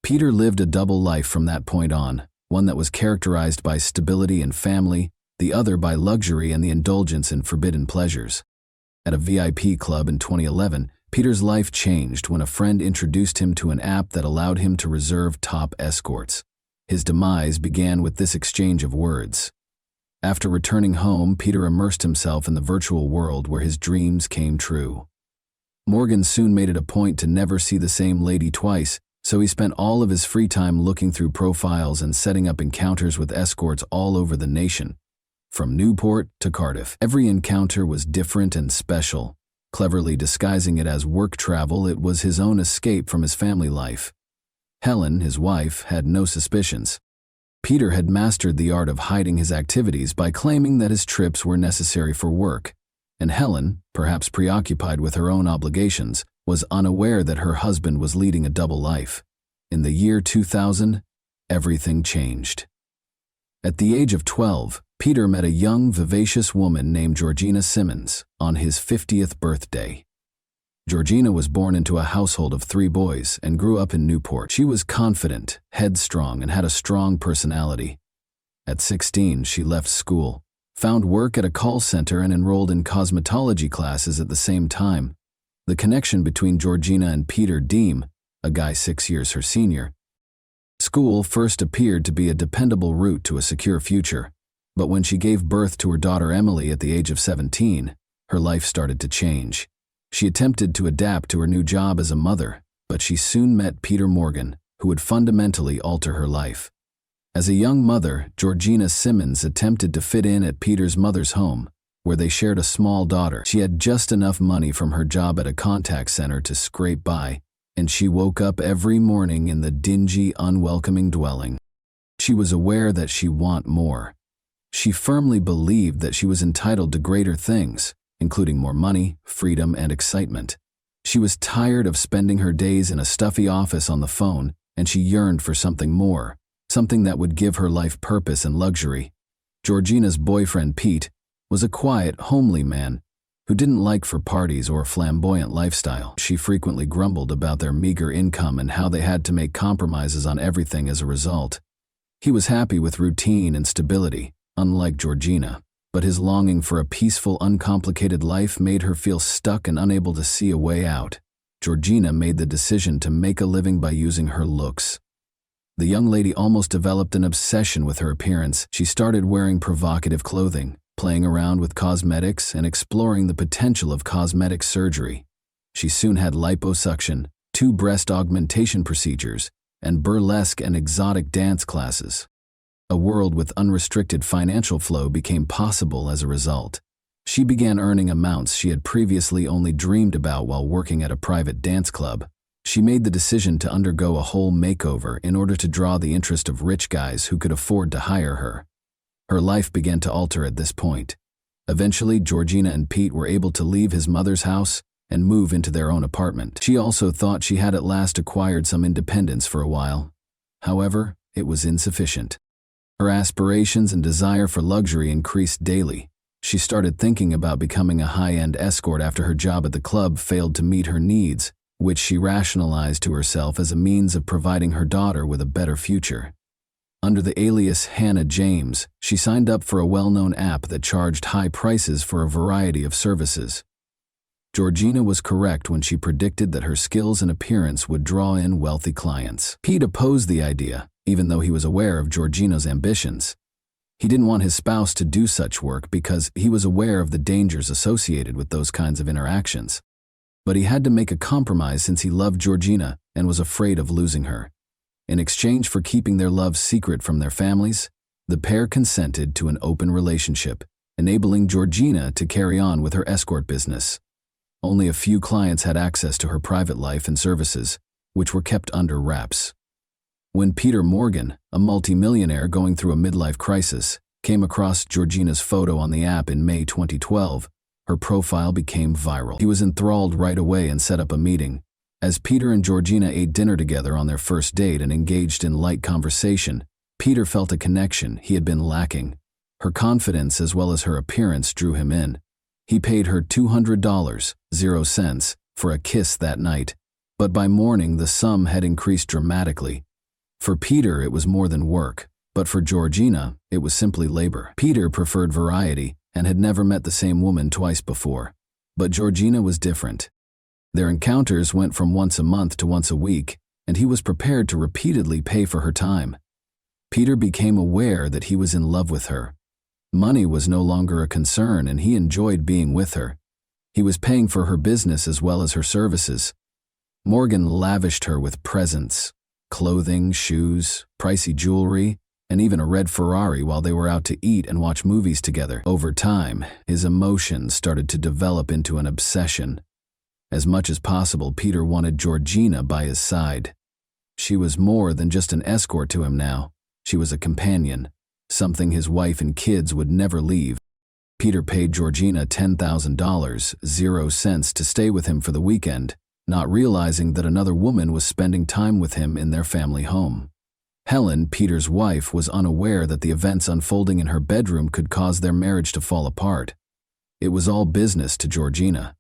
Peter lived a double life from that point on, one that was characterized by stability and family, the other by luxury and the indulgence in forbidden pleasures. At a VIP club in 2011, Peter's life changed when a friend introduced him to an app that allowed him to reserve top escorts. His demise began with this exchange of words. After returning home, Peter immersed himself in the virtual world where his dreams came true. Morgan soon made it a point to never see the same lady twice, so he spent all of his free time looking through profiles and setting up encounters with escorts all over the nation. From Newport to Cardiff, every encounter was different and special. Cleverly disguising it as work travel, it was his own escape from his family life. Helen, his wife, had no suspicions. Peter had mastered the art of hiding his activities by claiming that his trips were necessary for work, and Helen, perhaps preoccupied with her own obligations, was unaware that her husband was leading a double life. In the year 2000, everything changed. At the age of 12, Peter met a young, vivacious woman named Georgina Simmons on his 50th birthday. Georgina was born into a household of 3 boys and grew up in Newport. She was confident, headstrong, and had a strong personality. At 16, she left school, found work at a call center, and enrolled in cosmetology classes at the same time. The connection between Georgina and Peter Deem, a guy 6 years her senior, School first appeared to be a dependable route to a secure future, but when she gave birth to her daughter Emily at the age of 17, her life started to change. She attempted to adapt to her new job as a mother, but she soon met Peter Morgan, who would fundamentally alter her life. As a young mother, Georgina Simmons attempted to fit in at Peter's mother's home, where they shared a small daughter. She had just enough money from her job at a contact center to scrape by, and she woke up every morning in the dingy, unwelcoming dwelling. She was aware that she wanted more. She firmly believed that she was entitled to greater things, including more money, freedom, and excitement. She was tired of spending her days in a stuffy office on the phone, and she yearned for something more, something that would give her life purpose and luxury. Georgina's boyfriend, Pete, was a quiet, homely man who didn't like for parties or a flamboyant lifestyle. She frequently grumbled about their meager income and how they had to make compromises on everything as a result. He was happy with routine and stability, unlike Georgina, but his longing for a peaceful, uncomplicated life made her feel stuck and unable to see a way out. Georgina made the decision to make a living by using her looks. The young lady almost developed an obsession with her appearance. She started wearing provocative clothing, playing around with cosmetics, and exploring the potential of cosmetic surgery. She soon had liposuction, 2 breast augmentation procedures, and burlesque and exotic dance classes. A world with unrestricted financial flow became possible as a result. She began earning amounts she had previously only dreamed about while working at a private dance club. She made the decision to undergo a whole makeover in order to draw the interest of rich guys who could afford to hire her. Her life began to alter at this point. Eventually, Georgina and Pete were able to leave his mother's house and move into their own apartment. She also thought she had at last acquired some independence for a while. However, it was insufficient. Her aspirations and desire for luxury increased daily. She started thinking about becoming a high-end escort after her job at the club failed to meet her needs, which she rationalized to herself as a means of providing her daughter with a better future. Under the alias Hannah James, she signed up for a well-known app that charged high prices for a variety of services. Georgina was correct when she predicted that her skills and appearance would draw in wealthy clients. Pete opposed the idea, even though he was aware of Georgina's ambitions. He didn't want his spouse to do such work because he was aware of the dangers associated with those kinds of interactions. But he had to make a compromise since he loved Georgina and was afraid of losing her. In exchange for keeping their love secret from their families, the pair consented to an open relationship, enabling Georgina to carry on with her escort business. Only a few clients had access to her private life and services, which were kept under wraps. When Peter Morgan, a multimillionaire going through a midlife crisis, came across Georgina's photo on the app in May 2012, her profile became viral. He was enthralled right away and set up a meeting. As Peter and Georgina ate dinner together on their first date and engaged in light conversation, Peter felt a connection he had been lacking. Her confidence as well as her appearance drew him in. He paid her $200, 0 cents, for a kiss that night, but by morning the sum had increased dramatically. For Peter it was more than work, but for Georgina it was simply labor. Peter preferred variety and had never met the same woman twice before, but Georgina was different. Their encounters went from once a month to once a week, and he was prepared to repeatedly pay for her time. Peter became aware that he was in love with her. Money was no longer a concern and he enjoyed being with her. He was paying for her business as well as her services. Morgan lavished her with presents, clothing, shoes, pricey jewelry, and even a red Ferrari while they were out to eat and watch movies together. Over time, his emotions started to develop into an obsession. As much as possible, Peter wanted Georgina by his side. She was more than just an escort to him now. She was a companion, something his wife and kids would never leave. Peter paid Georgina $10,000, 0 cents, to stay with him for the weekend, not realizing that another woman was spending time with him in their family home. Helen, Peter's wife, was unaware that the events unfolding in her bedroom could cause their marriage to fall apart. It was all business to Georgina.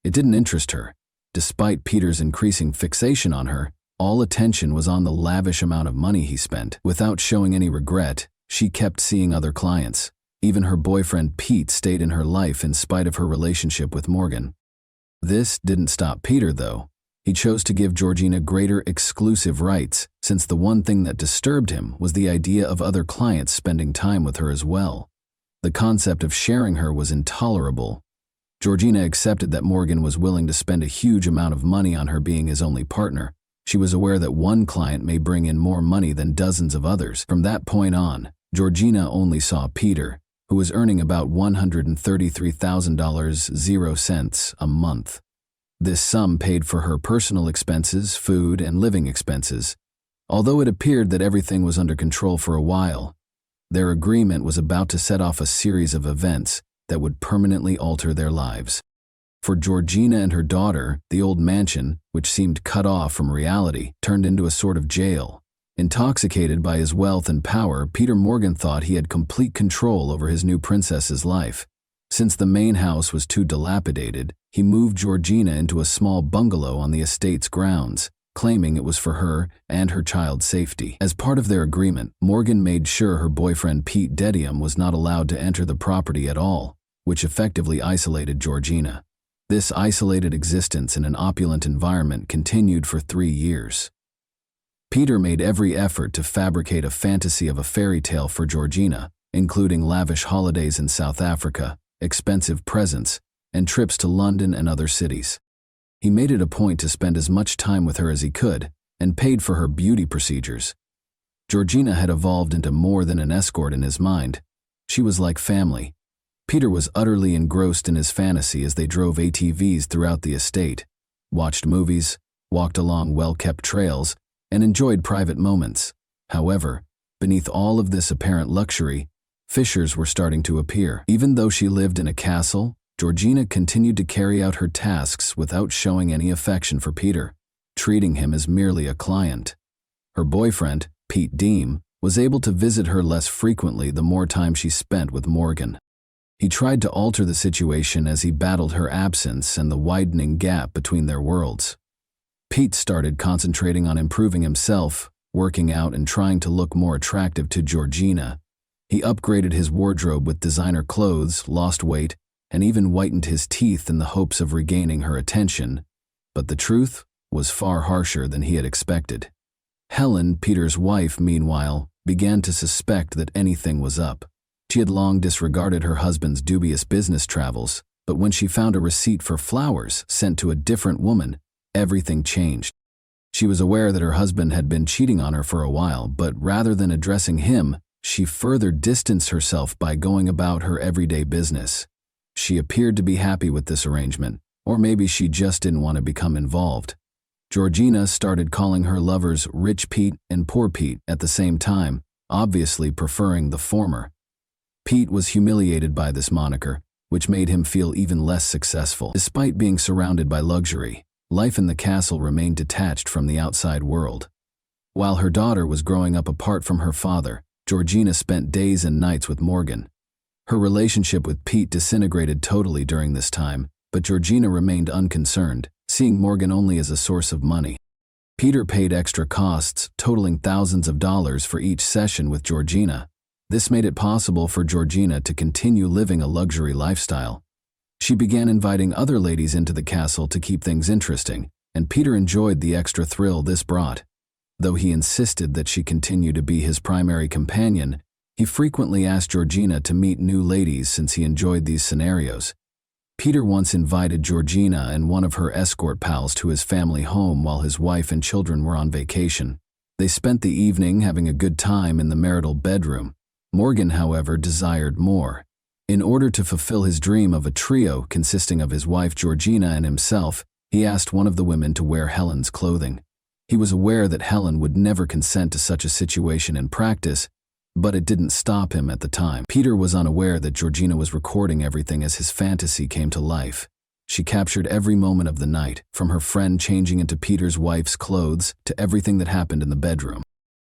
It didn't interest her. Despite Peter's increasing fixation on her, all attention was on the lavish amount of money he spent. Without showing any regret, she kept seeing other clients. Even her boyfriend Pete stayed in her life in spite of her relationship with Morgan. This didn't stop Peter, though. He chose to give Georgina greater exclusive rights, since the one thing that disturbed him was the idea of other clients spending time with her as well. The concept of sharing her was intolerable. Georgina accepted that Morgan was willing to spend a huge amount of money on her being his only partner. She was aware that one client may bring in more money than dozens of others. From that point on, Georgina only saw Peter, who was earning about $133,000 a month. This sum paid for her personal expenses, food, and living expenses. Although it appeared that everything was under control for a while, their agreement was about to set off a series of events that would permanently alter their lives. For Georgina and her daughter, the old mansion, which seemed cut off from reality, turned into a sort of jail. Intoxicated by his wealth and power, Peter Morgan thought he had complete control over his new princess's life. Since the main house was too dilapidated, he moved Georgina into a small bungalow on the estate's grounds, claiming it was for her and her child's safety. As part of their agreement, Morgan made sure her boyfriend Pete Dedium was not allowed to enter the property at all, which effectively isolated Georgina. This isolated existence in an opulent environment continued for 3 years. Peter made every effort to fabricate a fantasy of a fairy tale for Georgina, including lavish holidays in South Africa, expensive presents, and trips to London and other cities. He made it a point to spend as much time with her as he could, and paid for her beauty procedures. Georgina had evolved into more than an escort in his mind. She was like family. Peter was utterly engrossed in his fantasy as they drove ATVs throughout the estate, watched movies, walked along well-kept trails, and enjoyed private moments. However, beneath all of this apparent luxury, fissures were starting to appear. Even though she lived in a castle, Georgina continued to carry out her tasks without showing any affection for Peter, treating him as merely a client. Her boyfriend, Pete Deem, was able to visit her less frequently the more time she spent with Morgan. He tried to alter the situation as he battled her absence and the widening gap between their worlds. Pete started concentrating on improving himself, working out and trying to look more attractive to Georgina. He upgraded his wardrobe with designer clothes, lost weight, and even whitened his teeth in the hopes of regaining her attention. But the truth was far harsher than he had expected. Helen, Peter's wife, meanwhile, began to suspect that anything was up. She had long disregarded her husband's dubious business travels, but when she found a receipt for flowers sent to a different woman, everything changed. She was aware that her husband had been cheating on her for a while, but rather than addressing him, she further distanced herself by going about her everyday business. She appeared to be happy with this arrangement, or maybe she just didn't want to become involved. Georgina started calling her lovers Rich Pete and Poor Pete at the same time, obviously preferring the former. Pete was humiliated by this moniker, which made him feel even less successful. Despite being surrounded by luxury, life in the castle remained detached from the outside world. While her daughter was growing up apart from her father, Georgina spent days and nights with Morgan. Her relationship with Pete disintegrated totally during this time, but Georgina remained unconcerned, seeing Morgan only as a source of money. Peter paid extra costs, totaling thousands of dollars for each session with Georgina. This made it possible for Georgina to continue living a luxury lifestyle. She began inviting other ladies into the castle to keep things interesting, and Peter enjoyed the extra thrill this brought. Though he insisted that she continue to be his primary companion, he frequently asked Georgina to meet new ladies since he enjoyed these scenarios. Peter once invited Georgina and one of her escort pals to his family home while his wife and children were on vacation. They spent the evening having a good time in the marital bedroom. Morgan, however, desired more. In order to fulfill his dream of a trio consisting of his wife Georgina and himself, he asked one of the women to wear Helen's clothing. He was aware that Helen would never consent to such a situation in practice, but it didn't stop him at the time. Peter was unaware that Georgina was recording everything as his fantasy came to life. She captured every moment of the night, from her friend changing into Peter's wife's clothes to everything that happened in the bedroom.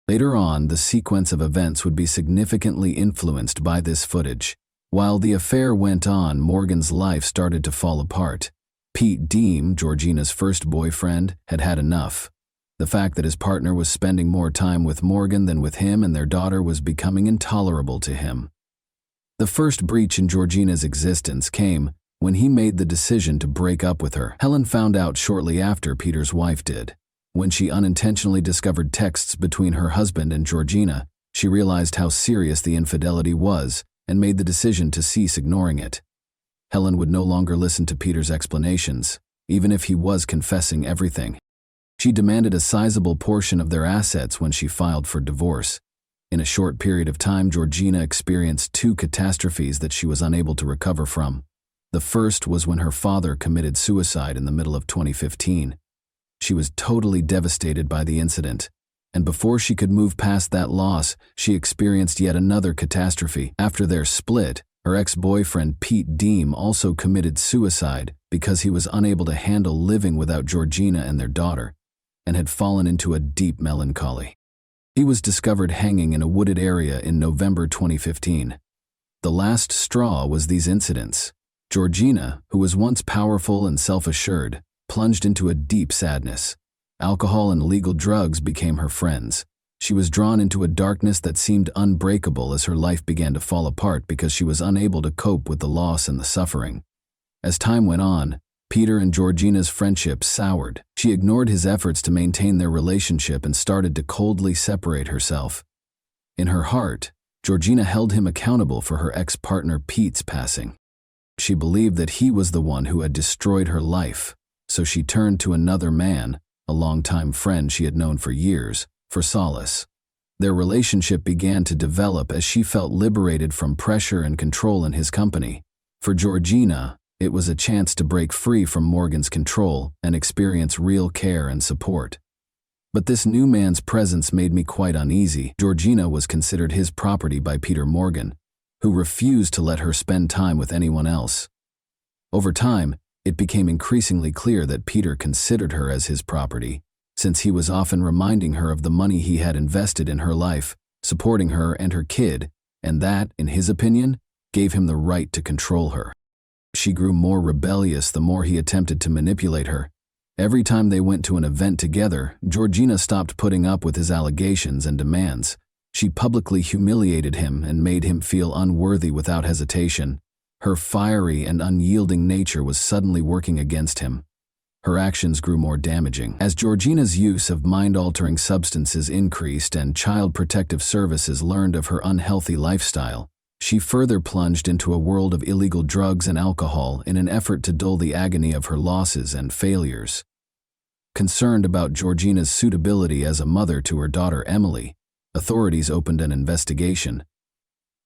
Later on, the sequence of events would be significantly influenced by this footage. While the affair went on, Morgan's life started to fall apart. Pete Deem, Georgina's first boyfriend, had had enough. The fact that his partner was spending more time with Morgan than with him and their daughter was becoming intolerable to him. The first breach in Georgina's existence came When he made the decision to break up with her, Helen found out shortly after Peter's wife did. When she unintentionally discovered texts between her husband and Georgina, she realized how serious the infidelity was and made the decision to cease ignoring it. Helen would no longer listen to Peter's explanations, even if he was confessing everything. She demanded a sizable portion of their assets when she filed for divorce. In a short period of time, Georgina experienced two catastrophes that she was unable to recover from. The first was when her father committed suicide in the middle of 2015. She was totally devastated by the incident, and before she could move past that loss, she experienced yet another catastrophe. After their split, her ex-boyfriend Pete Deem also committed suicide because he was unable to handle living without Georgina and their daughter, and had fallen into a deep melancholy. He was discovered hanging in a wooded area in November 2015. The last straw was these incidents. Georgina, who was once powerful and self-assured, plunged into a deep sadness. Alcohol and illegal drugs became her friends. She was drawn into a darkness that seemed unbreakable as her life began to fall apart because she was unable to cope with the loss and the suffering. As time went on, Peter and Georgina's friendship soured. She ignored his efforts to maintain their relationship and started to coldly separate herself. In her heart, Georgina held him accountable for her ex-partner Pete's passing. She believed that he was the one who had destroyed her life, so she turned to another man, a longtime friend she had known for years, for solace. Their relationship began to develop as she felt liberated from pressure and control in his company. For Georgina, it was a chance to break free from Morgan's control and experience real care and support. But this new man's presence made me quite uneasy. Georgina was considered his property by Peter Morgan, who refused to let her spend time with anyone else. Over time, it became increasingly clear that Peter considered her as his property, since he was often reminding her of the money he had invested in her life, supporting her and her kid, and that, in his opinion, gave him the right to control her. She grew more rebellious the more he attempted to manipulate her. Every time they went to an event together, Georgina stopped putting up with his allegations and demands. She publicly humiliated him and made him feel unworthy without hesitation. Her fiery and unyielding nature was suddenly working against him. Her actions grew more damaging. As Georgina's use of mind-altering substances increased and Child Protective Services learned of her unhealthy lifestyle, she further plunged into a world of illegal drugs and alcohol in an effort to dull the agony of her losses and failures. Concerned about Georgina's suitability as a mother to her daughter Emily, authorities opened an investigation.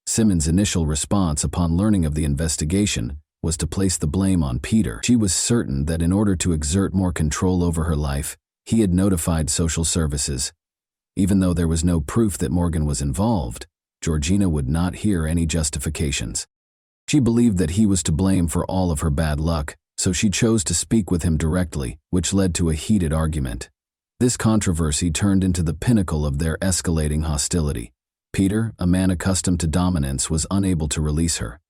Simmons' initial response upon learning of the investigation was to place the blame on Peter. She was certain that in order to exert more control over her life, he had notified social services. Even though there was no proof that Morgan was involved, Georgina would not hear any justifications. She believed that he was to blame for all of her bad luck, so she chose to speak with him directly, which led to a heated argument. This controversy turned into the pinnacle of their escalating hostility. Peter, a man accustomed to dominance, was unable to release her.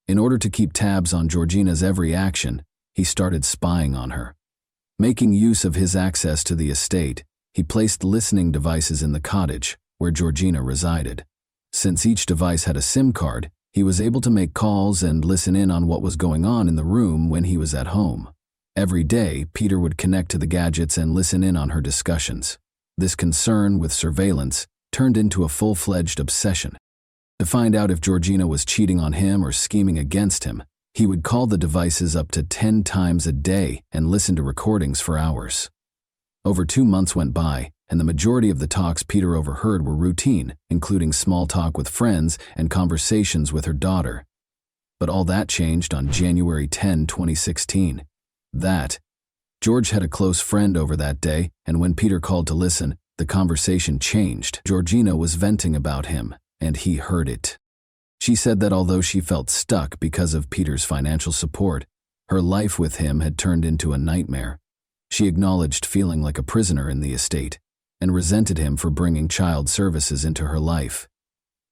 In order to keep tabs on Georgina's every action, he started spying on her. Making use of his access to the estate, he placed listening devices in the cottage, where Georgina resided. Since each device had a SIM card, he was able to make calls and listen in on what was going on in the room when he was at home. Every day, Peter would connect to the gadgets and listen in on her discussions. This concern with surveillance turned into a full-fledged obsession. To find out if Georgina was cheating on him or scheming against him, he would call the devices up to 10 times a day and listen to recordings for hours. Over 2 months went by, and the majority of the talks Peter overheard were routine, including small talk with friends and conversations with her daughter. But all that changed on January 10, 2016. George had a close friend over that day, and when Peter called to listen, the conversation changed. Georgina was venting about him, and he heard it. She said that although she felt stuck because of Peter's financial support, her life with him had turned into a nightmare. She acknowledged feeling like a prisoner in the estate, and resented him for bringing child services into her life.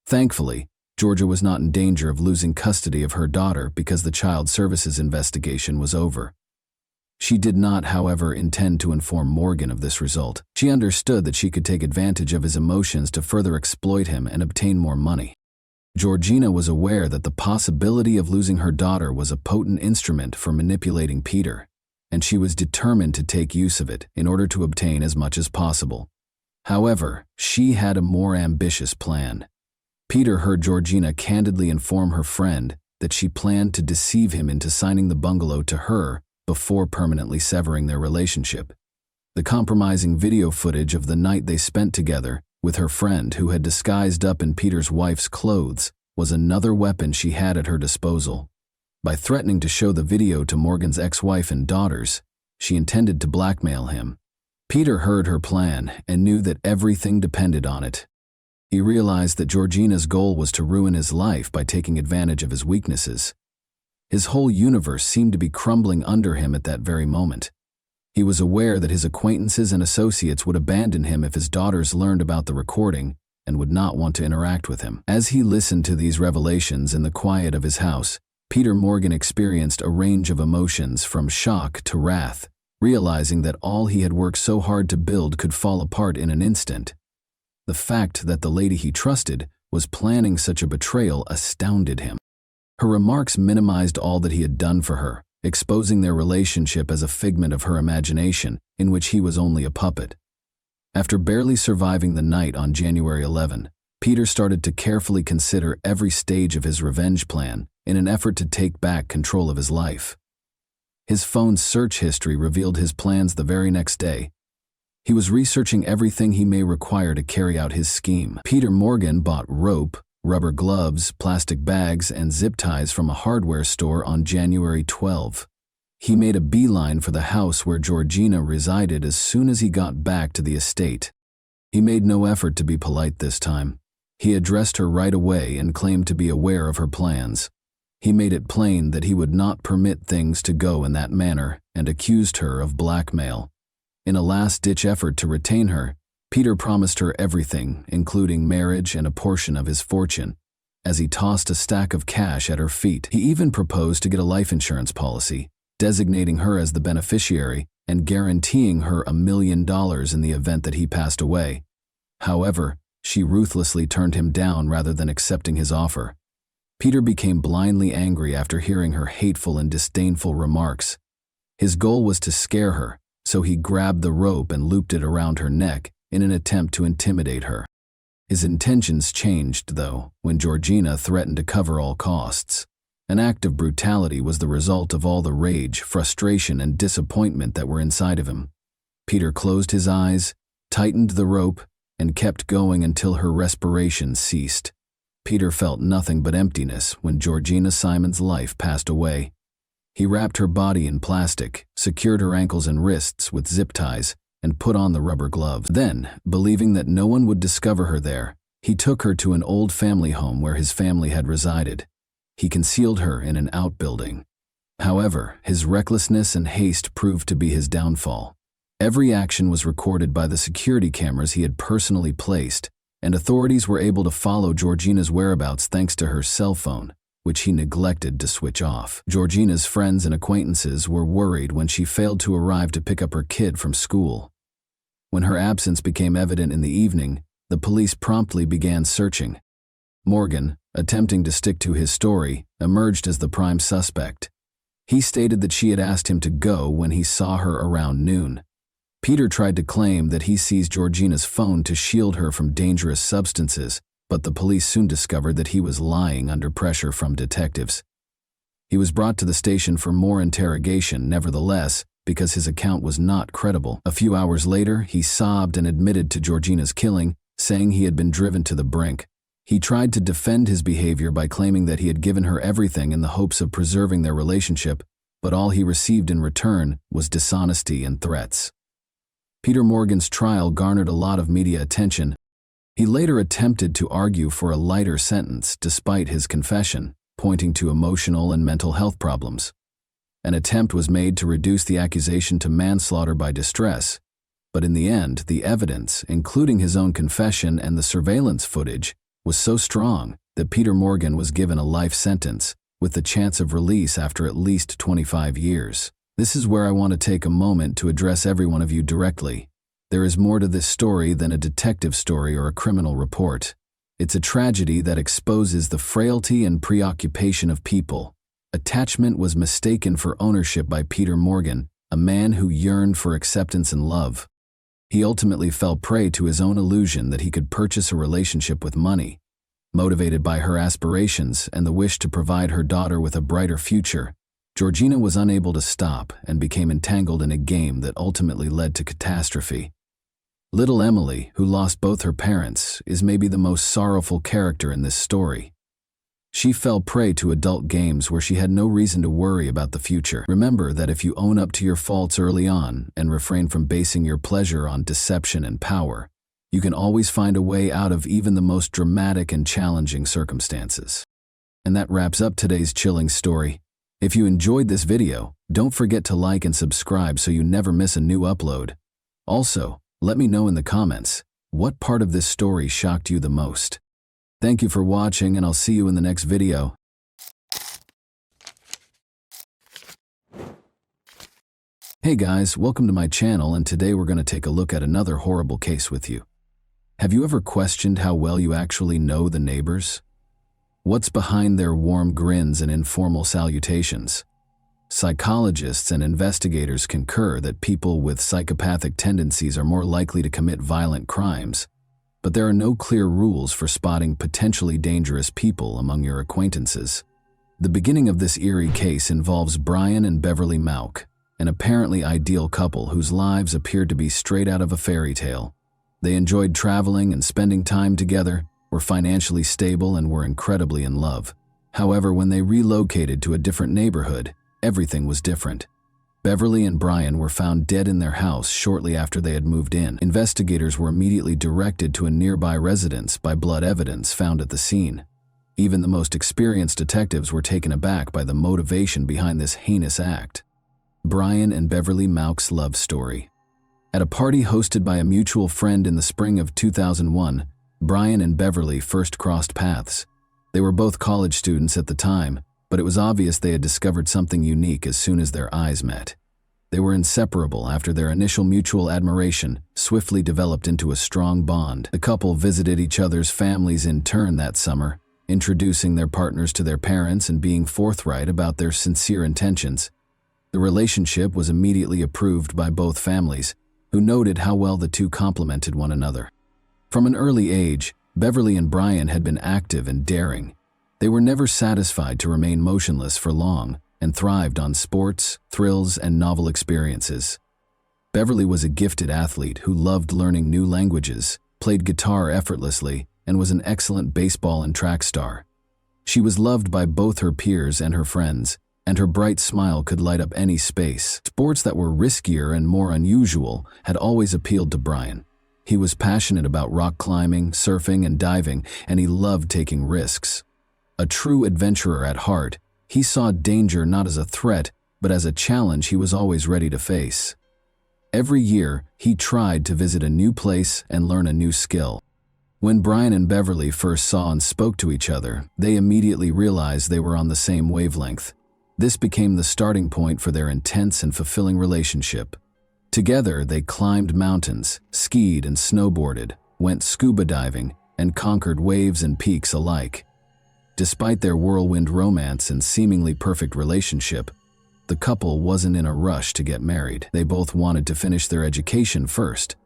Thankfully, Georgia was not in danger of losing custody of her daughter because the child services investigation was over. She did not, however, intend to inform Morgan of this result. She understood that she could take advantage of his emotions to further exploit him and obtain more money. Georgina was aware that the possibility of losing her daughter was a potent instrument for manipulating Peter, and she was determined to take use of it in order to obtain as much as possible. However, she had a more ambitious plan. Peter heard Georgina candidly inform her friend that she planned to deceive him into signing the bungalow to her before permanently severing their relationship. The compromising video footage of the night they spent together with her friend, who had disguised up in Peter's wife's clothes, was another weapon she had at her disposal. By threatening to show the video to Morgan's ex-wife and daughters, she intended to blackmail him. Peter heard her plan and knew that everything depended on it. He realized that Georgina's goal was to ruin his life by taking advantage of his weaknesses. His whole universe seemed to be crumbling under him at that very moment. He was aware that his acquaintances and associates would abandon him if his daughters learned about the recording and would not want to interact with him. As he listened to these revelations in the quiet of his house, Peter Morgan experienced a range of emotions from shock to wrath, realizing that all he had worked so hard to build could fall apart in an instant. The fact that the lady he trusted was planning such a betrayal astounded him. Her remarks minimized all that he had done for her, exposing their relationship as a figment of her imagination in which he was only a puppet. After barely surviving the night on January 11, Peter started to carefully consider every stage of his revenge plan in an effort to take back control of his life. His phone's search history revealed his plans the very next day. He was researching everything he may require to carry out his scheme. Peter Morgan bought rope, rubber gloves, plastic bags, and zip ties from a hardware store on January 12. He made a beeline for the house where Georgina resided as soon as he got back to the estate. He made no effort to be polite this time. He addressed her right away and claimed to be aware of her plans. He made it plain that he would not permit things to go in that manner and accused her of blackmail. In a last-ditch effort to retain her, Peter promised her everything, including marriage and a portion of his fortune. As he tossed a stack of cash at her feet, he even proposed to get a life insurance policy, designating her as the beneficiary and guaranteeing her $1 million in the event that he passed away. However, she ruthlessly turned him down rather than accepting his offer. Peter became blindly angry after hearing her hateful and disdainful remarks. His goal was to scare her, so he grabbed the rope and looped it around her neck in an attempt to intimidate her. His intentions changed, though, when Georgina threatened to cover all costs. An act of brutality was the result of all the rage, frustration, and disappointment that were inside of him. Peter closed his eyes, tightened the rope, and kept going until her respiration ceased. Peter felt nothing but emptiness when Georgina Simon's life passed away. He wrapped her body in plastic, secured her ankles and wrists with zip ties, and put on the rubber gloves. Then, believing that no one would discover her there, he took her to an old family home where his family had resided. He concealed her in an outbuilding. However, his recklessness and haste proved to be his downfall. Every action was recorded by the security cameras he had personally placed, and authorities were able to follow Georgina's whereabouts thanks to her cell phone, which he neglected to switch off. Georgina's friends and acquaintances were worried when she failed to arrive to pick up her kid from school. When her absence became evident in the evening, the police promptly began searching. Morgan, attempting to stick to his story, emerged as the prime suspect. He stated that she had asked him to go when he saw her around noon. Peter tried to claim that he seized Georgina's phone to shield her from dangerous substances, but the police soon discovered that he was lying under pressure from detectives. He was brought to the station for more interrogation, nevertheless, because his account was not credible. A few hours later, he sobbed and admitted to Georgina's killing, saying he had been driven to the brink. He tried to defend his behavior by claiming that he had given her everything in the hopes of preserving their relationship, but all he received in return was dishonesty and threats. Peter Morgan's trial garnered a lot of media attention. He later attempted to argue for a lighter sentence despite his confession, pointing to emotional and mental health problems. An attempt was made to reduce the accusation to manslaughter by distress, but in the end, the evidence, including his own confession and the surveillance footage, was so strong that Peter Morgan was given a life sentence, with the chance of release after at least 25 years. This is where I want to take a moment to address every one of you directly. There is more to this story than a detective story or a criminal report. It's a tragedy that exposes the frailty and preoccupation of people. Attachment was mistaken for ownership by Peter Morgan, a man who yearned for acceptance and love. He ultimately fell prey to his own illusion that he could purchase a relationship with money. Motivated by her aspirations and the wish to provide her daughter with a brighter future, Georgina was unable to stop and became entangled in a game that ultimately led to catastrophe. Little Emily, who lost both her parents, is maybe the most sorrowful character in this story. She fell prey to adult games where she had no reason to worry about the future. Remember that if you own up to your faults early on and refrain from basing your pleasure on deception and power, you can always find a way out of even the most dramatic and challenging circumstances. And that wraps up today's chilling story. If you enjoyed this video, don't forget to like and subscribe so you never miss a new upload. Also, let me know in the comments, what part of this story shocked you the most? Thank you for watching, and I'll see you in the next video. Hey guys, welcome to my channel, and today we're going to take a look at another horrible case with you. Have you ever questioned how well you actually know the neighbors? What's behind their warm grins and informal salutations? Psychologists and investigators concur that people with psychopathic tendencies are more likely to commit violent crimes, but there are no clear rules for spotting potentially dangerous people among your acquaintances. The beginning of this eerie case involves Brian and Beverly Mauck, an apparently ideal couple whose lives appeared to be straight out of a fairy tale. They enjoyed traveling and spending time together, were financially stable, and were incredibly in love. However, when they relocated to a different neighborhood, everything was different. Beverly and Brian were found dead in their house shortly after they had moved in. Investigators were immediately directed to a nearby residence by blood evidence found at the scene. Even the most experienced detectives were taken aback by the motivation behind this heinous act. Brian and Beverly Mauck's love story. At a party hosted by a mutual friend in the spring of 2001, Brian and Beverly first crossed paths. They were both college students at the time, but it was obvious they had discovered something unique as soon as their eyes met. They were inseparable after their initial mutual admiration swiftly developed into a strong bond. The couple visited each other's families in turn that summer, introducing their partners to their parents and being forthright about their sincere intentions. The relationship was immediately approved by both families, who noted how well the two complemented one another. From an early age, Beverly and Brian had been active and daring. They were never satisfied to remain motionless for long and thrived on sports, thrills, and novel experiences. Beverly was a gifted athlete who loved learning new languages, played guitar effortlessly, and was an excellent baseball and track star. She was loved by both her peers and her friends, and her bright smile could light up any space. Sports that were riskier and more unusual had always appealed to Brian. He was passionate about rock climbing, surfing, and diving, and he loved taking risks. A true adventurer at heart, he saw danger not as a threat, but as a challenge he was always ready to face. Every year, he tried to visit a new place and learn a new skill. When Brian and Beverly first saw and spoke to each other, they immediately realized they were on the same wavelength. This became the starting point for their intense and fulfilling relationship. Together, they climbed mountains, skied and snowboarded, went scuba diving, and conquered waves and peaks alike. Despite their whirlwind romance and seemingly perfect relationship, the couple wasn't in a rush to get married. They both wanted to finish their education first.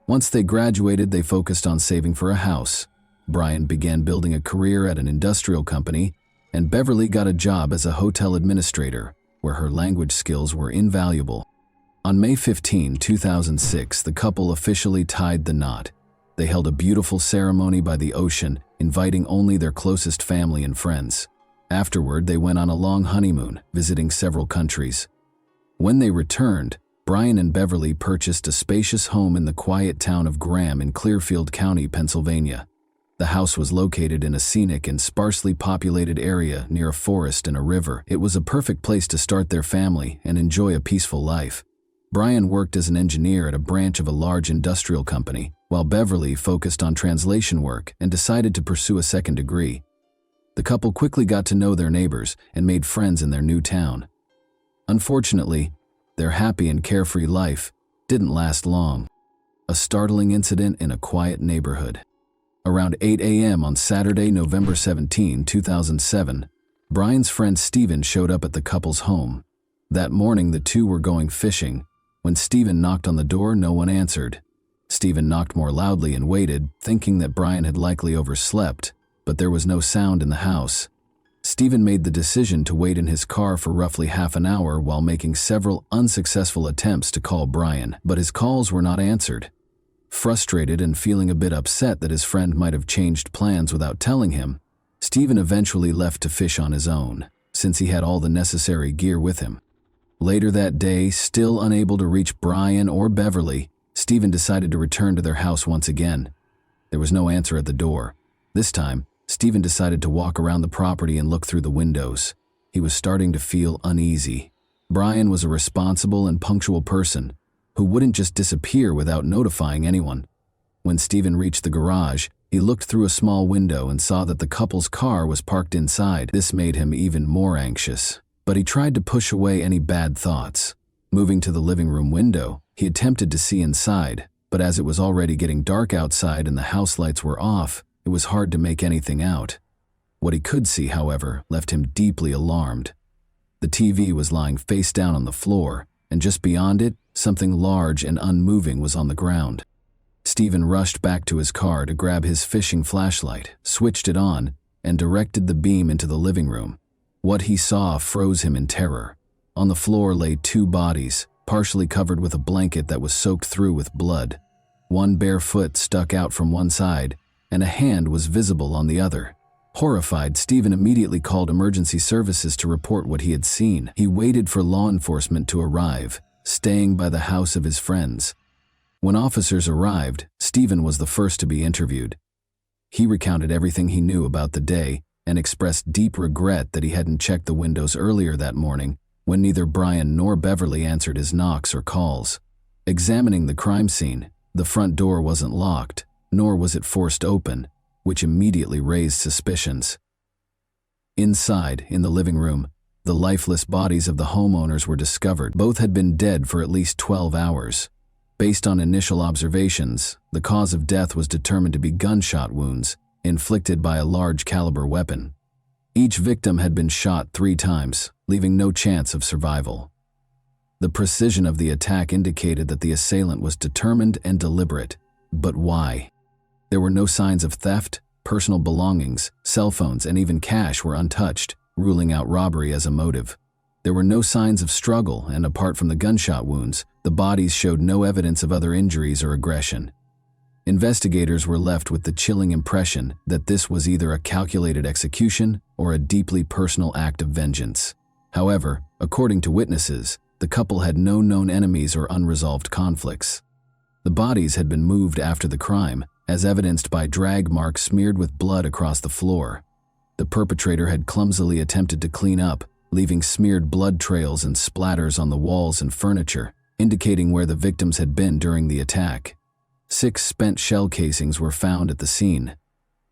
Once they graduated, they focused on saving for a house. Brian began building a career at an industrial company, and Beverly got a job as a hotel administrator, where her language skills were invaluable. On May 15, 2006, the couple officially tied the knot. They held a beautiful ceremony by the ocean, inviting only their closest family and friends. Afterward, they went on a long honeymoon, visiting several countries. When they returned, Brian and Beverly purchased a spacious home in the quiet town of Graham in Clearfield County, Pennsylvania. The house was located in a scenic and sparsely populated area near a forest and a river. It was a perfect place to start their family and enjoy a peaceful life. Brian worked as an engineer at a branch of a large industrial company, while Beverly focused on translation work and decided to pursue a second degree. The couple quickly got to know their neighbors and made friends in their new town. Unfortunately, their happy and carefree life didn't last long. A startling incident in a quiet neighborhood. Around 8 a.m. on Saturday, November 17, 2007, Brian's friend Steven showed up at the couple's home. That morning, the two were going fishing. When Steven knocked on the door, no one answered. Steven knocked more loudly and waited, thinking that Brian had likely overslept, but there was no sound in the house. Steven made the decision to wait in his car for roughly half an hour while making several unsuccessful attempts to call Brian, but his calls were not answered. Frustrated and feeling a bit upset that his friend might have changed plans without telling him, Steven eventually left to fish on his own, since he had all the necessary gear with him. Later that day, still unable to reach Brian or Beverly, Steven decided to return to their house once again. There was no answer at the door. This time, Steven decided to walk around the property and look through the windows. He was starting to feel uneasy. Brian was a responsible and punctual person who wouldn't just disappear without notifying anyone. When Steven reached the garage, he looked through a small window and saw that the couple's car was parked inside. This made him even more anxious, but he tried to push away any bad thoughts. Moving to the living room window, he attempted to see inside, but as it was already getting dark outside and the house lights were off, it was hard to make anything out. What he could see, however, left him deeply alarmed. The TV was lying face down on the floor, and just beyond it, something large and unmoving was on the ground. Steven rushed back to his car to grab his fishing flashlight, switched it on, and directed the beam into the living room. What he saw froze him in terror. On the floor lay two bodies, partially covered with a blanket that was soaked through with blood. One bare foot stuck out from one side, and a hand was visible on the other. Horrified, Steven immediately called emergency services to report what he had seen. He waited for law enforcement to arrive, staying by the house of his friends. When officers arrived, Steven was the first to be interviewed. He recounted everything he knew about the day and expressed deep regret that he hadn't checked the windows earlier that morning when neither Brian nor Beverly answered his knocks or calls. Examining the crime scene, the front door wasn't locked, nor was it forced open, which immediately raised suspicions. Inside, in the living room, the lifeless bodies of the homeowners were discovered. Both had been dead for at least 12 hours. Based on initial observations, the cause of death was determined to be gunshot wounds inflicted by a large caliber weapon. Each victim had been shot 3 times, leaving no chance of survival. The precision of the attack indicated that the assailant was determined and deliberate. But why? There were no signs of theft, personal belongings, cell phones, and even cash were untouched, ruling out robbery as a motive. There were no signs of struggle, and apart from the gunshot wounds, the bodies showed no evidence of other injuries or aggression. Investigators were left with the chilling impression that this was either a calculated execution or a deeply personal act of vengeance. However, according to witnesses, the couple had no known enemies or unresolved conflicts. The bodies had been moved after the crime, as evidenced by drag marks smeared with blood across the floor. The perpetrator had clumsily attempted to clean up, leaving smeared blood trails and splatters on the walls and furniture, indicating where the victims had been during the attack. 6 spent shell casings were found at the scene.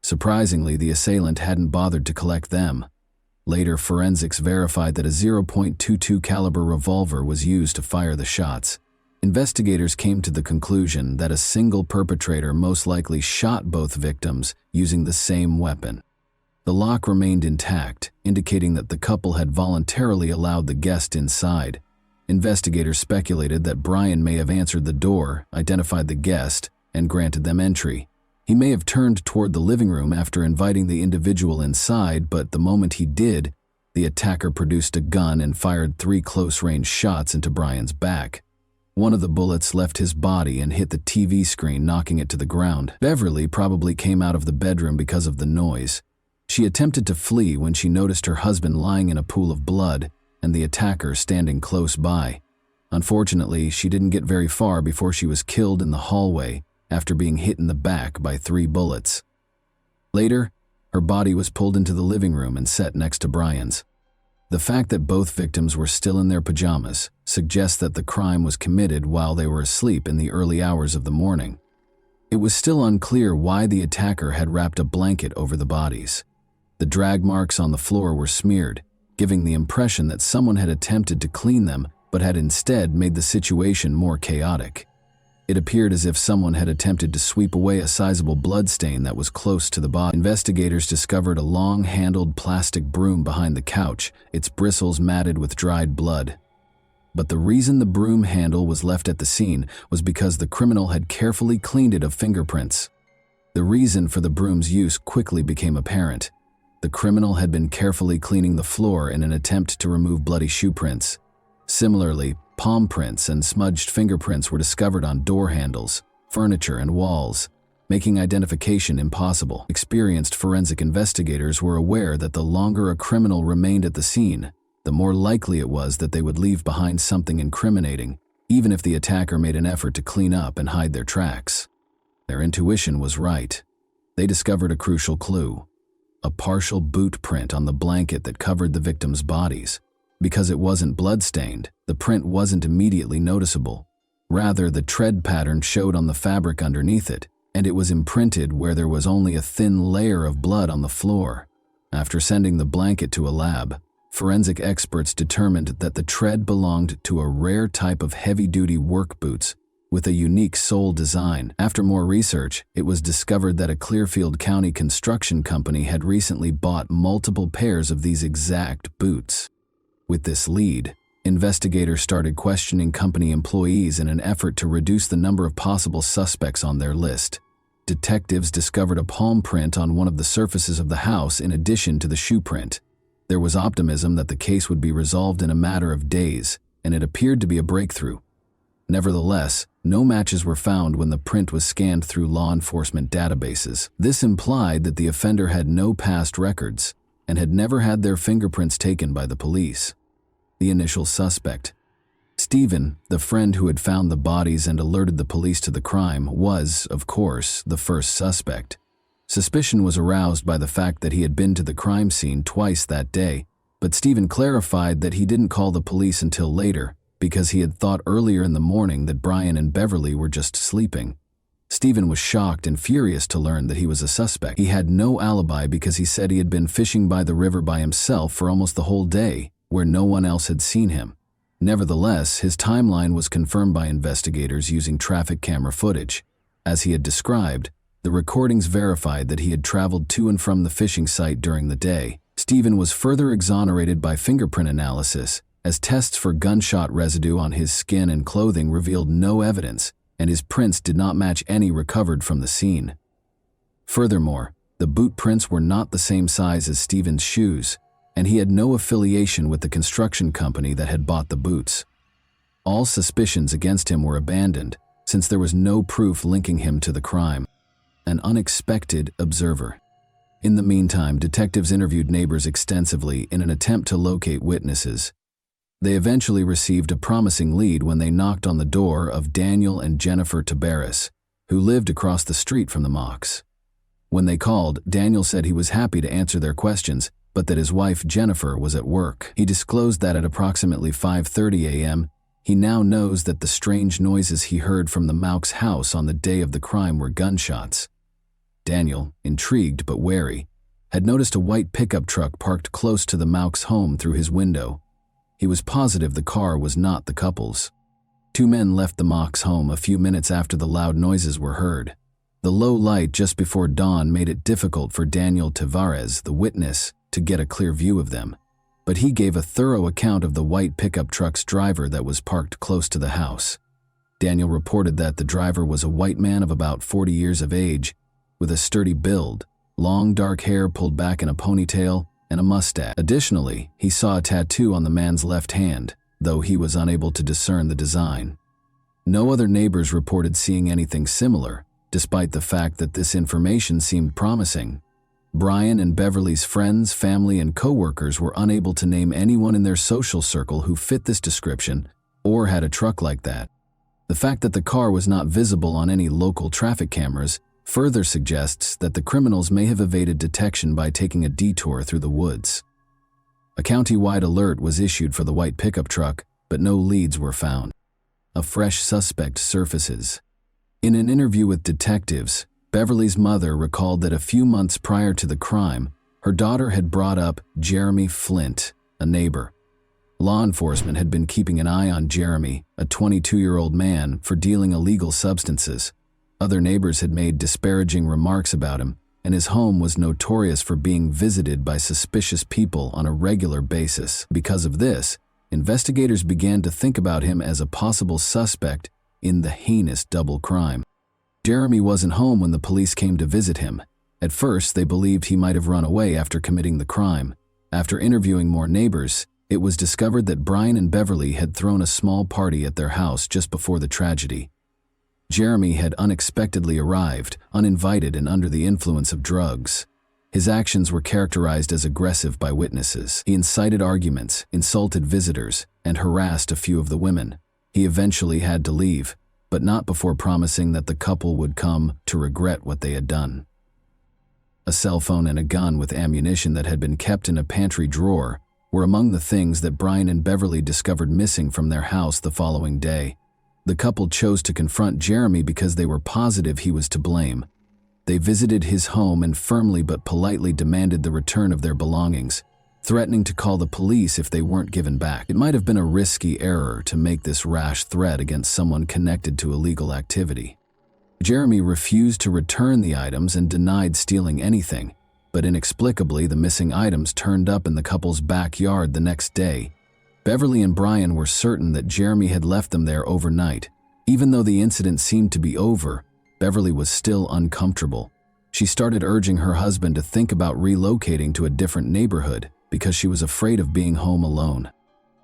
Surprisingly, the assailant hadn't bothered to collect them. Later, forensics verified that a .22 caliber revolver was used to fire the shots. Investigators came to the conclusion that a single perpetrator most likely shot both victims using the same weapon. The lock remained intact, indicating that the couple had voluntarily allowed the guest inside. Investigators speculated that Brian may have answered the door, identified the guest, and granted them entry. He may have turned toward the living room after inviting the individual inside, but the moment he did, the attacker produced a gun and fired 3 close-range shots into Brian's back. One of the bullets left his body and hit the TV screen, knocking it to the ground. Beverly probably came out of the bedroom because of the noise. She attempted to flee when she noticed her husband lying in a pool of blood and the attacker standing close by. Unfortunately, she didn't get very far before she was killed in the hallway after being hit in the back by 3 bullets. Later, her body was pulled into the living room and set next to Brian's. The fact that both victims were still in their pajamas suggests that the crime was committed while they were asleep in the early hours of the morning. It was still unclear why the attacker had wrapped a blanket over the bodies. The drag marks on the floor were smeared, giving the impression that someone had attempted to clean them but had instead made the situation more chaotic. It appeared as if someone had attempted to sweep away a sizable bloodstain that was close to the body. Investigators discovered a long-handled plastic broom behind the couch, its bristles matted with dried blood. But the reason the broom handle was left at the scene was because the criminal had carefully cleaned it of fingerprints. The reason for the broom's use quickly became apparent. The criminal had been carefully cleaning the floor in an attempt to remove bloody shoe prints. Similarly, palm prints and smudged fingerprints were discovered on door handles, furniture, and walls, making identification impossible. Experienced forensic investigators were aware that the longer a criminal remained at the scene, the more likely it was that they would leave behind something incriminating, even if the attacker made an effort to clean up and hide their tracks. Their intuition was right. They discovered a crucial clue: a partial boot print on the blanket that covered the victims' bodies. Because it wasn't blood-stained, the print wasn't immediately noticeable. Rather, the tread pattern showed on the fabric underneath it, and it was imprinted where there was only a thin layer of blood on the floor. After sending the blanket to a lab, forensic experts determined that the tread belonged to a rare type of heavy-duty work boots with a unique sole design. After more research, it was discovered that a Clearfield County construction company had recently bought multiple pairs of these exact boots. With this lead, investigators started questioning company employees in an effort to reduce the number of possible suspects on their list. Detectives discovered a palm print on one of the surfaces of the house in addition to the shoe print. There was optimism that the case would be resolved in a matter of days, and it appeared to be a breakthrough. Nevertheless, no matches were found when the print was scanned through law enforcement databases. This implied that the offender had no past records and had never had their fingerprints taken by the police. The initial suspect, Stephen, the friend who had found the bodies and alerted the police to the crime, was, of course, the first suspect. Suspicion was aroused by the fact that he had been to the crime scene twice that day, but Stephen clarified that he didn't call the police until later because he had thought earlier in the morning that Brian and Beverly were just sleeping. Stephen was shocked and furious to learn that he was a suspect. He had no alibi because he said he had been fishing by the river by himself for almost the whole day, where no one else had seen him. Nevertheless, his timeline was confirmed by investigators using traffic camera footage. As he had described, the recordings verified that he had traveled to and from the fishing site during the day. Stephen was further exonerated by fingerprint analysis, as tests for gunshot residue on his skin and clothing revealed no evidence, and his prints did not match any recovered from the scene. Furthermore, the boot prints were not the same size as Stephen's shoes, and he had no affiliation with the construction company that had bought the boots. All suspicions against him were abandoned, since there was no proof linking him to the crime. An unexpected observer. In the meantime, detectives interviewed neighbors extensively in an attempt to locate witnesses. They eventually received a promising lead when they knocked on the door of Daniel and Jennifer Tabaris, who lived across the street from the Mocks. When they called, Daniel said he was happy to answer their questions, but that his wife Jennifer was at work. He disclosed that at approximately 5:30 a.m., he now knows that the strange noises he heard from the Mauck's house on the day of the crime were gunshots. Daniel, intrigued but wary, had noticed a white pickup truck parked close to the Mauck's home through his window. He was positive the car was not the couple's. Two men left the Mauck's home a few minutes after the loud noises were heard. The low light just before dawn made it difficult for Daniel Tavares, the witness, to get a clear view of them, but he gave a thorough account of the white pickup truck's driver that was parked close to the house. Daniel reported that the driver was a white man of about 40 years of age, with a sturdy build, long dark hair pulled back in a ponytail, and a mustache. Additionally, he saw a tattoo on the man's left hand, though he was unable to discern the design. No other neighbors reported seeing anything similar, despite the fact that this information seemed promising. Brian and Beverly's friends, family, and co-workers were unable to name anyone in their social circle who fit this description or had a truck like that. The fact that the car was not visible on any local traffic cameras further suggests that the criminals may have evaded detection by taking a detour through the woods. A county-wide alert was issued for the white pickup truck, but no leads were found. A fresh suspect surfaces. In an interview with detectives, Beverly's mother recalled that a few months prior to the crime, her daughter had brought up Jeremy Flint, a neighbor. Law enforcement had been keeping an eye on Jeremy, a 22-year-old man, for dealing illegal substances. Other neighbors had made disparaging remarks about him, and his home was notorious for being visited by suspicious people on a regular basis. Because of this, investigators began to think about him as a possible suspect in the heinous double crime. Jeremy wasn't home when the police came to visit him. At first, they believed he might have run away after committing the crime. After interviewing more neighbors, it was discovered that Brian and Beverly had thrown a small party at their house just before the tragedy. Jeremy had unexpectedly arrived, uninvited and under the influence of drugs. His actions were characterized as aggressive by witnesses. He incited arguments, insulted visitors, and harassed a few of the women. He eventually had to leave, but not before promising that the couple would come to regret what they had done. A cell phone and a gun with ammunition that had been kept in a pantry drawer were among the things that Brian and Beverly discovered missing from their house the following day. The couple chose to confront Jeremy because they were positive he was to blame. They visited his home and firmly but politely demanded the return of their belongings, threatening to call the police if they weren't given back. It might have been a risky error to make this rash threat against someone connected to illegal activity. Jeremy refused to return the items and denied stealing anything, but inexplicably the missing items turned up in the couple's backyard the next day. Beverly and Brian were certain that Jeremy had left them there overnight. Even though the incident seemed to be over, Beverly was still uncomfortable. She started urging her husband to think about relocating to a different neighborhood because she was afraid of being home alone.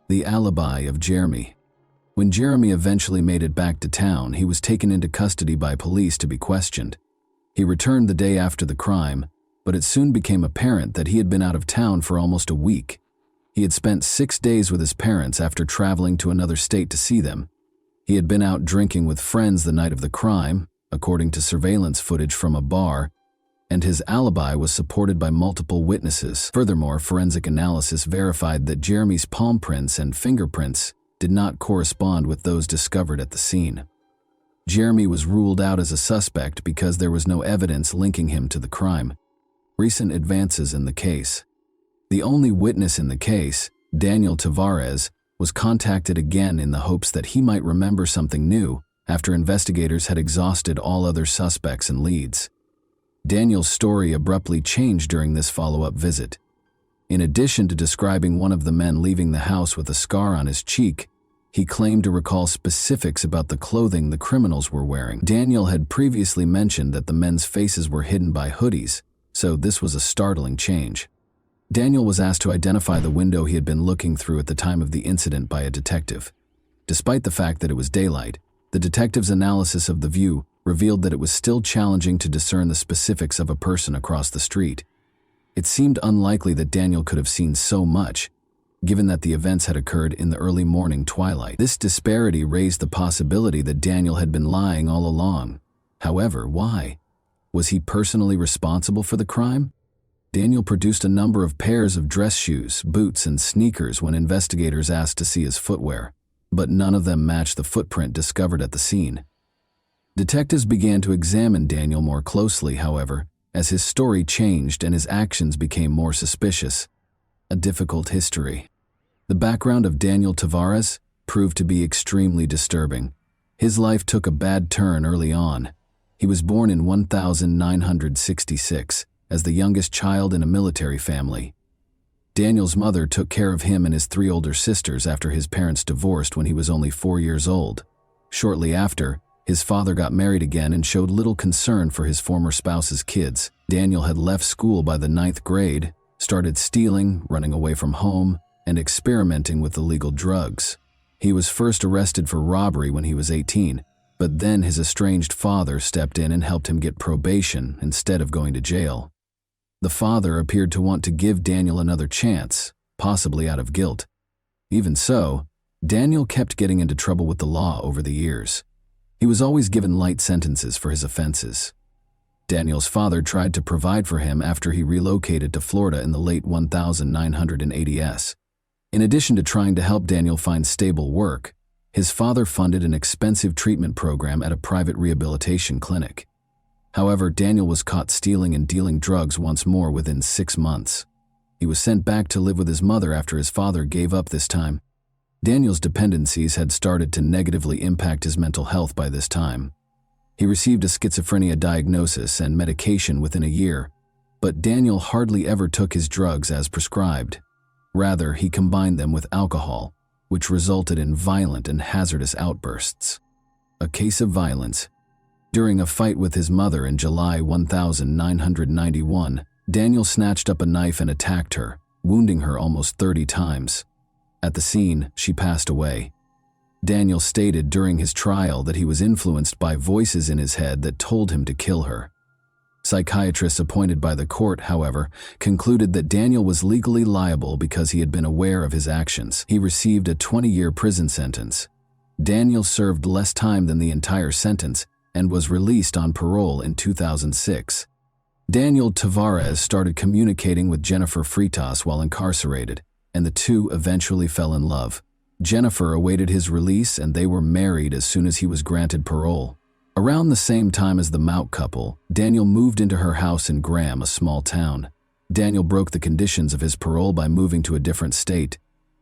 The alibi of Jeremy. When Jeremy eventually made it back to town, he was taken into custody by police to be questioned. He returned the day after the crime, but it soon became apparent that he had been out of town for almost a week. He had spent 6 days with his parents after traveling to another state to see them. He had been out drinking with friends the night of the crime, according to surveillance footage from a bar, and his alibi was supported by multiple witnesses. Furthermore, forensic analysis verified that Jeremy's palm prints and fingerprints did not correspond with those discovered at the scene. Jeremy was ruled out as a suspect because there was no evidence linking him to the crime. Recent advances in the case. The only witness in the case, Daniel Tavares, was contacted again in the hopes that he might remember something new after investigators had exhausted all other suspects and leads. Daniel's story abruptly changed during this follow-up visit. In addition to describing one of the men leaving the house with a scar on his cheek, he claimed to recall specifics about the clothing the criminals were wearing. Daniel had previously mentioned that the men's faces were hidden by hoodies, so this was a startling change. Daniel was asked to identify the window he had been looking through at the time of the incident by a detective. Despite the fact that it was daylight, the detective's analysis of the view revealed that it was still challenging to discern the specifics of a person across the street. It seemed unlikely that Daniel could have seen so much, given that the events had occurred in the early morning twilight. This disparity raised the possibility that Daniel had been lying all along. However, why? Was he personally responsible for the crime? Daniel produced a number of pairs of dress shoes, boots, and sneakers when investigators asked to see his footwear, but none of them matched the footprint discovered at the scene. Detectives began to examine Daniel more closely, however, as his story changed and his actions became more suspicious. A difficult history. The background of Daniel Tavares proved to be extremely disturbing. His life took a bad turn early on. He was born in 1966 as the youngest child in a military family. Daniel's mother took care of him and his 3 older sisters after his parents divorced when he was only 4 years old. Shortly after, his father got married again and showed little concern for his former spouse's kids. Daniel had left school by the 9th grade, started stealing, running away from home, and experimenting with illegal drugs. He was first arrested for robbery when he was 18, but then his estranged father stepped in and helped him get probation instead of going to jail. The father appeared to want to give Daniel another chance, possibly out of guilt. Even so, Daniel kept getting into trouble with the law over the years. He was always given light sentences for his offenses. Daniel's father tried to provide for him after he relocated to Florida in the late 1980s. In addition to trying to help Daniel find stable work, his father funded an expensive treatment program at a private rehabilitation clinic. However, Daniel was caught stealing and dealing drugs once more within 6 months. He was sent back to live with his mother after his father gave up this time. Daniel's dependencies had started to negatively impact his mental health by this time. He received a schizophrenia diagnosis and medication within a year, but Daniel hardly ever took his drugs as prescribed. Rather, he combined them with alcohol, which resulted in violent and hazardous outbursts. A case of violence. During a fight with his mother in July 1991, Daniel snatched up a knife and attacked her, wounding her almost 30 times. At the scene, she passed away. Daniel stated during his trial that he was influenced by voices in his head that told him to kill her. Psychiatrists appointed by the court, however, concluded that Daniel was legally liable because he had been aware of his actions. He received a 20-year prison sentence. Daniel served less time than the entire sentence and was released on parole in 2006. Daniel Tavares started communicating with Jennifer Freitas while incarcerated, and the two eventually fell in love. Jennifer awaited his release and they were married as soon as he was granted parole. Around the same time as the Mauk couple, Daniel moved into her house in Graham, a small town. Daniel broke the conditions of his parole by moving to a different state.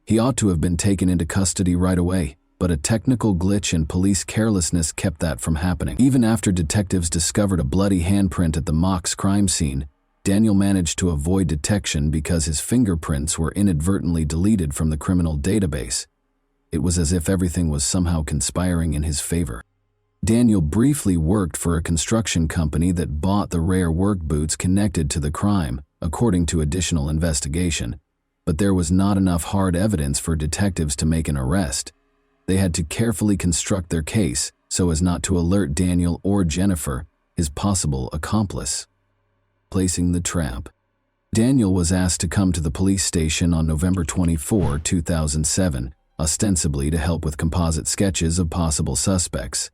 He ought to have been taken into custody right away, but a technical glitch and police carelessness kept that from happening. Even after detectives discovered a bloody handprint at the Mauk's crime scene, Daniel managed to avoid detection because his fingerprints were inadvertently deleted from the criminal database. It was as if everything was somehow conspiring in his favor. Daniel briefly worked for a construction company that bought the rare work boots connected to the crime, according to additional investigation, but there was not enough hard evidence for detectives to make an arrest. They had to carefully construct their case so as not to alert Daniel or Jennifer, his possible accomplice. Placing the trap. Daniel was asked to come to the police station on November 24, 2007, ostensibly to help with composite sketches of possible suspects.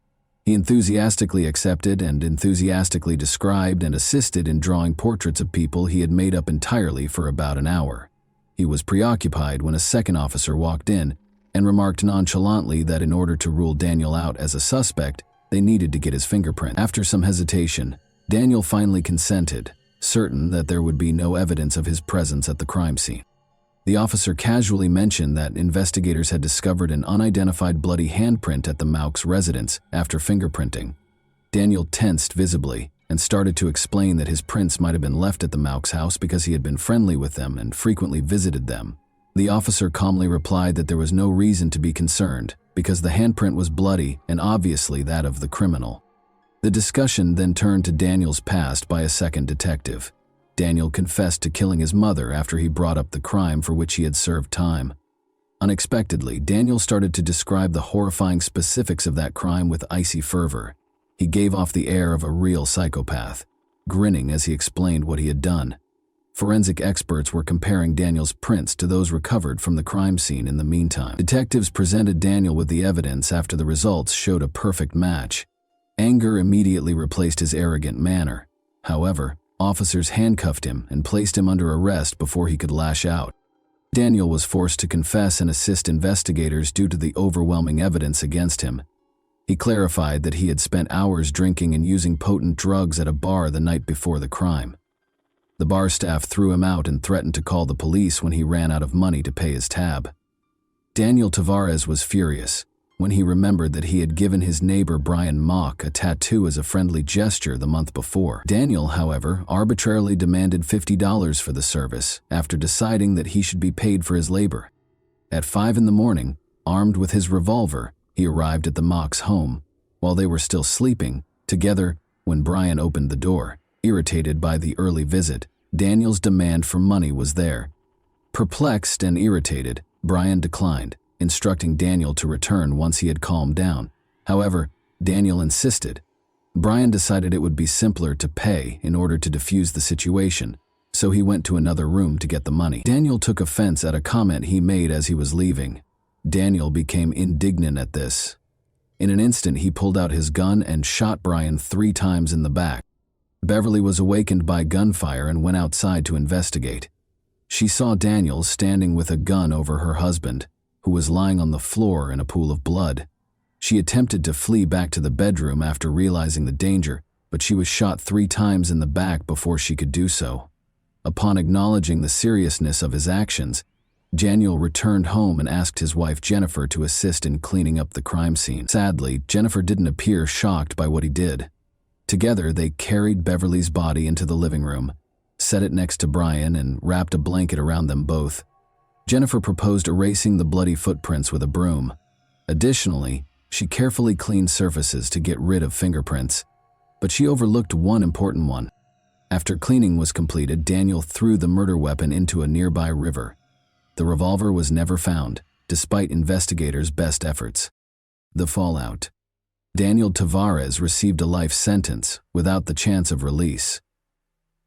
He enthusiastically accepted and enthusiastically described and assisted in drawing portraits of people he had made up entirely for about an hour. He was preoccupied when a second officer walked in and remarked nonchalantly that in order to rule Daniel out as a suspect, they needed to get his fingerprint. After some hesitation, Daniel finally consented, certain that there would be no evidence of his presence at the crime scene. The officer casually mentioned that investigators had discovered an unidentified bloody handprint at the Mauk's residence after fingerprinting. Daniel tensed visibly and started to explain that his prints might have been left at the Mauk's house because he had been friendly with them and frequently visited them. The officer calmly replied that there was no reason to be concerned because the handprint was bloody and obviously that of the criminal. The discussion then turned to Daniel's past by a second detective. Daniel confessed to killing his mother after he brought up the crime for which he had served time. Unexpectedly, Daniel started to describe the horrifying specifics of that crime with icy fervor. He gave off the air of a real psychopath, grinning as he explained what he had done. Forensic experts were comparing Daniel's prints to those recovered from the crime scene in the meantime. Detectives presented Daniel with the evidence after the results showed a perfect match. Anger immediately replaced his arrogant manner. However, officers handcuffed him and placed him under arrest before he could lash out. Daniel was forced to confess and assist investigators due to the overwhelming evidence against him. He clarified that he had spent hours drinking and using potent drugs at a bar the night before the crime. The bar staff threw him out and threatened to call the police when he ran out of money to pay his tab. Daniel Tavares was furious when he remembered that he had given his neighbor Brian Mauk a tattoo as a friendly gesture the month before. Daniel, however, arbitrarily demanded $50 for the service after deciding that he should be paid for his labor. At 5 in the morning, armed with his revolver, he arrived at the Mauk's home while they were still sleeping together when Brian opened the door. Irritated by the early visit, Daniel's demand for money was there. Perplexed and irritated, Brian declined, instructing Daniel to return once he had calmed down. However, Daniel insisted. Brian decided it would be simpler to pay in order to defuse the situation, so he went to another room to get the money. Daniel took offense at a comment he made as he was leaving. Daniel became indignant at this. In an instant, he pulled out his gun and shot Brian 3 times in the back. Beverly was awakened by gunfire and went outside to investigate. She saw Daniel standing with a gun over her husband, who was lying on the floor in a pool of blood. She attempted to flee back to the bedroom after realizing the danger, but she was shot 3 times in the back before she could do so. Upon acknowledging the seriousness of his actions, Daniel returned home and asked his wife Jennifer to assist in cleaning up the crime scene. Sadly, Jennifer didn't appear shocked by what he did. Together, they carried Beverly's body into the living room, set it next to Brian, and wrapped a blanket around them both. Jennifer proposed erasing the bloody footprints with a broom. Additionally, she carefully cleaned surfaces to get rid of fingerprints, but she overlooked one important one. After cleaning was completed, Daniel threw the murder weapon into a nearby river. The revolver was never found, despite investigators' best efforts. The fallout. Daniel Tavares received a life sentence without the chance of release.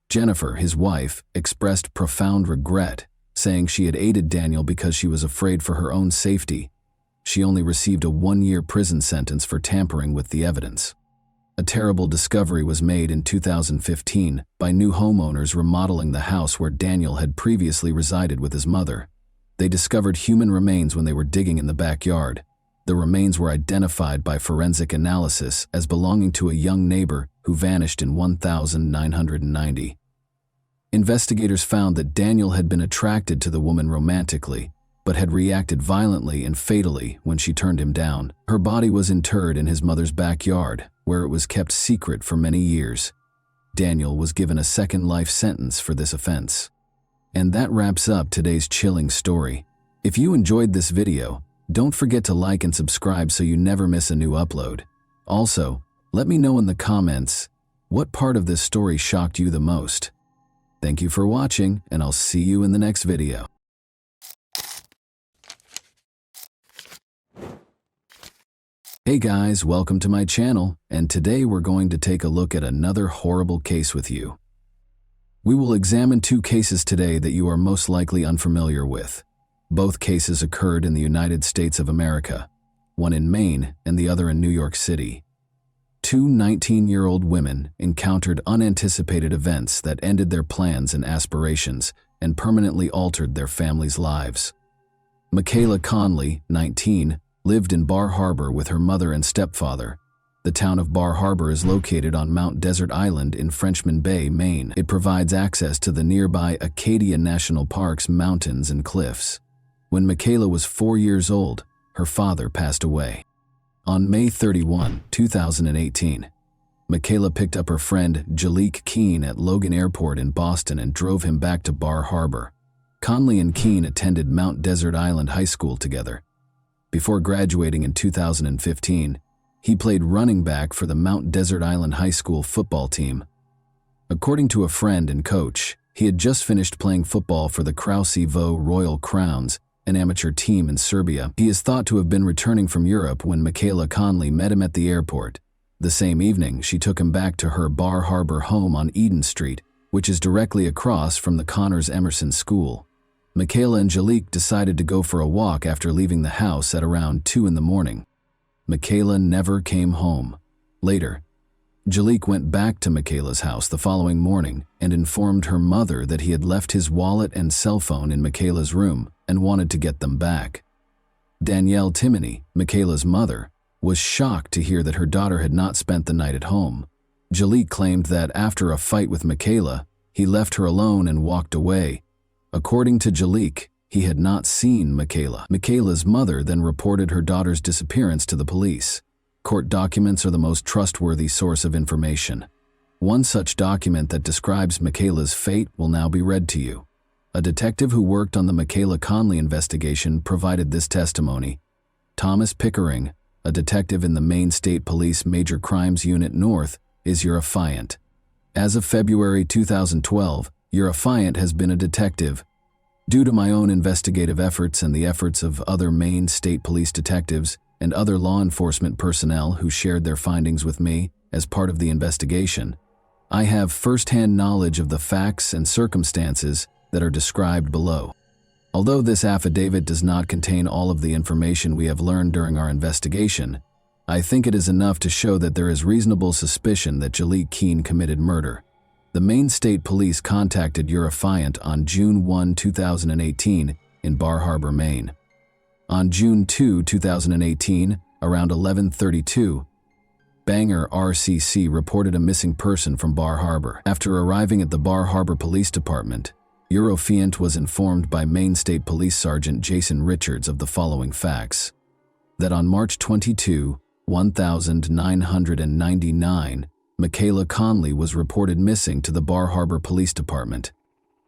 Jennifer, his wife, expressed profound regret, saying she had aided Daniel because she was afraid for her own safety. She only received a 1-year prison sentence for tampering with the evidence. A terrible discovery was made in 2015 by new homeowners remodeling the house where Daniel had previously resided with his mother. They discovered human remains when they were digging in the backyard. The remains were identified by forensic analysis as belonging to a young neighbor who vanished in 1990. Investigators found that Daniel had been attracted to the woman romantically, but had reacted violently and fatally when she turned him down. Her body was interred in his mother's backyard, where it was kept secret for many years. Daniel was given a second life sentence for this offense. And that wraps up today's chilling story. If you enjoyed this video, don't forget to like and subscribe so you never miss a new upload. Also, let me know in the comments what part of this story shocked you the most. Thank you for watching, and I'll see you in the next video. Hey guys, welcome to my channel, and today we're going to take a look at another horrible case with you. We will examine 2 cases today that you are most likely unfamiliar with. Both cases occurred in the United States of America, one in Maine and the other in New York City. 2 19-year-old women encountered unanticipated events that ended their plans and aspirations and permanently altered their families' lives. Michaela Conley, 19, lived in Bar Harbor with her mother and stepfather. The town of Bar Harbor is located on Mount Desert Island in Frenchman Bay, Maine. It provides access to the nearby Acadia National Park's mountains and cliffs. When Michaela was 4 years old, her father passed away. On May 31, 2018, Michaela picked up her friend Jaliek Keene at Logan Airport in Boston and drove him back to Bar Harbor. Conley and Keene attended Mount Desert Island High School together. Before graduating in 2015, he played running back for the Mount Desert Island High School football team. According to a friend and coach, he had just finished playing football for the Krausevo Royal Crowns, an amateur team in Serbia. He is thought to have been returning from Europe when Michaela Conley met him at the airport. The same evening, she took him back to her Bar Harbor home on Eden Street, which is directly across from the Connors Emerson School. Michaela and Jaliek decided to go for a walk after leaving the house at around 2 in the morning. Michaela never came home. Later, Jaliek went back to Michaela's house the following morning and informed her mother that he had left his wallet and cell phone in Michaela's room and wanted to get them back. Danielle Timoney, Michaela's mother, was shocked to hear that her daughter had not spent the night at home. Jaliek claimed that after a fight with Michaela, he left her alone and walked away. According to Jaliek, he had not seen Michaela. Michaela's mother then reported her daughter's disappearance to the police. Court documents are the most trustworthy source of information. One such document that describes Michaela's fate will now be read to you. A detective who worked on the Michaela Conley investigation provided this testimony. Thomas Pickering, a detective in the Maine State Police Major Crimes Unit North, is your affiant. As of February 2012, your affiant has been a detective. Due to my own investigative efforts and the efforts of other Maine State Police detectives and other law enforcement personnel who shared their findings with me as part of the investigation, I have first-hand knowledge of the facts and circumstances that are described below. Although this affidavit does not contain all of the information we have learned during our investigation, I think it is enough to show that there is reasonable suspicion that Jaliek Keene committed murder. The Maine State Police contacted your affiant on June 1, 2018 in Bar Harbor, Maine. On June 2, 2018, around 11:32, Bangor RCC reported a missing person from Bar Harbor. After arriving at the Bar Harbor Police Department, Eurofient was informed by Maine State Police Sergeant Jason Richards of the following facts: that on March 22, 1999, Michaela Conley was reported missing to the Bar Harbor Police Department,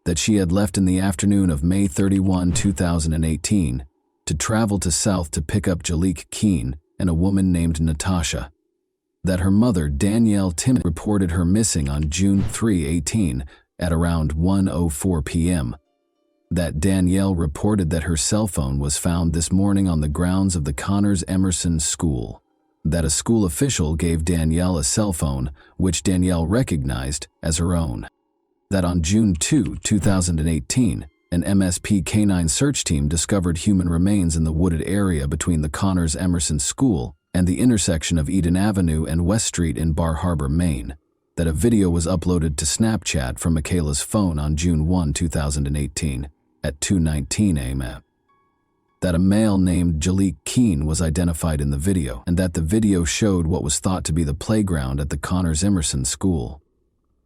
that she had left in the afternoon of May 31, 2018, to travel to South to pick up Jaliek Keene and a woman named Natasha, that her mother, Danielle Timmons, reported her missing on June 3, 18, at around 1:04 p.m., that Danielle reported that her cell phone was found this morning on the grounds of the Connors Emerson School, that a school official gave Danielle a cell phone, which Danielle recognized as her own, that on June 2, 2018, an MSP canine search team discovered human remains in the wooded area between the Connors Emerson School and the intersection of Eden Avenue and West Street in Bar Harbor, Maine, that a video was uploaded to Snapchat from Michaela's phone on June 1, 2018, at 2:19 a.m., that a male named Jaliek Keene was identified in the video, and that the video showed what was thought to be the playground at the Connors Emerson School.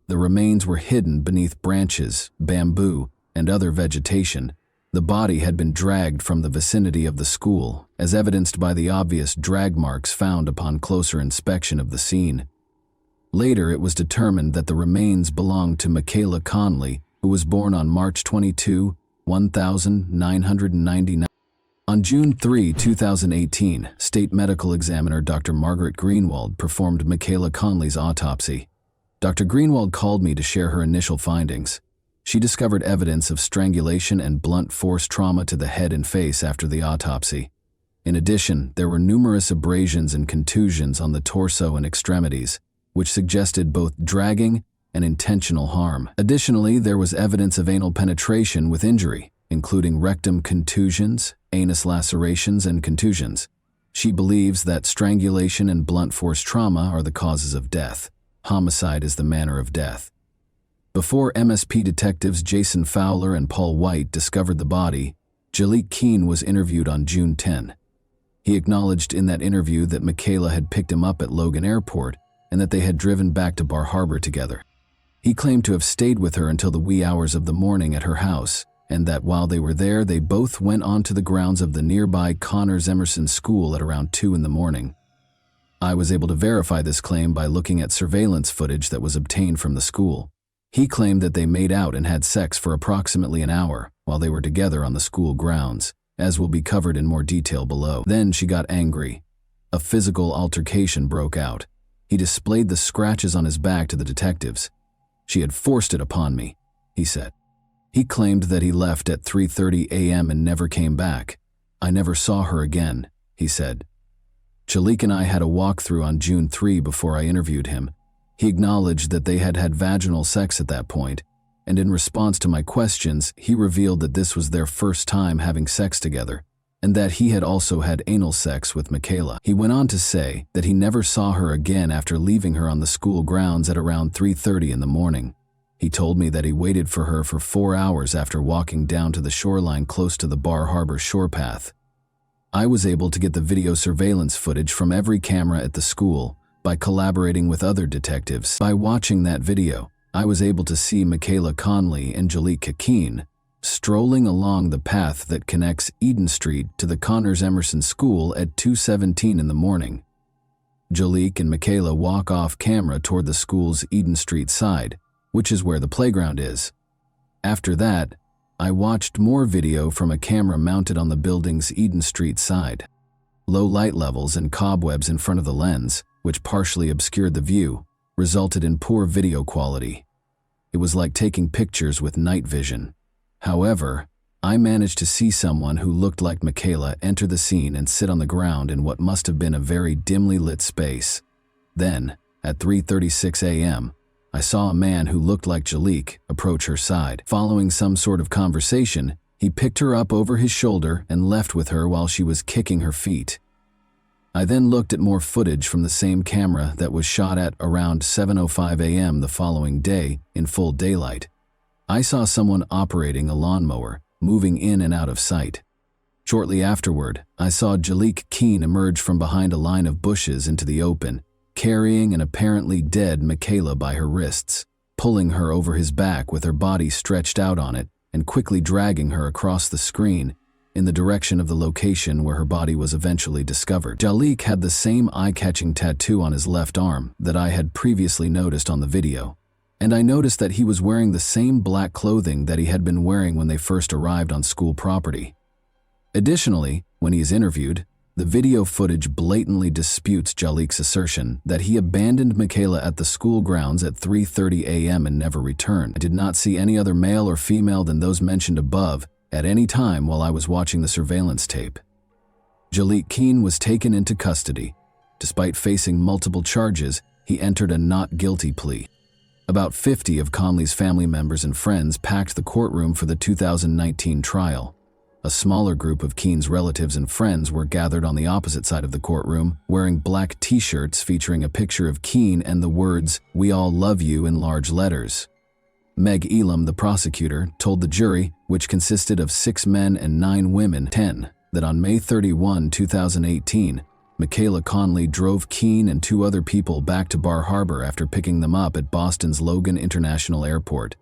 The remains were hidden beneath branches, bamboo, and other vegetation. The body had been dragged from the vicinity of the school, as evidenced by the obvious drag marks found upon closer inspection of the scene. Later, it was determined that the remains belonged to Michaela Conley, who was born on March 22, 1999. On June 3, 2018, State Medical Examiner Dr. Margaret Greenwald performed Michaela Conley's autopsy. Dr. Greenwald called me to share her initial findings. She discovered evidence of strangulation and blunt force trauma to the head and face after the autopsy. In addition, there were numerous abrasions and contusions on the torso and extremities, which suggested both dragging and intentional harm. Additionally, there was evidence of anal penetration with injury, including rectum contusions, anus lacerations, and contusions. She believes that strangulation and blunt force trauma are the causes of death. Homicide is the manner of death. Before MSP detectives Jason Fowler and Paul White discovered the body, Jaliek Keene was interviewed on June 10. He acknowledged in that interview that Michaela had picked him up at Logan Airport and that they had driven back to Bar Harbor together. He claimed to have stayed with her until the wee hours of the morning at her house, and that while they were there, they both went onto the grounds of the nearby Connors Emerson School at around 2 in the morning. I was able to verify this claim by looking at surveillance footage that was obtained from the school. He claimed that they made out and had sex for approximately an hour while they were together on the school grounds, as will be covered in more detail below. Then she got angry. A physical altercation broke out. He displayed the scratches on his back to the detectives. "She had forced it upon me," he said. He claimed that he left at 3:30 a.m. and never came back. "I never saw her again," he said. Jaliek and I had a walkthrough on June 3 before I interviewed him. He acknowledged that they had had vaginal sex at that point, and in response to my questions, he revealed that this was their first time having sex together, and that he had also had anal sex with Michaela. He went on to say that he never saw her again after leaving her on the school grounds at around 3:30 in the morning. He told me that he waited for her for 4 hours after walking down to the shoreline close to the Bar Harbor shore path. I was able to get the video surveillance footage from every camera at the school by collaborating with other detectives. By watching that video, I was able to see Michaela Conley and Jaliek Keene strolling along the path that connects Eden Street to the Connors Emerson School at 2:17 in the morning. Jaliek and Michaela walk off camera toward the school's Eden Street side, which is where the playground is. After that, I watched more video from a camera mounted on the building's Eden Street side. Low light levels and cobwebs in front of the lens, which partially obscured the view, resulted in poor video quality. It was like taking pictures with night vision. However, I managed to see someone who looked like Michaela enter the scene and sit on the ground in what must have been a very dimly lit space. Then, at 3:36 a.m., I saw a man who looked like Jaliek approach her side. Following some sort of conversation, he picked her up over his shoulder and left with her while she was kicking her feet. I then looked at more footage from the same camera that was shot at around 7:05 a.m. the following day in full daylight. I saw someone operating a lawnmower, moving in and out of sight. Shortly afterward, I saw Jaliek Keene emerge from behind a line of bushes into the open, carrying an apparently dead Michaela by her wrists, pulling her over his back with her body stretched out on it, and quickly dragging her across the screen in the direction of the location where her body was eventually discovered. Jalik had the same eye-catching tattoo on his left arm that I had previously noticed on the video, and I noticed that he was wearing the same black clothing that he had been wearing when they first arrived on school property. Additionally, when he is interviewed, the video footage blatantly disputes Jalik's assertion that he abandoned Michaela at the school grounds at 3:30 a.m. and never returned. I did not see any other male or female than those mentioned above at any time while I was watching the surveillance tape. Jalik Keene was taken into custody. Despite facing multiple charges, he entered a not guilty plea. About 50 of Conley's family members and friends packed the courtroom for the 2019 trial. A smaller group of Keene's relatives and friends were gathered on the opposite side of the courtroom, wearing black t-shirts featuring a picture of Keene and the words, "We all love you" in large letters. Meg Elam, the prosecutor, told the jury, which consisted of 6 men and 9 women, that on May 31, 2018, Michaela Conley drove Keene and 2 other people back to Bar Harbor after picking them up at Boston's Logan International Airport.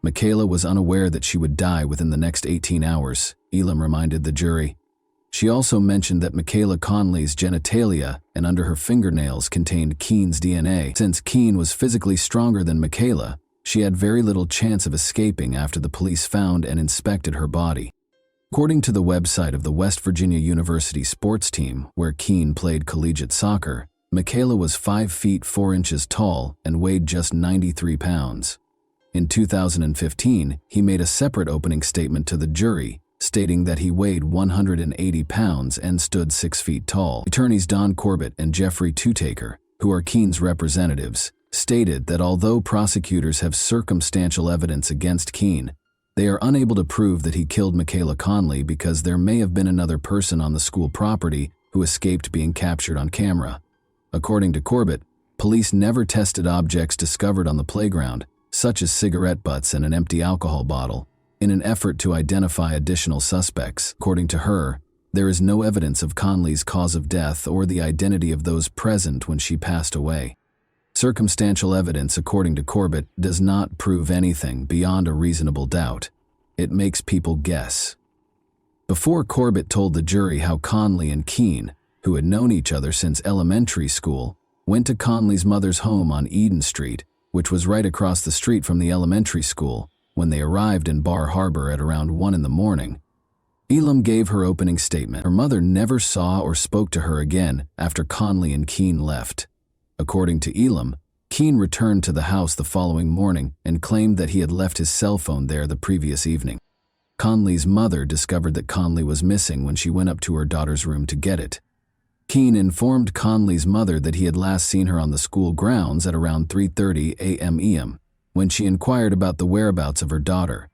Michaela was unaware that she would die within the next 18 hours, Elam reminded the jury. She also mentioned that Michaela Conley's genitalia and under her fingernails contained Keene's DNA. Since Keene was physically stronger than Michaela, she had very little chance of escaping after the police found and inspected her body. According to the website of the West Virginia University sports team, where Keene played collegiate soccer, Michaela was 5 feet 4 inches tall and weighed just 93 pounds. In 2015, he made a separate opening statement to the jury, stating that he weighed 180 pounds and stood 6 feet tall. Attorneys Don Corbett and Jeffrey Tutaker, who are Keene's representatives, stated that although prosecutors have circumstantial evidence against Keene, they are unable to prove that he killed Michaela Conley because there may have been another person on the school property who escaped being captured on camera. According to Corbett, police never tested objects discovered on the playground, such as cigarette butts and an empty alcohol bottle, in an effort to identify additional suspects. According to her, there is no evidence of Conley's cause of death or the identity of those present when she passed away. Circumstantial evidence, according to Corbett, does not prove anything beyond a reasonable doubt. It makes people guess. Before Corbett told the jury how Conley and Keene, who had known each other since elementary school, went to Conley's mother's home on Eden Street, which was right across the street from the elementary school, when they arrived in Bar Harbor at around 1 in the morning. Elam gave her opening statement. Her mother never saw or spoke to her again after Conley and Keene left. According to Elam, Keene returned to the house the following morning and claimed that he had left his cell phone there the previous evening. Conley's mother discovered that Conley was missing when she went up to her daughter's room to get it. Keene informed Conley's mother that he had last seen her on the school grounds at around 3:30 a.m. when she inquired about the whereabouts of her daughter.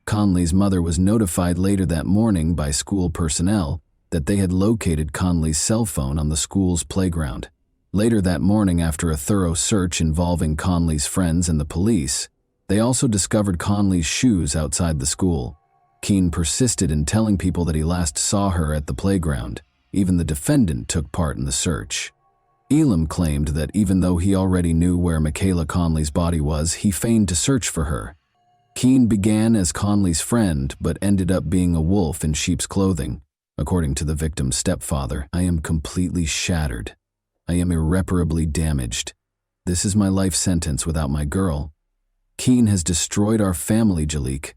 Conley's mother was notified later that morning by school personnel that they had located Conley's cell phone on the school's playground. Later that morning, after a thorough search involving Conley's friends and the police, they also discovered Conley's shoes outside the school. Keene persisted in telling people that he last saw her at the playground. Even the defendant took part in the search. Elam claimed that even though he already knew where Michaela Conley's body was, he feigned to search for her. Keene began as Conley's friend but ended up being a wolf in sheep's clothing. According to the victim's stepfather, "I am completely shattered. I am irreparably damaged. This is my life sentence without my girl. Keene has destroyed our family, Jalik."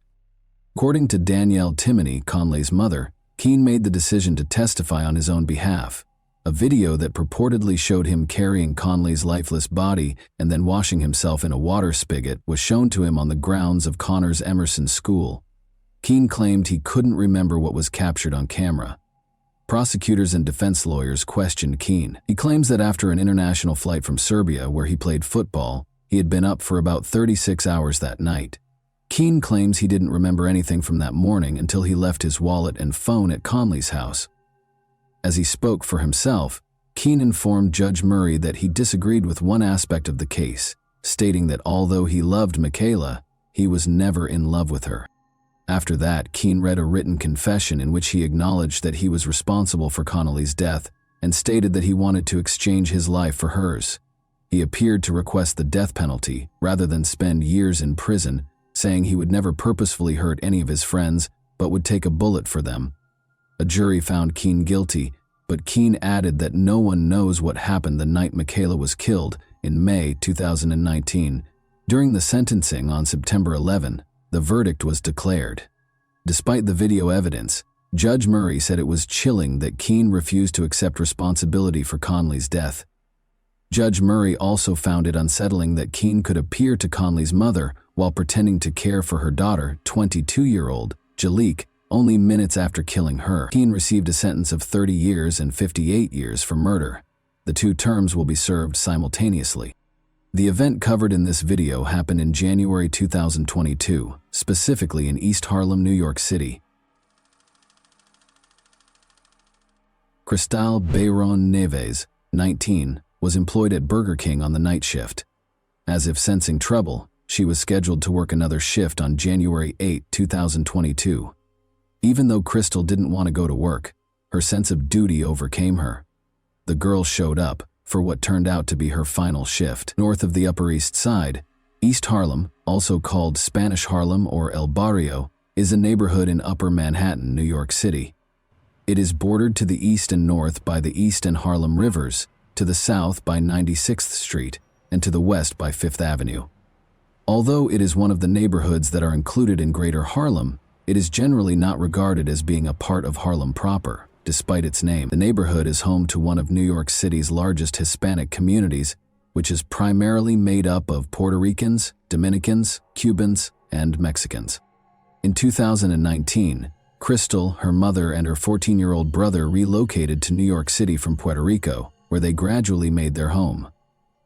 According to Danielle Timoney, Conley's mother, Keene made the decision to testify on his own behalf. A video that purportedly showed him carrying Conley's lifeless body and then washing himself in a water spigot was shown to him on the grounds of Connors Emerson School. Keene claimed he couldn't remember what was captured on camera. Prosecutors and defense lawyers questioned Keene. He claims that after an international flight from Serbia, where he played football, he had been up for about 36 hours that night. Keene claims he didn't remember anything from that morning until he left his wallet and phone at Conley's house. As he spoke for himself, Keene informed Judge Murray that he disagreed with one aspect of the case, stating that although he loved Michaela, he was never in love with her. After that, Keene read a written confession in which he acknowledged that he was responsible for Conley's death and stated that he wanted to exchange his life for hers. He appeared to request the death penalty rather than spend years in prison, saying he would never purposefully hurt any of his friends, but would take a bullet for them. A jury found Keene guilty, but Keene added that no one knows what happened the night Michaela was killed in May 2019. During the sentencing on September 11, the verdict was declared. Despite the video evidence, Judge Murray said it was chilling that Keene refused to accept responsibility for Conley's death. Judge Murray also found it unsettling that Keene could appear to Conley's mother while pretending to care for her daughter, 22-year-old Jaliek, only minutes after killing her. Keene received a sentence of 30 years and 58 years for murder. The two terms will be served simultaneously. The event covered in this video happened in January 2022, specifically in East Harlem, New York City. Cristal Bayron Neves, 19, was employed at Burger King on the night shift. As if sensing trouble, she was scheduled to work another shift on January 8, 2022. Even though Crystal didn't want to go to work, her sense of duty overcame her. The girl showed up for what turned out to be her final shift. North of the Upper East Side, East Harlem, also called Spanish Harlem or El Barrio, is a neighborhood in Upper Manhattan, New York City. It is bordered to the east and north by the East and Harlem Rivers, to the south by 96th Street, and to the west by 5th Avenue. Although it is one of the neighborhoods that are included in Greater Harlem, it is generally not regarded as being a part of Harlem proper. Despite its name, the neighborhood is home to one of New York City's largest Hispanic communities, which is primarily made up of Puerto Ricans, Dominicans, Cubans, and Mexicans. In 2019, Crystal, her mother, and her 14-year-old brother relocated to New York City from Puerto Rico, where they gradually made their home.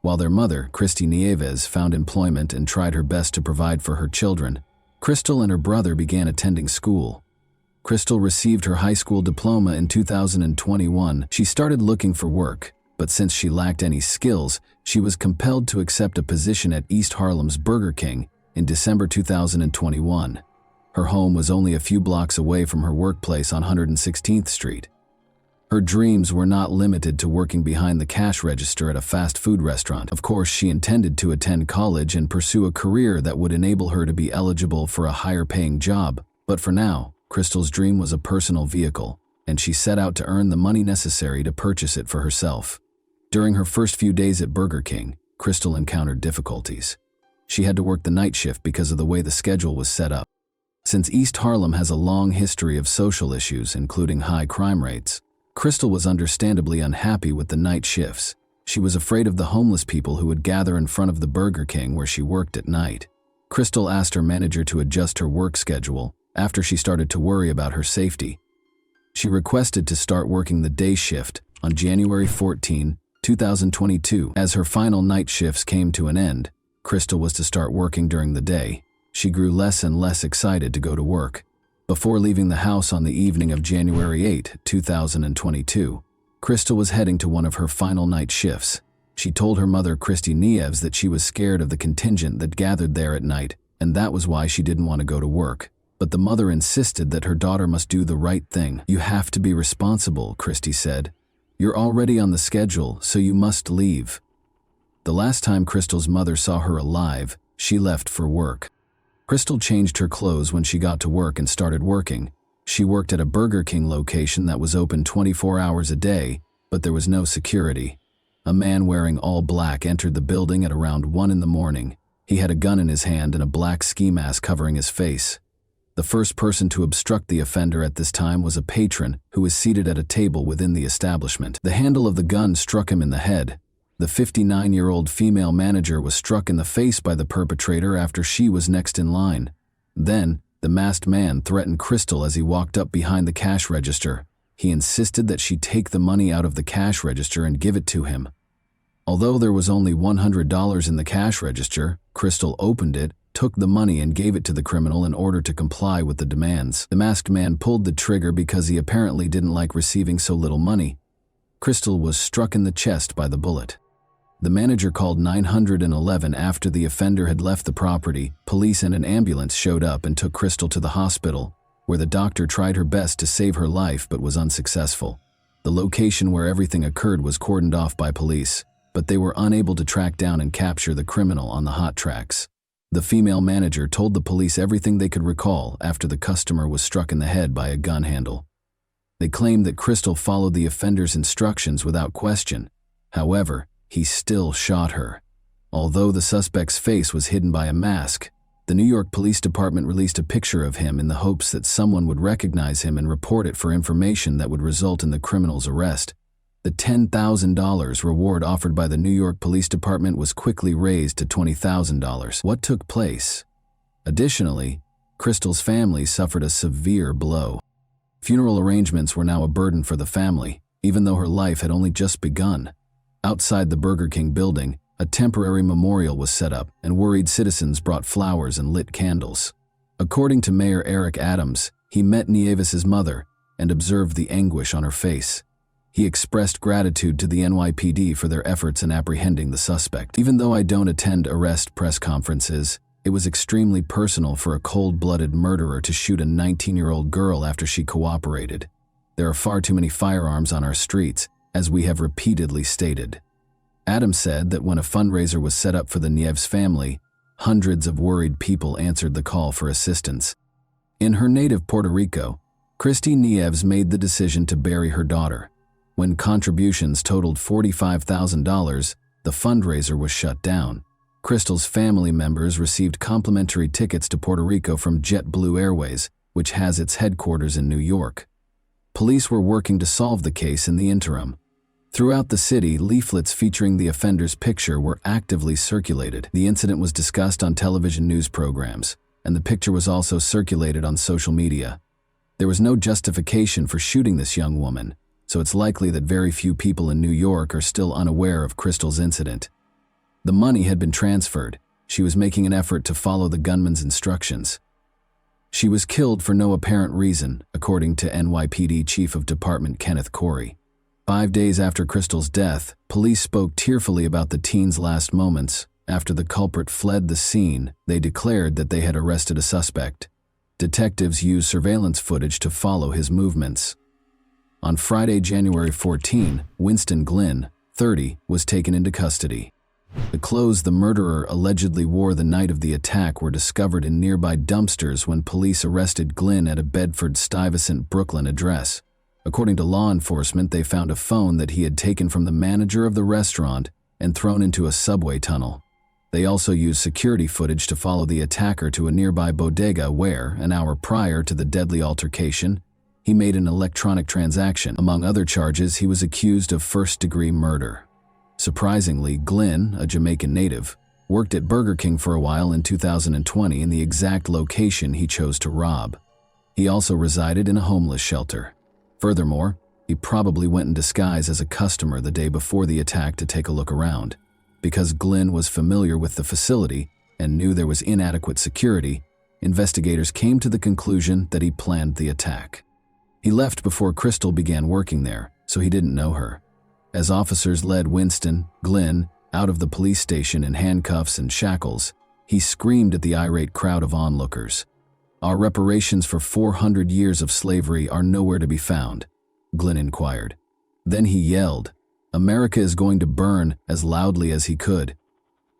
While their mother, Christy Nieves, found employment and tried her best to provide for her children, Crystal and her brother began attending school. Crystal received her high school diploma in 2021. She started looking for work, but since she lacked any skills, she was compelled to accept a position at East Harlem's Burger King in December 2021. Her home was only a few blocks away from her workplace on 116th Street. Her dreams were not limited to working behind the cash register at a fast food restaurant. Of course, she intended to attend college and pursue a career that would enable her to be eligible for a higher-paying job. But for now, Crystal's dream was a personal vehicle, and she set out to earn the money necessary to purchase it for herself. During her first few days at Burger King, Crystal encountered difficulties. She had to work the night shift because of the way the schedule was set up. Since East Harlem has a long history of social issues, including high crime rates, Crystal was understandably unhappy with the night shifts. She was afraid of the homeless people who would gather in front of the Burger King where she worked at night. Crystal asked her manager to adjust her work schedule after she started to worry about her safety. She requested to start working the day shift on January 14, 2022. As her final night shifts came to an end, Crystal was to start working during the day. She grew less and less excited to go to work. Before leaving the house on the evening of January 8, 2022, Crystal was heading to one of her final night shifts. She told her mother, Christy Nieves, that she was scared of the contingent that gathered there at night, and that was why she didn't want to go to work. But the mother insisted that her daughter must do the right thing. "You have to be responsible," Christy said. "You're already on the schedule, so you must leave." The last time Crystal's mother saw her alive, she left for work. Crystal changed her clothes when she got to work and started working. She worked at a Burger King location that was open 24 hours a day, but there was no security. A man wearing all black entered the building at around 1 in the morning. He had a gun in his hand and a black ski mask covering his face. The first person to obstruct the offender at this time was a patron who was seated at a table within the establishment. The handle of the gun struck him in the head. The 59-year-old female manager was struck in the face by the perpetrator after she was next in line. Then, the masked man threatened Crystal as he walked up behind the cash register. He insisted that she take the money out of the cash register and give it to him. Although there was only $100 in the cash register, Crystal opened it, took the money and gave it to the criminal in order to comply with the demands. The masked man pulled the trigger because he apparently didn't like receiving so little money. Crystal was struck in the chest by the bullet. The manager called 911 after the offender had left the property. Police and an ambulance showed up and took Crystal to the hospital, where the doctor tried her best to save her life but was unsuccessful. The location where everything occurred was cordoned off by police, but they were unable to track down and capture the criminal on the hot tracks. The female manager told the police everything they could recall after the customer was struck in the head by a gun handle. They claimed that Crystal followed the offender's instructions without question. However, he still shot her. Although the suspect's face was hidden by a mask, the New York Police Department released a picture of him in the hopes that someone would recognize him and report it for information that would result in the criminal's arrest. The $10,000 reward offered by the New York Police Department was quickly raised to $20,000. What took place? Additionally, Crystal's family suffered a severe blow. Funeral arrangements were now a burden for the family, even though her life had only just begun. Outside the Burger King building, a temporary memorial was set up, and worried citizens brought flowers and lit candles. According to Mayor Eric Adams, he met Nieves' mother and observed the anguish on her face. He expressed gratitude to the NYPD for their efforts in apprehending the suspect. Even though I don't attend arrest press conferences, it was extremely personal for a cold-blooded murderer to shoot a 19-year-old girl after she cooperated. There are far too many firearms on our streets, as we have repeatedly stated. Adams said that when a fundraiser was set up for the Nieves family, hundreds of worried people answered the call for assistance. In her native Puerto Rico, Christy Nieves made the decision to bury her daughter. When contributions totaled $45,000, the fundraiser was shut down. Crystal's family members received complimentary tickets to Puerto Rico from JetBlue Airways, which has its headquarters in New York. Police were working to solve the case in the interim. Throughout the city, leaflets featuring the offender's picture were actively circulated. The incident was discussed on television news programs, and the picture was also circulated on social media. There was no justification for shooting this young woman, so it's likely that very few people in New York are still unaware of Crystal's incident. The money had been transferred. She was making an effort to follow the gunman's instructions. She was killed for no apparent reason, according to NYPD Chief of Department Kenneth Corey. 5 days after Crystal's death, police spoke tearfully about the teen's last moments. After the culprit fled the scene, they declared that they had arrested a suspect. Detectives used surveillance footage to follow his movements. On Friday, January 14, Winston Glynn, 30, was taken into custody. The clothes the murderer allegedly wore the night of the attack were discovered in nearby dumpsters when police arrested Glynn at a Bedford-Stuyvesant, Brooklyn address. According to law enforcement, they found a phone that he had taken from the manager of the restaurant and thrown into a subway tunnel. They also used security footage to follow the attacker to a nearby bodega where, an hour prior to the deadly altercation, he made an electronic transaction. Among other charges, he was accused of first-degree murder. Surprisingly, Glynn, a Jamaican native, worked at Burger King for a while in 2020 in the exact location he chose to rob. He also resided in a homeless shelter. Furthermore, he probably went in disguise as a customer the day before the attack to take a look around. Because Glynn was familiar with the facility and knew there was inadequate security, investigators came to the conclusion that he planned the attack. He left before Crystal began working there, so he didn't know her. As officers led Winston, Glynn, out of the police station in handcuffs and shackles, he screamed at the irate crowd of onlookers. "Our reparations for 400 years of slavery are nowhere to be found," Glynn inquired. Then he yelled, "America is going to burn," as loudly as he could.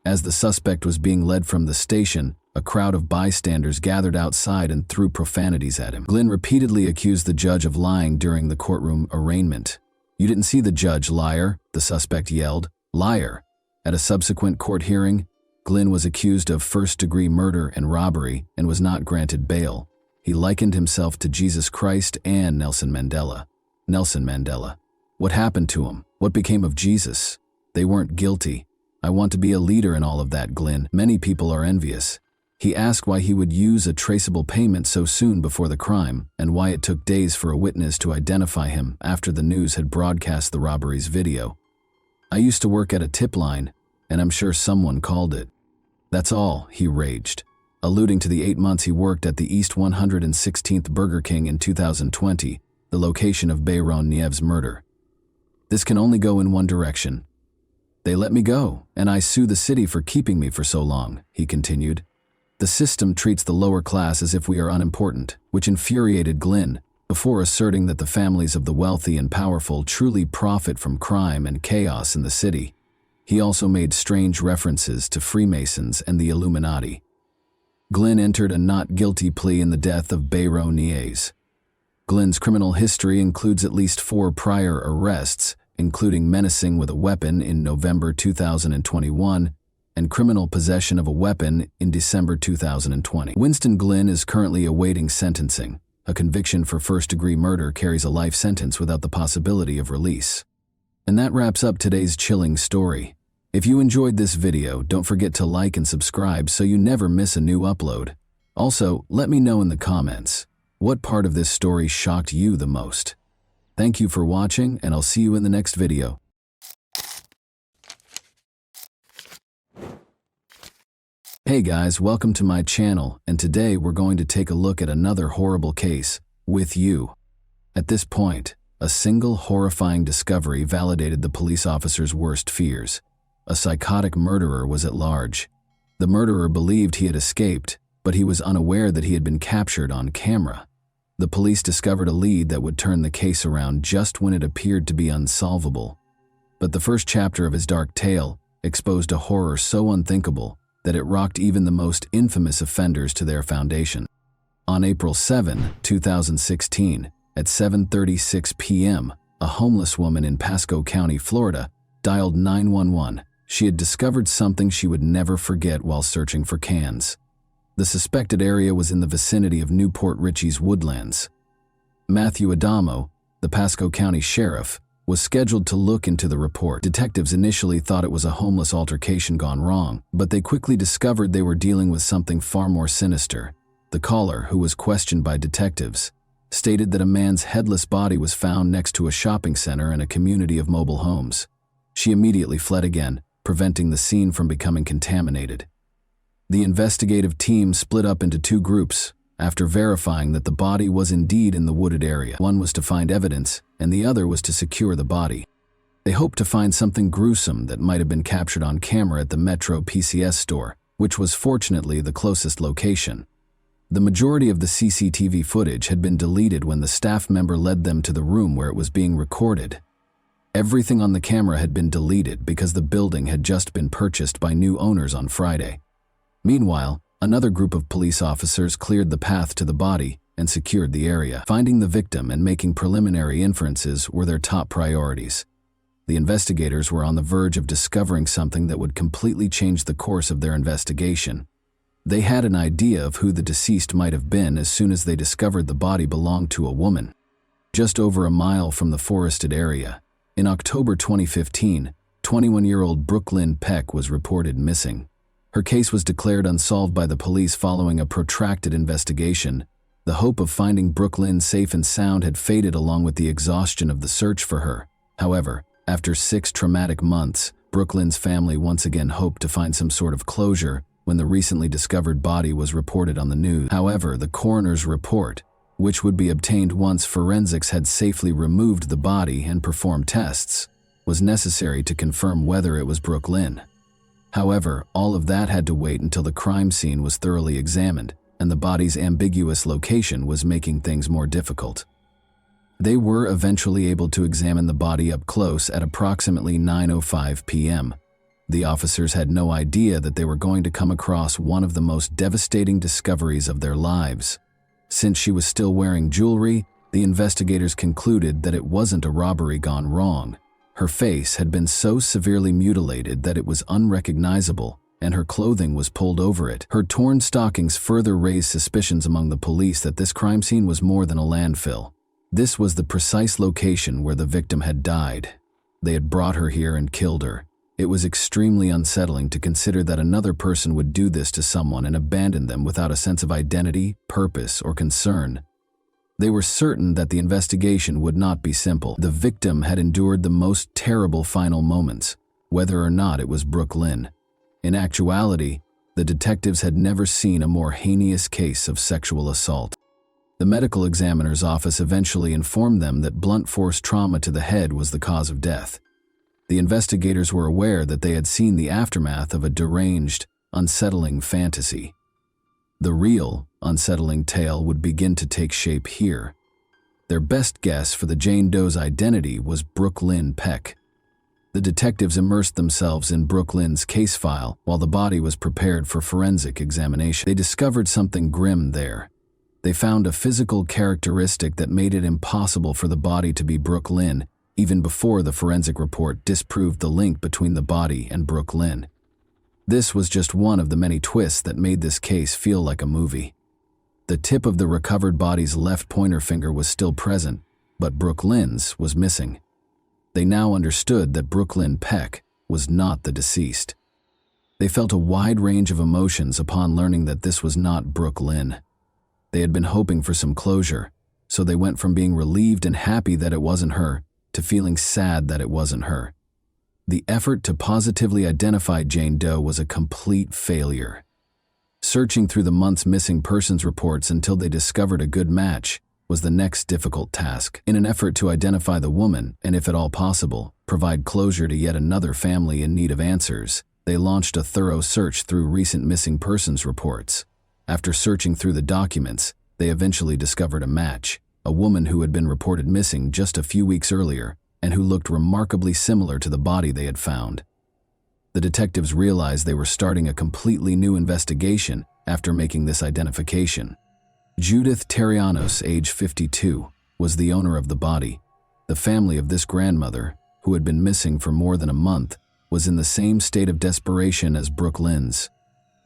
As the suspect was being led from the station, a crowd of bystanders gathered outside and threw profanities at him. Glynn repeatedly accused the judge of lying during the courtroom arraignment. "You didn't see the judge, liar," the suspect yelled. "Liar." At a subsequent court hearing, Glynn was accused of first-degree murder and robbery and was not granted bail. He likened himself to Jesus Christ and Nelson Mandela. Nelson Mandela. What happened to him? What became of Jesus? They weren't guilty. I want to be a leader in all of that, Glynn. Many people are envious. He asked why he would use a traceable payment so soon before the crime, and why it took days for a witness to identify him after the news had broadcast the robbery's video. "I used to work at a tip line, and I'm sure someone called it. That's all," he raged, alluding to the 8 months he worked at the East 116th Burger King in 2020, the location of Bayron Nieves' murder. "This can only go in one direction. They let me go, and I sue the city for keeping me for so long," he continued. "The system treats the lower class as if we are unimportant," which infuriated Glynn, before asserting that the families of the wealthy and powerful truly profit from crime and chaos in the city. He also made strange references to Freemasons and the Illuminati. Glynn entered a not guilty plea in the death of Bayro Nies. Glynn's criminal history includes at least 4 prior arrests, including menacing with a weapon in November 2021 and criminal possession of a weapon in December 2020. Winston Glynn is currently awaiting sentencing. A conviction for first-degree murder carries a life sentence without the possibility of release. And that wraps up today's chilling story. If you enjoyed this video, don't forget to like and subscribe so you never miss a new upload. Also, let me know in the comments, what part of this story shocked you the most? Thank you for watching, and I'll see you in the next video. Hey guys, welcome to my channel, and today we're going to take a look at another horrible case with you. At this point, a single horrifying discovery validated the police officer's worst fears. A psychotic murderer was at large. The murderer believed he had escaped, but he was unaware that he had been captured on camera. The police discovered a lead that would turn the case around just when it appeared to be unsolvable. But the first chapter of his dark tale exposed a horror so unthinkable that it rocked even the most infamous offenders to their foundation. On April 7, 2016, at 7:36 p.m., a homeless woman in Pasco County, Florida, dialed 911. She had discovered something she would never forget while searching for cans. The suspected area was in the vicinity of Newport Richey's Woodlands. Matthew Adamo, the Pasco County Sheriff, was scheduled to look into the report. Detectives initially thought it was a homeless altercation gone wrong, but they quickly discovered they were dealing with something far more sinister. The caller, who was questioned by detectives, stated that a man's headless body was found next to a shopping center and a community of mobile homes. She immediately fled again, preventing the scene from becoming contaminated. The investigative team split up into 2 groups after verifying that the body was indeed in the wooded area. One was to find evidence, and the other was to secure the body. They hoped to find something gruesome that might have been captured on camera at the Metro PCS store, which was fortunately the closest location. The majority of the CCTV footage had been deleted when the staff member led them to the room where it was being recorded. Everything on the camera had been deleted because the building had just been purchased by new owners on Friday. Meanwhile, another group of police officers cleared the path to the body and secured the area. Finding the victim and making preliminary inferences were their top priorities. The investigators were on the verge of discovering something that would completely change the course of their investigation. They had an idea of who the deceased might have been as soon as they discovered the body belonged to a woman. Just over a mile from the forested area, in October 2015, 21-year-old Brooklyn Peck was reported missing. Her case was declared unsolved by the police following a protracted investigation. The hope of finding Brooklyn safe and sound had faded along with the exhaustion of the search for her. However, after 6 traumatic months, Brooklyn's family once again hoped to find some sort of closure when the recently discovered body was reported on the news. However, the coroner's report, which would be obtained once forensics had safely removed the body and performed tests, was necessary to confirm whether it was Brooklyn. However, all of that had to wait until the crime scene was thoroughly examined, and the body's ambiguous location was making things more difficult. They were eventually able to examine the body up close at approximately 9:05 p.m. The officers had no idea that they were going to come across one of the most devastating discoveries of their lives. Since she was still wearing jewelry, the investigators concluded that it wasn't a robbery gone wrong. Her face had been so severely mutilated that it was unrecognizable, and her clothing was pulled over it. Her torn stockings further raised suspicions among the police that this crime scene was more than a landfill. This was the precise location where the victim had died. They had brought her here and killed her. It was extremely unsettling to consider that another person would do this to someone and abandon them without a sense of identity, purpose, or concern. They were certain that the investigation would not be simple. The victim had endured the most terrible final moments, whether or not it was Brooklyn. In actuality, the detectives had never seen a more heinous case of sexual assault. The medical examiner's office eventually informed them that blunt force trauma to the head was the cause of death. The investigators were aware that they had seen the aftermath of a deranged, unsettling fantasy. The real, unsettling tale would begin to take shape here. Their best guess for the Jane Doe's identity was Brooklyn Peck. The detectives immersed themselves in Brooke Lynn's case file while the body was prepared for forensic examination. They discovered something grim there. They found a physical characteristic that made it impossible for the body to be Brooke Lynn, even before the forensic report disproved the link between the body and Brooke Lynn. This was just one of the many twists that made this case feel like a movie. The tip of the recovered body's left pointer finger was still present, but Brooke Lynn's was missing. They now understood that Brooke Lynn Peck was not the deceased. They felt a wide range of emotions upon learning that this was not Brooke Lynn. They had been hoping for some closure, so they went from being relieved and happy that it wasn't her to feeling sad that it wasn't her. The effort to positively identify Jane Doe was a complete failure. Searching through the month's missing persons reports until they discovered a good match was the next difficult task. In an effort to identify the woman, and if at all possible, provide closure to yet another family in need of answers, they launched a thorough search through recent missing persons reports. After searching through the documents, they eventually discovered a match, a woman who had been reported missing just a few weeks earlier and who looked remarkably similar to the body they had found. The detectives realized they were starting a completely new investigation after making this identification. Judith Terrianos, age 52, was the owner of the body. The family of this grandmother, who had been missing for more than a month, was in the same state of desperation as Brooke Lynn's.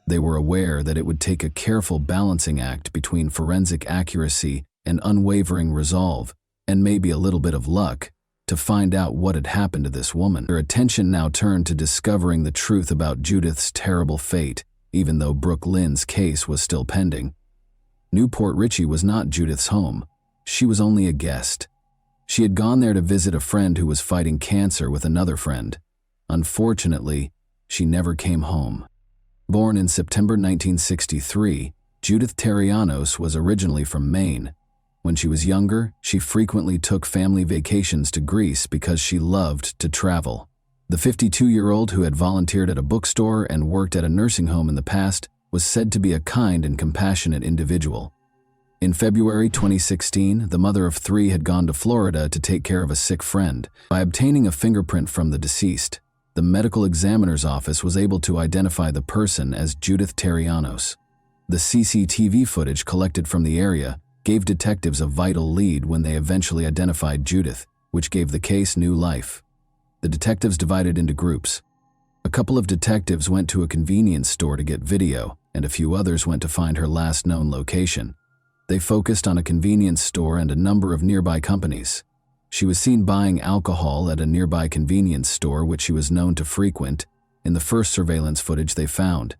They were aware that it would take a careful balancing act between forensic accuracy and unwavering resolve, and maybe a little bit of luck, to find out what had happened to this woman. Their attention now turned to discovering the truth about Judith's terrible fate, even though Brooke Lynn's case was still pending. Newport Richey was not Judith's home. She was only a guest. She had gone there to visit a friend who was fighting cancer with another friend. Unfortunately, she never came home. Born in September 1963, Judith Terrianos was originally from Maine. When she was younger, she frequently took family vacations to Greece because she loved to travel. The 52-year-old who had volunteered at a bookstore and worked at a nursing home in the past was said to be a kind and compassionate individual. In February 2016, the mother of three had gone to Florida to take care of a sick friend. By obtaining a fingerprint from the deceased, the medical examiner's office was able to identify the person as Judith Terrianos. The CCTV footage collected from the area gave detectives a vital lead when they eventually identified Judith, which gave the case new life. The detectives divided into groups. A couple of detectives went to a convenience store to get video, and a few others went to find her last known location. They focused on a convenience store and a number of nearby companies. She was seen buying alcohol at a nearby convenience store which she was known to frequent in the first surveillance footage they found.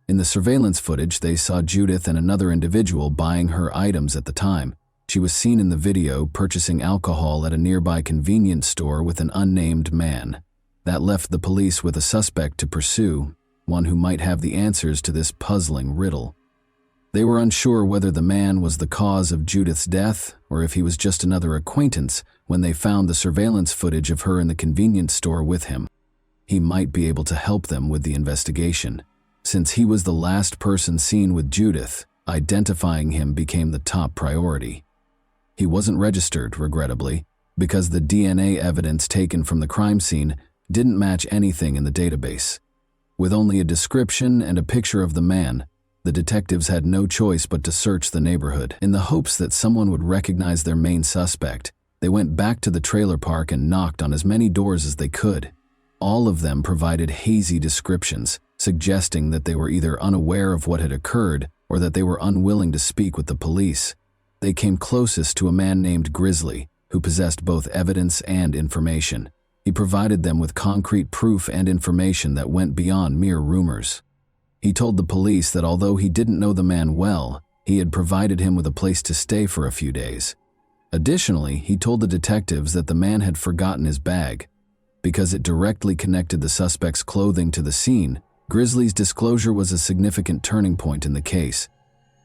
In the surveillance footage, they saw Judith and another individual buying her items at the time. She was seen in the video purchasing alcohol at a nearby convenience store with an unnamed man. That left the police with a suspect to pursue, one who might have the answers to this puzzling riddle. They were unsure whether the man was the cause of Judith's death or if he was just another acquaintance when they found the surveillance footage of her in the convenience store with him. He might be able to help them with the investigation. Since he was the last person seen with Judith, identifying him became the top priority. He wasn't registered, regrettably, because the DNA evidence taken from the crime scene didn't match anything in the database. With only a description and a picture of the man, the detectives had no choice but to search the neighborhood. In the hopes that someone would recognize their main suspect, they went back to the trailer park and knocked on as many doors as they could. All of them provided hazy descriptions, suggesting that they were either unaware of what had occurred or that they were unwilling to speak with the police. They came closest to a man named Grizzly, who possessed both evidence and information. He provided them with concrete proof and information that went beyond mere rumors. He told the police that although he didn't know the man well, he had provided him with a place to stay for a few days. Additionally, he told the detectives that the man had forgotten his bag. Because it directly connected the suspect's clothing to the scene, Grizzly's disclosure was a significant turning point in the case.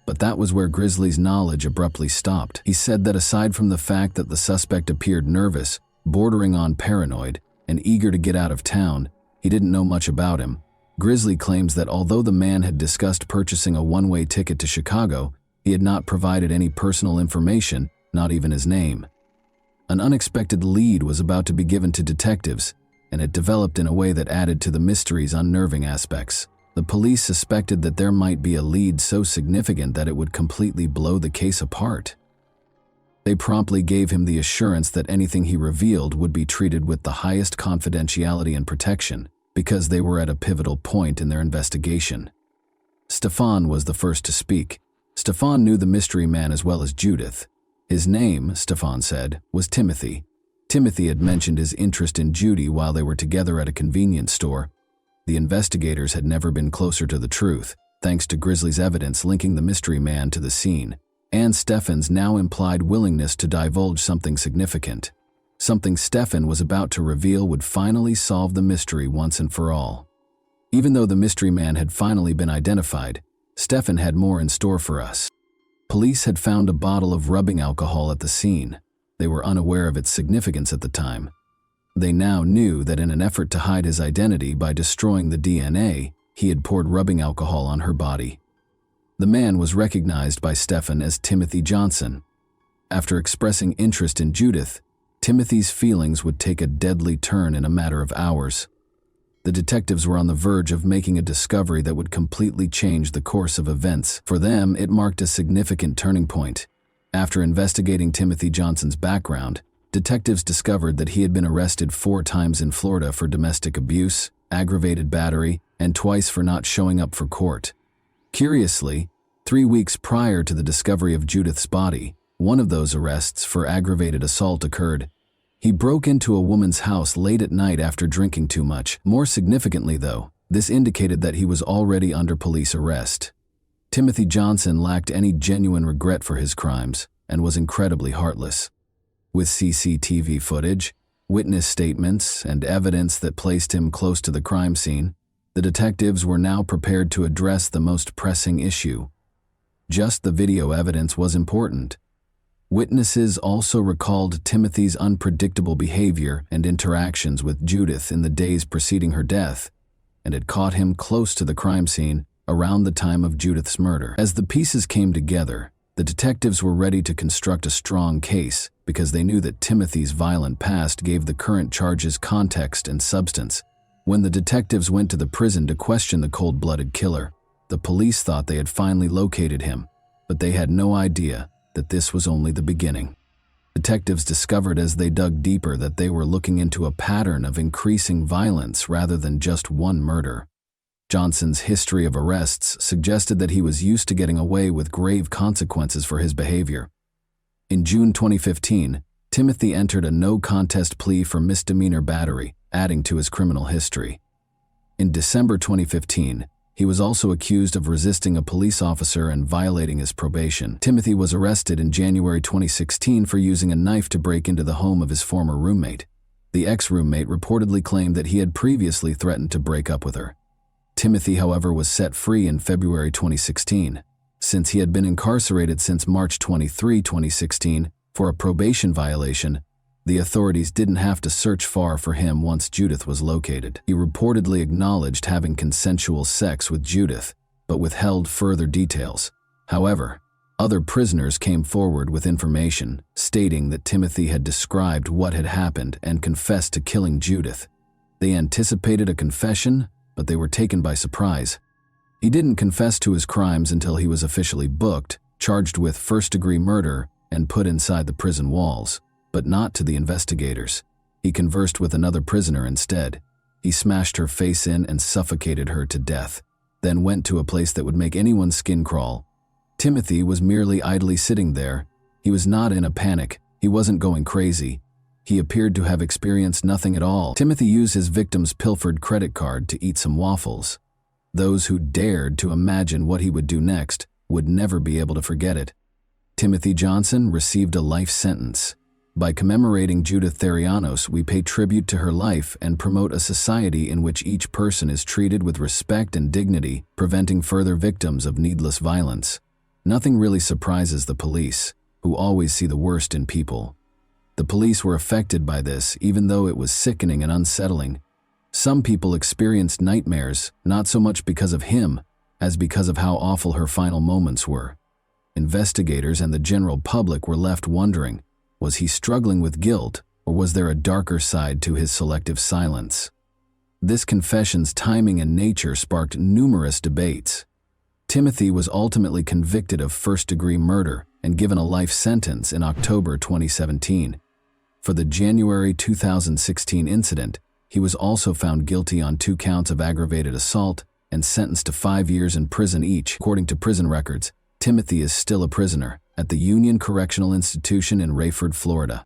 But that was where Grizzly's knowledge abruptly stopped. He said that aside from the fact that the suspect appeared nervous, bordering on paranoid, and eager to get out of town, he didn't know much about him. Grizzly claims that although the man had discussed purchasing a one-way ticket to Chicago, he had not provided any personal information, not even his name. An unexpected lead was about to be given to detectives, and it developed in a way that added to the mystery's unnerving aspects. The police suspected that there might be a lead so significant that it would completely blow the case apart. They promptly gave him the assurance that anything he revealed would be treated with the highest confidentiality and protection, because they were at a pivotal point in their investigation. Stefan was the first to speak. Stefan knew the mystery man as well as Judith. His name, Stefan said, was Timothy. Timothy had mentioned his interest in Judy while they were together at a convenience store. The investigators had never been closer to the truth, thanks to Grizzly's evidence linking the mystery man to the scene, and Stefan's now implied willingness to divulge something significant. Something Stefan was about to reveal would finally solve the mystery once and for all. Even though the mystery man had finally been identified, Stefan had more in store for us. Police had found a bottle of rubbing alcohol at the scene. They were unaware of its significance at the time. They now knew that in an effort to hide his identity by destroying the DNA, he had poured rubbing alcohol on her body. The man was recognized by Stefan as Timothy Johnson. After expressing interest in Judith, Timothy's feelings would take a deadly turn in a matter of hours. The detectives were on the verge of making a discovery that would completely change the course of events. For them, it marked a significant turning point. After investigating Timothy Johnson's background, detectives discovered that he had been arrested 4 times in Florida for domestic abuse, aggravated battery, and twice for not showing up for court. Curiously, 3 weeks prior to the discovery of Judith's body, one of those arrests for aggravated assault occurred. He broke into a woman's house late at night after drinking too much. More significantly, though, this indicated that he was already under police arrest. Timothy Johnson lacked any genuine regret for his crimes and was incredibly heartless. With CCTV footage, witness statements, and evidence that placed him close to the crime scene, the detectives were now prepared to address the most pressing issue. Just the video evidence was important. Witnesses also recalled Timothy's unpredictable behavior and interactions with Judith in the days preceding her death, and it caught him close to the crime scene around the time of Judith's murder. As the pieces came together, the detectives were ready to construct a strong case because they knew that Timothy's violent past gave the current charges context and substance. When the detectives went to the prison to question the cold-blooded killer, the police thought they had finally located him, but they had no idea that this was only the beginning. Detectives discovered as they dug deeper that they were looking into a pattern of increasing violence rather than just one murder. Johnson's history of arrests suggested that he was used to getting away with grave consequences for his behavior. In June 2015, Timothy entered a no-contest plea for misdemeanor battery, adding to his criminal history. In December 2015, he was also accused of resisting a police officer and violating his probation. Timothy was arrested in January 2016 for using a knife to break into the home of his former roommate. The ex-roommate reportedly claimed that he had previously threatened to break up with her. Timothy, however, was set free in February 2016. Since he had been incarcerated since March 23, 2016, for a probation violation, the authorities didn't have to search far for him once Judith was located. He reportedly acknowledged having consensual sex with Judith, but withheld further details. However, other prisoners came forward with information stating that Timothy had described what had happened and confessed to killing Judith. They anticipated a confession, but they were taken by surprise. He didn't confess to his crimes until he was officially booked, charged with first-degree murder, and put inside the prison walls. But not to the investigators. He conversed with another prisoner instead. He smashed her face in and suffocated her to death, then went to a place that would make anyone's skin crawl. Timothy was merely idly sitting there. He was not in a panic. He wasn't going crazy. He appeared to have experienced nothing at all. Timothy used his victim's pilfered credit card to eat some waffles. Those who dared to imagine what he would do next would never be able to forget it. Timothy Johnson received a life sentence. By commemorating Judith Therianos, we pay tribute to her life and promote a society in which each person is treated with respect and dignity, preventing further victims of needless violence. Nothing really surprises the police, who always see the worst in people. The police were affected by this, even though it was sickening and unsettling. Some people experienced nightmares, not so much because of him, as because of how awful her final moments were. Investigators and the general public were left wondering, was he struggling with guilt, or was there a darker side to his selective silence? This confession's timing and nature sparked numerous debates. Timothy was ultimately convicted of first-degree murder and given a life sentence in October 2017. For the January 2016 incident, he was also found guilty on 2 counts of aggravated assault and sentenced to 5 years in prison each. According to prison records, Timothy is still a prisoner at the Union Correctional Institution in Rayford, Florida.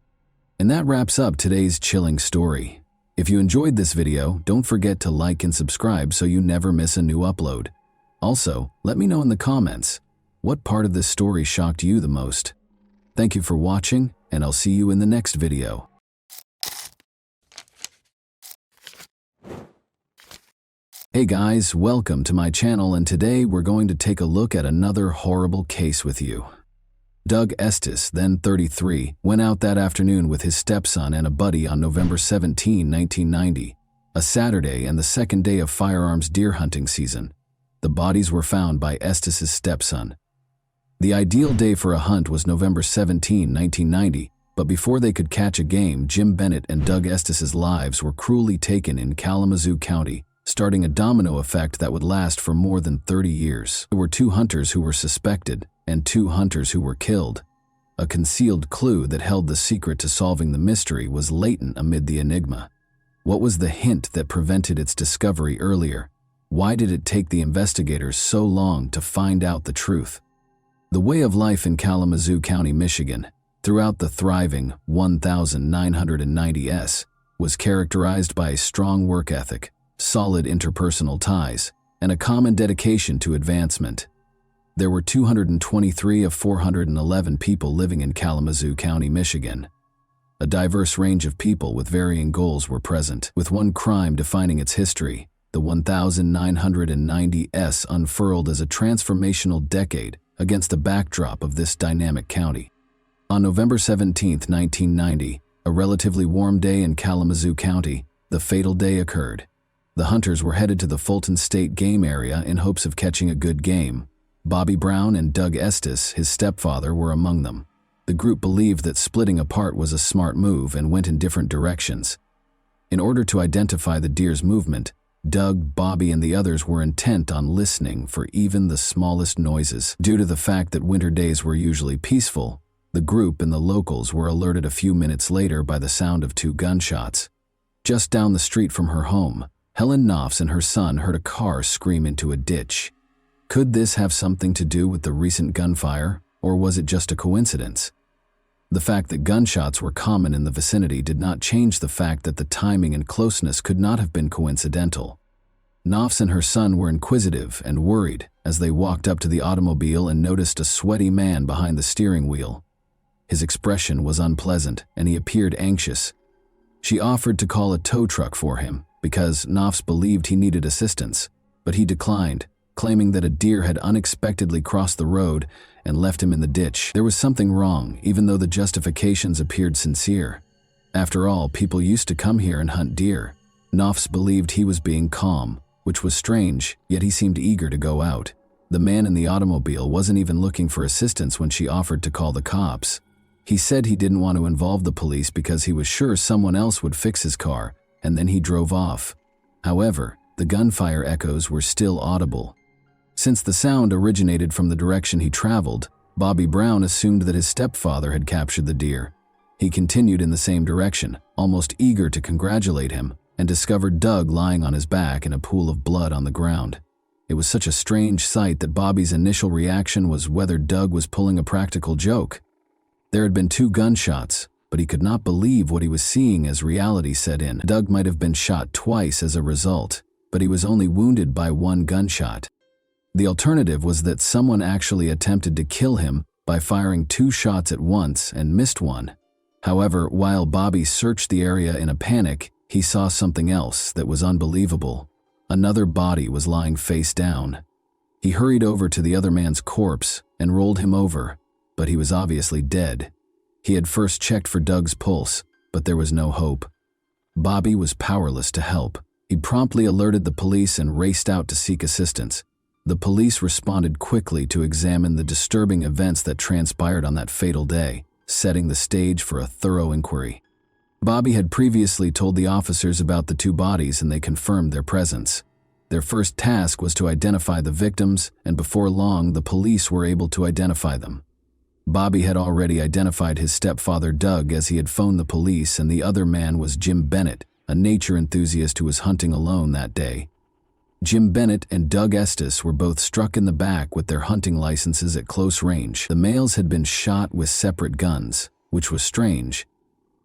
And that wraps up today's chilling story. If you enjoyed this video, don't forget to like and subscribe so you never miss a new upload. Also, let me know in the comments, what part of this story shocked you the most? Thank you for watching, and I'll see you in the next video. Hey guys, welcome to my channel, and today we're going to take a look at another horrible case with you. Doug Estes, then 33, went out that afternoon with his stepson and a buddy on November 17, 1990, a Saturday and the second day of firearms deer hunting season. The bodies were found by Estes' stepson. The ideal day for a hunt was November 17, 1990, but before they could catch a game, Jim Bennett and Doug Estes' lives were cruelly taken in Kalamazoo County, starting a domino effect that would last for more than 30 years. There were 2 hunters who were suspected and 2 hunters who were killed. A concealed clue that held the secret to solving the mystery was latent amid the enigma. What was the hint that prevented its discovery earlier? Why did it take the investigators so long to find out the truth? The way of life in Kalamazoo County, Michigan, throughout the thriving 1990s, was characterized by a strong work ethic, solid interpersonal ties, and a common dedication to advancement. There were 223 of 411 people living in Kalamazoo County, Michigan. A diverse range of people with varying goals were present, with one crime defining its history. The 1990s unfurled as a transformational decade against the backdrop of this dynamic county. On November 17, 1990, a relatively warm day in Kalamazoo County, the fatal day occurred. The hunters were headed to the Fulton State Game Area in hopes of catching a good game. Bobby Brown and Doug Estes, his stepfather, were among them. The group believed that splitting apart was a smart move and went in different directions. In order to identify the deer's movement, Doug, Bobby, and the others were intent on listening for even the smallest noises. Due to the fact that winter days were usually peaceful, the group and the locals were alerted a few minutes later by the sound of 2 gunshots. Just down the street from her home, Helen Knopfs and her son heard a car scream into a ditch. Could this have something to do with the recent gunfire, or was it just a coincidence? The fact that gunshots were common in the vicinity did not change the fact that the timing and closeness could not have been coincidental. Knopfs and her son were inquisitive and worried as they walked up to the automobile and noticed a sweaty man behind the steering wheel. His expression was unpleasant, and he appeared anxious. She offered to call a tow truck for him because Knopfs believed he needed assistance, but he declined, claiming that a deer had unexpectedly crossed the road and left him in the ditch. There was something wrong, even though the justifications appeared sincere. After all, people used to come here and hunt deer. Knopfs believed he was being calm, which was strange, yet he seemed eager to go out. The man in the automobile wasn't even looking for assistance when she offered to call the cops. He said he didn't want to involve the police because he was sure someone else would fix his car, and then he drove off. However, the gunfire echoes were still audible. Since the sound originated from the direction he traveled, Bobby Brown assumed that his stepfather had captured the deer. He continued in the same direction, almost eager to congratulate him, and discovered Doug lying on his back in a pool of blood on the ground. It was such a strange sight that Bobby's initial reaction was whether Doug was pulling a practical joke. There had been 2 gunshots, but he could not believe what he was seeing as reality set in. Doug might have been shot twice as a result, but he was only wounded by 1 gunshot. The alternative was that someone actually attempted to kill him by firing 2 shots at once and missed one. However, while Bobby searched the area in a panic, he saw something else that was unbelievable. Another body was lying face down. He hurried over to the other man's corpse and rolled him over, but he was obviously dead. He had first checked for Doug's pulse, but there was no hope. Bobby was powerless to help. He promptly alerted the police and raced out to seek assistance. The police responded quickly to examine the disturbing events that transpired on that fatal day, setting the stage for a thorough inquiry. Bobby had previously told the officers about the two bodies and they confirmed their presence. Their first task was to identify the victims, and before long the police were able to identify them. Bobby had already identified his stepfather Doug as he had phoned the police, and the other man was Jim Bennett, a nature enthusiast who was hunting alone that day. Jim Bennett and Doug Estes were both struck in the back with their hunting licenses at close range. The males had been shot with separate guns, which was strange.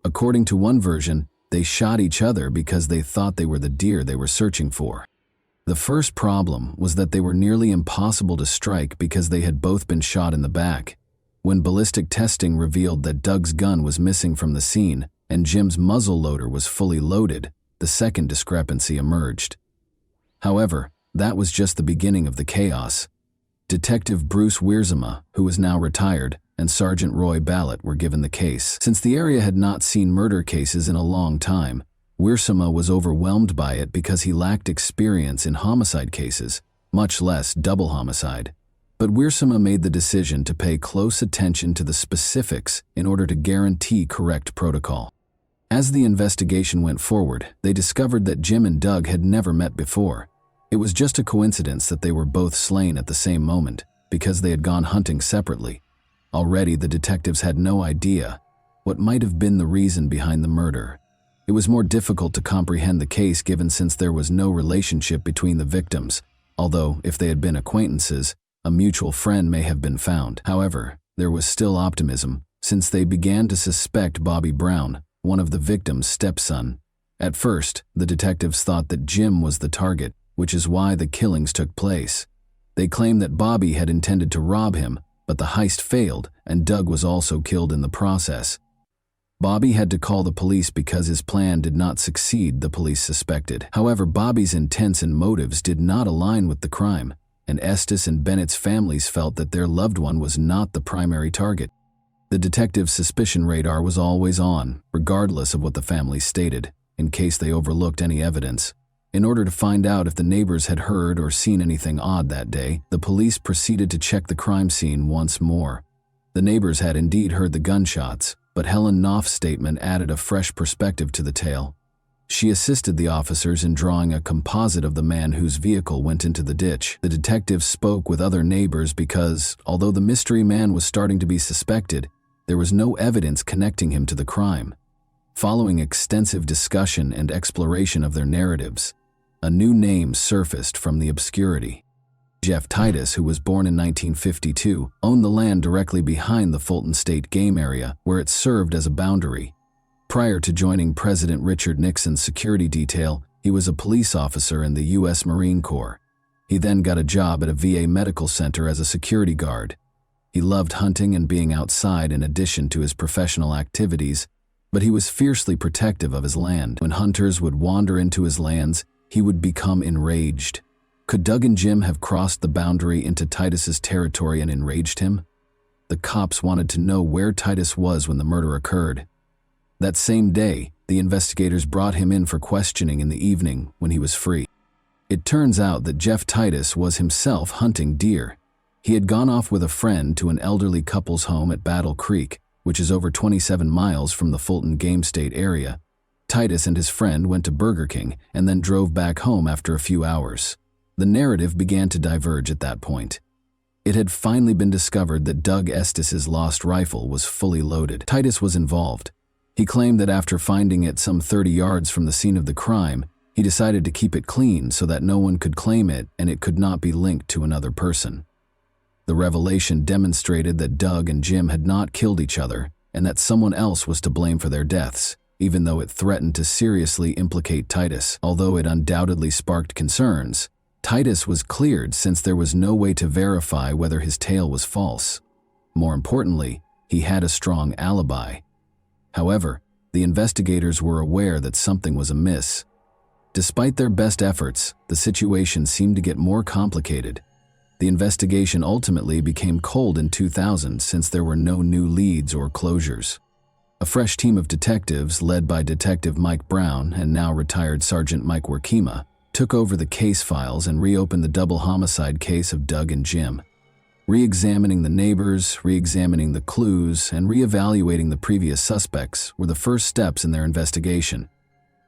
According to one version, they shot each other because they thought they were the deer they were searching for. The first problem was that they were nearly impossible to strike because they had both been shot in the back. When ballistic testing revealed that Doug's gun was missing from the scene and Jim's muzzle loader was fully loaded, the second discrepancy emerged. However, that was just the beginning of the chaos. Detective Bruce Wiersma, who was now retired, and Sergeant Roy Ballett were given the case. Since the area had not seen murder cases in a long time, Wiersma was overwhelmed by it because he lacked experience in homicide cases, much less double homicide. But Wiersma made the decision to pay close attention to the specifics in order to guarantee correct protocol. As the investigation went forward, they discovered that Jim and Doug had never met before. It was just a coincidence that they were both slain at the same moment, because they had gone hunting separately. Already the detectives had no idea what might have been the reason behind the murder. It was more difficult to comprehend the case given since there was no relationship between the victims, although if they had been acquaintances, a mutual friend may have been found. However, there was still optimism, since they began to suspect Bobby Brown, one of the victims' stepson. At first, the detectives thought that Jim was the target, which is why the killings took place. They claimed that Bobby had intended to rob him, but the heist failed, and Doug was also killed in the process. Bobby had to call the police because his plan did not succeed, the police suspected. However, Bobby's intents and motives did not align with the crime, and Estes and Bennett's families felt that their loved one was not the primary target. The detective's suspicion radar was always on, regardless of what the families stated, in case they overlooked any evidence. In order to find out if the neighbors had heard or seen anything odd that day, the police proceeded to check the crime scene once more. The neighbors had indeed heard the gunshots, but Helen Knopf's statement added a fresh perspective to the tale. She assisted the officers in drawing a composite of the man whose vehicle went into the ditch. The detectives spoke with other neighbors because, although the mystery man was starting to be suspected, there was no evidence connecting him to the crime. Following extensive discussion and exploration of their narratives, a new name surfaced from the obscurity. Jeff Titus, who was born in 1952, owned the land directly behind the Fulton State Game Area, where it served as a boundary. Prior to joining President Richard Nixon's security detail, he was a police officer in the U.S. Marine Corps. He then got a job at a VA medical center as a security guard. He loved hunting and being outside in addition to his professional activities, but he was fiercely protective of his land. When hunters would wander into his lands, he would become enraged. Could Doug and Jim have crossed the boundary into Titus's territory and enraged him? The cops wanted to know where Titus was when the murder occurred. That same day, the investigators brought him in for questioning in the evening when he was free. It turns out that Jeff Titus was himself hunting deer. He had gone off with a friend to an elderly couple's home at Battle Creek, which is over 27 miles from the Fulton Game State area. Titus and his friend went to Burger King and then drove back home after a few hours. The narrative began to diverge at that point. It had finally been discovered that Doug Estes's lost rifle was fully loaded. Titus was involved. He claimed that after finding it some 30 yards from the scene of the crime, he decided to keep it clean so that no one could claim it and it could not be linked to another person. The revelation demonstrated that Doug and Jim had not killed each other and that someone else was to blame for their deaths, even though it threatened to seriously implicate Titus. Although it undoubtedly sparked concerns, Titus was cleared since there was no way to verify whether his tale was false. More importantly, he had a strong alibi. However, the investigators were aware that something was amiss. Despite their best efforts, the situation seemed to get more complicated. The investigation ultimately became cold in 2000 since there were no new leads or closures. A fresh team of detectives, led by Detective Mike Brown and now retired Sergeant Mike Workema, took over the case files and reopened the double homicide case of Doug and Jim. Re-examining the neighbors, re-examining the clues, and re-evaluating the previous suspects were the first steps in their investigation.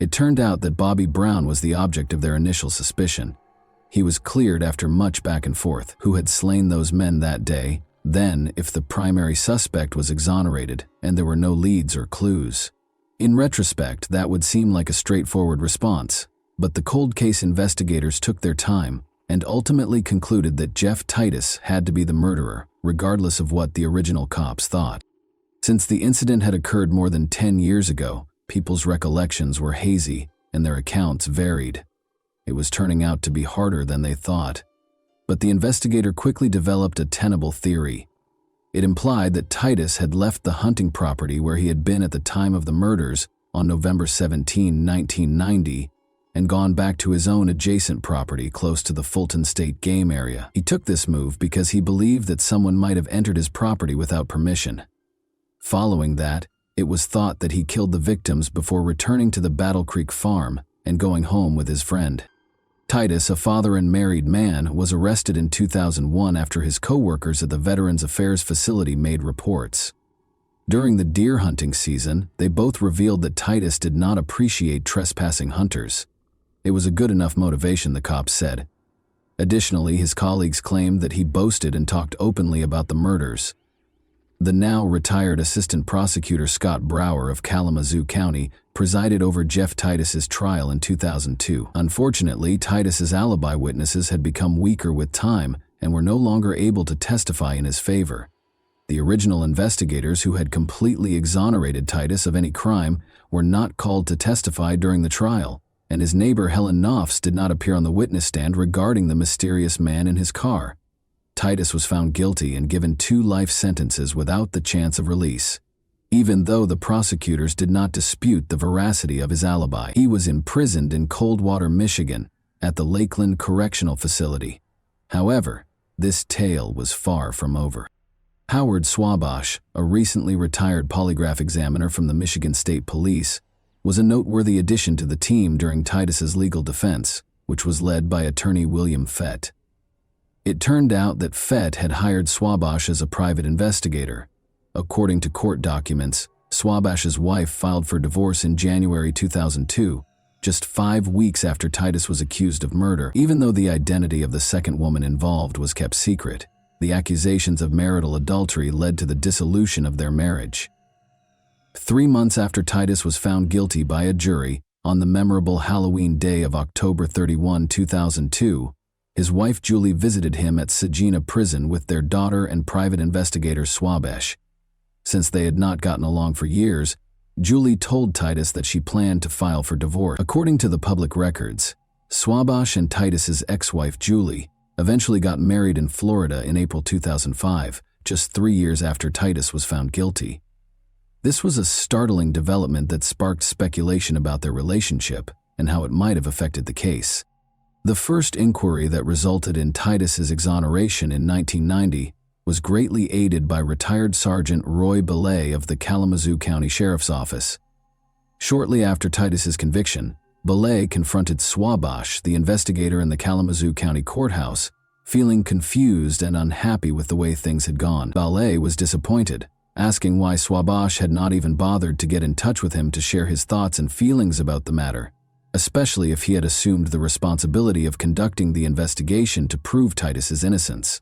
It turned out that Bobby Brown was the object of their initial suspicion. He was cleared after much back and forth who had slain those men that day, then if the primary suspect was exonerated and there were no leads or clues. In retrospect, that would seem like a straightforward response, but the cold case investigators took their time and ultimately concluded that Jeff Titus had to be the murderer, regardless of what the original cops thought. Since the incident had occurred more than 10 years ago, people's recollections were hazy and their accounts varied. It was turning out to be harder than they thought. But the investigator quickly developed a tenable theory. It implied that Titus had left the hunting property where he had been at the time of the murders on November 17, 1990, and gone back to his own adjacent property close to the Fulton State Game Area. He took this move because he believed that someone might have entered his property without permission. Following that, it was thought that he killed the victims before returning to the Battle Creek farm and going home with his friend. Titus, a father and married man, was arrested in 2001 after his co-workers at the Veterans Affairs facility made reports. During the deer hunting season, they both revealed that Titus did not appreciate trespassing hunters. It was a good enough motivation, the cops said. Additionally, his colleagues claimed that he boasted and talked openly about the murders. The now retired Assistant Prosecutor Scott Brower of Kalamazoo County presided over Jeff Titus's trial in 2002. Unfortunately, Titus's alibi witnesses had become weaker with time and were no longer able to testify in his favor. The original investigators who had completely exonerated Titus of any crime were not called to testify during the trial, and his neighbor Helen Knopfs did not appear on the witness stand regarding the mysterious man in his car. Titus was found guilty and given 2 life sentences without the chance of release. Even though the prosecutors did not dispute the veracity of his alibi, he was imprisoned in Coldwater, Michigan, at the Lakeland Correctional Facility. However, this tale was far from over. Howard Swabash, a recently retired polygraph examiner from the Michigan State Police, was a noteworthy addition to the team during Titus's legal defense, which was led by attorney William Fett. It turned out that Fett had hired Swabash as a private investigator. According to court documents, Swabash's wife filed for divorce in January 2002, just 5 weeks after Titus was accused of murder. Even though the identity of the second woman involved was kept secret, the accusations of marital adultery led to the dissolution of their marriage. 3 months after Titus was found guilty by a jury, on the memorable Halloween day of October 31, 2002, his wife Julie visited him at Saginaw Prison with their daughter and private investigator Swabash. Since they had not gotten along for years, Julie told Titus that she planned to file for divorce. According to the public records, Swabash and Titus's ex-wife Julie eventually got married in Florida in April 2005, just 3 years after Titus was found guilty. This was a startling development that sparked speculation about their relationship and how it might have affected the case. The first inquiry that resulted in Titus's exoneration in 1990 was greatly aided by retired Sergeant Roy Belay of the Kalamazoo County Sheriff's Office. Shortly after Titus's conviction, Belay confronted Swabash, the investigator in the Kalamazoo County Courthouse, feeling confused and unhappy with the way things had gone. Belay was disappointed, asking why Swabash had not even bothered to get in touch with him to share his thoughts and feelings about the matter, especially if he had assumed the responsibility of conducting the investigation to prove Titus's innocence.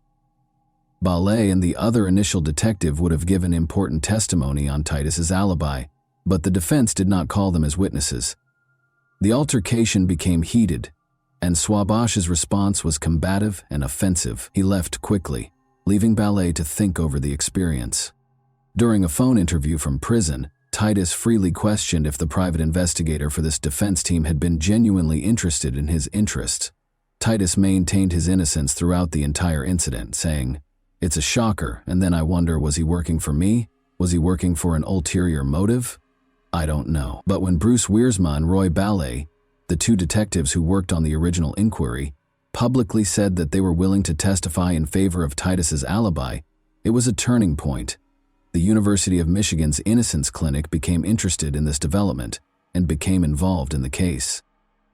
Belay and the other initial detective would have given important testimony on Titus's alibi, but the defense did not call them as witnesses. The altercation became heated, and Swabash's response was combative and offensive. He left quickly, leaving Belay to think over the experience. During a phone interview from prison, Titus freely questioned if the private investigator for this defense team had been genuinely interested in his interests. Titus maintained his innocence throughout the entire incident, saying, "It's a shocker, and then I wonder, was he working for me? Was he working for an ulterior motive? I don't know." But when Bruce Wiersma and Roy Belay, the 2 detectives who worked on the original inquiry, publicly said that they were willing to testify in favor of Titus's alibi, it was a turning point. The University of Michigan's Innocence Clinic became interested in this development and became involved in the case.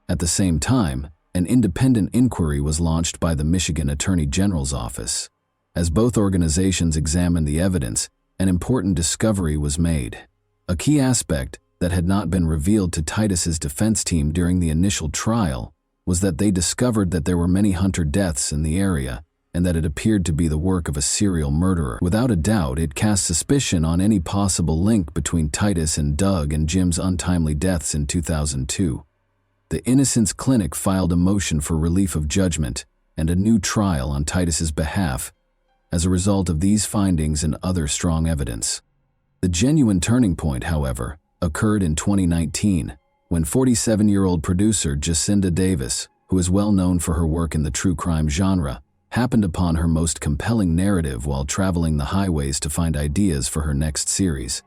At the same time, an independent inquiry was launched by the Michigan Attorney General's office. As both organizations examined the evidence, an important discovery was made. A key aspect that had not been revealed to Titus's defense team during the initial trial was that they discovered that there were many hunter deaths in the area and that it appeared to be the work of a serial murderer. Without a doubt, it cast suspicion on any possible link between Titus and Doug and Jim's untimely deaths in 2002. The Innocence Clinic filed a motion for relief of judgment and a new trial on Titus's behalf as a result of these findings and other strong evidence. The genuine turning point, however, occurred in 2019 when 47-year-old producer Jacinda Davis, who is well known for her work in the true crime genre, happened upon her most compelling narrative while traveling the highways to find ideas for her next series.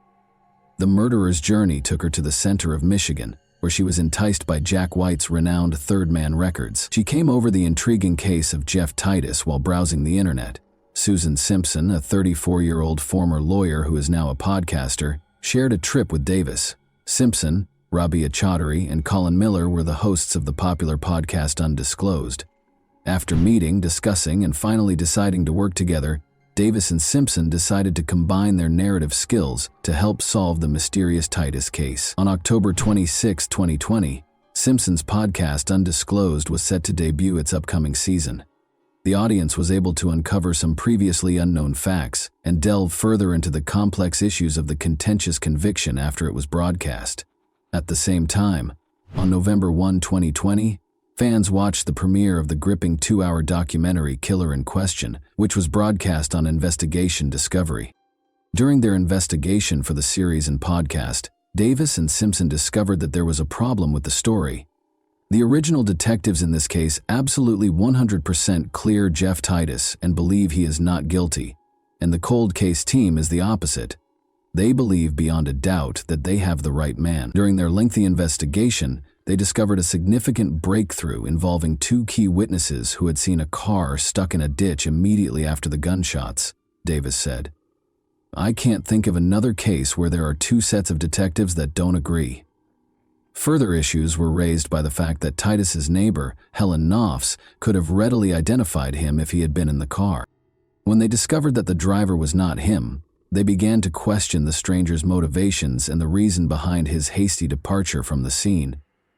The murderer's journey took her to the center of Michigan, where she was enticed by Jack White's renowned Third Man Records. She came over the intriguing case of Jeff Titus while browsing the internet. Susan Simpson, a 34-year-old former lawyer who is now a podcaster, shared a trip with Davis. Simpson, Rabia Chaudhry, and Colin Miller were the hosts of the popular podcast Undisclosed. After meeting, discussing, and finally deciding to work together, Davis and Simpson decided to combine their narrative skills to help solve the mysterious Titus case. On October 26, 2020, Simpson's podcast Undisclosed was set to debut its upcoming season. The audience was able to uncover some previously unknown facts and delve further into the complex issues of the contentious conviction after it was broadcast. At the same time, on November 1, 2020, fans watched the premiere of the gripping 2-hour documentary Killer in Question, which was broadcast on Investigation Discovery. During their investigation for the series and podcast, Davis and Simpson discovered that there was a problem with the story. The original detectives in this case absolutely 100% clear Jeff Titus and believe he is not guilty, and the cold case team is the opposite. They believe beyond a doubt that they have the right man. During their lengthy investigation, they discovered a significant breakthrough involving 2 key witnesses who had seen a car stuck in a ditch immediately after the gunshots, Davis said. I can't think of another case where there are 2 sets of detectives that don't agree. Further issues were raised by the fact that Titus's neighbor, Helen Knopfs, could have readily identified him if he had been in the car. When they discovered that the driver was not him, they began to question the stranger's motivations and the reason behind his hasty departure from the scene.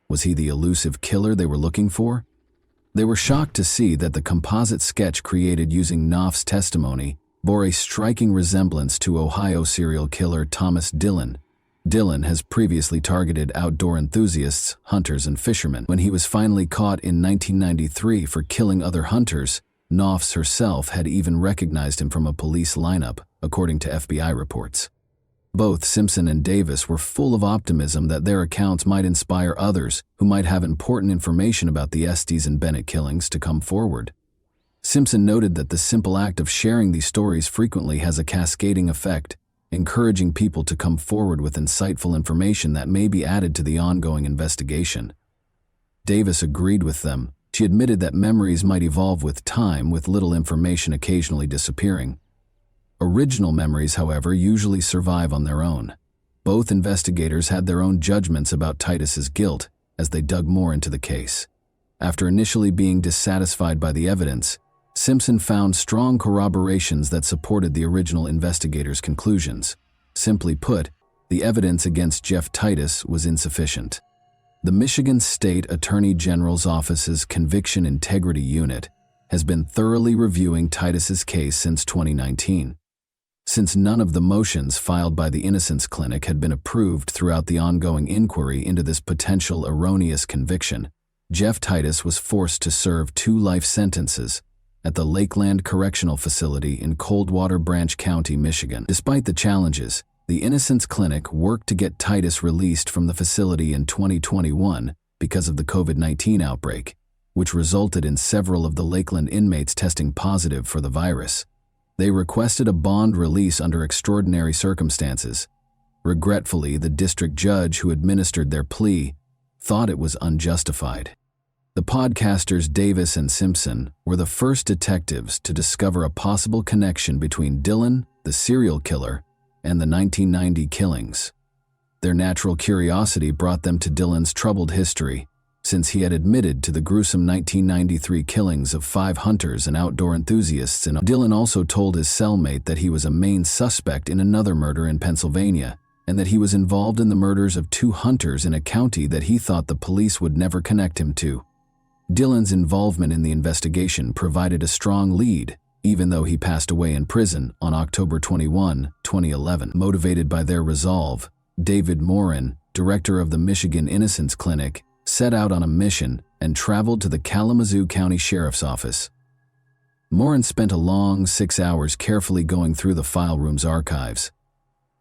Was he the elusive killer they were looking for? They were shocked to see that the composite sketch created using Knopf's testimony bore a striking resemblance to Ohio serial killer Thomas Dillon. Dillon has previously targeted outdoor enthusiasts, hunters, and fishermen. When he was finally caught in 1993 for killing other hunters, Knopfs herself had even recognized him from a police lineup, according to FBI reports. Both Simpson and Davis were full of optimism that their accounts might inspire others who might have important information about the Estes and Bennett killings to come forward. Simpson noted that the simple act of sharing these stories frequently has a cascading effect, encouraging people to come forward with insightful information that may be added to the ongoing investigation. Davis agreed with them. She admitted that memories might evolve with time, with little information occasionally disappearing. Original memories, however, usually survive on their own. Both investigators had their own judgments about Titus's guilt as they dug more into the case. After initially being dissatisfied by the evidence, Simpson found strong corroborations that supported the original investigators' conclusions. Simply put, the evidence against Jeff Titus was insufficient. The Michigan State Attorney General's Office's Conviction Integrity Unit has been thoroughly reviewing Titus's case since 2019. Since none of the motions filed by the Innocence Clinic had been approved throughout the ongoing inquiry into this potential erroneous conviction, Jeff Titus was forced to serve 2 life sentences at the Lakeland Correctional Facility in Coldwater Branch County, Michigan. Despite the challenges, the Innocence Clinic worked to get Titus released from the facility in 2021 because of the COVID-19 outbreak, which resulted in several of the Lakeland inmates testing positive for the virus. They requested a bond release under extraordinary circumstances. Regretfully, the district judge who administered their plea thought it was unjustified. The podcasters Davis and Simpson were the first detectives to discover a possible connection between Dillon, the serial killer, and the 1990 killings. Their natural curiosity brought them to Dillon's troubled history, since he had admitted to the gruesome 1993 killings of 5 hunters and outdoor enthusiasts. And Dillon also told his cellmate that he was a main suspect in another murder in Pennsylvania, and that he was involved in the murders of 2 hunters in a county that he thought the police would never connect him to. Dillon's involvement in the investigation provided a strong lead, even though he passed away in prison on October 21, 2011. Motivated by their resolve, David Morin, director of the Michigan Innocence Clinic, set out on a mission and traveled to the Kalamazoo County Sheriff's Office. Morin spent a long 6 hours carefully going through the file room's archives.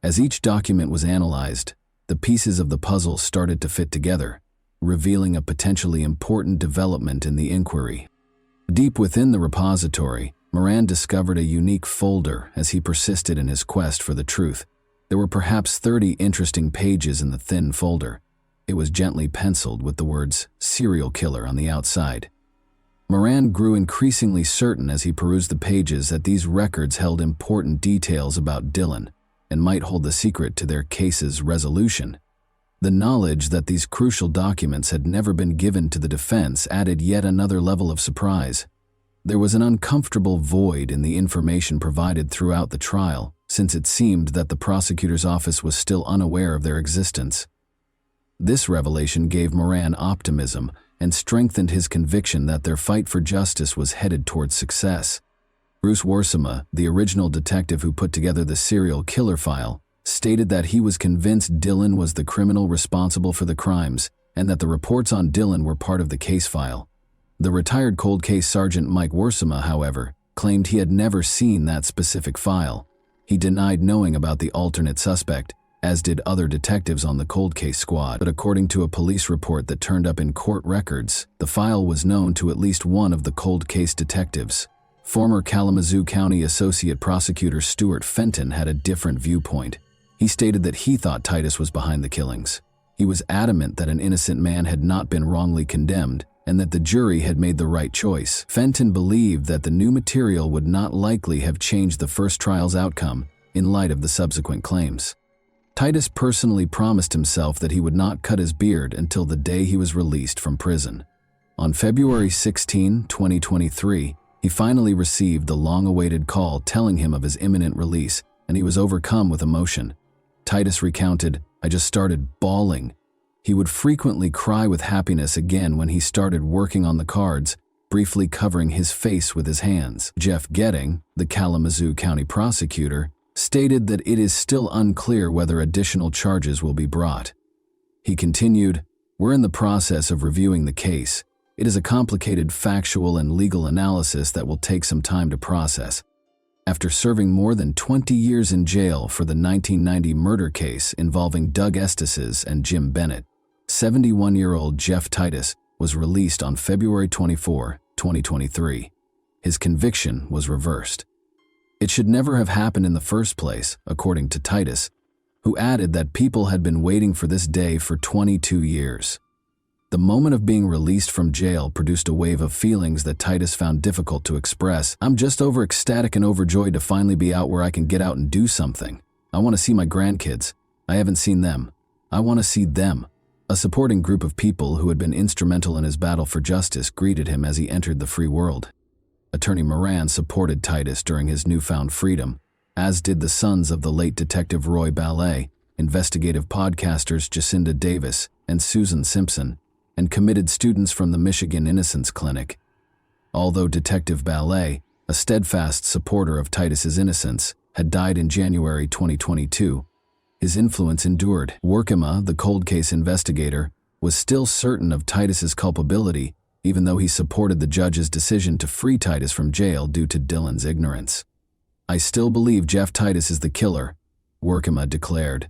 As each document was analyzed, the pieces of the puzzle started to fit together, revealing a potentially important development in the inquiry. Deep within the repository, Moran discovered a unique folder as he persisted in his quest for the truth. There were perhaps 30 interesting pages in the thin folder. It was gently penciled with the words "serial killer" on the outside. Moran grew increasingly certain as he perused the pages that these records held important details about Dillon and might hold the secret to their case's resolution. The knowledge that these crucial documents had never been given to the defense added yet another level of surprise. There was an uncomfortable void in the information provided throughout the trial, since it seemed that the prosecutor's office was still unaware of their existence. This revelation gave Moran optimism and strengthened his conviction that their fight for justice was headed towards success. Bruce Worsema, the original detective who put together the serial killer file, stated that he was convinced Dillon was the criminal responsible for the crimes and that the reports on Dillon were part of the case file. The retired cold case sergeant Mike Worsema, however, claimed he had never seen that specific file. He denied knowing about the alternate suspect, as did other detectives on the cold case squad. But according to a police report that turned up in court records, the file was known to at least one of the cold case detectives. Former Kalamazoo County Associate Prosecutor Stuart Fenton had a different viewpoint. He stated that he thought Titus was behind the killings. He was adamant that an innocent man had not been wrongly condemned and that the jury had made the right choice. Fenton believed that the new material would not likely have changed the first trial's outcome in light of the subsequent claims. Titus personally promised himself that he would not cut his beard until the day he was released from prison. On February 16, 2023, he finally received the long-awaited call telling him of his imminent release, and he was overcome with emotion. Titus recounted, "I just started bawling." He would frequently cry with happiness again when he started working on the cards, briefly covering his face with his hands. Jeff Getting, the Kalamazoo County prosecutor, stated that it is still unclear whether additional charges will be brought. He continued, "We're in the process of reviewing the case. It is a complicated factual and legal analysis that will take some time to process." After serving more than 20 years in jail for the 1990 murder case involving Doug Estes and Jim Bennett, 71-year-old Jeff Titus was released on February 24, 2023. His conviction was reversed. It should never have happened in the first place, according to Titus, who added that people had been waiting for this day for 22 years. The moment of being released from jail produced a wave of feelings that Titus found difficult to express. "I'm just ecstatic and overjoyed to finally be out where I can get out and do something. I want to see my grandkids. I haven't seen them. I want to see them." A supporting group of people who had been instrumental in his battle for justice greeted him as he entered the free world. Attorney Moran supported Titus during his newfound freedom, as did the sons of the late Detective Roy Ballet, investigative podcasters Jacinda Davis and Susan Simpson, and committed students from the Michigan Innocence Clinic. Although Detective Ballet, a steadfast supporter of Titus's innocence, had died in January 2022, his influence endured. Worsema, the cold case investigator, was still certain of Titus's culpability, even though he supported the judge's decision to free Titus from jail due to Dillon's ignorance. "I still believe Jeff Titus is the killer," Worsema declared.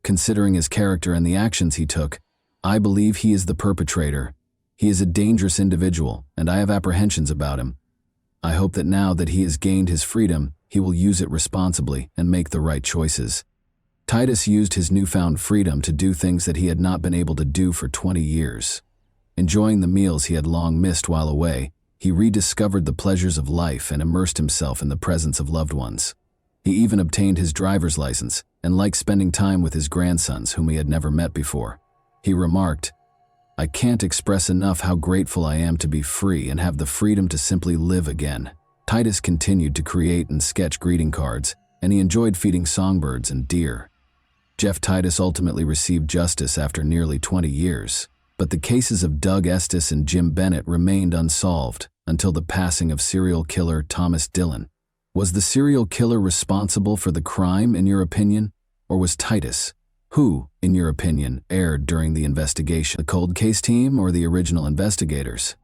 "Considering his character and the actions he took, I believe he is the perpetrator. He is a dangerous individual, and I have apprehensions about him. I hope that now that he has gained his freedom, he will use it responsibly and make the right choices." Titus used his newfound freedom to do things that he had not been able to do for 20 years. Enjoying the meals he had long missed while away, he rediscovered the pleasures of life and immersed himself in the presence of loved ones. He even obtained his driver's license and liked spending time with his grandsons whom he had never met before. He remarked, I can't express enough how grateful I am to be free and have the freedom to simply live again." Titus continued to create and sketch greeting cards, and he enjoyed feeding songbirds and deer. Jeff Titus ultimately received justice after nearly 20 years, but the cases of Doug Estes and Jim Bennett remained unsolved until the passing of serial killer Thomas Dillon. Was the serial killer responsible for the crime, in your opinion, or was Titus? Who, in your opinion, erred during the investigation? The cold case team or the original investigators?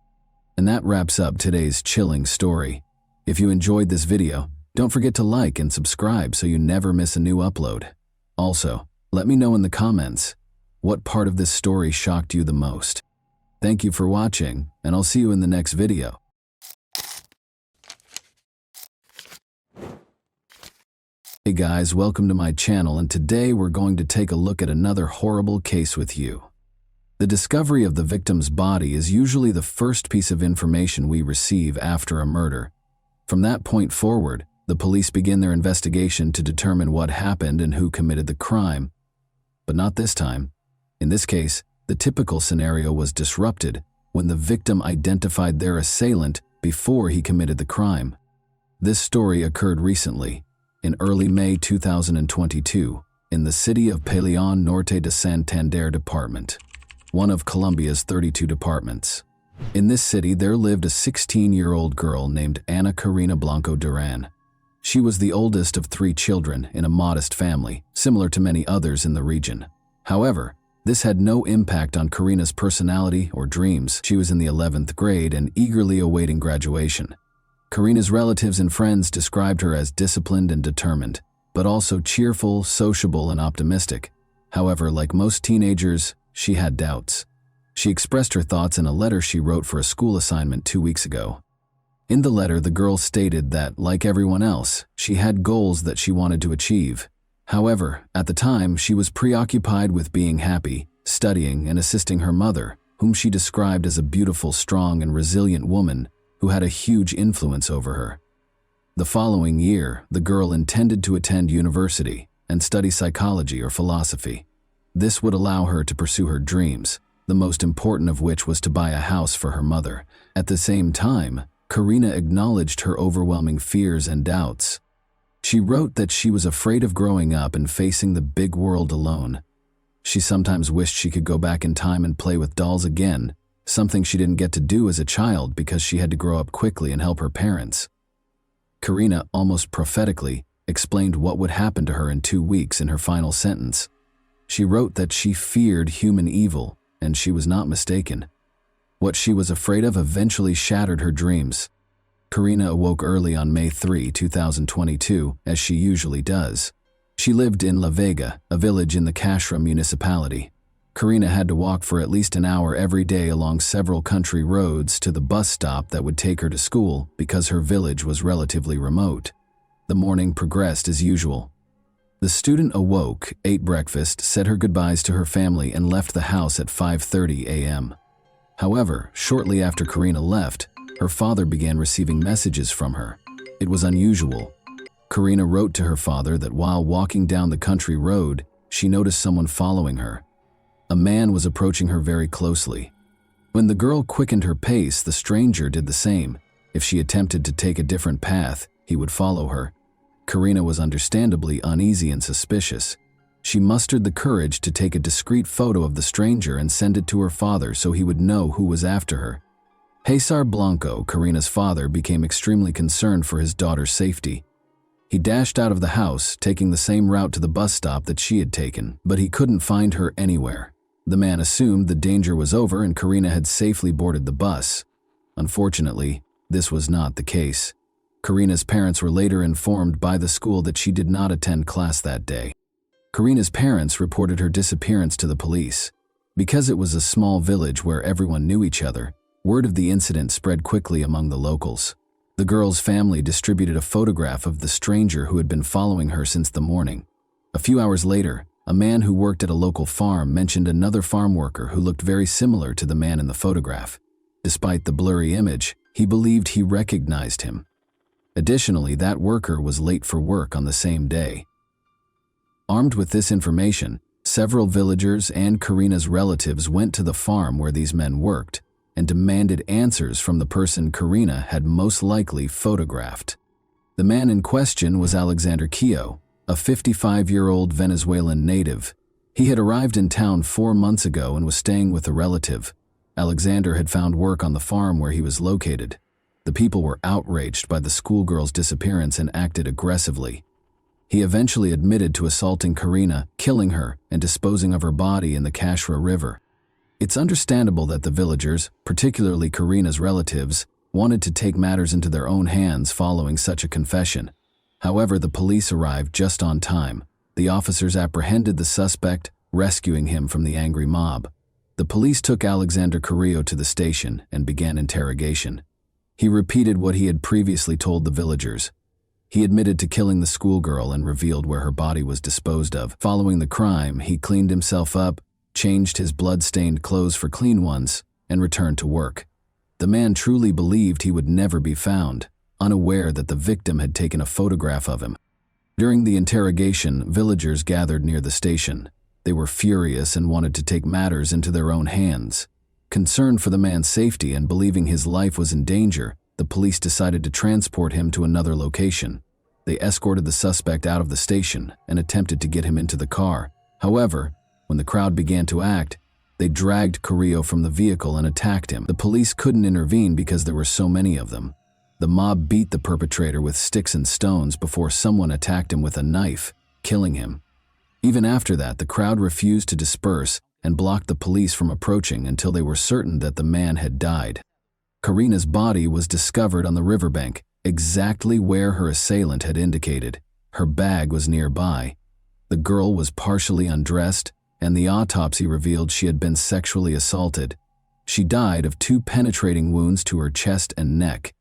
And that wraps up today's chilling story. If you enjoyed this video, don't forget to like and subscribe so you never miss a new upload. Also, let me know in the comments, what part of this story shocked you the most? Thank you for watching, and I'll see you in the next video. Hey guys, welcome to my channel, and today we're going to take a look at another horrible case with you. The discovery of the victim's body is usually the first piece of information we receive after a murder. From that point forward, the police begin their investigation to determine what happened and who committed the crime. But not this time. In this case, the typical scenario was disrupted when the victim identified their assailant before he committed the crime. This story occurred recently, in early May 2022, in the city of Peleon Norte de Santander Department, one of Colombia's 32 departments. In this city, there lived a 16-year-old girl named Ana Karina Blanco Duran. She was the oldest of 3 children in a modest family, similar to many others in the region. However, this had no impact on Karina's personality or dreams. She was in the 11th grade and eagerly awaiting graduation. Karina's relatives and friends described her as disciplined and determined, but also cheerful, sociable, and optimistic. However, like most teenagers, she had doubts. She expressed her thoughts in a letter she wrote for a school assignment 2 weeks ago. In the letter, the girl stated that, like everyone else, she had goals that she wanted to achieve. However, at the time, she was preoccupied with being happy, studying, and assisting her mother, whom she described as a beautiful, strong, and resilient woman who had a huge influence over her. The following year, the girl intended to attend university and study psychology or philosophy. This would allow her to pursue her dreams, the most important of which was to buy a house for her mother. At the same time, Karina acknowledged her overwhelming fears and doubts. She wrote that she was afraid of growing up and facing the big world alone. She sometimes wished she could go back in time and play with dolls again, something she didn't get to do as a child because she had to grow up quickly and help her parents. Karina, almost prophetically, explained what would happen to her in 2 weeks in her final sentence. She wrote that she feared human evil, and she was not mistaken. What she was afraid of eventually shattered her dreams. Karina awoke early on May 3, 2022, as she usually does. She lived in La Vega, a village in the Cashra municipality. Karina had to walk for at least an hour every day along several country roads to the bus stop that would take her to school because her village was relatively remote. The morning progressed as usual. The student awoke, ate breakfast, said her goodbyes to her family, and left the house at 5:30 a.m. However, shortly after Karina left, her father began receiving messages from her. It was unusual. Karina wrote to her father that while walking down the country road, she noticed someone following her. A man was approaching her very closely. When the girl quickened her pace, the stranger did the same. If she attempted to take a different path, he would follow her. Karina was understandably uneasy and suspicious. She mustered the courage to take a discreet photo of the stranger and send it to her father so he would know who was after her. Cesar Blanco, Karina's father, became extremely concerned for his daughter's safety. He dashed out of the house, taking the same route to the bus stop that she had taken, but he couldn't find her anywhere. The man assumed the danger was over and Karina had safely boarded the bus. Unfortunately, this was not the case. Karina's parents were later informed by the school that she did not attend class that day. Karina's parents reported her disappearance to the police. Because it was a small village where everyone knew each other, word of the incident spread quickly among the locals. The girl's family distributed a photograph of the stranger who had been following her since the morning. A few hours later, a man who worked at a local farm mentioned another farm worker who looked very similar to the man in the photograph. Despite the blurry image, he believed he recognized him. Additionally, that worker was late for work on the same day. Armed with this information, Several villagers and Karina's relatives went to the farm where these men worked and demanded answers from the person Karina had most likely photographed. The man in question was Alexander Keogh, a 55-year-old Venezuelan native. He had arrived in town 4 months ago and was staying with a relative. Alexander had found work on the farm where he was located. The people were outraged by the schoolgirl's disappearance and acted aggressively. He eventually admitted to assaulting Karina, killing her, and disposing of her body in the Kashra River. It's understandable that the villagers, particularly Karina's relatives, wanted to take matters into their own hands following such a confession. However, the police arrived just on time. The officers apprehended the suspect, rescuing him from the angry mob. The police took Alexander Carrillo to the station and began interrogation. He repeated what he had previously told the villagers. He admitted to killing the schoolgirl and revealed where her body was disposed of. Following the crime, he cleaned himself up, changed his blood-stained clothes for clean ones, and returned to work. The man truly believed he would never be found, unaware that the victim had taken a photograph of him. During the interrogation, villagers gathered near the station. They were furious and wanted to take matters into their own hands. Concerned for the man's safety and believing his life was in danger, the police decided to transport him to another location. They escorted the suspect out of the station and attempted to get him into the car. However, when the crowd began to act, they dragged Carrillo from the vehicle and attacked him. The police couldn't intervene because there were so many of them. The mob beat the perpetrator with sticks and stones before someone attacked him with a knife, killing him. Even after that, the crowd refused to disperse and blocked the police from approaching until they were certain that the man had died. Karina's body was discovered on the riverbank, exactly where her assailant had indicated. Her bag was nearby. The girl was partially undressed, and the autopsy revealed she had been sexually assaulted. She died of 2 penetrating wounds to her chest and neck.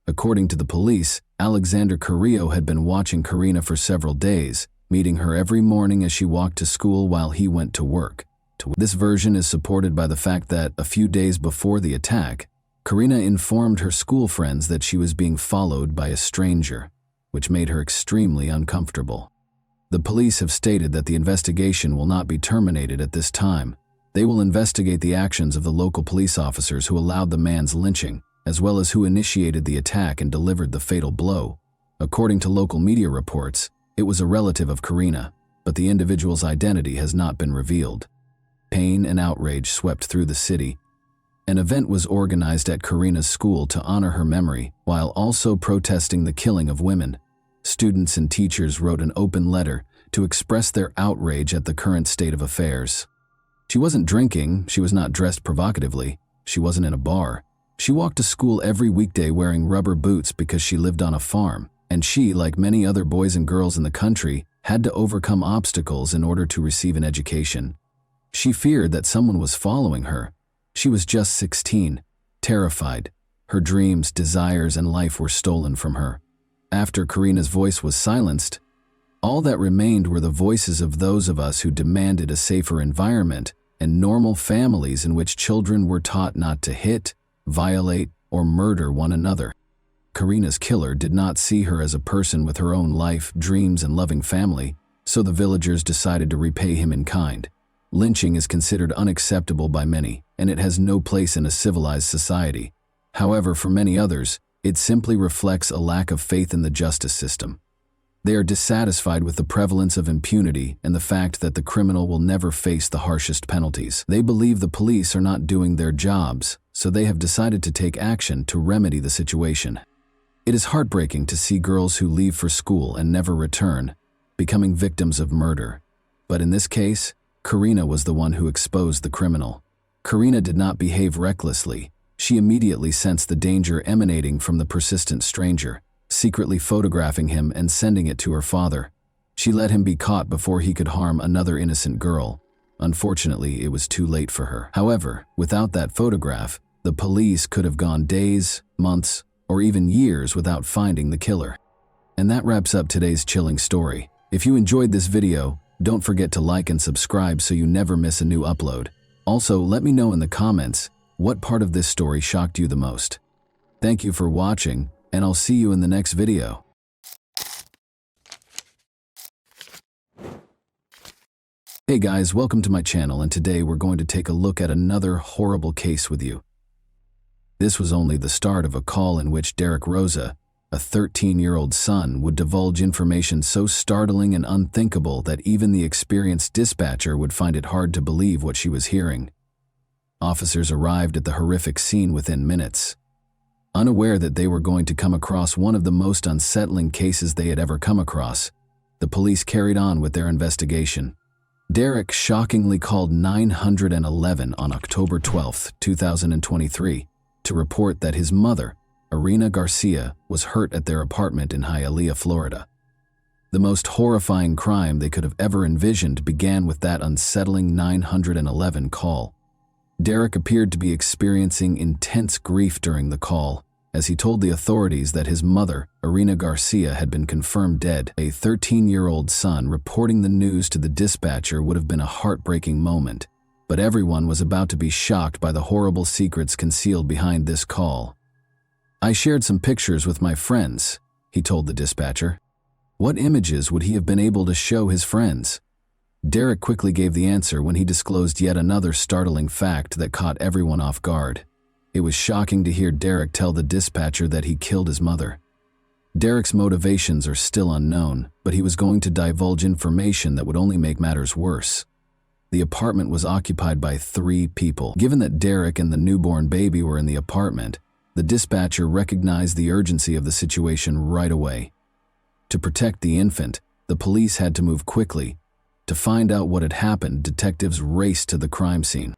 According to the police, Alexander Carrillo had been watching Karina for several days, meeting her every morning as she walked to school while he went to work. This version is supported by the fact that, a few days before the attack, Karina informed her school friends that she was being followed by a stranger, which made her extremely uncomfortable. The police have stated that the investigation will not be terminated at this time. They will investigate the actions of the local police officers who allowed the man's lynching, as well as who initiated the attack and delivered the fatal blow. According to local media reports, it was a relative of Karina, but the individual's identity has not been revealed. Pain and outrage swept through the city. An event was organized at Karina's school to honor her memory, while also protesting the killing of women. Students and teachers wrote an open letter to express their outrage at the current state of affairs. She wasn't drinking, she was not dressed provocatively, she wasn't in a bar. She walked to school every weekday wearing rubber boots because she lived on a farm, and she, like many other boys and girls in the country, had to overcome obstacles in order to receive an education. She feared that someone was following her. She was just 16, terrified. Her dreams, desires, and life were stolen from her. After Karina's voice was silenced, all that remained were the voices of those of us who demanded a safer environment and normal families in which children were taught not to hit, violate, or murder one another. Karina's killer did not see her as a person with her own life, dreams, and loving family, so the villagers decided to repay him in kind. Lynching is considered unacceptable by many, and it has no place in a civilized society. However, for many others, it simply reflects a lack of faith in the justice system. They are dissatisfied with the prevalence of impunity and the fact that the criminal will never face the harshest penalties. They believe the police are not doing their jobs, so they have decided to take action to remedy the situation. It is heartbreaking to see girls who leave for school and never return, becoming victims of murder. But in this case, Karina was the one who exposed the criminal. Karina did not behave recklessly. She immediately sensed the danger emanating from the persistent stranger, secretly photographing him and sending it to her father. She let him be caught before he could harm another innocent girl. Unfortunately, it was too late for her. However, without that photograph, the police could have gone days, months, or even years without finding the killer. And that wraps up today's chilling story. If you enjoyed this video, don't forget to like and subscribe so you never miss a new upload. Also, let me know in the comments what part of this story shocked you the most. Thank you for watching, and I'll see you in the next video. Hey guys, welcome to my channel, and today we're going to take a look at another horrible case with you. This was only the start of a call in which Derek Rosa, a 13-year-old son, would divulge information so startling and unthinkable that even the experienced dispatcher would find it hard to believe what she was hearing. Officers arrived at the horrific scene within minutes. Unaware that they were going to come across one of the most unsettling cases they had ever come across, the police carried on with their investigation. Derek shockingly called 911 on October 12, 2023, to report that his mother, Irina Garcia, was hurt at their apartment in Hialeah, Florida. The most horrifying crime they could have ever envisioned began with that unsettling 911 call. Derek appeared to be experiencing intense grief during the call, as he told the authorities that his mother, Irina Garcia, had been confirmed dead. A 13-year-old son reporting the news to the dispatcher would have been a heartbreaking moment, but everyone was about to be shocked by the horrible secrets concealed behind this call. "I shared some pictures with my friends," he told the dispatcher. What images would he have been able to show his friends? Derek quickly gave the answer when he disclosed yet another startling fact that caught everyone off guard. It was shocking to hear Derek tell the dispatcher that he killed his mother. Derek's motivations are still unknown, but he was going to divulge information that would only make matters worse. The apartment was occupied by 3 people. Given that Derek and the newborn baby were in the apartment, the dispatcher recognized the urgency of the situation right away. To protect the infant, the police had to move quickly. To find out what had happened, detectives raced to the crime scene.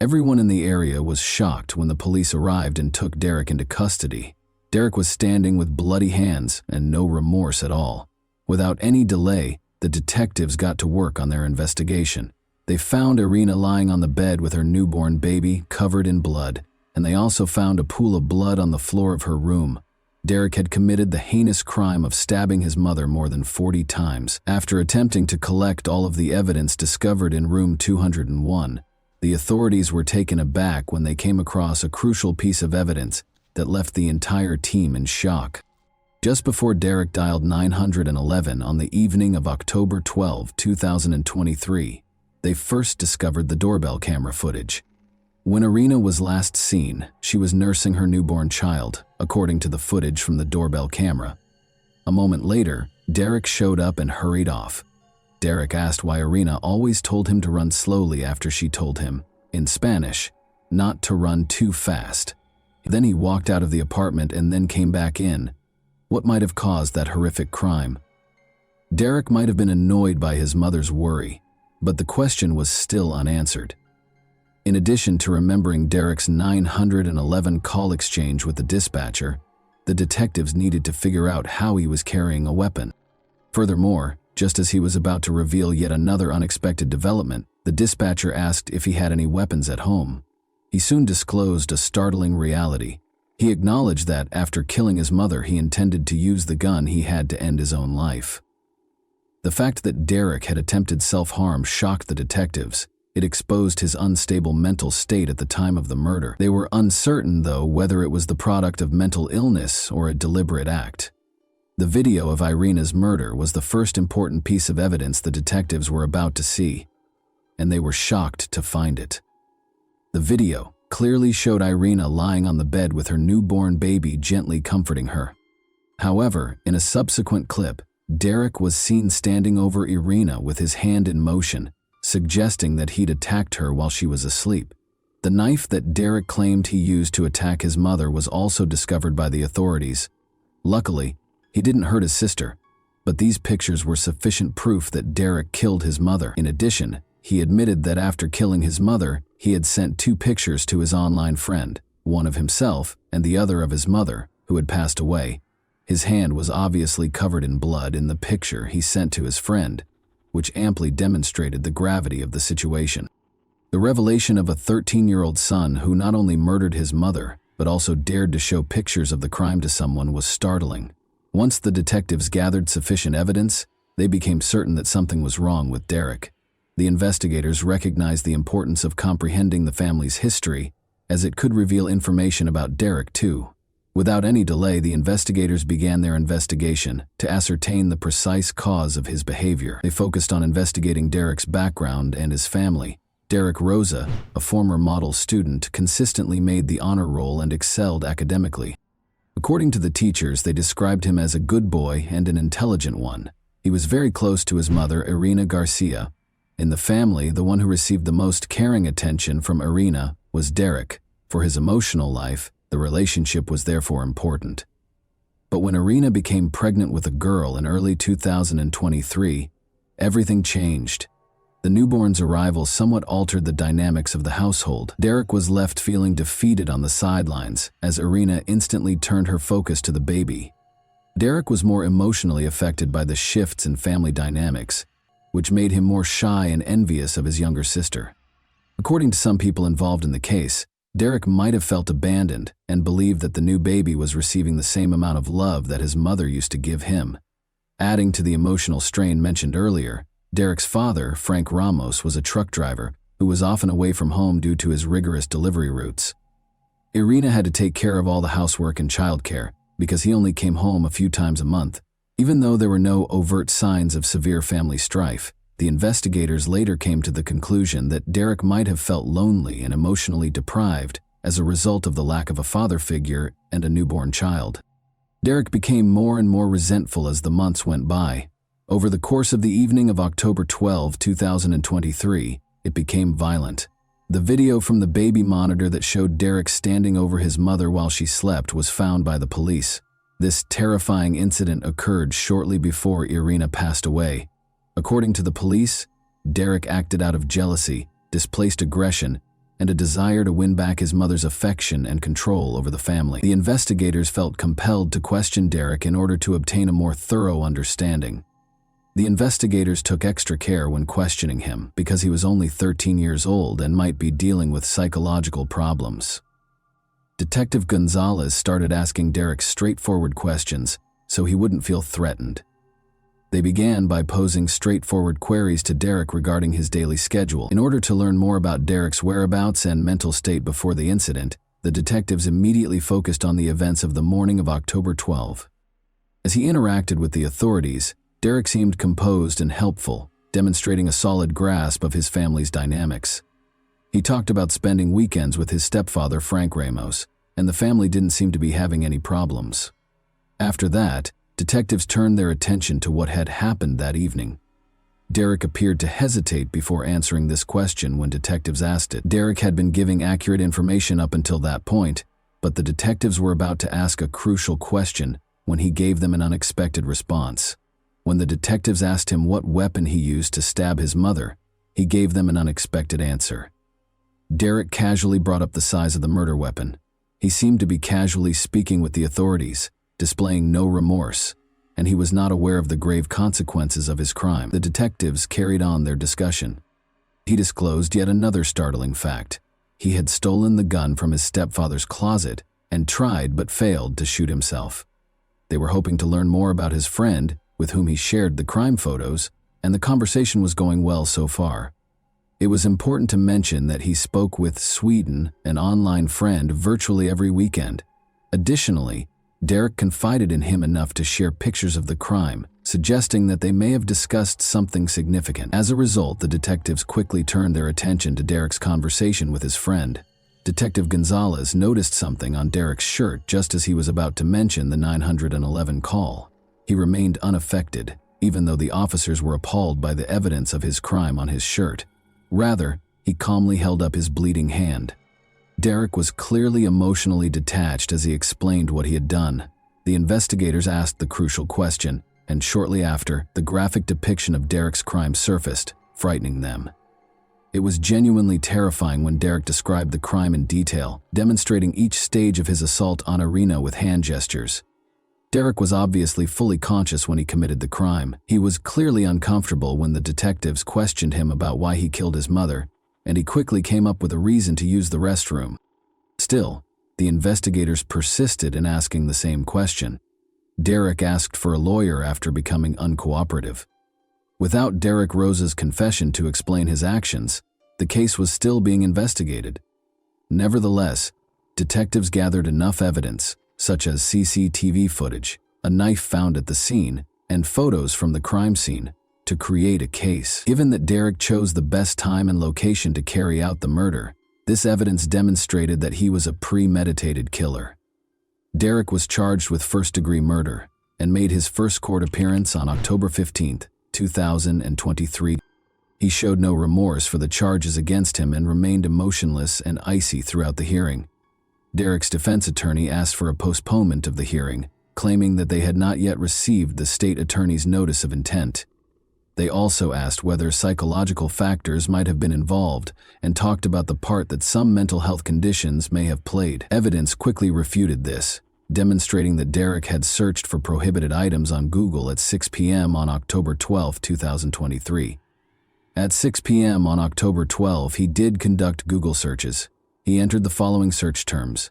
Everyone in the area was shocked when the police arrived and took Derek into custody. Derek was standing with bloody hands and no remorse at all. Without any delay, the detectives got to work on their investigation. They found Irina lying on the bed with her newborn baby covered in blood, and they also found a pool of blood on the floor of her room. Derek had committed the heinous crime of stabbing his mother more than 40 times. After attempting to collect all of the evidence discovered in room 201, the authorities were taken aback when they came across a crucial piece of evidence that left the entire team in shock. Just before Derek dialed 911 on the evening of October 12, 2023, they first discovered the doorbell camera footage. When Irina was last seen, she was nursing her newborn child, according to the footage from the doorbell camera. A moment later, Derek showed up and hurried off. Derek asked why Irina always told him to run slowly after she told him, in Spanish, not to run too fast. Then he walked out of the apartment and then came back in. What might have caused that horrific crime? Derek might have been annoyed by his mother's worry, but the question was still unanswered. In addition to remembering Derek's 911 call exchange with the dispatcher, the detectives needed to figure out how he was carrying a weapon. Furthermore, just as he was about to reveal yet another unexpected development, the dispatcher asked if he had any weapons at home. He soon disclosed a startling reality. He acknowledged that after killing his mother, he intended to use the gun he had to end his own life. The fact that Derek had attempted self-harm shocked the detectives. It exposed his unstable mental state at the time of the murder. They were uncertain, though, whether it was the product of mental illness or a deliberate act. The video of Irina's murder was the first important piece of evidence the detectives were about to see, and they were shocked to find it. The video clearly showed Irina lying on the bed with her newborn baby gently comforting her. However, in a subsequent clip, Derek was seen standing over Irina with his hand in motion, suggesting that he'd attacked her while she was asleep. The knife that Derek claimed he used to attack his mother was also discovered by the authorities. Luckily, he didn't hurt his sister, but these pictures were sufficient proof that Derek killed his mother. In addition, he admitted that after killing his mother, he had sent 2 pictures to his online friend, one of himself and the other of his mother, who had passed away. His hand was obviously covered in blood in the picture he sent to his friend, which amply demonstrated the gravity of the situation. The revelation of a 13-year-old son who not only murdered his mother, but also dared to show pictures of the crime to someone was startling. Once the detectives gathered sufficient evidence, they became certain that something was wrong with Derek. The investigators recognized the importance of comprehending the family's history, as it could reveal information about Derek too. Without any delay, the investigators began their investigation to ascertain the precise cause of his behavior. They focused on investigating Derek's background and his family. Derek Rosa, a former model student, consistently made the honor roll and excelled academically. According to the teachers, they described him as a good boy and an intelligent one. He was very close to his mother, Irina Garcia. In the family, the one who received the most caring attention from Irina was Derek. For his emotional life, the relationship was therefore important. But when Irina became pregnant with a girl in early 2023, everything changed. The newborn's arrival somewhat altered the dynamics of the household. Derek was left feeling defeated on the sidelines as Irina instantly turned her focus to the baby. Derek was more emotionally affected by the shifts in family dynamics, which made him more shy and envious of his younger sister. According to some people involved in the case, Derek might have felt abandoned and believed that the new baby was receiving the same amount of love that his mother used to give him. Adding to the emotional strain mentioned earlier, Derek's father, Frank Ramos, was a truck driver who was often away from home due to his rigorous delivery routes. Irina had to take care of all the housework and childcare because he only came home a few times a month. Even though there were no overt signs of severe family strife, the investigators later came to the conclusion that Derek might have felt lonely and emotionally deprived as a result of the lack of a father figure and a newborn child. Derek became more and more resentful as the months went by. Over the course of the evening of October 12, 2023, it became violent. The video from the baby monitor that showed Derek standing over his mother while she slept was found by the police. This terrifying incident occurred shortly before Irina passed away. According to the police, Derek acted out of jealousy, displaced aggression, and a desire to win back his mother's affection and control over the family. The investigators felt compelled to question Derek in order to obtain a more thorough understanding. The investigators took extra care when questioning him because he was only 13 years old and might be dealing with psychological problems. Detective Gonzalez started asking Derek straightforward questions so he wouldn't feel threatened. They began by posing straightforward queries to Derek regarding his daily schedule. In order to learn more about Derek's whereabouts and mental state before the incident, the detectives immediately focused on the events of the morning of October 12. As he interacted with the authorities, Derek seemed composed and helpful, demonstrating a solid grasp of his family's dynamics. He talked about spending weekends with his stepfather, Frank Ramos, and the family didn't seem to be having any problems. After that, detectives turned their attention to what had happened that evening. Derek appeared to hesitate before answering this question when detectives asked it. Derek had been giving accurate information up until that point, but the detectives were about to ask a crucial question when he gave them an unexpected response. When the detectives asked him what weapon he used to stab his mother, he gave them an unexpected answer. Derek casually brought up the size of the murder weapon. He seemed to be casually speaking with the authorities, displaying no remorse, and he was not aware of the grave consequences of his crime. The detectives carried on their discussion. He disclosed yet another startling fact. He had stolen the gun from his stepfather's closet and tried but failed to shoot himself. They were hoping to learn more about his friend, with whom he shared the crime photos, and the conversation was going well so far. It was important to mention that he spoke with Sweden, an online friend, virtually every weekend. Additionally, Derek confided in him enough to share pictures of the crime, suggesting that they may have discussed something significant. As a result, the detectives quickly turned their attention to Derek's conversation with his friend. Detective Gonzalez noticed something on Derek's shirt just as he was about to mention the 911 call. He remained unaffected, even though the officers were appalled by the evidence of his crime on his shirt. Rather, he calmly held up his bleeding hand. Derek was clearly emotionally detached as he explained what he had done. The investigators asked the crucial question, and shortly after, the graphic depiction of Derek's crime surfaced, frightening them. It was genuinely terrifying when Derek described the crime in detail, demonstrating each stage of his assault on Irina with hand gestures. Derek was obviously fully conscious when he committed the crime. He was clearly uncomfortable when the detectives questioned him about why he killed his mother, and he quickly came up with a reason to use the restroom. Still, the investigators persisted in asking the same question. Derek asked for a lawyer after becoming uncooperative. Without Derek Rosa's confession to explain his actions, the case was still being investigated. Nevertheless, detectives gathered enough evidence, such as CCTV footage, a knife found at the scene, and photos from the crime scene, to create a case. Given that Derek chose the best time and location to carry out the murder, this evidence demonstrated that he was a premeditated killer. Derek was charged with first-degree murder and made his first court appearance on October 15, 2023. He showed no remorse for the charges against him and remained emotionless and icy throughout the hearing. Derek's defense attorney asked for a postponement of the hearing, claiming that they had not yet received the state attorney's notice of intent. They also asked whether psychological factors might have been involved and talked about the part that some mental health conditions may have played. Evidence quickly refuted this, demonstrating that Derek had searched for prohibited items on Google at 6 p.m. on October 12, 2023. At 6 p.m. on October 12, he did conduct Google searches. He entered the following search terms: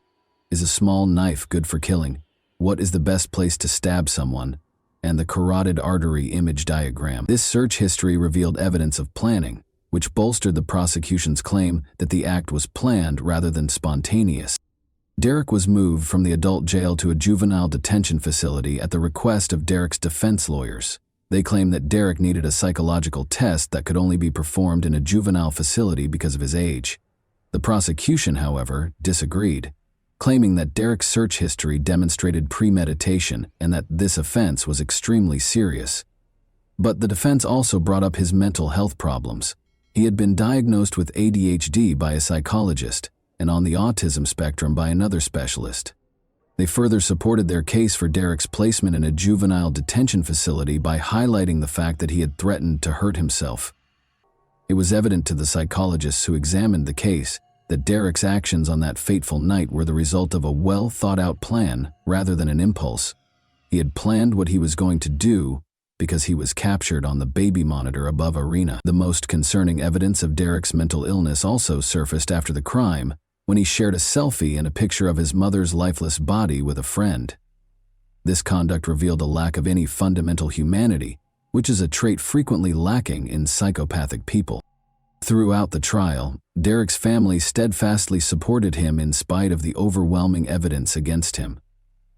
Is a small knife good for killing? What is the best place to stab someone? And the carotid artery image diagram. This search history revealed evidence of planning, which bolstered the prosecution's claim that the act was planned rather than spontaneous. Derek was moved from the adult jail to a juvenile detention facility at the request of Derek's defense lawyers. They claimed that Derek needed a psychological test that could only be performed in a juvenile facility because of his age. The prosecution, however, disagreed, claiming that Derek's search history demonstrated premeditation and that this offense was extremely serious. But the defense also brought up his mental health problems. He had been diagnosed with ADHD by a psychologist and on the autism spectrum by another specialist. They further supported their case for Derek's placement in a juvenile detention facility by highlighting the fact that he had threatened to hurt himself. It was evident to the psychologists who examined the case that Derek's actions on that fateful night were the result of a well-thought-out plan rather than an impulse. He had planned what he was going to do because he was captured on the baby monitor above Arena. The most concerning evidence of Derek's mental illness also surfaced after the crime, when he shared a selfie and a picture of his mother's lifeless body with a friend. This conduct revealed a lack of any fundamental humanity, which is a trait frequently lacking in psychopathic people. Throughout the trial, Derek's family steadfastly supported him in spite of the overwhelming evidence against him.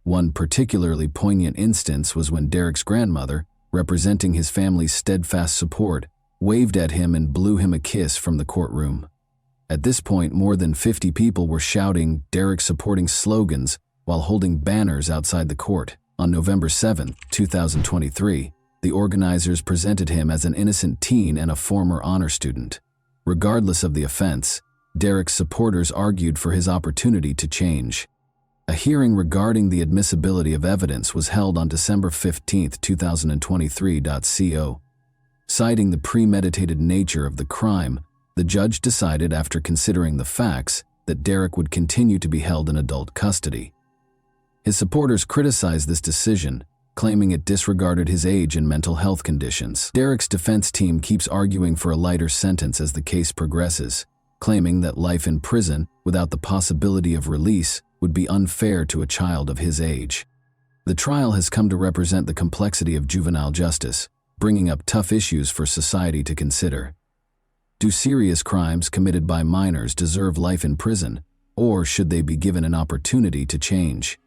One particularly poignant instance was when Derek's grandmother, representing his family's steadfast support, waved at him and blew him a kiss from the courtroom. At this point, more than 50 people were shouting Derek-supporting slogans while holding banners outside the court. On November 7, 2023, the organizers presented him as an innocent teen and a former honor student. Regardless of the offense, Derek's supporters argued for his opportunity to change. A hearing regarding the admissibility of evidence was held on December 15, 2023. Citing the premeditated nature of the crime, the judge decided, after considering the facts, that Derek would continue to be held in adult custody. His supporters criticized this decision, claiming it disregarded his age and mental health conditions. Derek's defense team keeps arguing for a lighter sentence as the case progresses, claiming that life in prison without the possibility of release would be unfair to a child of his age. The trial has come to represent the complexity of juvenile justice, bringing up tough issues for society to consider. Do serious crimes committed by minors deserve life in prison, or should they be given an opportunity to change?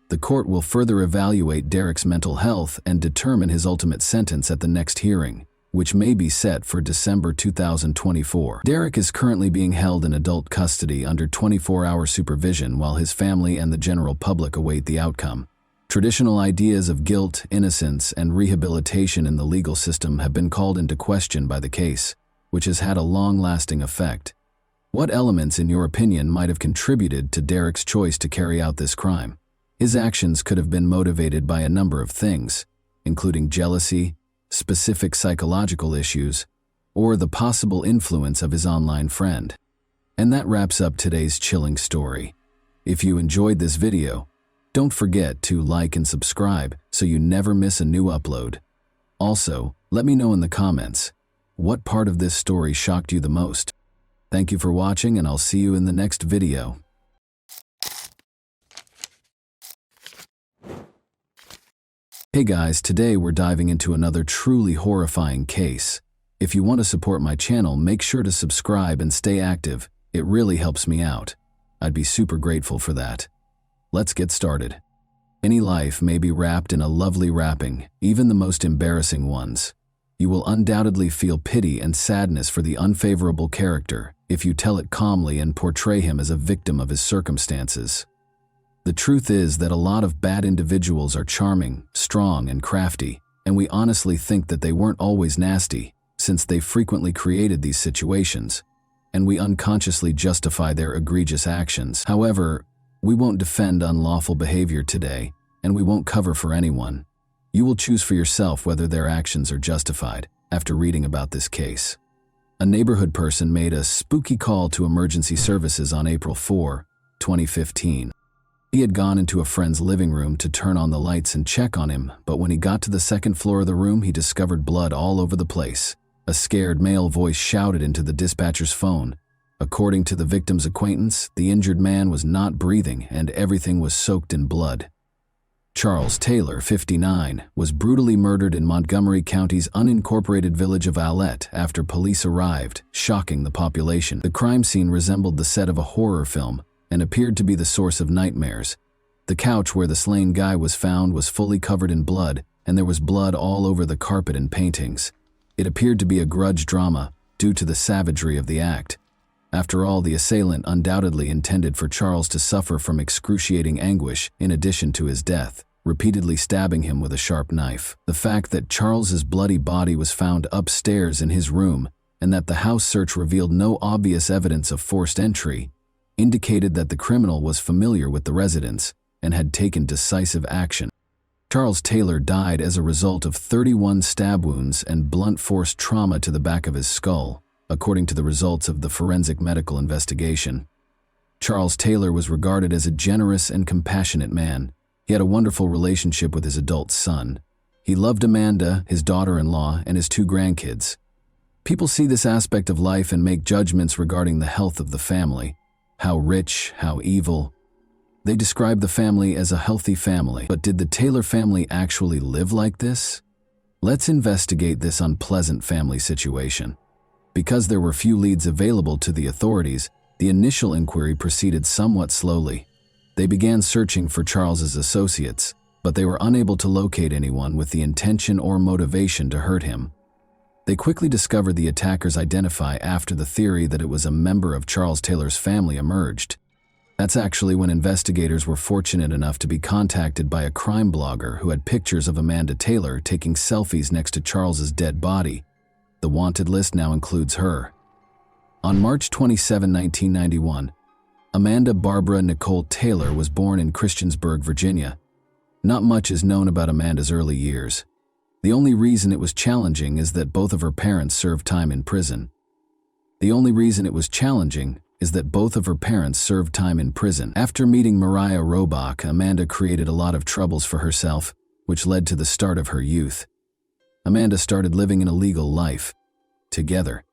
The court will further evaluate Derek's mental health and determine his ultimate sentence at the next hearing, which may be set for December 2024. Derek is currently being held in adult custody under 24-hour supervision while his family and the general public await the outcome. Traditional ideas of guilt, innocence, and rehabilitation in the legal system have been called into question by the case, which has had a long-lasting effect. What elements, in your opinion, might have contributed to Derek's choice to carry out this crime? His actions could have been motivated by a number of things, including jealousy, specific psychological issues, or the possible influence of his online friend. And that wraps up today's chilling story. If you enjoyed this video, don't forget to like and subscribe so you never miss a new upload. Also, let me know in the comments, what part of this story shocked you the most? Thank you for watching, and I'll see you in the next video. Hey guys, today we're diving into another truly horrifying case. If you want to support my channel, make sure to subscribe and stay active. It really helps me out. I'd be super grateful for that. Let's get started. Any life may be wrapped in a lovely wrapping, even the most embarrassing ones. You will undoubtedly feel pity and sadness for the unfavorable character if you tell it calmly and portray him as a victim of his circumstances. The truth is that a lot of bad individuals are charming, strong, and crafty, and we honestly think that they weren't always nasty, since they frequently created these situations, and we unconsciously justify their egregious actions. However, we won't defend unlawful behavior today, and we won't cover for anyone. You will choose for yourself whether their actions are justified after reading about this case. A neighborhood person made a spooky call to emergency services on April 4, 2015. He had gone into a friend's living room to turn on the lights and check on him, but when he got to the second floor of the room, he discovered blood all over the place. A scared male voice shouted into the dispatcher's phone. According to the victim's acquaintance, the injured man was not breathing and everything was soaked in blood. Charles Taylor, 59, was brutally murdered in Montgomery County's unincorporated village of Owlette after police arrived, shocking the population. The crime scene resembled the set of a horror film and appeared to be the source of nightmares. The couch where the slain guy was found was fully covered in blood, and there was blood all over the carpet and paintings. It appeared to be a grudge drama due to the savagery of the act. After all, the assailant undoubtedly intended for Charles to suffer from excruciating anguish in addition to his death, repeatedly stabbing him with a sharp knife. The fact that Charles's bloody body was found upstairs in his room and that the house search revealed no obvious evidence of forced entry indicated that the criminal was familiar with the residence and had taken decisive action. Charles Taylor died as a result of 31 stab wounds and blunt force trauma to the back of his skull, according to the results of the forensic medical investigation. Charles Taylor was regarded as a generous and compassionate man. He had a wonderful relationship with his adult son. He loved Amanda, his daughter-in-law, and his 2 grandkids. People see this aspect of life and make judgments regarding the health of the family. How rich, how evil. They describe the family as a healthy family. But did the Taylor family actually live like this? Let's investigate this unpleasant family situation. Because there were few leads available to the authorities, the initial inquiry proceeded somewhat slowly. They began searching for Charles's associates, but they were unable to locate anyone with the intention or motivation to hurt him. They quickly discovered the attackers identify after the theory that it was a member of Charles Taylor's family emerged. That's actually when investigators were fortunate enough to be contacted by a crime blogger who had pictures of Amanda Taylor taking selfies next to Charles's dead body. The wanted list now includes her. On March 27, 1991, Amanda Barbara Nicole Taylor was born in Christiansburg, Virginia. Not much is known about Amanda's early years. The only reason it was challenging is that both of her parents served time in prison. After meeting Mariah Robach, Amanda created a lot of troubles for herself, which led to the start of her youth. Amanda started living an illegal life together.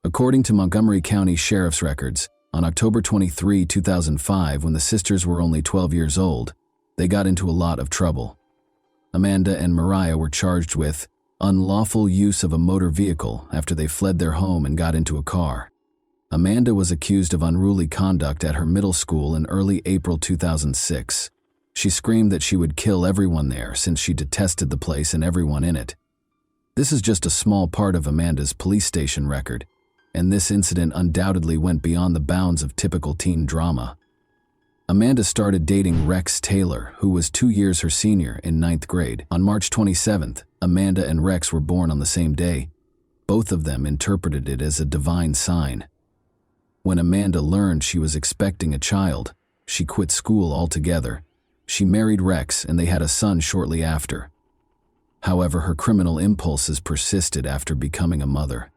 According to Montgomery County Sheriff's records, on October 23, 2005, when the sisters were only 12 years old, they got into a lot of trouble. Amanda and Mariah were charged with unlawful use of a motor vehicle after they fled their home and got into a car. Amanda was accused of unruly conduct at her middle school in early April 2006. She screamed that she would kill everyone there since she detested the place and everyone in it. This is just a small part of Amanda's police station record, and this incident undoubtedly went beyond the bounds of typical teen drama. Amanda started dating Rex Taylor, who was 2 years her senior in 9th grade. On March 27th, Amanda and Rex were born on the same day. Both of them interpreted it as a divine sign. When Amanda learned she was expecting a child, she quit school altogether. She married Rex and they had a son shortly after. However, her criminal impulses persisted after becoming a mother.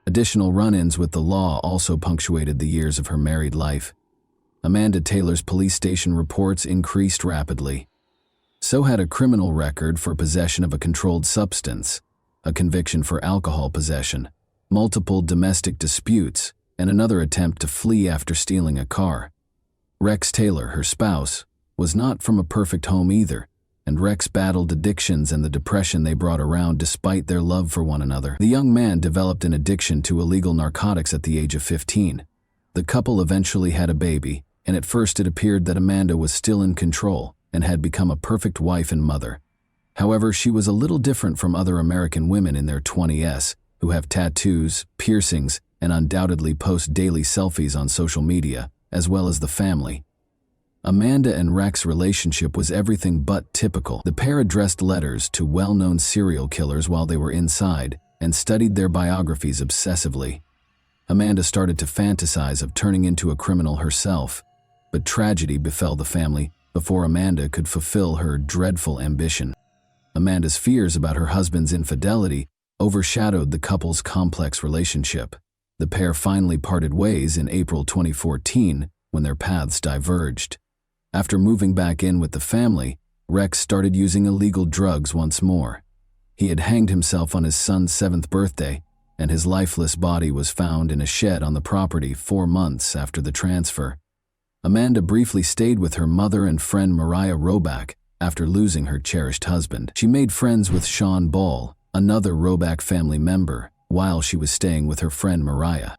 Additional run-ins with the law also punctuated the years of her married life. Amanda Taylor's police station reports increased rapidly. So had a criminal record for possession of a controlled substance, a conviction for alcohol possession, multiple domestic disputes, and another attempt to flee after stealing a car. Rex Taylor, her spouse, was not from a perfect home either, and Rex battled addictions and the depression they brought around despite their love for one another. The young man developed an addiction to illegal narcotics at the age of 15. The couple eventually had a baby, and at first it appeared that Amanda was still in control, and had become a perfect wife and mother. However, she was a little different from other American women in their 20s who have tattoos, piercings, and undoubtedly post daily selfies on social media, as well as the family. Amanda and Rex's relationship was everything but typical. The pair addressed letters to well-known serial killers while they were inside and studied their biographies obsessively. Amanda started to fantasize of turning into a criminal herself, but tragedy befell the family before Amanda could fulfill her dreadful ambition. Amanda's fears about her husband's infidelity overshadowed the couple's complex relationship. The pair finally parted ways in April 2014 when their paths diverged. After moving back in with the family, Rex started using illegal drugs once more. He had hanged himself on his son's 7th birthday, and his lifeless body was found in a shed on the property 4 months after the transfer. Amanda briefly stayed with her mother and friend Mariah Roback after losing her cherished husband. She made friends with Sean Ball, another Roback family member, while she was staying with her friend Mariah.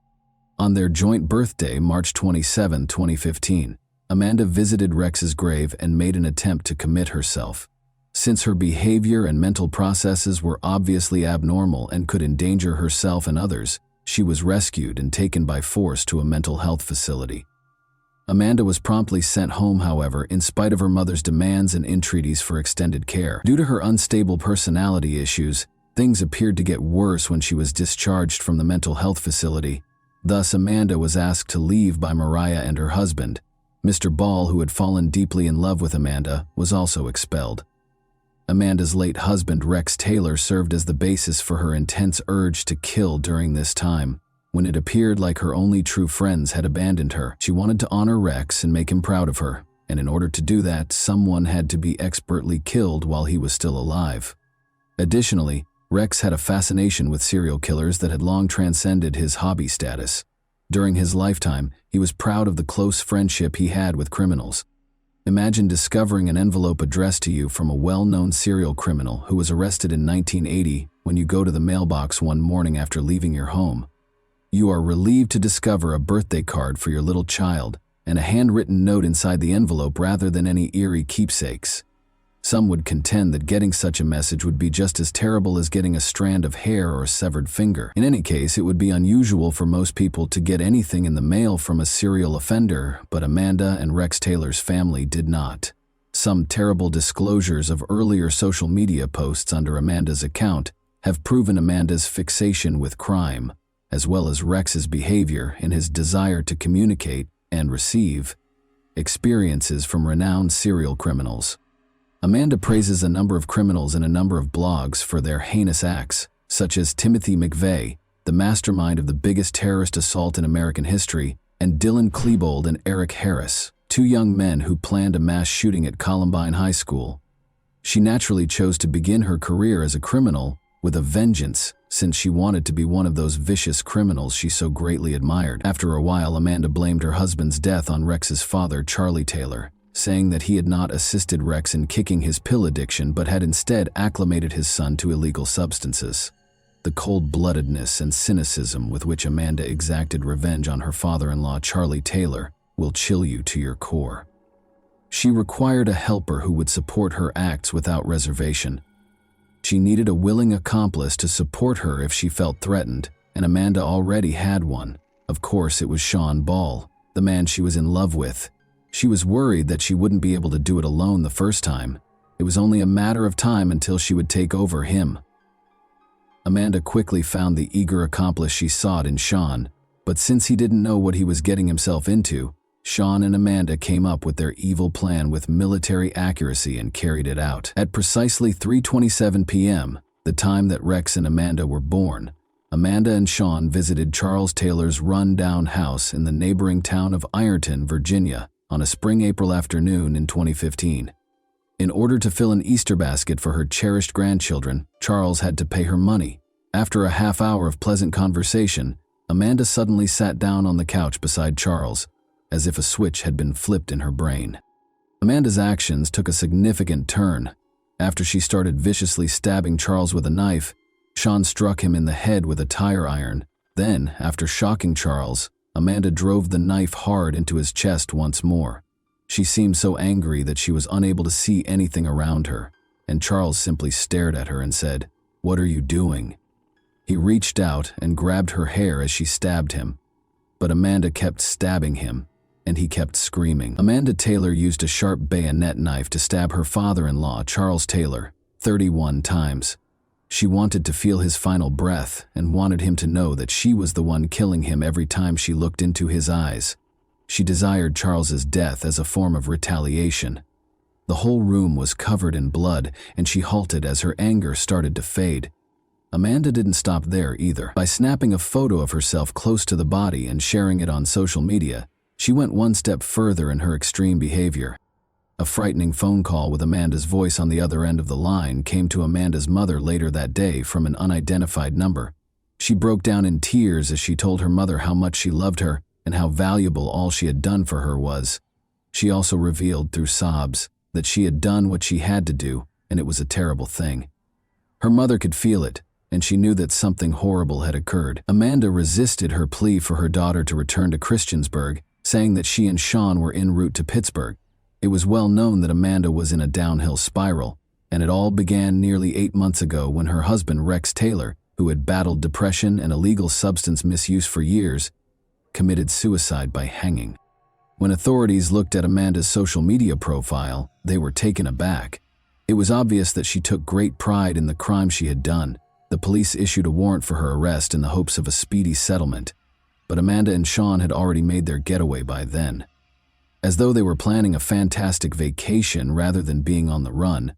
On their joint birthday, March 27, 2015, Amanda visited Rex's grave and made an attempt to commit herself. Since her behavior and mental processes were obviously abnormal and could endanger herself and others, she was rescued and taken by force to a mental health facility. Amanda was promptly sent home, however, in spite of her mother's demands and entreaties for extended care. Due to her unstable personality issues, things appeared to get worse when she was discharged from the mental health facility. Thus, Amanda was asked to leave by Mariah and her husband. Mr. Ball, who had fallen deeply in love with Amanda, was also expelled. Amanda's late husband, Rex Taylor, served as the basis for her intense urge to kill during this time. When it appeared like her only true friends had abandoned her, she wanted to honor Rex and make him proud of her, and in order to do that, someone had to be expertly killed while he was still alive. Additionally, Rex had a fascination with serial killers that had long transcended his hobby status. During his lifetime, he was proud of the close friendship he had with criminals. Imagine discovering an envelope addressed to you from a well-known serial criminal who was arrested in 1980 when you go to the mailbox one morning after leaving your home. You are relieved to discover a birthday card for your little child and a handwritten note inside the envelope rather than any eerie keepsakes. Some would contend that getting such a message would be just as terrible as getting a strand of hair or a severed finger. In any case, it would be unusual for most people to get anything in the mail from a serial offender, but Amanda and Rex Taylor's family did not. Some terrible disclosures of earlier social media posts under Amanda's account have proven Amanda's fixation with crime, as well as Rex's behavior in his desire to communicate and receive experiences from renowned serial criminals. Amanda praises a number of criminals in a number of blogs for their heinous acts, such as Timothy McVeigh, the mastermind of the biggest terrorist assault in American history, and Dylan Klebold and Eric Harris, 2 young men who planned a mass shooting at Columbine High School. She naturally chose to begin her career as a criminal with a vengeance, since she wanted to be one of those vicious criminals she so greatly admired. After a while, Amanda blamed her husband's death on Rex's father, Charlie Taylor, saying that he had not assisted Rex in kicking his pill addiction but had instead acclimated his son to illegal substances. The cold-bloodedness and cynicism with which Amanda exacted revenge on her father-in-law, Charlie Taylor, will chill you to your core. She required a helper who would support her acts without reservation. She needed a willing accomplice to support her if she felt threatened, and Amanda already had one. Of course, it was Sean Ball, the man she was in love with. She was worried that she wouldn't be able to do it alone the first time. It was only a matter of time until she would take over him. Amanda quickly found the eager accomplice she sought in Sean, but since he didn't know what he was getting himself into, Sean and Amanda came up with their evil plan with military accuracy and carried it out. At precisely 3:27 p.m., the time that Rex and Amanda were born, Amanda and Sean visited Charles Taylor's run-down house in the neighboring town of Ironton, Virginia, on a spring April afternoon in 2015. In order to fill an Easter basket for her cherished grandchildren, Charles had to pay her money. After a half hour of pleasant conversation, Amanda suddenly sat down on the couch beside Charles, as if a switch had been flipped in her brain. Amanda's actions took a significant turn. After she started viciously stabbing Charles with a knife, Sean struck him in the head with a tire iron. Then, after shocking Charles, Amanda drove the knife hard into his chest once more. She seemed so angry that she was unable to see anything around her, and Charles simply stared at her and said, "What are you doing?" He reached out and grabbed her hair as she stabbed him, but Amanda kept stabbing him, and he kept screaming. Amanda Taylor used a sharp bayonet knife to stab her father-in-law, Charles Taylor, 31 times. She wanted to feel his final breath and wanted him to know that she was the one killing him every time she looked into his eyes. She desired Charles's death as a form of retaliation. The whole room was covered in blood, and she halted as her anger started to fade. Amanda didn't stop there either. By snapping a photo of herself close to the body and sharing it on social media, she went one step further in her extreme behavior. A frightening phone call with Amanda's voice on the other end of the line came to Amanda's mother later that day from an unidentified number. She broke down in tears as she told her mother how much she loved her and how valuable all she had done for her was. She also revealed through sobs that she had done what she had to do, and it was a terrible thing. Her mother could feel it, and she knew that something horrible had occurred. Amanda resisted her plea for her daughter to return to Christiansburg, saying that she and Sean were en route to Pittsburgh. It was well known that Amanda was in a downhill spiral, and it all began nearly 8 months ago when her husband Rex Taylor, who had battled depression and illegal substance misuse for years, committed suicide by hanging. When authorities looked at Amanda's social media profile, they were taken aback. It was obvious that she took great pride in the crime she had done. The police issued a warrant for her arrest in the hopes of a speedy settlement, but Amanda and Sean had already made their getaway by then. As though they were planning a fantastic vacation rather than being on the run,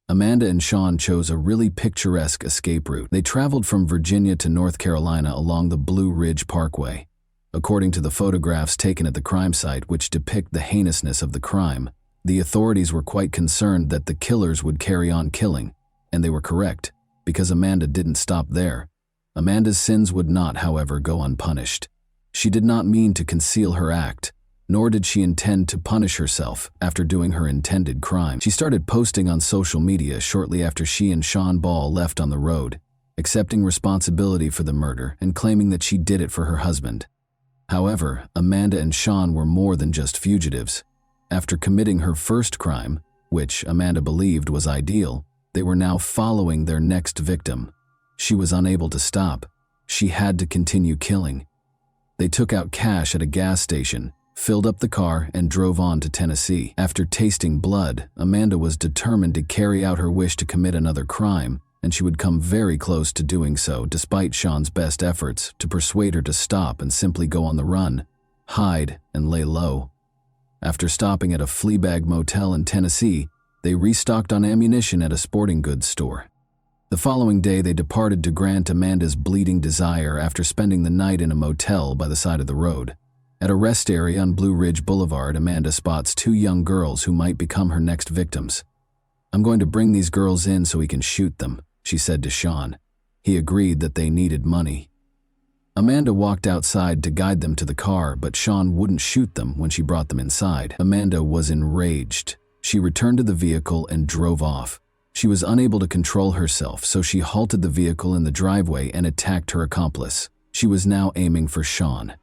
Amanda and Sean chose a really picturesque escape route. They traveled from Virginia to North Carolina along the Blue Ridge Parkway. According to the photographs taken at the crime site, which depict the heinousness of the crime, the authorities were quite concerned that the killers would carry on killing, and they were correct, because Amanda didn't stop there. Amanda's sins would not, however, go unpunished. She did not mean to conceal her act, nor did she intend to punish herself after doing her intended crime. She started posting on social media shortly after she and Sean Ball left on the road, accepting responsibility for the murder and claiming that she did it for her husband. However, Amanda and Sean were more than just fugitives. After committing her first crime, which Amanda believed was ideal, they were now following their next victim. She was unable to stop. She had to continue killing. They took out cash at a gas station, filled up the car, and drove on to Tennessee. After tasting blood, Amanda was determined to carry out her wish to commit another crime, and she would come very close to doing so despite Sean's best efforts to persuade her to stop and simply go on the run, hide, and lay low. After stopping at a Fleabag motel in Tennessee, they restocked on ammunition at a sporting goods store. The following day, they departed to grant Amanda's bleeding desire after spending the night in a motel by the side of the road. At a rest area on Blue Ridge Boulevard, Amanda spots 2 young girls who might become her next victims. "I'm going to bring these girls in so we can shoot them," she said to Sean. He agreed that they needed money. Amanda walked outside to guide them to the car, but Sean wouldn't shoot them when she brought them inside. Amanda was enraged. She returned to the vehicle and drove off. She was unable to control herself, so she halted the vehicle in the driveway and attacked her accomplice. She was now aiming for Sean.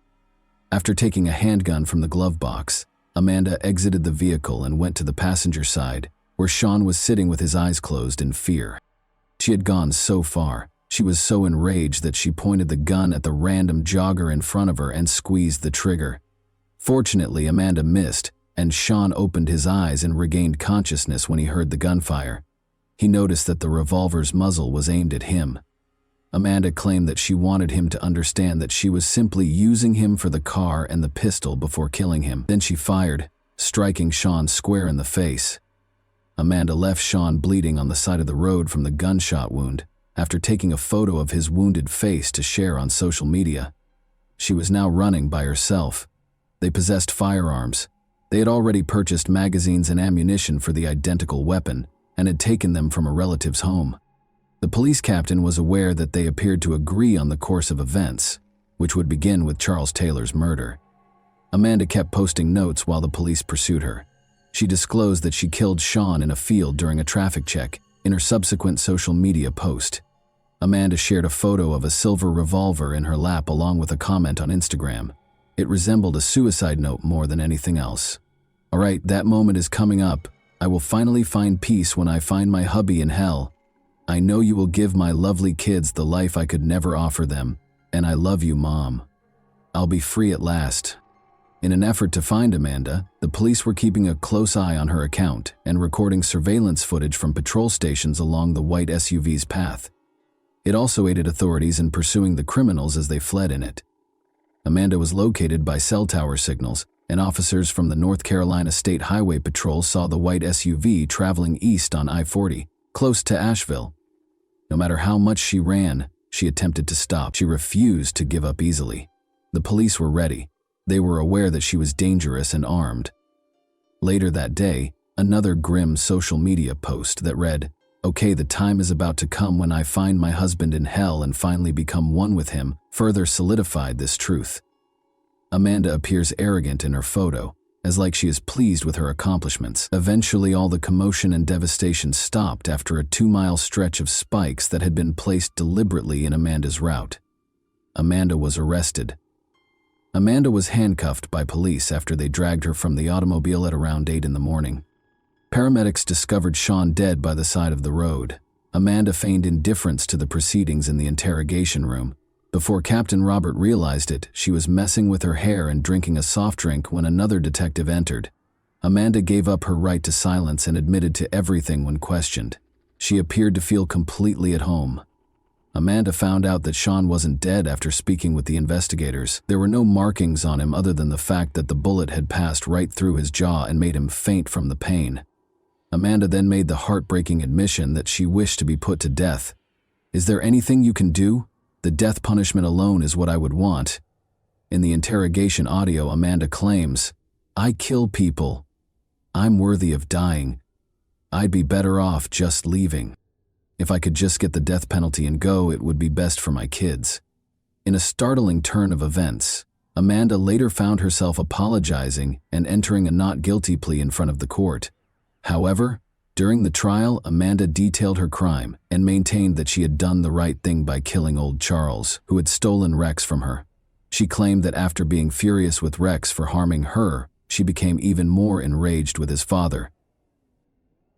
After taking a handgun from the glove box, Amanda exited the vehicle and went to the passenger side, where Sean was sitting with his eyes closed in fear. She had gone so far. She was so enraged that she pointed the gun at the random jogger in front of her and squeezed the trigger. Fortunately, Amanda missed, and Sean opened his eyes and regained consciousness when he heard the gunfire. He noticed that the revolver's muzzle was aimed at him. Amanda claimed that she wanted him to understand that she was simply using him for the car and the pistol before killing him. Then she fired, striking Sean square in the face. Amanda left Sean bleeding on the side of the road from the gunshot wound after taking a photo of his wounded face to share on social media. She was now running by herself. They possessed firearms. They had already purchased magazines and ammunition for the identical weapon and had taken them from a relative's home. The police captain was aware that they appeared to agree on the course of events, which would begin with Charles Taylor's murder. Amanda kept posting notes while the police pursued her. She disclosed that she killed Sean in a field during a traffic check in her subsequent social media post. Amanda shared a photo of a silver revolver in her lap along with a comment on Instagram. It resembled a suicide note more than anything else. All right, that moment is coming up. I will finally find peace when I find my hubby in hell. I know you will give my lovely kids the life I could never offer them, and I love you, Mom. I'll be free at last." In an effort to find Amanda, the police were keeping a close eye on her account and recording surveillance footage from patrol stations along the white SUV's path. It also aided authorities in pursuing the criminals as they fled in it. Amanda was located by cell tower signals, and officers from the North Carolina State Highway Patrol saw the white SUV traveling east on I-40, close to Asheville. No matter how much she ran, she attempted to stop. She refused to give up easily. The police were ready. They were aware that she was dangerous and armed. Later that day, another grim social media post that read, "Okay, the time is about to come when I find my husband in hell and finally become one with him," further solidified this truth. Amanda appears arrogant in her photo, as like she is pleased with her accomplishments. Eventually, all the commotion and devastation stopped after a 2-mile stretch of spikes that had been placed deliberately in Amanda's route. Amanda was arrested. Amanda was handcuffed by police after they dragged her from the automobile at around 8 in the morning. Paramedics discovered Sean dead by the side of the road. Amanda feigned indifference to the proceedings in the interrogation room. Before Captain Robert realized it, she was messing with her hair and drinking a soft drink when another detective entered. Amanda gave up her right to silence and admitted to everything when questioned. She appeared to feel completely at home. Amanda found out that Sean wasn't dead after speaking with the investigators. There were no markings on him other than the fact that the bullet had passed right through his jaw and made him faint from the pain. Amanda then made the heartbreaking admission that she wished to be put to death. "Is there anything you can do? The death punishment alone is what I would want." In the interrogation audio, Amanda claims, "I kill people. I'm worthy of dying. I'd be better off just leaving. If I could just get the death penalty and go, it would be best for my kids." In a startling turn of events, Amanda later found herself apologizing and entering a not guilty plea in front of the court. However, during the trial, Amanda detailed her crime and maintained that she had done the right thing by killing old Charles, who had stolen Rex from her. She claimed that after being furious with Rex for harming her, she became even more enraged with his father.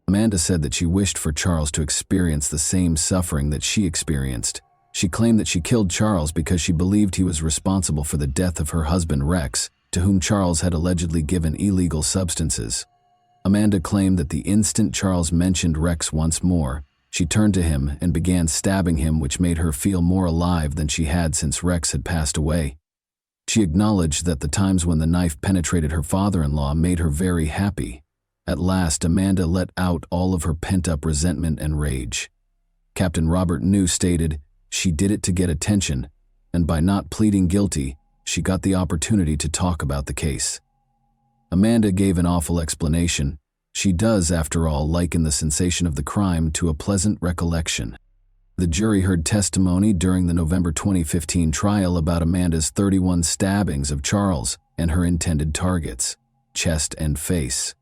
Amanda said that she wished for Charles to experience the same suffering that she experienced. She claimed that she killed Charles because she believed he was responsible for the death of her husband Rex, to whom Charles had allegedly given illegal substances. Amanda claimed that the instant Charles mentioned Rex once more, she turned to him and began stabbing him, which made her feel more alive than she had since Rex had passed away. She acknowledged that the times when the knife penetrated her father-in-law made her very happy. At last, Amanda let out all of her pent-up resentment and rage. Captain Robert New stated, "She did it to get attention, and by not pleading guilty, she got the opportunity to talk about the case." Amanda gave an awful explanation. She does, after all, liken the sensation of the crime to a pleasant recollection. The jury heard testimony during the November 2015 trial about Amanda's 31 stabbings of Charles and her intended targets, chest and face.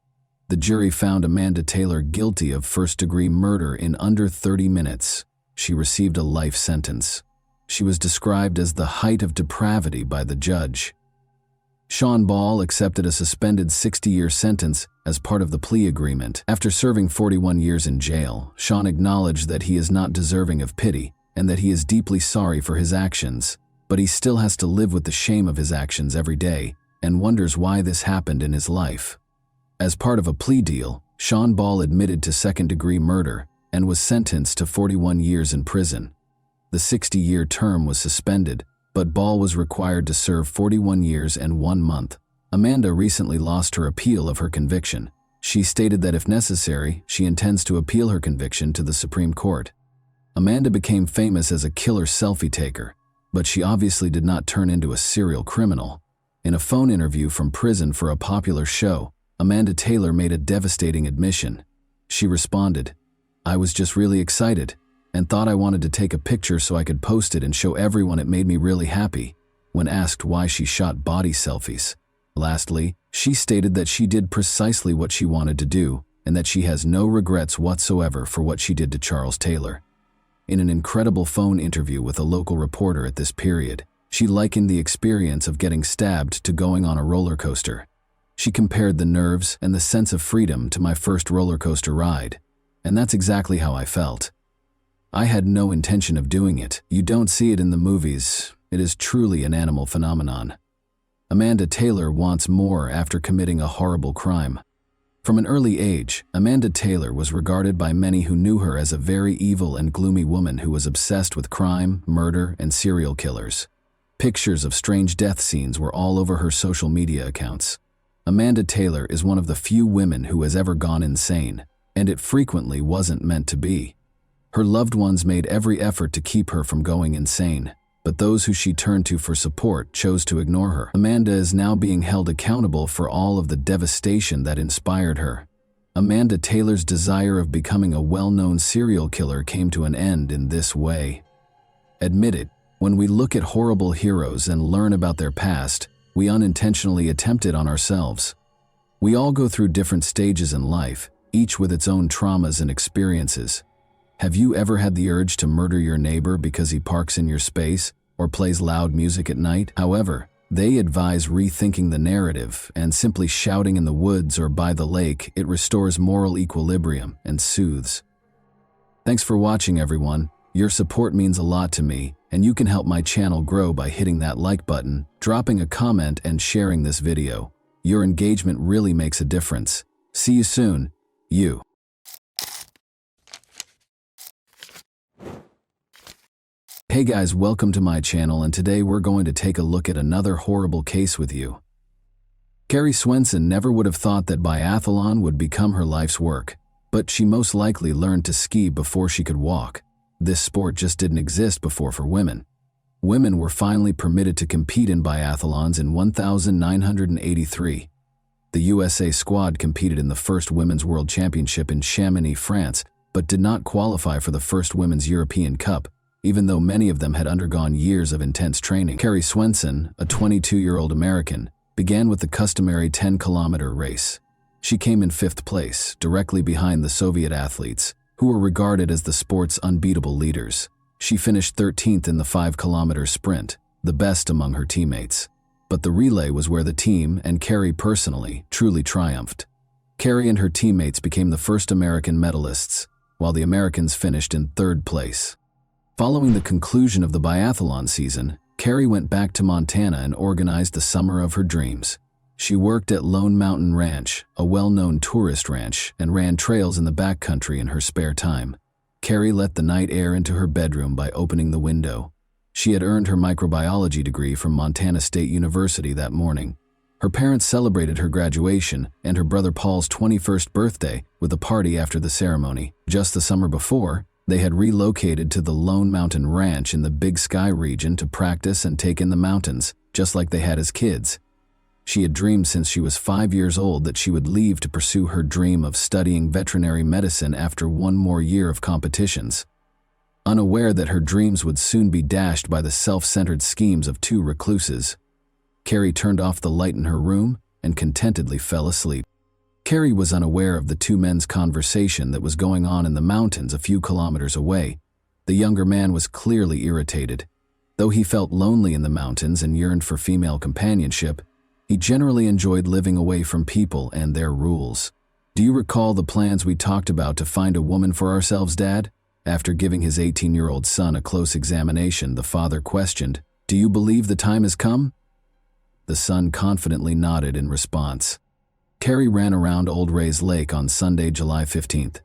The jury found Amanda Taylor guilty of first-degree murder in under 30 minutes. She received a life sentence. She was described as the height of depravity by the judge. Sean Ball accepted a suspended 60-year sentence as part of the plea agreement. After serving 41 years in jail, Sean acknowledged that he is not deserving of pity and that he is deeply sorry for his actions, but he still has to live with the shame of his actions every day and wonders why this happened in his life. As part of a plea deal, Sean Ball admitted to second-degree murder and was sentenced to 41 years in prison. The 60-year term was suspended, but Ball was required to serve 41 years and 1 month. Amanda recently lost her appeal of her conviction. She stated that if necessary, she intends to appeal her conviction to the Supreme Court. Amanda became famous as a killer selfie taker, but she obviously did not turn into a serial criminal. In a phone interview from prison for a popular show, Amanda Taylor made a devastating admission. She responded, "I was just really excited and thought I wanted to take a picture so I could post it and show everyone it made me really happy," when asked why she shot body selfies. Lastly, she stated that she did precisely what she wanted to do and that she has no regrets whatsoever for what she did to Charles Taylor. In an incredible phone interview with a local reporter at this period, she likened the experience of getting stabbed to going on a roller coaster. She compared the nerves and the sense of freedom to my first roller coaster ride, and that's exactly how I felt. I had no intention of doing it. You don't see it in the movies. It is truly an animal phenomenon. Amanda Taylor wants more after committing a horrible crime. From an early age, Amanda Taylor was regarded by many who knew her as a very evil and gloomy woman who was obsessed with crime, murder, and serial killers. Pictures of strange death scenes were all over her social media accounts. Amanda Taylor is one of the few women who has ever gone insane, and it frequently wasn't meant to be. Her loved ones made every effort to keep her from going insane, but those who she turned to for support chose to ignore her. Amanda is now being held accountable for all of the devastation that inspired her. Amanda Taylor's desire of becoming a well-known serial killer came to an end in this way. Admit it, when we look at horrible heroes and learn about their past, we unintentionally attempt it on ourselves. We all go through different stages in life, each with its own traumas and experiences. Have you ever had the urge to murder your neighbor because he parks in your space or plays loud music at night? However, they advise rethinking the narrative and simply shouting in the woods or by the lake. It restores moral equilibrium and soothes. Thanks for watching, everyone. Your support means a lot to me, and you can help my channel grow by hitting that like button, dropping a comment, and sharing this video. Your engagement really makes a difference. See you soon. You. Hey guys, welcome to my channel, and today we're going to take a look at another horrible case with you. Carrie Swenson never would have thought that biathlon would become her life's work, but she most likely learned to ski before she could walk. This sport just didn't exist before for women. Women were finally permitted to compete in biathlons in 1983. The USA squad competed in the first Women's World Championship in Chamonix, France, but did not qualify for the first Women's European Cup, even though many of them had undergone years of intense training. Carrie Swenson, a 22-year-old American, began with the customary 10-kilometer race. She came in 5th place, directly behind the Soviet athletes, who were regarded as the sport's unbeatable leaders. She finished 13th in the 5-kilometer sprint, the best among her teammates. But the relay was where the team, and Carrie personally, truly triumphed. Carrie and her teammates became the first American medalists, while the Americans finished in 3rd place. Following the conclusion of the biathlon season, Carrie went back to Montana and organized the summer of her dreams. She worked at Lone Mountain Ranch, a well-known tourist ranch, and ran trails in the backcountry in her spare time. Carrie let the night air into her bedroom by opening the window. She had earned her microbiology degree from Montana State University that morning. Her parents celebrated her graduation and her brother Paul's 21st birthday with a party after the ceremony. Just the summer before, they had relocated to the Lone Mountain Ranch in the Big Sky region to practice and take in the mountains, just like they had as kids. She had dreamed since she was 5 years old that she would leave to pursue her dream of studying veterinary medicine after one more year of competitions. Unaware that her dreams would soon be dashed by the self-centered schemes of two recluses, Carrie turned off the light in her room and contentedly fell asleep. Carrie was unaware of the two men's conversation that was going on in the mountains a few kilometers away. The younger man was clearly irritated. Though he felt lonely in the mountains and yearned for female companionship, he generally enjoyed living away from people and their rules. "Do you recall the plans we talked about to find a woman for ourselves, Dad?" After giving his 18-year-old son a close examination, the father questioned, "Do you believe the time has come?" The son confidently nodded in response. Carrie ran around Old Ray's Lake on Sunday, July 15th.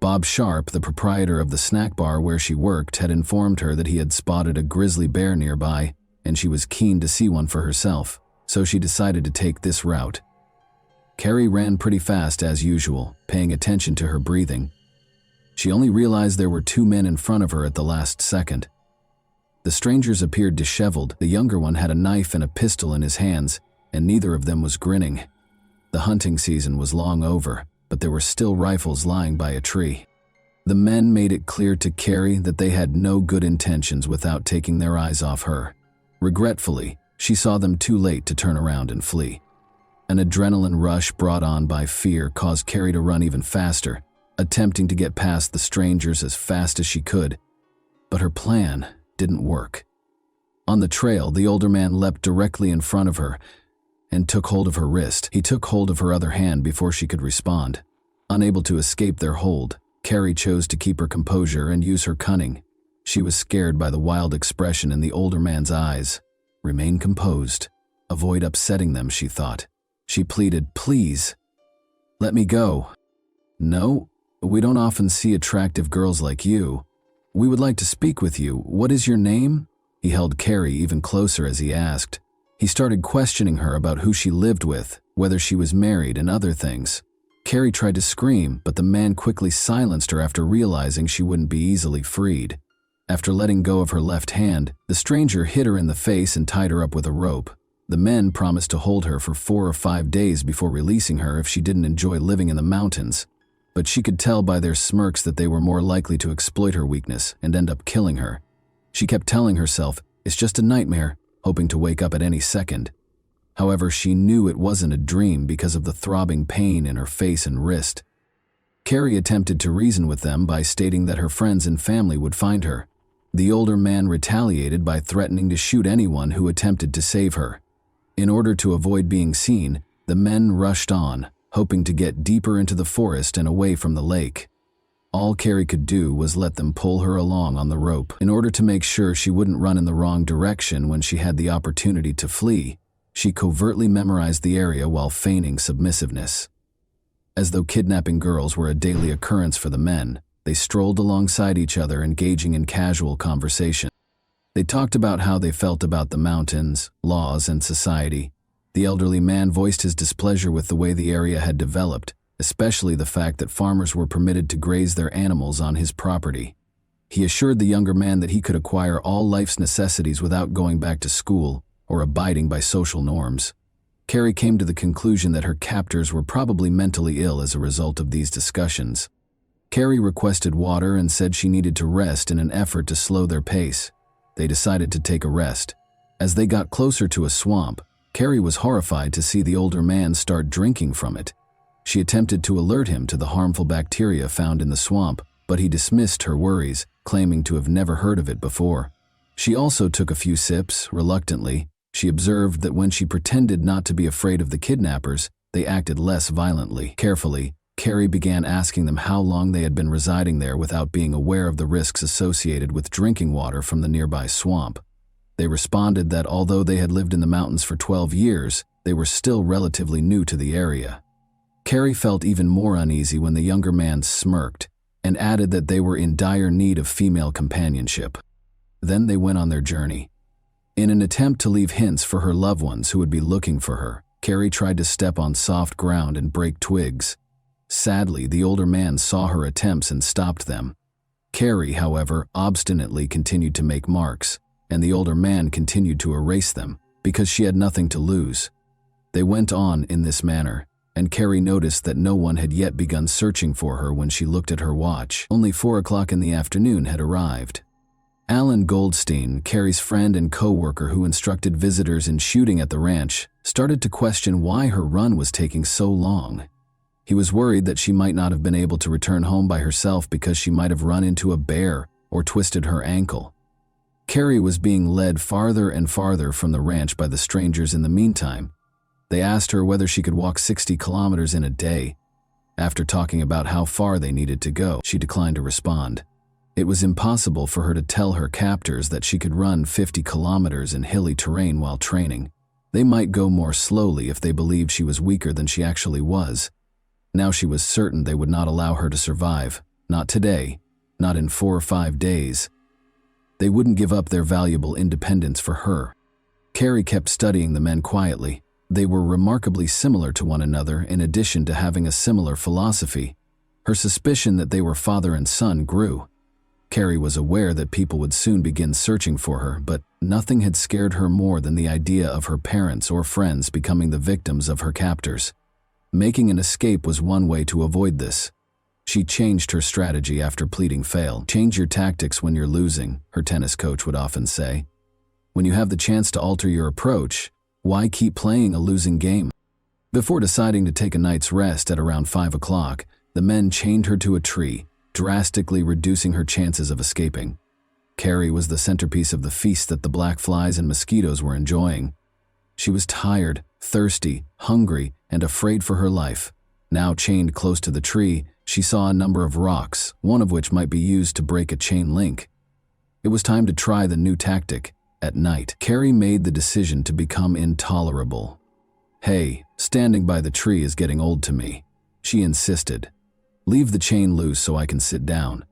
Bob Sharp, the proprietor of the snack bar where she worked, had informed her that he had spotted a grizzly bear nearby, and she was keen to see one for herself, so she decided to take this route. Carrie ran pretty fast as usual, paying attention to her breathing. She only realized there were two men in front of her at the last second. The strangers appeared disheveled. The younger one had a knife and a pistol in his hands, and neither of them was grinning. The hunting season was long over, but there were still rifles lying by a tree. The men made it clear to Carrie that they had no good intentions without taking their eyes off her. Regretfully, she saw them too late to turn around and flee. An adrenaline rush brought on by fear caused Carrie to run even faster, attempting to get past the strangers as fast as she could. But her plan didn't work. On the trail, the older man leapt directly in front of her, and took hold of her wrist. He took hold of her other hand before she could respond. Unable to escape their hold, Carrie chose to keep her composure and use her cunning. She was scared by the wild expression in the older man's eyes. Remain composed. Avoid upsetting them, she thought. She pleaded, "Please, let me go." "No, we don't often see attractive girls like you. We would like to speak with you. What is your name?" He held Carrie even closer as he asked. He started questioning her about who she lived with, whether she was married, and other things. Carrie tried to scream, but the man quickly silenced her after realizing she wouldn't be easily freed. After letting go of her left hand, the stranger hit her in the face and tied her up with a rope. The men promised to hold her for 4 or 5 days before releasing her if she didn't enjoy living in the mountains. But she could tell by their smirks that they were more likely to exploit her weakness and end up killing her. She kept telling herself, "It's just a nightmare," hoping to wake up at any second. However, she knew it wasn't a dream because of the throbbing pain in her face and wrist. Carrie attempted to reason with them by stating that her friends and family would find her. The older man retaliated by threatening to shoot anyone who attempted to save her. In order to avoid being seen, the men rushed on, hoping to get deeper into the forest and away from the lake. All Carrie could do was let them pull her along on the rope. In order to make sure she wouldn't run in the wrong direction when she had the opportunity to flee, she covertly memorized the area while feigning submissiveness. As though kidnapping girls were a daily occurrence for the men, they strolled alongside each other, engaging in casual conversation. They talked about how they felt about the mountains, laws, and society. The elderly man voiced his displeasure with the way the area had developed, especially the fact that farmers were permitted to graze their animals on his property. He assured the younger man that he could acquire all life's necessities without going back to school or abiding by social norms. Carrie came to the conclusion that her captors were probably mentally ill as a result of these discussions. Carrie requested water and said she needed to rest in an effort to slow their pace. They decided to take a rest. As they got closer to a swamp, Carrie was horrified to see the older man start drinking from it. She attempted to alert him to the harmful bacteria found in the swamp, but he dismissed her worries, claiming to have never heard of it before. She also took a few sips, reluctantly. She observed that when she pretended not to be afraid of the kidnappers, they acted less violently. Carefully, Carrie began asking them how long they had been residing there without being aware of the risks associated with drinking water from the nearby swamp. They responded that although they had lived in the mountains for 12 years, they were still relatively new to the area. Carrie felt even more uneasy when the younger man smirked and added that they were in dire need of female companionship. Then they went on their journey. In an attempt to leave hints for her loved ones who would be looking for her, Carrie tried to step on soft ground and break twigs. Sadly, the older man saw her attempts and stopped them. Carrie, however, obstinately continued to make marks, and the older man continued to erase them because she had nothing to lose. They went on in this manner, and Carrie noticed that no one had yet begun searching for her when she looked at her watch. Only 4 o'clock in the afternoon had arrived. Alan Goldstein, Carrie's friend and co-worker who instructed visitors in shooting at the ranch, started to question why her run was taking so long. He was worried that she might not have been able to return home by herself because she might have run into a bear or twisted her ankle. Carrie was being led farther and farther from the ranch by the strangers in the meantime. They asked her whether she could walk 60 kilometers in a day. After talking about how far they needed to go, she declined to respond. It was impossible for her to tell her captors that she could run 50 kilometers in hilly terrain while training. They might go more slowly if they believed she was weaker than she actually was. Now she was certain they would not allow her to survive. Not today. Not in 4 or 5 days. They wouldn't give up their valuable independence for her. Carrie kept studying the men quietly. They were remarkably similar to one another in addition to having a similar philosophy. Her suspicion that they were father and son grew. Carrie was aware that people would soon begin searching for her, but nothing had scared her more than the idea of her parents or friends becoming the victims of her captors. Making an escape was one way to avoid this. She changed her strategy after pleading failed. "Change your tactics when you're losing," her tennis coach would often say. "When you have the chance to alter your approach, why keep playing a losing game?" Before deciding to take a night's rest at around 5 o'clock, the men chained her to a tree, drastically reducing her chances of escaping. Carrie was the centerpiece of the feast that the black flies and mosquitoes were enjoying. She was tired, thirsty, hungry, and afraid for her life. Now chained close to the tree, she saw a number of rocks, one of which might be used to break a chain link. It was time to try the new tactic. At night, Carrie made the decision to become intolerable. "Hey, standing by the tree is getting old to me," she insisted. "Leave the chain loose so I can sit down."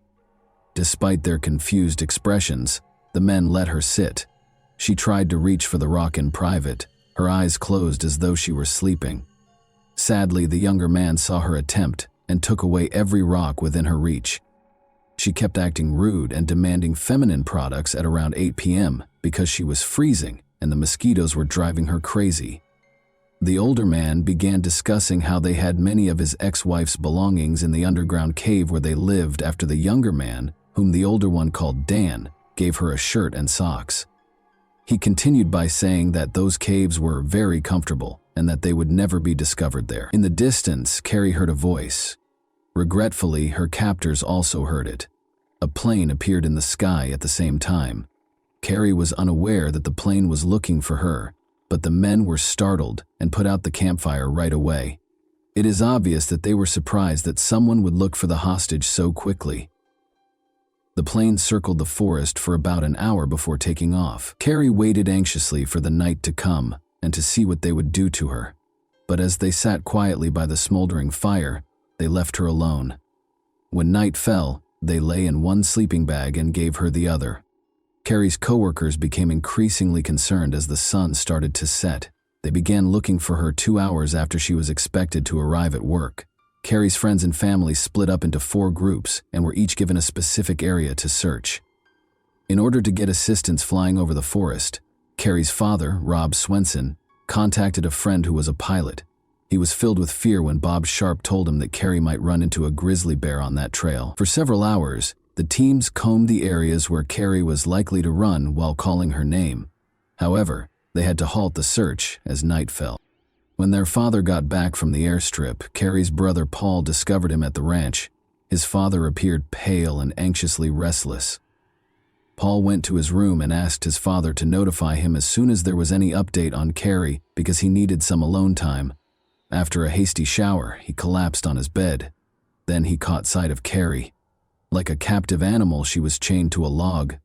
Despite their confused expressions, the men let her sit. She tried to reach for the rock in private, her eyes closed as though she were sleeping. Sadly, the younger man saw her attempt and took away every rock within her reach. She kept acting rude and demanding feminine products at around 8 p.m. because she was freezing and the mosquitoes were driving her crazy. The older man began discussing how they had many of his ex-wife's belongings in the underground cave where they lived after the younger man, whom the older one called Dan, gave her a shirt and socks. He continued by saying that those caves were very comfortable and that they would never be discovered there. In the distance, Carrie heard a voice. Regretfully, her captors also heard it. A plane appeared in the sky at the same time. Carrie was unaware that the plane was looking for her, but the men were startled and put out the campfire right away. It is obvious that they were surprised that someone would look for the hostage so quickly. The plane circled the forest for about an hour before taking off. Carrie waited anxiously for the night to come and to see what they would do to her. But as they sat quietly by the smoldering fire, they left her alone. When night fell, they lay in one sleeping bag and gave her the other. Carrie's coworkers became increasingly concerned as the sun started to set. They began looking for her 2 hours after she was expected to arrive at work. Carrie's friends and family split up into 4 groups and were each given a specific area to search. In order to get assistance flying over the forest, Carrie's father, Rob Swenson, contacted a friend who was a pilot. He was filled with fear when Bob Sharp told him that Carrie might run into a grizzly bear on that trail. For several hours, the teams combed the areas where Carrie was likely to run while calling her name. However, they had to halt the search as night fell. When their father got back from the airstrip, Carrie's brother Paul discovered him at the ranch. His father appeared pale and anxiously restless. Paul went to his room and asked his father to notify him as soon as there was any update on Carrie because he needed some alone time. After a hasty shower, he collapsed on his bed. Then he caught sight of Carrie. Like a captive animal, she was chained to a log.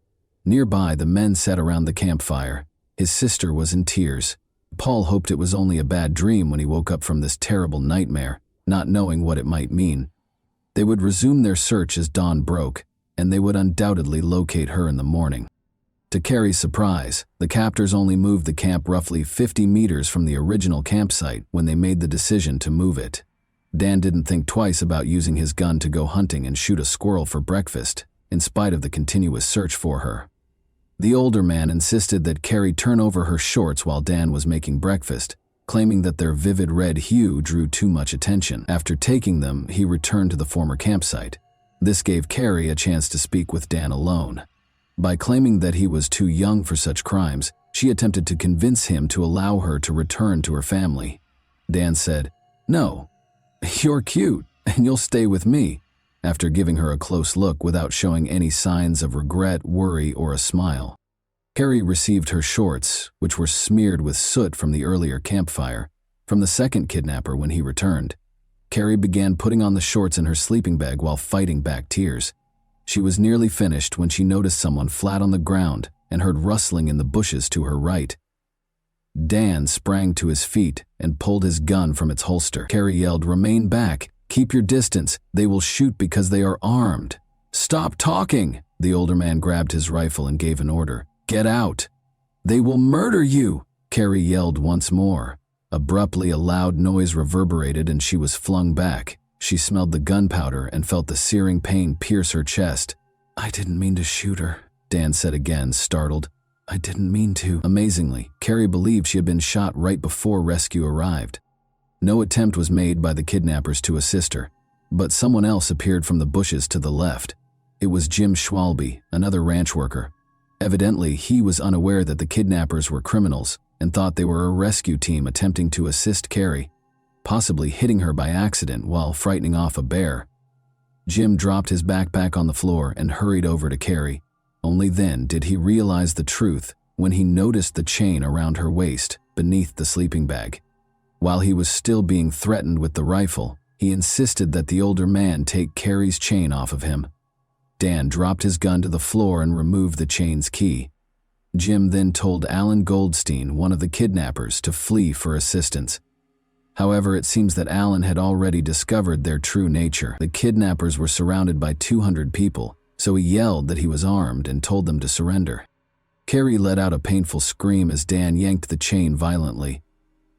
Nearby, the men sat around the campfire. His sister was in tears. Paul hoped it was only a bad dream when he woke up from this terrible nightmare, not knowing what it might mean. They would resume their search as dawn broke, and they would undoubtedly locate her in the morning. To Carrie's surprise, the captors only moved the camp roughly 50 meters from the original campsite when they made the decision to move it. Dan didn't think twice about using his gun to go hunting and shoot a squirrel for breakfast, in spite of the continuous search for her. The older man insisted that Carrie turn over her shorts while Dan was making breakfast, claiming that their vivid red hue drew too much attention. After taking them, he returned to the former campsite. This gave Carrie a chance to speak with Dan alone. By claiming that he was too young for such crimes, she attempted to convince him to allow her to return to her family. Dan said, "No, you're cute, and you'll stay with me," after giving her a close look without showing any signs of regret, worry, or a smile. Carrie received her shorts, which were smeared with soot from the earlier campfire, from the second kidnapper when he returned. Carrie began putting on the shorts in her sleeping bag while fighting back tears. She was nearly finished when she noticed someone flat on the ground and heard rustling in the bushes to her right. Dan sprang to his feet and pulled his gun from its holster. Carrie yelled, "Remain back! Keep your distance! They will shoot because they are armed!" "Stop talking!" The older man grabbed his rifle and gave an order. "Get out!" "They will murder you!" Carrie yelled once more. Abruptly, a loud noise reverberated and she was flung back. She smelled the gunpowder and felt the searing pain pierce her chest. "I didn't mean to shoot her," Dan said again, startled. "I didn't mean to." Amazingly, Carrie believed she had been shot right before rescue arrived. No attempt was made by the kidnappers to assist her, but someone else appeared from the bushes to the left. It was Jim Schwalbe, another ranch worker. Evidently, he was unaware that the kidnappers were criminals and thought they were a rescue team attempting to assist Carrie, possibly hitting her by accident while frightening off a bear. Jim dropped his backpack on the floor and hurried over to Carrie. Only then did he realize the truth when he noticed the chain around her waist beneath the sleeping bag. While he was still being threatened with the rifle, he insisted that the older man take Carrie's chain off of him. Dan dropped his gun to the floor and removed the chain's key. Jim then told Alan Goldstein, one of the kidnappers, to flee for assistance. However, it seems that Alan had already discovered their true nature. The kidnappers were surrounded by 200 people, so he yelled that he was armed and told them to surrender. Carrie let out a painful scream as Dan yanked the chain violently.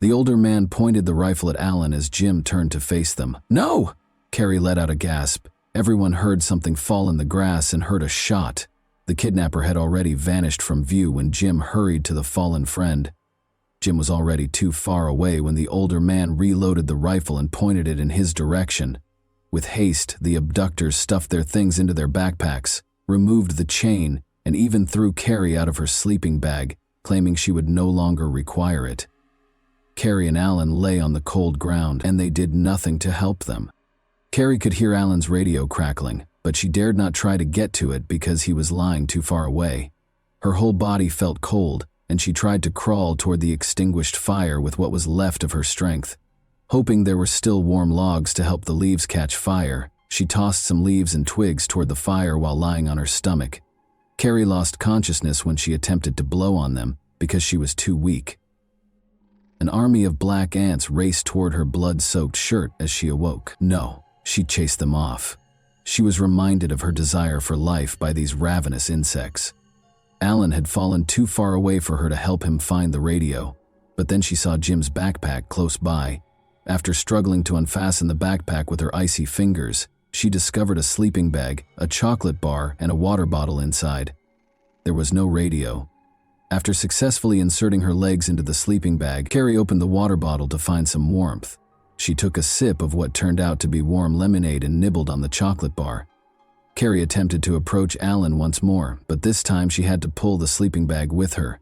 The older man pointed the rifle at Alan as Jim turned to face them. "No!" Carrie let out a gasp. Everyone heard something fall in the grass and heard a shot. The kidnapper had already vanished from view when Jim hurried to the fallen friend. Jim was already too far away when the older man reloaded the rifle and pointed it in his direction. With haste, the abductors stuffed their things into their backpacks, removed the chain, and even threw Carrie out of her sleeping bag, claiming she would no longer require it. Carrie and Alan lay on the cold ground, and they did nothing to help them. Carrie could hear Alan's radio crackling, but she dared not try to get to it because he was lying too far away. Her whole body felt cold, and she tried to crawl toward the extinguished fire with what was left of her strength. Hoping there were still warm logs to help the leaves catch fire, she tossed some leaves and twigs toward the fire while lying on her stomach. Carrie lost consciousness when she attempted to blow on them because she was too weak. An army of black ants raced toward her blood-soaked shirt as she awoke. No, she chased them off. She was reminded of her desire for life by these ravenous insects. Alan had fallen too far away for her to help him find the radio, but then she saw Jim's backpack close by. After struggling to unfasten the backpack with her icy fingers, she discovered a sleeping bag, a chocolate bar, and a water bottle inside. There was no radio. After successfully inserting her legs into the sleeping bag, Carrie opened the water bottle to find some warmth. She took a sip of what turned out to be warm lemonade and nibbled on the chocolate bar. Carrie attempted to approach Alan once more, but this time she had to pull the sleeping bag with her.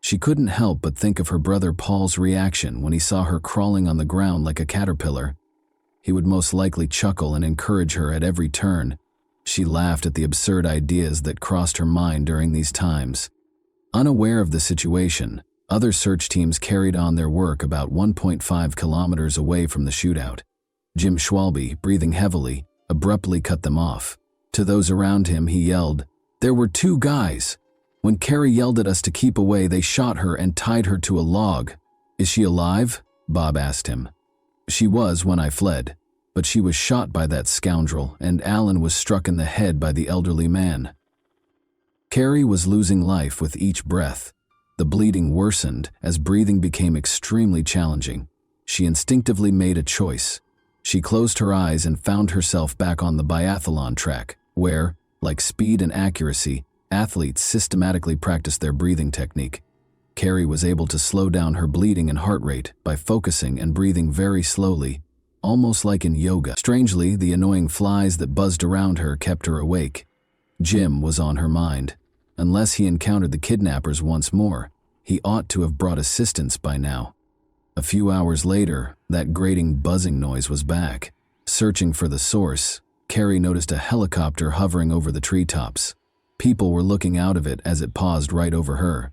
She couldn't help but think of her brother Paul's reaction when he saw her crawling on the ground like a caterpillar. He would most likely chuckle and encourage her at every turn. She laughed at the absurd ideas that crossed her mind during these times. Unaware of the situation, other search teams carried on their work about 1.5 kilometers away from the shootout. Jim Schwalbe, breathing heavily, abruptly cut them off. To those around him, he yelled, "There were two guys. When Carrie yelled at us to keep away, they shot her and tied her to a log." "Is she alive?" Bob asked him. "She was when I fled, but she was shot by that scoundrel, and Alan was struck in the head by the elderly man." Carrie was losing life with each breath. The bleeding worsened as breathing became extremely challenging. She instinctively made a choice. She closed her eyes and found herself back on the biathlon track, where, like speed and accuracy, athletes systematically practice their breathing technique. Carrie was able to slow down her bleeding and heart rate by focusing and breathing very slowly, almost like in yoga. Strangely, the annoying flies that buzzed around her kept her awake. Jim was on her mind. Unless he encountered the kidnappers once more, he ought to have brought assistance by now. A few hours later, that grating buzzing noise was back. Searching for the source, Carrie noticed a helicopter hovering over the treetops. People were looking out of it as it paused right over her.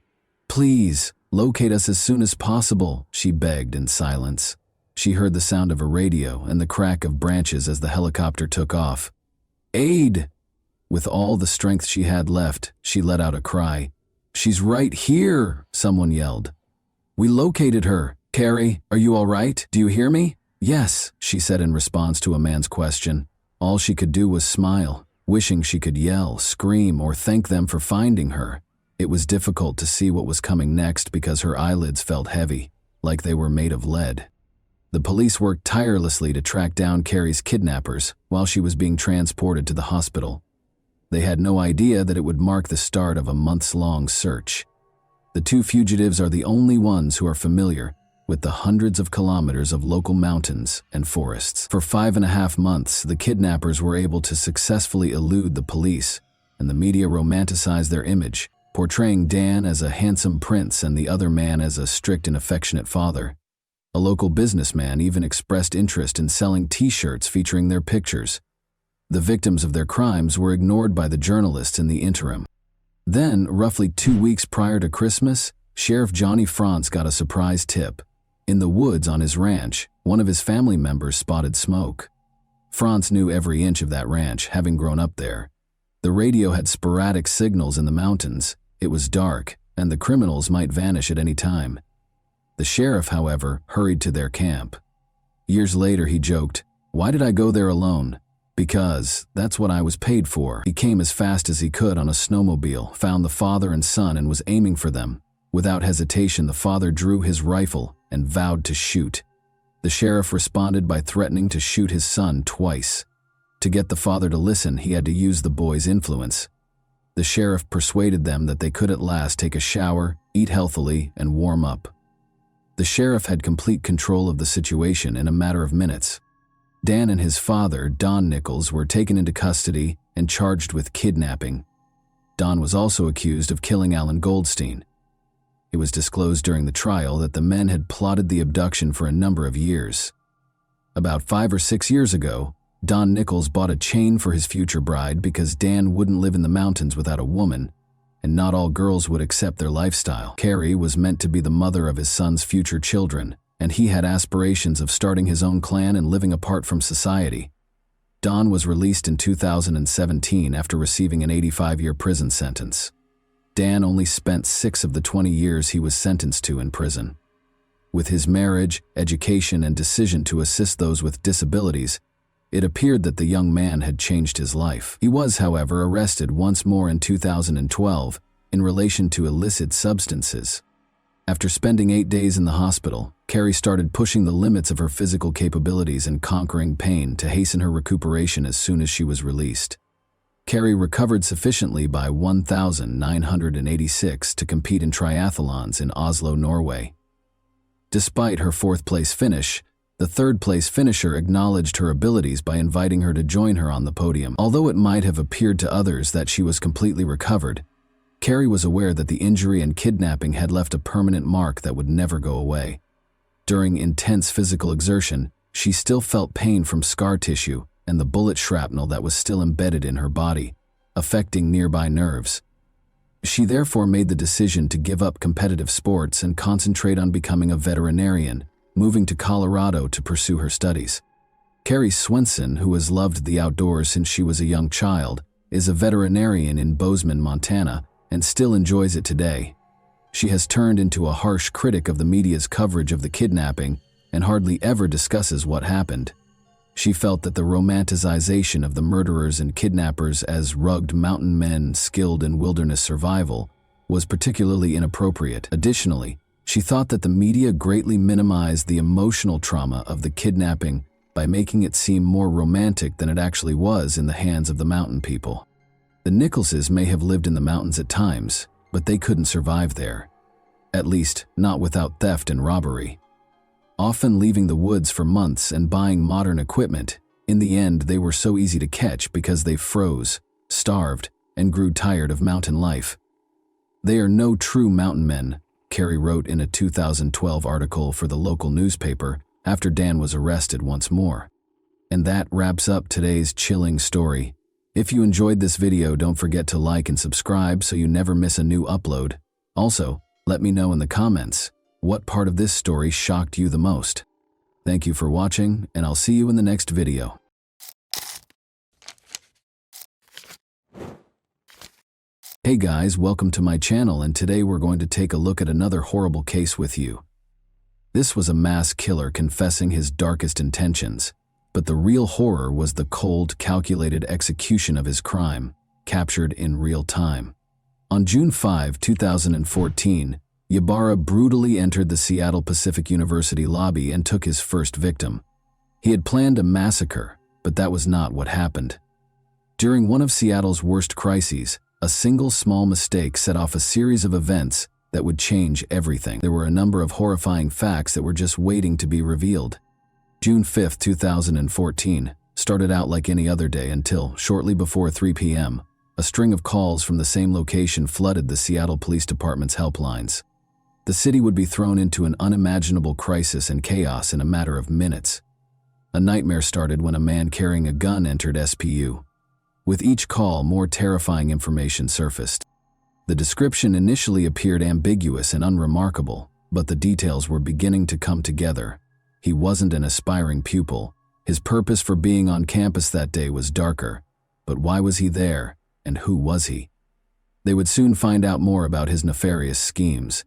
"Please, locate us as soon as possible," she begged in silence. She heard the sound of a radio and the crack of branches as the helicopter took off. "Aid!" With all the strength she had left, she let out a cry. "She's right here," someone yelled. "We located her. Carrie, are you all right? Do you hear me?" "Yes," she said in response to a man's question. All she could do was smile, wishing she could yell, scream, or thank them for finding her. It was difficult to see what was coming next because her eyelids felt heavy, like they were made of lead. The police worked tirelessly to track down Carrie's kidnappers while she was being transported to the hospital. They had no idea that it would mark the start of a months-long search. The two fugitives are the only ones who are familiar with the hundreds of kilometers of local mountains and forests. For 5.5 months, the kidnappers were able to successfully elude the police, and the media romanticized their image, portraying Dan as a handsome prince and the other man as a strict and affectionate father. A local businessman even expressed interest in selling T-shirts featuring their pictures. The victims of their crimes were ignored by the journalists in the interim. Then, roughly 2 weeks prior to Christmas, Sheriff Johnny Franz got a surprise tip. In the woods on his ranch, one of his family members spotted smoke. Franz knew every inch of that ranch, having grown up there. The radio had sporadic signals in the mountains. It was dark, and the criminals might vanish at any time. The sheriff, however, hurried to their camp. Years later, he joked, "Why did I go there alone? Because that's what I was paid for." He came as fast as he could on a snowmobile, found the father and son, and was aiming for them. Without hesitation, the father drew his rifle and vowed to shoot. The sheriff responded by threatening to shoot his son twice. To get the father to listen, he had to use the boy's influence. The sheriff persuaded them that they could at last take a shower, eat healthily, and warm up. The sheriff had complete control of the situation in a matter of minutes. Dan and his father, Don Nichols, were taken into custody and charged with kidnapping. Don was also accused of killing Alan Goldstein. It was disclosed during the trial that the men had plotted the abduction for a number of years. About 5 or 6 years ago, Don Nichols bought a chain for his future bride because Dan wouldn't live in the mountains without a woman, and not all girls would accept their lifestyle. Carrie was meant to be the mother of his son's future children, and he had aspirations of starting his own clan and living apart from society. Don was released in 2017 after receiving an 85-year prison sentence. Dan only spent 6 of the 20 years he was sentenced to in prison. With his marriage, education, and decision to assist those with disabilities, it appeared that the young man had changed his life. He was, however, arrested once more in 2012 in relation to illicit substances. After spending 8 days in the hospital, Carrie started pushing the limits of her physical capabilities and conquering pain to hasten her recuperation as soon as she was released. Carrie recovered sufficiently by 1986 to compete in triathlons in Oslo, Norway. Despite her 4th-place finish, the 3rd-place finisher acknowledged her abilities by inviting her to join her on the podium. Although it might have appeared to others that she was completely recovered, Carrie was aware that the injury and kidnapping had left a permanent mark that would never go away. During intense physical exertion, she still felt pain from scar tissue and the bullet shrapnel that was still embedded in her body, affecting nearby nerves. She therefore made the decision to give up competitive sports and concentrate on becoming a veterinarian, moving to Colorado to pursue her studies. Carrie Swenson, who has loved the outdoors since she was a young child, is a veterinarian in Bozeman, Montana, and still enjoys it today. She has turned into a harsh critic of the media's coverage of the kidnapping and hardly ever discusses what happened. She felt that the romanticization of the murderers and kidnappers as rugged mountain men skilled in wilderness survival was particularly inappropriate. Additionally, she thought that the media greatly minimized the emotional trauma of the kidnapping by making it seem more romantic than it actually was in the hands of the mountain people. The Nicholses may have lived in the mountains at times, but they couldn't survive there. At least, not without theft and robbery. Often leaving the woods for months and buying modern equipment, in the end they were so easy to catch because they froze, starved, and grew tired of mountain life. They are no true mountain men, Carrie wrote in a 2012 article for the local newspaper after Dan was arrested once more. And that wraps up today's chilling story. If you enjoyed this video, don't forget to like and subscribe so you never miss a new upload. Also, let me know in the comments, what part of this story shocked you the most? Thank you for watching, and I'll see you in the next video. Hey guys, welcome to my channel, and today we're going to take a look at another horrible case with you. This was a mass killer confessing his darkest intentions, but the real horror was the cold, calculated execution of his crime, captured in real time. On June 5, 2014, Ybarra brutally entered the Seattle Pacific University lobby and took his first victim. He had planned a massacre, but that was not what happened. During one of Seattle's worst crises, a single small mistake set off a series of events that would change everything. There were a number of horrifying facts that were just waiting to be revealed. June 5, 2014, started out like any other day until, shortly before 3 p.m., a string of calls from the same location flooded the Seattle Police Department's helplines. The city would be thrown into an unimaginable crisis and chaos in a matter of minutes. A nightmare started when a man carrying a gun entered SPU. With each call, more terrifying information surfaced. The description initially appeared ambiguous and unremarkable, But the details were beginning to come together. He wasn't an aspiring pupil. His purpose for being on campus that day was darker. But why was he there, and who was he? They would soon find out more about his nefarious schemes.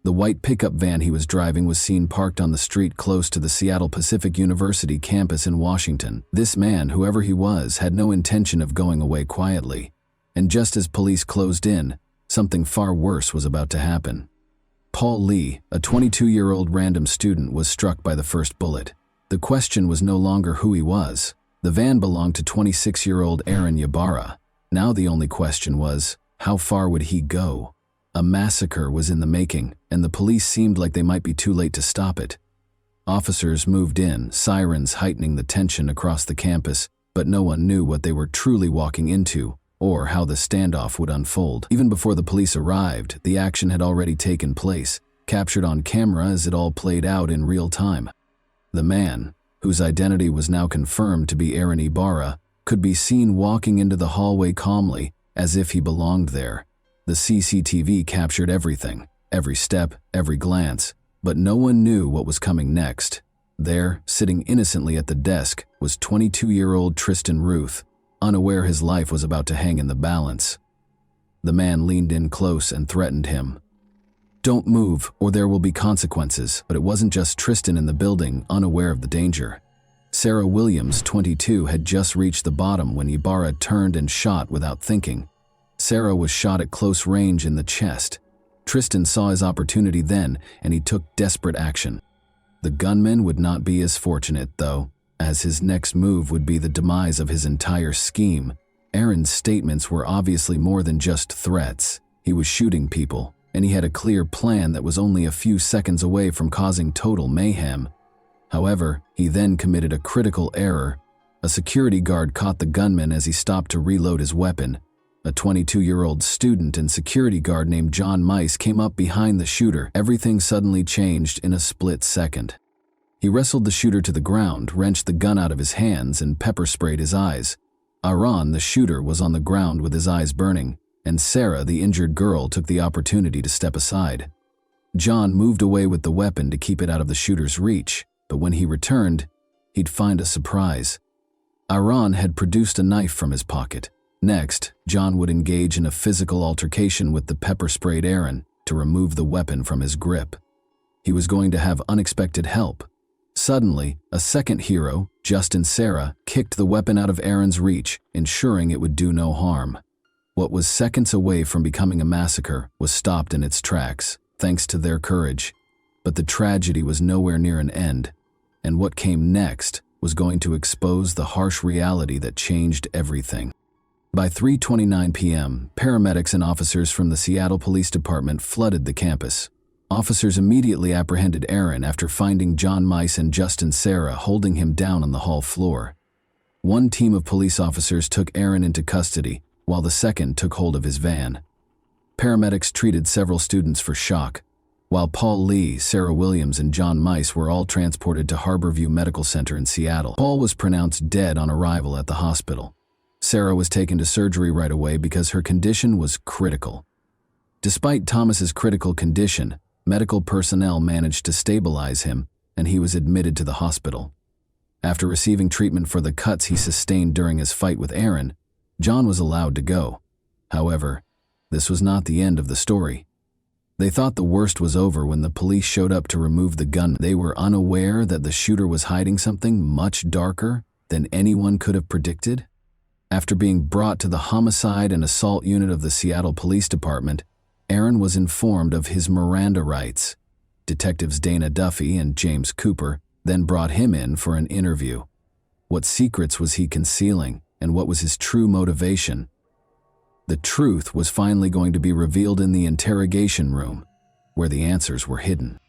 The white pickup van he was driving was seen parked on the street close to the Seattle Pacific University campus in Washington. This man, whoever he was, had no intention of going away quietly. And just as police closed in, something far worse was about to happen. Paul Lee, a 22-year-old random student, was struck by the first bullet. The question was no longer who he was. The van belonged to 26-year-old Aaron Ybarra. Now the only question was, how far would he go? A massacre was in the making, and the police seemed like they might be too late to stop it. Officers moved in, sirens heightening the tension across the campus, but no one knew what they were truly walking into, or how the standoff would unfold. Even before the police arrived, the action had already taken place, captured on camera as it all played out in real time. The man, whose identity was now confirmed to be Aaron Ybarra, could be seen walking into the hallway calmly, as if he belonged there. The CCTV captured everything, every step, every glance, but no one knew what was coming next. There, sitting innocently at the desk, was 22-year-old Tristan Ruth, unaware his life was about to hang in the balance. The man leaned in close and threatened him. "Don't move, or there will be consequences." But it wasn't just Tristan in the building, unaware of the danger. Sarah Williams, 22, had just reached the bottom when Ybarra turned and shot without thinking. Sarah was shot at close range in the chest. Tristan saw his opportunity then, and he took desperate action. The gunman would not be as fortunate, though, as his next move would be the demise of his entire scheme. Aaron's statements were obviously more than just threats. He was shooting people, and he had a clear plan that was only a few seconds away from causing total mayhem. However, he then committed a critical error. A security guard caught the gunman as he stopped to reload his weapon. A 22-year-old student and security guard named John Mice came up behind the shooter. Everything suddenly changed in a split second. He wrestled the shooter to the ground, wrenched the gun out of his hands, and pepper-sprayed his eyes. Aaron, the shooter, was on the ground with his eyes burning, and Sarah, the injured girl, took the opportunity to step aside. John moved away with the weapon to keep it out of the shooter's reach, but when he returned, he'd find a surprise. Aaron had produced a knife from his pocket. Next, John would engage in a physical altercation with the pepper-sprayed Aaron to remove the weapon from his grip. He was going to have unexpected help. Suddenly, a second hero, Justin Sarah, kicked the weapon out of Aaron's reach, ensuring it would do no harm. What was seconds away from becoming a massacre was stopped in its tracks, thanks to their courage. But the tragedy was nowhere near an end, and what came next was going to expose the harsh reality that changed everything. By 3:29 p.m., paramedics and officers from the Seattle Police Department flooded the campus. Officers immediately apprehended Aaron after finding John Mice and Justin Sarah holding him down on the hall floor. One team of police officers took Aaron into custody, while the second took hold of his van. Paramedics treated several students for shock, while Paul Lee, Sarah Williams, and John Mice were all transported to Harborview Medical Center in Seattle. Paul was pronounced dead on arrival at the hospital. Sarah was taken to surgery right away because her condition was critical. Despite Thomas's critical condition, medical personnel managed to stabilize him, and he was admitted to the hospital. After receiving treatment for the cuts he sustained during his fight with Aaron, John was allowed to go. However, this was not the end of the story. They thought the worst was over when the police showed up to remove the gun. They were unaware that the shooter was hiding something much darker than anyone could have predicted. After being brought to the homicide and assault unit of the Seattle Police Department, Aaron was informed of his Miranda rights. Detectives Dana Duffy and James Cooper then brought him in for an interview. What secrets was he concealing, and what was his true motivation? The truth was finally going to be revealed in the interrogation room, where the answers were hidden.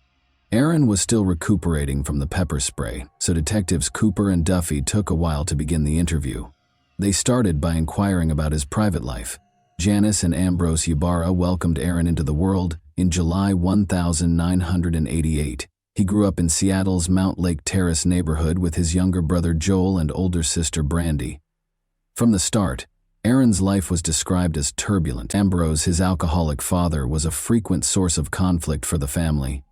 Aaron was still recuperating from the pepper spray, so detectives Cooper and Duffy took a while to begin the interview. They started by inquiring about his private life. Janice and Ambrose Ybarra welcomed Aaron into the world in July 1988. He grew up in Seattle's Mount Lake Terrace neighborhood with his younger brother Joel and older sister Brandy. From the start, Aaron's life was described as turbulent. Ambrose, his alcoholic father, was a frequent source of conflict for the family.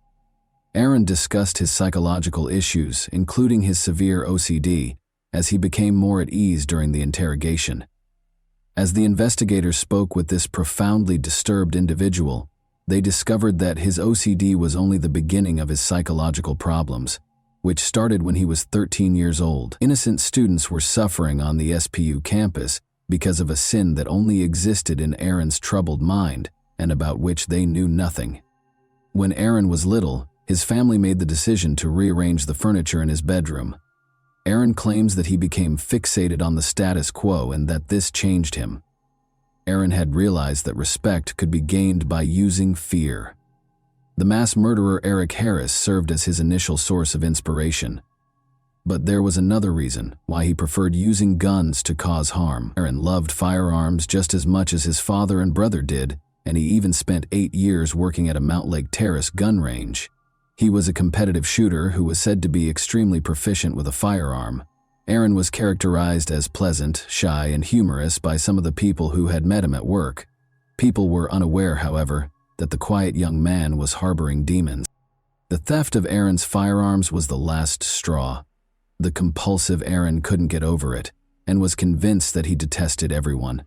Aaron discussed his psychological issues, including his severe OCD, as he became more at ease during the interrogation. As the investigators spoke with this profoundly disturbed individual, they discovered that his OCD was only the beginning of his psychological problems, which started when he was 13 years old. Innocent students were suffering on the SPU campus because of a sin that only existed in Aaron's troubled mind and about which they knew nothing. When Aaron was little, his family made the decision to rearrange the furniture in his bedroom. Aaron claims that he became fixated on the status quo and that this changed him. Aaron had realized that respect could be gained by using fear. The mass murderer Eric Harris served as his initial source of inspiration. But there was another reason why he preferred using guns to cause harm. Aaron loved firearms just as much as his father and brother did, and he even spent 8 years working at a Mountlake Terrace gun range. He was a competitive shooter who was said to be extremely proficient with a firearm. Aaron was characterized as pleasant, shy, and humorous by some of the people who had met him at work. People were unaware, however, that the quiet young man was harboring demons. The theft of Aaron's firearms was the last straw. The compulsive Aaron couldn't get over it and was convinced that he detested everyone.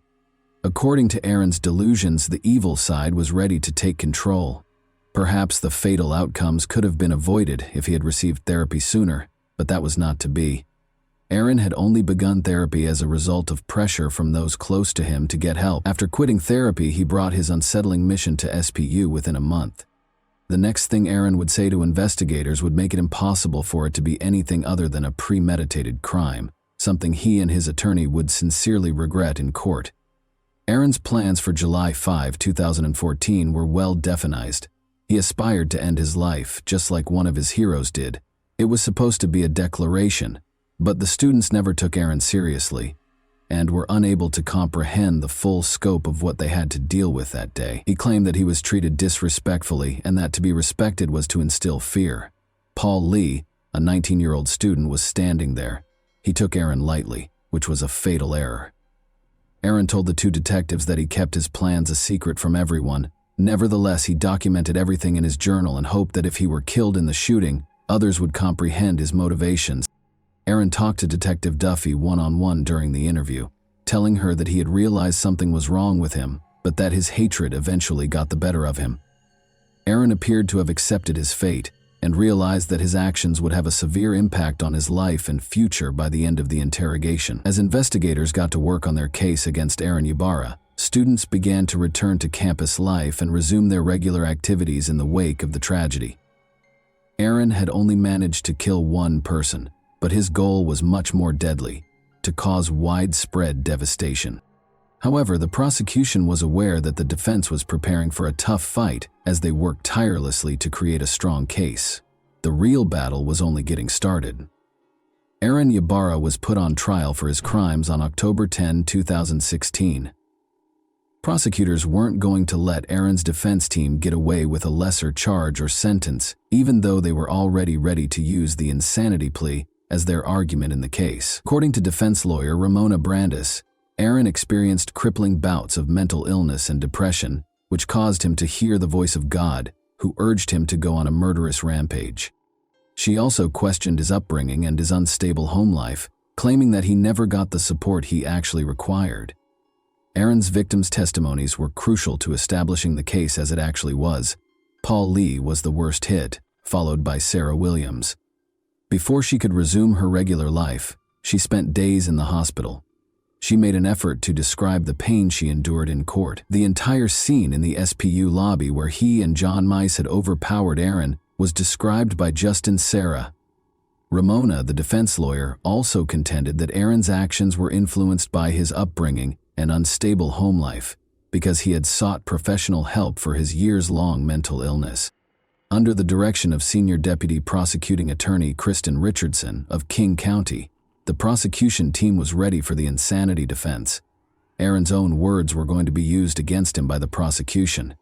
According to Aaron's delusions, the evil side was ready to take control. Perhaps the fatal outcomes could have been avoided if he had received therapy sooner, but that was not to be. Aaron had only begun therapy as a result of pressure from those close to him to get help. After quitting therapy, he brought his unsettling mission to SPU within a month. The next thing Aaron would say to investigators would make it impossible for it to be anything other than a premeditated crime, something he and his attorney would sincerely regret in court. Aaron's plans for July 5, 2014 were well defined. He aspired to end his life, just like one of his heroes did. It was supposed to be a declaration, but the students never took Aaron seriously and were unable to comprehend the full scope of what they had to deal with that day. He claimed that he was treated disrespectfully and that to be respected was to instill fear. Paul Lee, a 19-year-old student, was standing there. He took Aaron lightly, which was a fatal error. Aaron told the two detectives that he kept his plans a secret from everyone. Nevertheless, he documented everything in his journal and hoped that if he were killed in the shooting, others would comprehend his motivations. Aaron talked to Detective Duffy one-on-one during the interview, telling her that he had realized something was wrong with him, but that his hatred eventually got the better of him. Aaron appeared to have accepted his fate and realized that his actions would have a severe impact on his life and future by the end of the interrogation. As investigators got to work on their case against Aaron Ybarra, students began to return to campus life and resume their regular activities in the wake of the tragedy. Aaron had only managed to kill one person, but his goal was much more deadly: to cause widespread devastation. However, the prosecution was aware that the defense was preparing for a tough fight as they worked tirelessly to create a strong case. The real battle was only getting started. Aaron Ybarra was put on trial for his crimes on October 10, 2016. Prosecutors weren't going to let Aaron's defense team get away with a lesser charge or sentence, even though they were already ready to use the insanity plea as their argument in the case. According to defense lawyer Ramona Brandis, Aaron experienced crippling bouts of mental illness and depression, which caused him to hear the voice of God, who urged him to go on a murderous rampage. She also questioned his upbringing and his unstable home life, claiming that he never got the support he actually required. Aaron's victims' testimonies were crucial to establishing the case as it actually was. Paul Lee was the worst hit, followed by Sarah Williams. Before she could resume her regular life, she spent days in the hospital. She made an effort to describe the pain she endured in court. The entire scene in the SPU lobby where he and John Mice had overpowered Aaron was described by Justin Sarah. Ramona, the defense lawyer, also contended that Aaron's actions were influenced by his upbringing and unstable home life because he had sought professional help for his years-long mental illness. Under the direction of Senior Deputy Prosecuting Attorney Kristen Richardson of King County, the prosecution team was ready for the insanity defense. Aaron's own words were going to be used against him by the prosecution.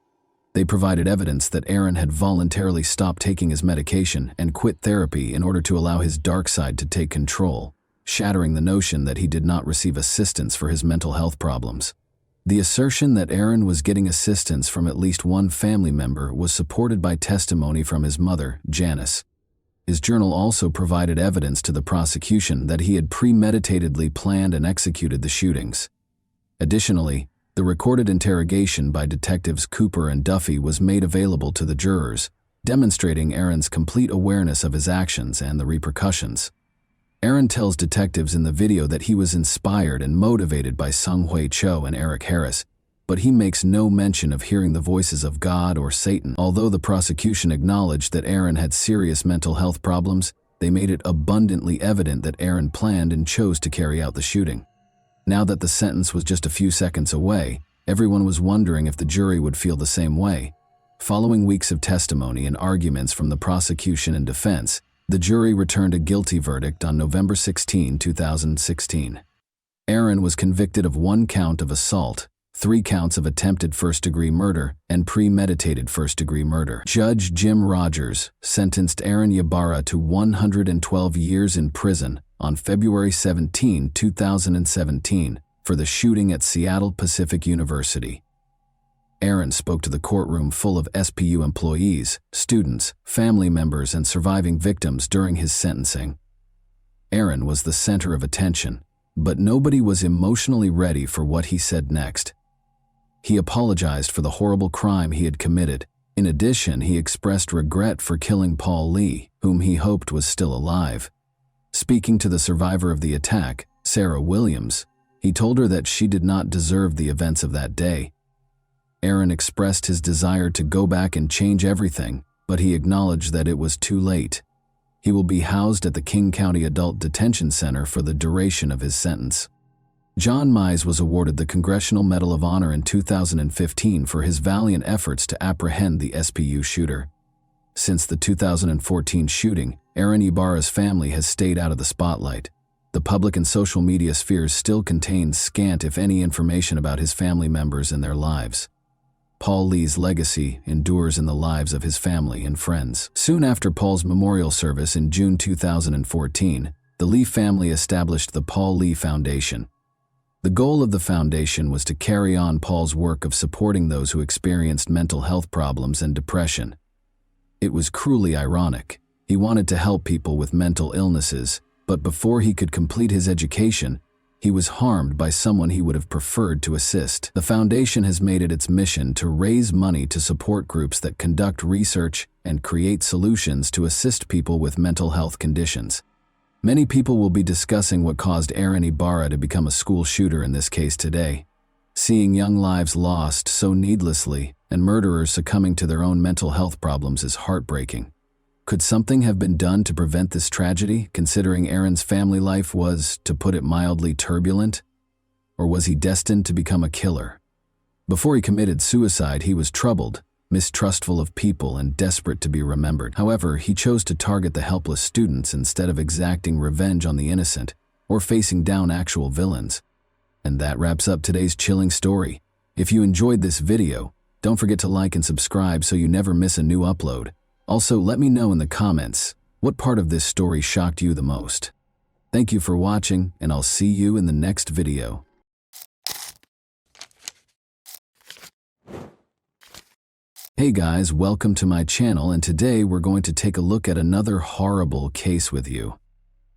They provided evidence that Aaron had voluntarily stopped taking his medication and quit therapy in order to allow his dark side to take control, shattering the notion that he did not receive assistance for his mental health problems. The assertion that Aaron was getting assistance from at least one family member was supported by testimony from his mother, Janice. His journal also provided evidence to the prosecution that he had premeditatedly planned and executed the shootings. Additionally, the recorded interrogation by detectives Cooper and Duffy was made available to the jurors, demonstrating Aaron's complete awareness of his actions and the repercussions. Aaron tells detectives in the video that he was inspired and motivated by Sung-Hui Cho and Eric Harris, but he makes no mention of hearing the voices of God or Satan. Although the prosecution acknowledged that Aaron had serious mental health problems, they made it abundantly evident that Aaron planned and chose to carry out the shooting. Now that the sentence was just a few seconds away, everyone was wondering if the jury would feel the same way. Following weeks of testimony and arguments from the prosecution and defense, the jury returned a guilty verdict on November 16, 2016. Aaron was convicted of 1 count of assault, 3 counts of attempted first-degree murder, and premeditated first-degree murder. Judge Jim Rogers sentenced Aaron Ybarra to 112 years in prison on February 17, 2017, for the shooting at Seattle Pacific University. Aaron spoke to the courtroom full of SPU employees, students, family members, and surviving victims during his sentencing. Aaron was the center of attention, but nobody was emotionally ready for what he said next. He apologized for the horrible crime he had committed. In addition, he expressed regret for killing Paul Lee, whom he hoped was still alive. Speaking to the survivor of the attack, Sarah Williams, he told her that she did not deserve the events of that day. Aaron expressed his desire to go back and change everything, but he acknowledged that it was too late. He will be housed at the King County Adult Detention Center for the duration of his sentence. John Mize was awarded the Congressional Medal of Honor in 2015 for his valiant efforts to apprehend the SPU shooter. Since the 2014 shooting, Aaron Ybarra's family has stayed out of the spotlight. The public and social media spheres still contain scant if any information about his family members and their lives. Paul Lee's legacy endures in the lives of his family and friends. Soon after Paul's memorial service in June 2014, the Lee family established the Paul Lee Foundation. The goal of the foundation was to carry on Paul's work of supporting those who experienced mental health problems and depression. It was cruelly ironic. He wanted to help people with mental illnesses, but before he could complete his education, he was harmed by someone he would have preferred to assist. The foundation has made it its mission to raise money to support groups that conduct research and create solutions to assist people with mental health conditions. Many people will be discussing what caused Aaron Ybarra to become a school shooter in this case today. Seeing young lives lost so needlessly and murderers succumbing to their own mental health problems is heartbreaking. Could something have been done to prevent this tragedy, considering Aaron's family life was, to put it mildly, turbulent? Or was he destined to become a killer? Before he committed suicide, he was troubled, mistrustful of people, and desperate to be remembered. However, he chose to target the helpless students instead of exacting revenge on the innocent or facing down actual villains. And that wraps up today's chilling story. If you enjoyed this video, don't forget to like and subscribe so you never miss a new upload. Also, let me know in the comments what part of this story shocked you the most. Thank you for watching, and I'll see you in the next video. Hey guys, welcome to my channel, and today we're going to take a look at another horrible case with you.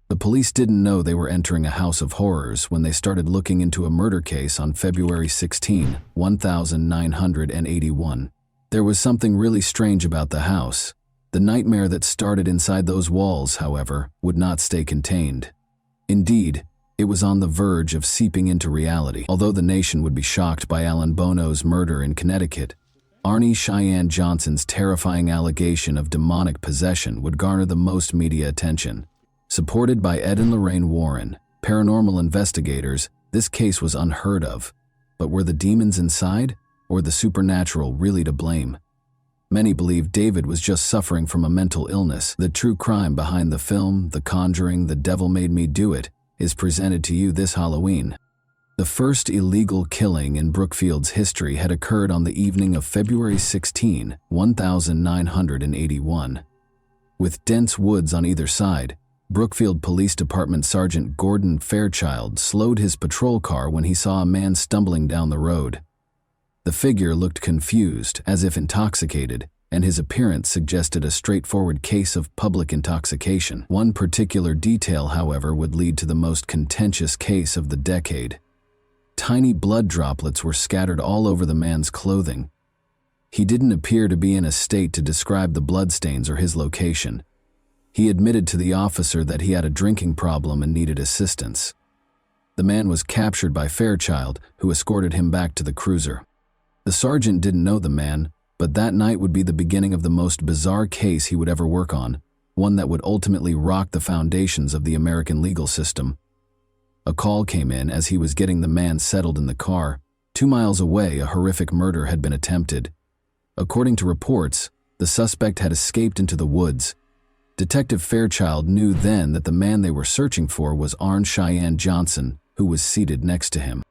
The police didn't know they were entering a house of horrors when they started looking into a murder case on February 16, 1981. There was something really strange about the house. The nightmare that started inside those walls, however, would not stay contained. Indeed, it was on the verge of seeping into reality. Although the nation would be shocked by Alan Bono's murder in Connecticut, Arnie Cheyenne Johnson's terrifying allegation of demonic possession would garner the most media attention. Supported by Ed and Lorraine Warren, paranormal investigators, this case was unheard of. But were the demons inside, or the supernatural really to blame? Many believe David was just suffering from a mental illness. The true crime behind the film, The Conjuring, The Devil Made Me Do It, is presented to you this Halloween. The first illegal killing in Brookfield's history had occurred on the evening of February 16, 1981. With dense woods on either side, Brookfield Police Department Sergeant Gordon Fairchild slowed his patrol car when he saw a man stumbling down the road. The figure looked confused, as if intoxicated, and his appearance suggested a straightforward case of public intoxication. One particular detail, however, would lead to the most contentious case of the decade. Tiny blood droplets were scattered all over the man's clothing. He didn't appear to be in a state to describe the bloodstains or his location. He admitted to the officer that he had a drinking problem and needed assistance. The man was captured by Fairchild, who escorted him back to the cruiser. The sergeant didn't know the man, but that night would be the beginning of the most bizarre case he would ever work on, one that would ultimately rock the foundations of the American legal system. A call came in as he was getting the man settled in the car. 2 miles away, a horrific murder had been attempted. According to reports, the suspect had escaped into the woods. Detective Fairchild knew then that the man they were searching for was Arn Cheyenne Johnson, who was seated next to him.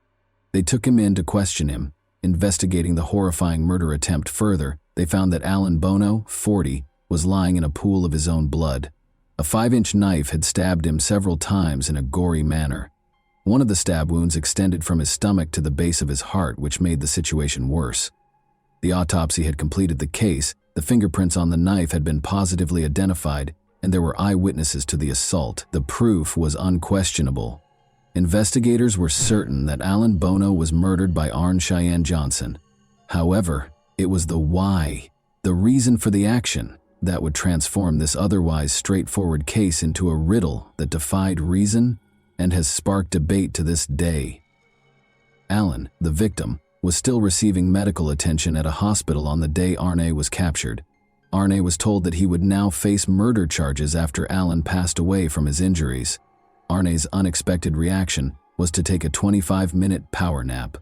They took him in to question him. Investigating the horrifying murder attempt further, they found that Alan Bono, 40, was lying in a pool of his own blood. A 5-inch knife had stabbed him several times in a gory manner. One of the stab wounds extended from his stomach to the base of his heart, which made the situation worse. The autopsy had completed the case, the fingerprints on the knife had been positively identified, and there were eyewitnesses to the assault. The proof was unquestionable. Investigators were certain that Alan Bono was murdered by Arn Cheyenne Johnson. However, it was the why, the reason for the action, that would transform this otherwise straightforward case into a riddle that defied reason and has sparked debate to this day. Alan, the victim, was still receiving medical attention at a hospital on the day Arne was captured. Arne was told that he would now face murder charges after Alan passed away from his injuries. Arne's unexpected reaction was to take a 25-minute power nap.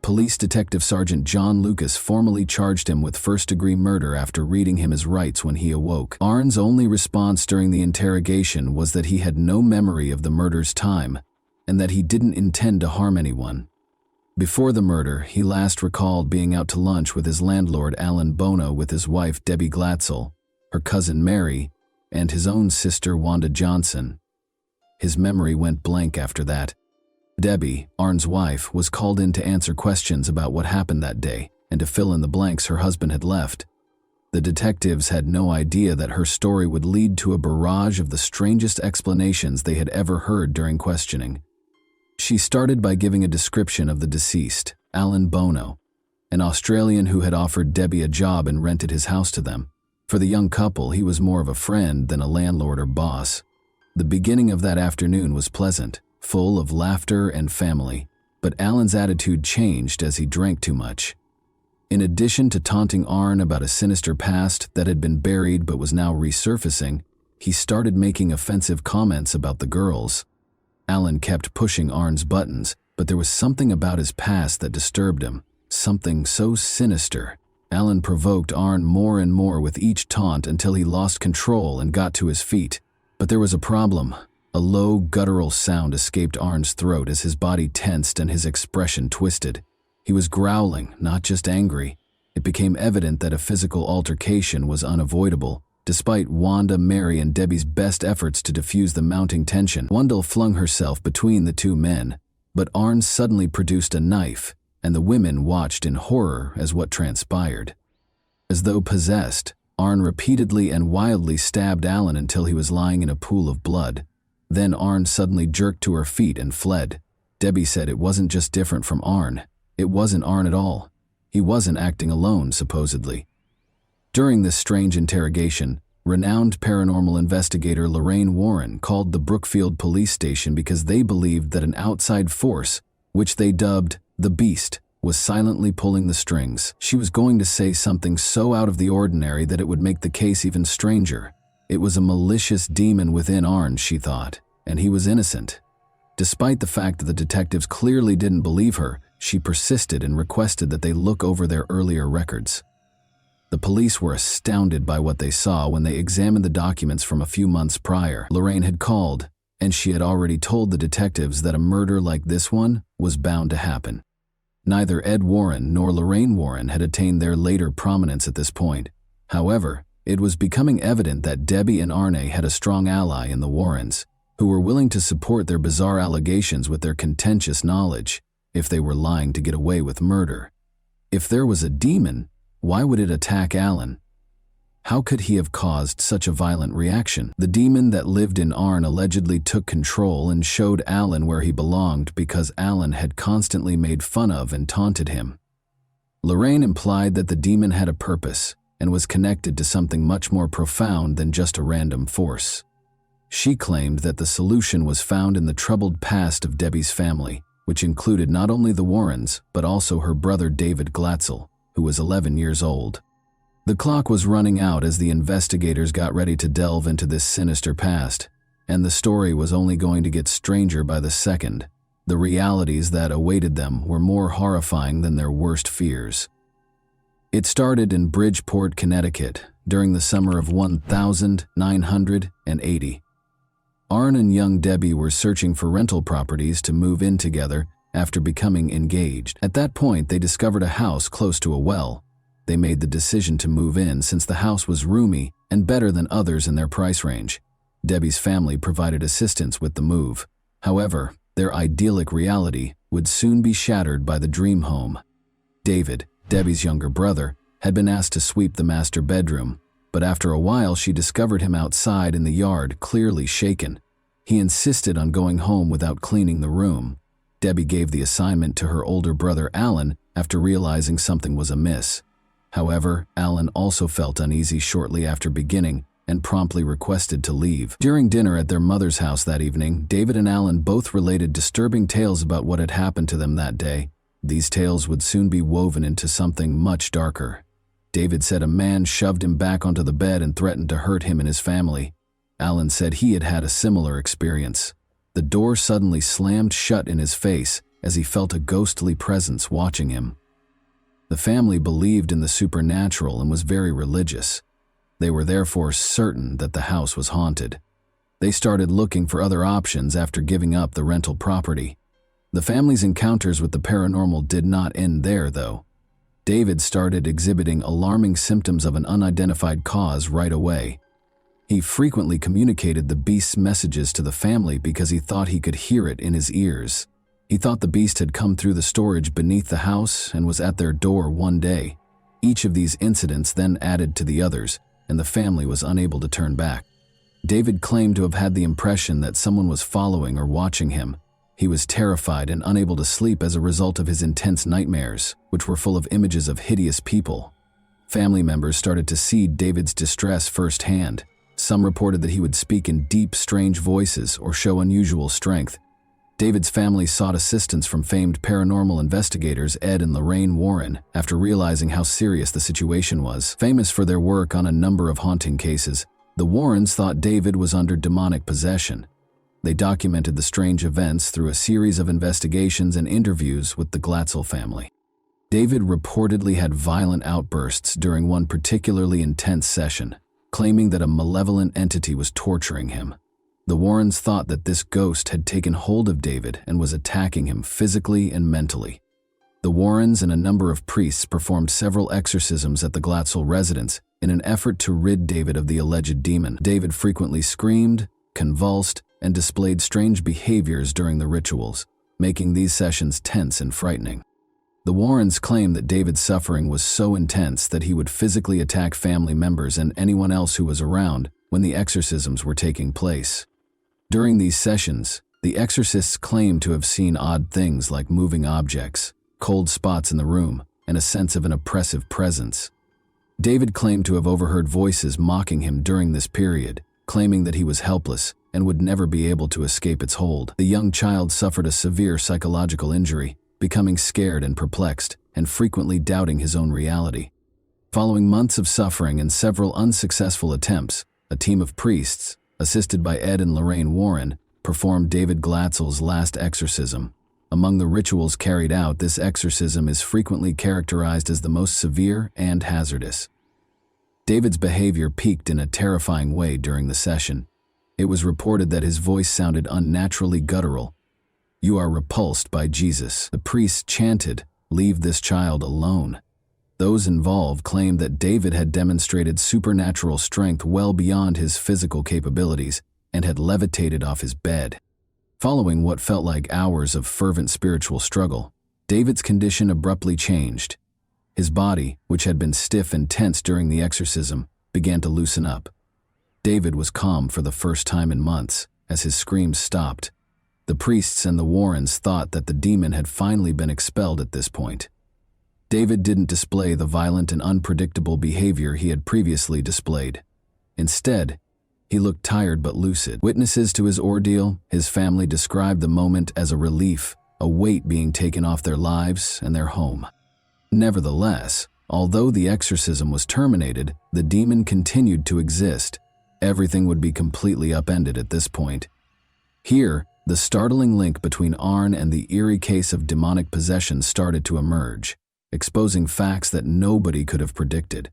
Police Detective Sergeant John Lucas formally charged him with first-degree murder after reading him his rights when he awoke. Arn's only response during the interrogation was that he had no memory of the murder's time and that he didn't intend to harm anyone. Before the murder, he last recalled being out to lunch with his landlord Alan Bono with his wife Debbie Glatzel, her cousin Mary, and his own sister Wanda Johnson. His memory went blank after that. Debbie, Arn's wife, was called in to answer questions about what happened that day and to fill in the blanks her husband had left. The detectives had no idea that her story would lead to a barrage of the strangest explanations they had ever heard during questioning. She started by giving a description of the deceased, Alan Bono, an Australian who had offered Debbie a job and rented his house to them. For the young couple, he was more of a friend than a landlord or boss. The beginning of that afternoon was pleasant, full of laughter and family, but Alan's attitude changed as he drank too much. In addition to taunting Arn about a sinister past that had been buried but was now resurfacing, he started making offensive comments about the girls. Alan kept pushing Arn's buttons, but there was something about his past that disturbed him, something so sinister. Alan provoked Arn more and more with each taunt until he lost control and got to his feet. But there was a problem. A low, guttural sound escaped Arn's throat as his body tensed and his expression twisted. He was growling, not just angry. It became evident that a physical altercation was unavoidable. Despite Wanda, Mary, and Debbie's best efforts to diffuse the mounting tension, Wendell flung herself between the two men, but Arn suddenly produced a knife, and the women watched in horror as what transpired. As though possessed, Arn repeatedly and wildly stabbed Alan until he was lying in a pool of blood. Then Arn suddenly jerked to her feet and fled. Debbie said it wasn't just different from Arn. It wasn't Arn at all. He wasn't acting alone, supposedly. During this strange interrogation, renowned paranormal investigator Lorraine Warren called the Brookfield police station because they believed that an outside force, which they dubbed the Beast, was silently pulling the strings. She was going to say something so out of the ordinary that it would make the case even stranger. It was a malicious demon within Arn, she thought, and he was innocent. Despite the fact that the detectives clearly didn't believe her, she persisted and requested that they look over their earlier records. The police were astounded by what they saw when they examined the documents from a few months prior. Lorraine had called, and she had already told the detectives that a murder like this one was bound to happen. Neither Ed Warren nor Lorraine Warren had attained their later prominence at this point. However, It was becoming evident that Debbie and Arne had a strong ally in the Warrens, who were willing to support their bizarre allegations with their contentious knowledge, if they were lying to get away with murder. If there was a demon, why would it attack Alan? How could he have caused such a violent reaction? The demon that lived in Arne allegedly took control and showed Alan where he belonged because Alan had constantly made fun of and taunted him. Lorraine implied that the demon had a purpose and was connected to something much more profound than just a random force. She claimed that the solution was found in the troubled past of Debbie's family, which included not only the Warrens, but also her brother David Glatzel, who was 11 years old. The clock was running out as the investigators got ready to delve into this sinister past, and the story was only going to get stranger by the second. The realities that awaited them were more horrifying than their worst fears. It started in Bridgeport, Connecticut, during the summer of 1980. Arne and young Debbie were searching for rental properties to move in together after becoming engaged. At that point, they discovered a house close to a well. They made the decision to move in since the house was roomy and better than others in their price range. Debbie's family provided assistance with the move. However, their idyllic reality would soon be shattered by the dream home. David, Debbie's younger brother, had been asked to sweep the master bedroom, but after a while she discovered him outside in the yard, clearly shaken. He insisted on going home without cleaning the room. Debbie gave the assignment to her older brother Alan after realizing something was amiss. However, Alan also felt uneasy shortly after beginning and promptly requested to leave. During dinner at their mother's house that evening, David and Alan both related disturbing tales about what had happened to them that day. These tales would soon be woven into something much darker. David said a man shoved him back onto the bed and threatened to hurt him and his family. Alan said he had had a similar experience. The door suddenly slammed shut in his face as he felt a ghostly presence watching him. The family believed in the supernatural and was very religious. They were therefore certain that the house was haunted. They started looking for other options after giving up the rental property. The family's encounters with the paranormal did not end there, though. David started exhibiting alarming symptoms of an unidentified cause right away. He frequently communicated the beast's messages to the family because he thought he could hear it in his ears. He thought the beast had come through the storage beneath the house and was at their door one day. Each of these incidents then added to the others, and the family was unable to turn back. David claimed to have had the impression that someone was following or watching him. He was terrified and unable to sleep as a result of his intense nightmares, which were full of images of hideous people. Family members started to see David's distress firsthand. Some reported that he would speak in deep, strange voices or show unusual strength. David's family sought assistance from famed paranormal investigators Ed and Lorraine Warren after realizing how serious the situation was. Famous for their work on a number of haunting cases, the Warrens thought David was under demonic possession. They documented the strange events through a series of investigations and interviews with the Glatzel family. David reportedly had violent outbursts during one particularly intense session, claiming that a malevolent entity was torturing him. The Warrens thought that this ghost had taken hold of David and was attacking him physically and mentally. The Warrens and a number of priests performed several exorcisms at the Glatzel residence in an effort to rid David of the alleged demon. David frequently screamed, convulsed, and displayed strange behaviors during the rituals, making these sessions tense and frightening. The Warrens claimed that David's suffering was so intense that he would physically attack family members and anyone else who was around when the exorcisms were taking place. During these sessions, the exorcists claimed to have seen odd things like moving objects, cold spots in the room, and a sense of an oppressive presence. David claimed to have overheard voices mocking him during this period, claiming that he was helpless and would never be able to escape its hold. The young child suffered a severe psychological injury, becoming scared and perplexed, and frequently doubting his own reality. Following months of suffering and several unsuccessful attempts, a team of priests, assisted by Ed and Lorraine Warren, performed David Glatzel's last exorcism. Among the rituals carried out, this exorcism is frequently characterized as the most severe and hazardous. David's behavior peaked in a terrifying way during the session. It was reported that his voice sounded unnaturally guttural. "You are repulsed by Jesus," the priests chanted, "Leave this child alone." Those involved claimed that David had demonstrated supernatural strength well beyond his physical capabilities and had levitated off his bed. Following what felt like hours of fervent spiritual struggle, David's condition abruptly changed. His body, which had been stiff and tense during the exorcism, began to loosen up. David was calm for the first time in months, as his screams stopped. The priests and the Warrens thought that the demon had finally been expelled at this point. David didn't display the violent and unpredictable behavior he had previously displayed. Instead, he looked tired but lucid. Witnesses to his ordeal, his family described the moment as a relief, a weight being taken off their lives and their home. Nevertheless, although the exorcism was terminated, the demon continued to exist. Everything would be completely upended at this point. Here, the startling link between Arn and the eerie case of demonic possession started to emerge, exposing facts that nobody could have predicted.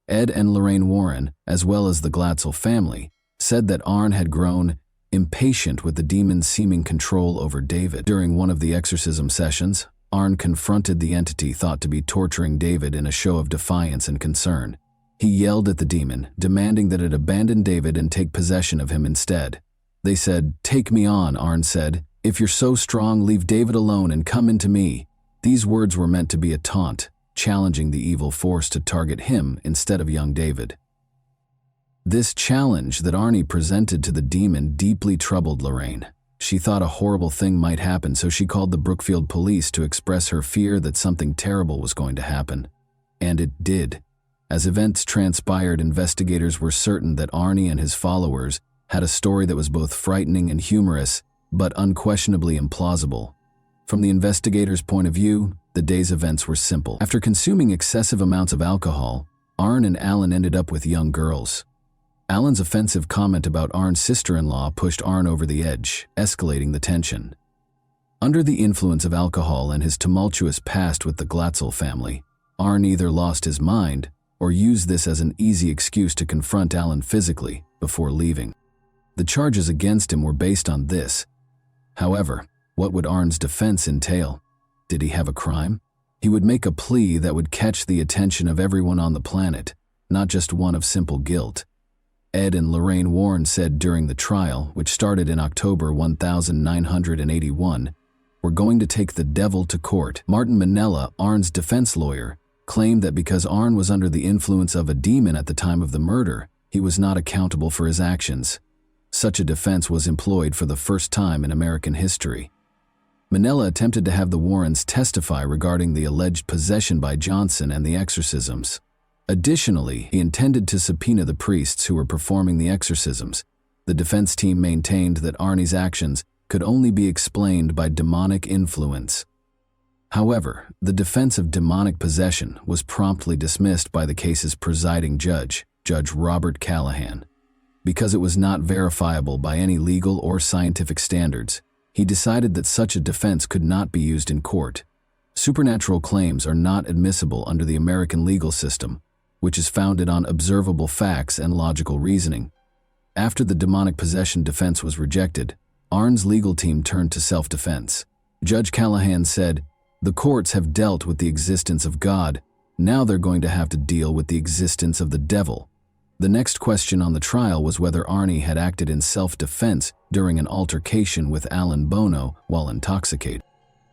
Ed and Lorraine Warren, as well as the Glatzel family, said that Arn had grown impatient with the demon's seeming control over David. During one of the exorcism sessions, Arn confronted the entity thought to be torturing David in a show of defiance and concern. He yelled at the demon, demanding that it abandon David and take possession of him instead. They said, "Take me on," Arn said. "If you're so strong, leave David alone and come into me." These words were meant to be a taunt, challenging the evil force to target him instead of young David. This challenge that Arnie presented to the demon deeply troubled Lorraine. She thought a horrible thing might happen, so she called the Brookfield police to express her fear that something terrible was going to happen. And it did. As events transpired, investigators were certain that Arnie and his followers had a story that was both frightening and humorous, but unquestionably implausible. From the investigators' point of view, the day's events were simple. After consuming excessive amounts of alcohol, Arn and Alan ended up with young girls. Alan's offensive comment about Arn's sister-in-law pushed Arn over the edge, escalating the tension. Under the influence of alcohol and his tumultuous past with the Glatzel family, Arn either lost his mind or used this as an easy excuse to confront Alan physically before leaving. The charges against him were based on this. However, what would Arn's defense entail? Did he have a crime? He would make a plea that would catch the attention of everyone on the planet, not just one of simple guilt. Ed and Lorraine Warren said during the trial, which started in October 1981, "We're going to take the devil to court." Martin Minella, Arn's defense lawyer, claimed that because Arn was under the influence of a demon at the time of the murder, he was not accountable for his actions. Such a defense was employed for the first time in American history. Minella attempted to have the Warrens testify regarding the alleged possession by Johnson and the exorcisms. Additionally, he intended to subpoena the priests who were performing the exorcisms. The defense team maintained that Arnie's actions could only be explained by demonic influence. However, the defense of demonic possession was promptly dismissed by the case's presiding judge, Judge Robert Callahan. Because it was not verifiable by any legal or scientific standards, he decided that such a defense could not be used in court. Supernatural claims are not admissible under the American legal system, which is founded on observable facts and logical reasoning. After the demonic possession defense was rejected, Arn's legal team turned to self-defense. Judge Callahan said, "The courts have dealt with the existence of God. Now they're going to have to deal with the existence of the devil." The next question on the trial was whether Arnie had acted in self-defense during an altercation with Alan Bono while intoxicated.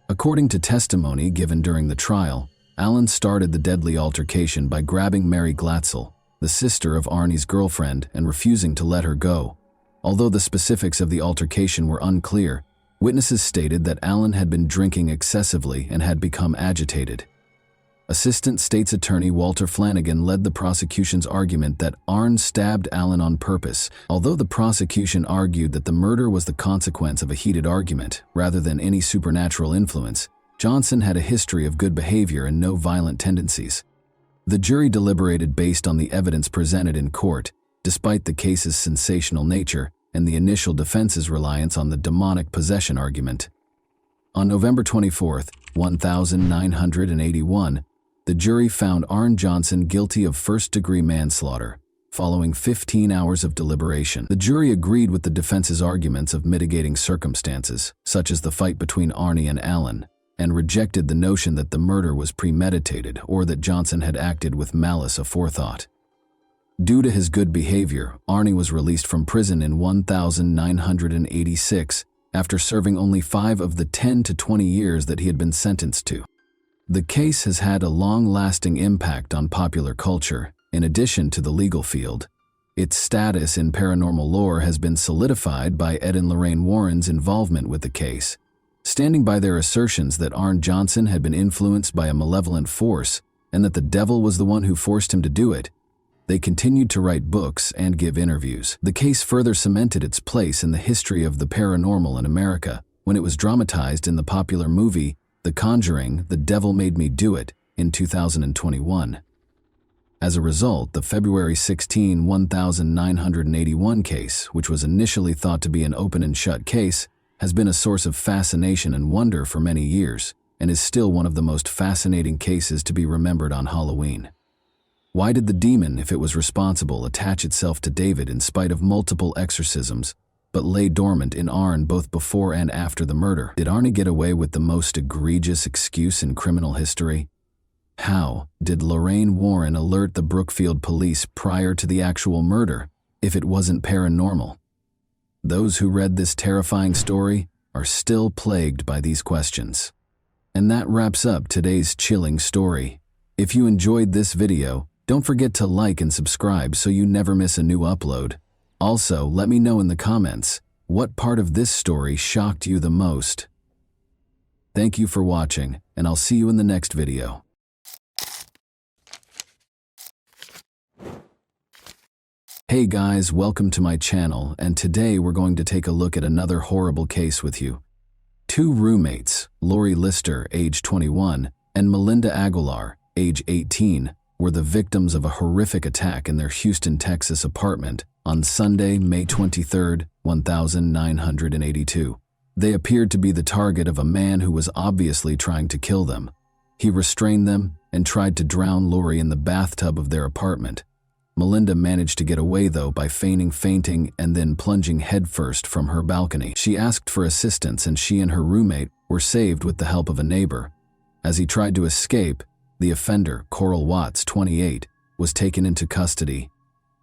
According to testimony given during the trial, Alan started the deadly altercation by grabbing Mary Glatzel, the sister of Arnie's girlfriend, and refusing to let her go. Although the specifics of the altercation were unclear, witnesses stated that Alan had been drinking excessively and had become agitated. Assistant State's Attorney Walter Flanagan led the prosecution's argument that Arn stabbed Alan on purpose. Although the prosecution argued that the murder was the consequence of a heated argument rather than any supernatural influence, Johnson had a history of good behavior and no violent tendencies. The jury deliberated based on the evidence presented in court, despite the case's sensational nature and the initial defense's reliance on the demonic possession argument. On November 24, 1981, the jury found Arn Johnson guilty of first-degree manslaughter. Following 15 hours of deliberation, the jury agreed with the defense's arguments of mitigating circumstances, such as the fight between Arnie and Alan. and rejected the notion that the murder was premeditated or that Johnson had acted with malice aforethought. Due to his good behavior, Arnie was released from prison in 1986 after serving only 5 of the 10 to 20 years that he had been sentenced to. The case has had a long-lasting impact on popular culture, in addition to the legal field. Its status in paranormal lore has been solidified by Ed and Lorraine Warren's involvement with the case, standing by their assertions that Arne Johnson had been influenced by a malevolent force and that the devil was the one who forced him to do it. They continued to write books and give interviews. The case further cemented its place in the history of the paranormal in America when it was dramatized in the popular movie The Conjuring: The Devil Made Me Do It in 2021. As a result, the February 16, 1981 case, which was initially thought to be an open and shut case, has been a source of fascination and wonder for many years and is still one of the most fascinating cases to be remembered on Halloween. Why did the demon, if it was responsible, attach itself to David in spite of multiple exorcisms, but lay dormant in Arne both before and after the murder? Did Arne get away with the most egregious excuse in criminal history? How did Lorraine Warren alert the Brookfield police prior to the actual murder, if it wasn't paranormal? Those who read this terrifying story are still plagued by these questions. And that wraps up today's chilling story. If you enjoyed this video, don't forget to like and subscribe so you never miss a new upload. Also, let me know in the comments, what part of this story shocked you the most? Thank you for watching, and I'll see you in the next video. Hey guys, welcome to my channel, and today we're going to take a look at another horrible case with you. 2 roommates, Lori Lister, age 21, and Melinda Aguilar, age 18, were the victims of a horrific attack in their Houston, Texas apartment on Sunday, May 23, 1982. They appeared to be the target of a man who was obviously trying to kill them. He restrained them and tried to drown Lori in the bathtub of their apartment. Melinda managed to get away though by feigning fainting and then plunging headfirst from her balcony. She asked for assistance and she and her roommate were saved with the help of a neighbor. As he tried to escape, the offender, Coral Watts, 28, was taken into custody.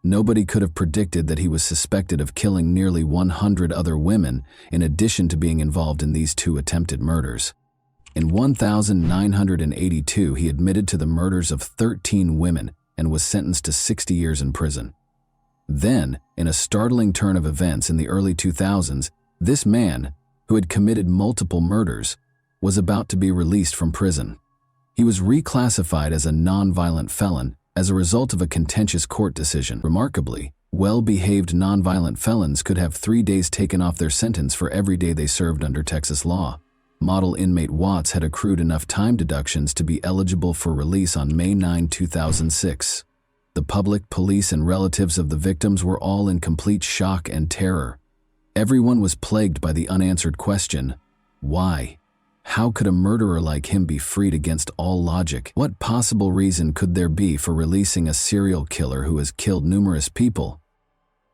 Nobody could have predicted that he was suspected of killing nearly 100 other women in addition to being involved in these 2 attempted murders. In 1982, he admitted to the murders of 13 women and was sentenced to 60 years in prison. Then, in a startling turn of events in the early 2000s, this man, who had committed multiple murders, was about to be released from prison. He was reclassified as a nonviolent felon as a result of a contentious court decision. Remarkably, well-behaved nonviolent felons could have 3 days taken off their sentence for every day they served under Texas law. Model inmate Watts had accrued enough time deductions to be eligible for release on May 9, 2006. The public, police, and relatives of the victims were all in complete shock and terror. Everyone was plagued by the unanswered question, why? How could a murderer like him be freed against all logic? What possible reason could there be for releasing a serial killer who has killed numerous people?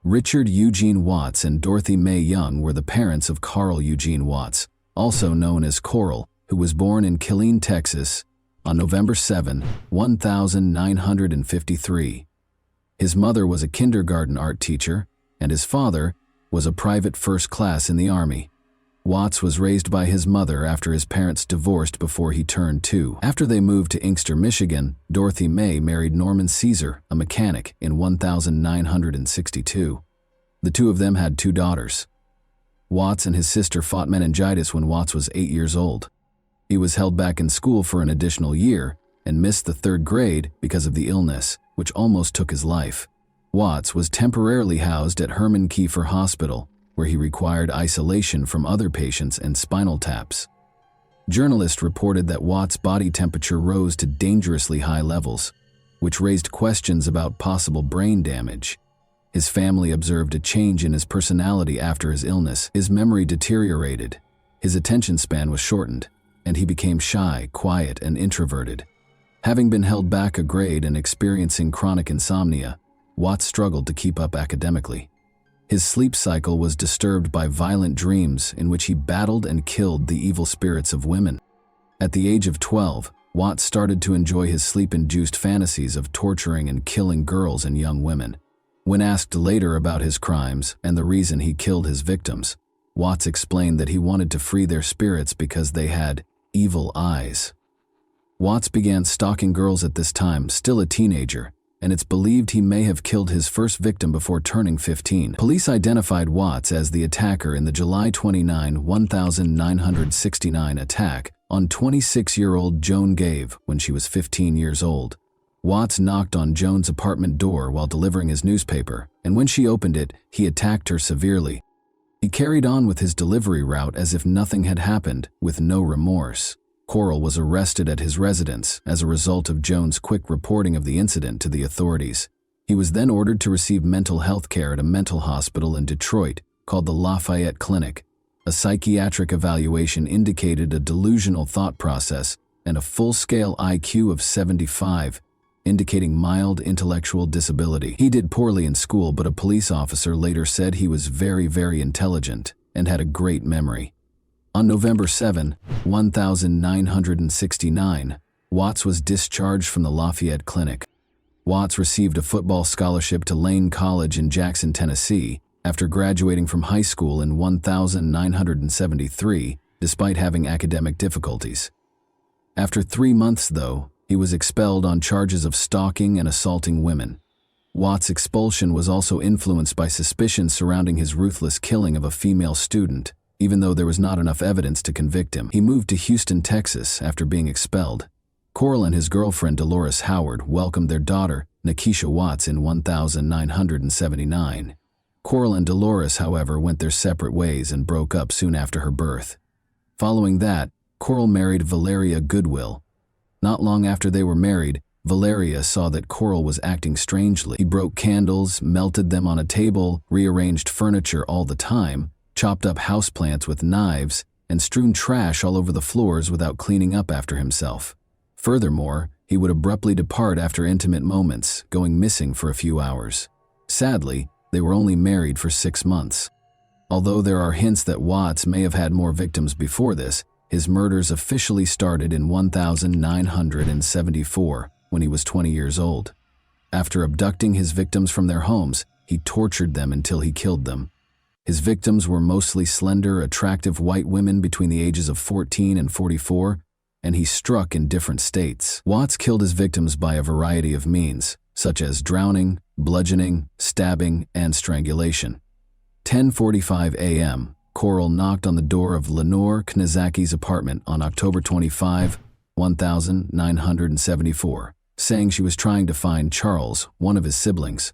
Richard Eugene Watts and Dorothy Mae Young were the parents of Carl Eugene Watts, also known as Coral, who was born in Killeen, Texas, on November 7, 1953. His mother was a kindergarten art teacher, and his father was a private first class in the Army. Watts was raised by his mother after his parents divorced before he turned 2. After they moved to Inkster, Michigan, Dorothy Mae married Norman Caesar, a mechanic, in 1962. The 2 of them had 2 daughters. Watts and his sister fought meningitis when Watts was 8 years old. He was held back in school for an additional year and missed the 3rd grade because of the illness, which almost took his life. Watts was temporarily housed at Herman Kiefer Hospital, where he required isolation from other patients and spinal taps. Journalists reported that Watts' body temperature rose to dangerously high levels, which raised questions about possible brain damage. His family observed a change in his personality after his illness. His memory deteriorated, his attention span was shortened, and he became shy, quiet, and introverted. Having been held back a grade and experiencing chronic insomnia, Watts struggled to keep up academically. His sleep cycle was disturbed by violent dreams in which he battled and killed the evil spirits of women. At the age of 12, Watts started to enjoy his sleep-induced fantasies of torturing and killing girls and young women. When asked later about his crimes and the reason he killed his victims, Watts explained that he wanted to free their spirits because they had evil eyes. Watts began stalking girls at this time, still a teenager, and it's believed he may have killed his first victim before turning 15. Police identified Watts as the attacker in the July 29, 1969 attack on 26-year-old Joan Gave when she was 15 years old. Watts knocked on Joan's apartment door while delivering his newspaper, and when she opened it, he attacked her severely. He carried on with his delivery route as if nothing had happened, with no remorse. Coral was arrested at his residence as a result of Joan's quick reporting of the incident to the authorities. He was then ordered to receive mental health care at a mental hospital in Detroit called the Lafayette Clinic. A psychiatric evaluation indicated a delusional thought process and a full-scale IQ of 75, indicating mild intellectual disability. He did poorly in school, but a police officer later said he was very, very intelligent and had a great memory. On November 7, 1969, Watts was discharged from the Lafayette Clinic. Watts received a football scholarship to Lane College in Jackson, Tennessee, after graduating from high school in 1973, despite having academic difficulties. After 3 months, though, he was expelled on charges of stalking and assaulting women. Watts' expulsion was also influenced by suspicions surrounding his ruthless killing of a female student. Even though there was not enough evidence to convict him, he moved to Houston, Texas after being expelled. Coral and his girlfriend Dolores Howard welcomed their daughter, Nikisha Watts, in 1979. Coral and Dolores, however, went their separate ways and broke up soon after her birth. Following that, Coral married Valeria Goodwill. Not long after they were married, Valeria saw that Coral was acting strangely. He broke candles, melted them on a table, rearranged furniture all the time, chopped up houseplants with knives, and strewn trash all over the floors without cleaning up after himself. Furthermore, he would abruptly depart after intimate moments, going missing for a few hours. Sadly, they were only married for 6 months. Although there are hints that Watts may have had more victims before this, his murders officially started in 1974, when he was 20 years old. After abducting his victims from their homes, he tortured them until he killed them. His victims were mostly slender, attractive white women between the ages of 14 and 44, and he struck in different states. Watts killed his victims by a variety of means, such as drowning, bludgeoning, stabbing, and strangulation. 10:45 a.m., Coral knocked on the door of Lenore Knizaki's apartment on October 25, 1974, saying she was trying to find Charles, one of his siblings.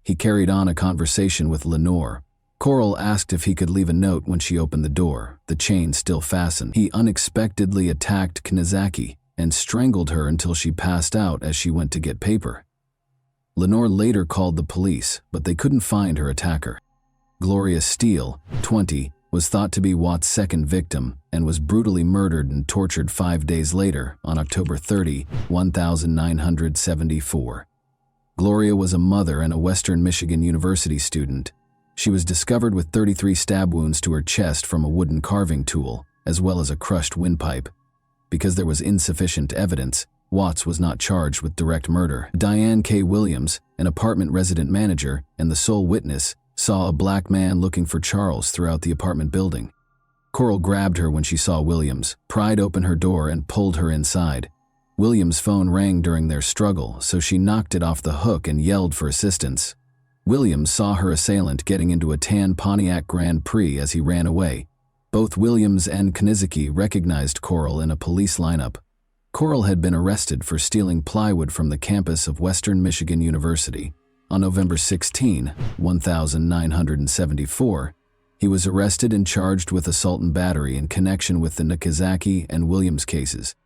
He carried on a conversation with Lenore. Coral asked if he could leave a note when she opened the door, the chain still fastened. He unexpectedly attacked Knizaki and strangled her until she passed out as she went to get paper. Lenore later called the police, but they couldn't find her attacker. Gloria Steele, 20, was thought to be Watts' second victim and was brutally murdered and tortured 5 days later on October 30, 1974. Gloria was a mother and a Western Michigan University student. She was discovered with 33 stab wounds to her chest from a wooden carving tool, as well as a crushed windpipe. Because there was insufficient evidence, Watts was not charged with direct murder. Diane K. Williams, an apartment resident manager and the sole witness, saw a black man looking for Charles throughout the apartment building. Coral grabbed her when she saw Williams, pried open her door, and pulled her inside. Williams' phone rang during their struggle, so she knocked it off the hook and yelled for assistance. Williams saw her assailant getting into a tan Pontiac Grand Prix as he ran away. Both Williams and Knizaki recognized Coral in a police lineup. Coral had been arrested for stealing plywood from the campus of Western Michigan University. On November 16, 1974, he was arrested and charged with assault and battery in connection with the Nakazaki and Williams cases.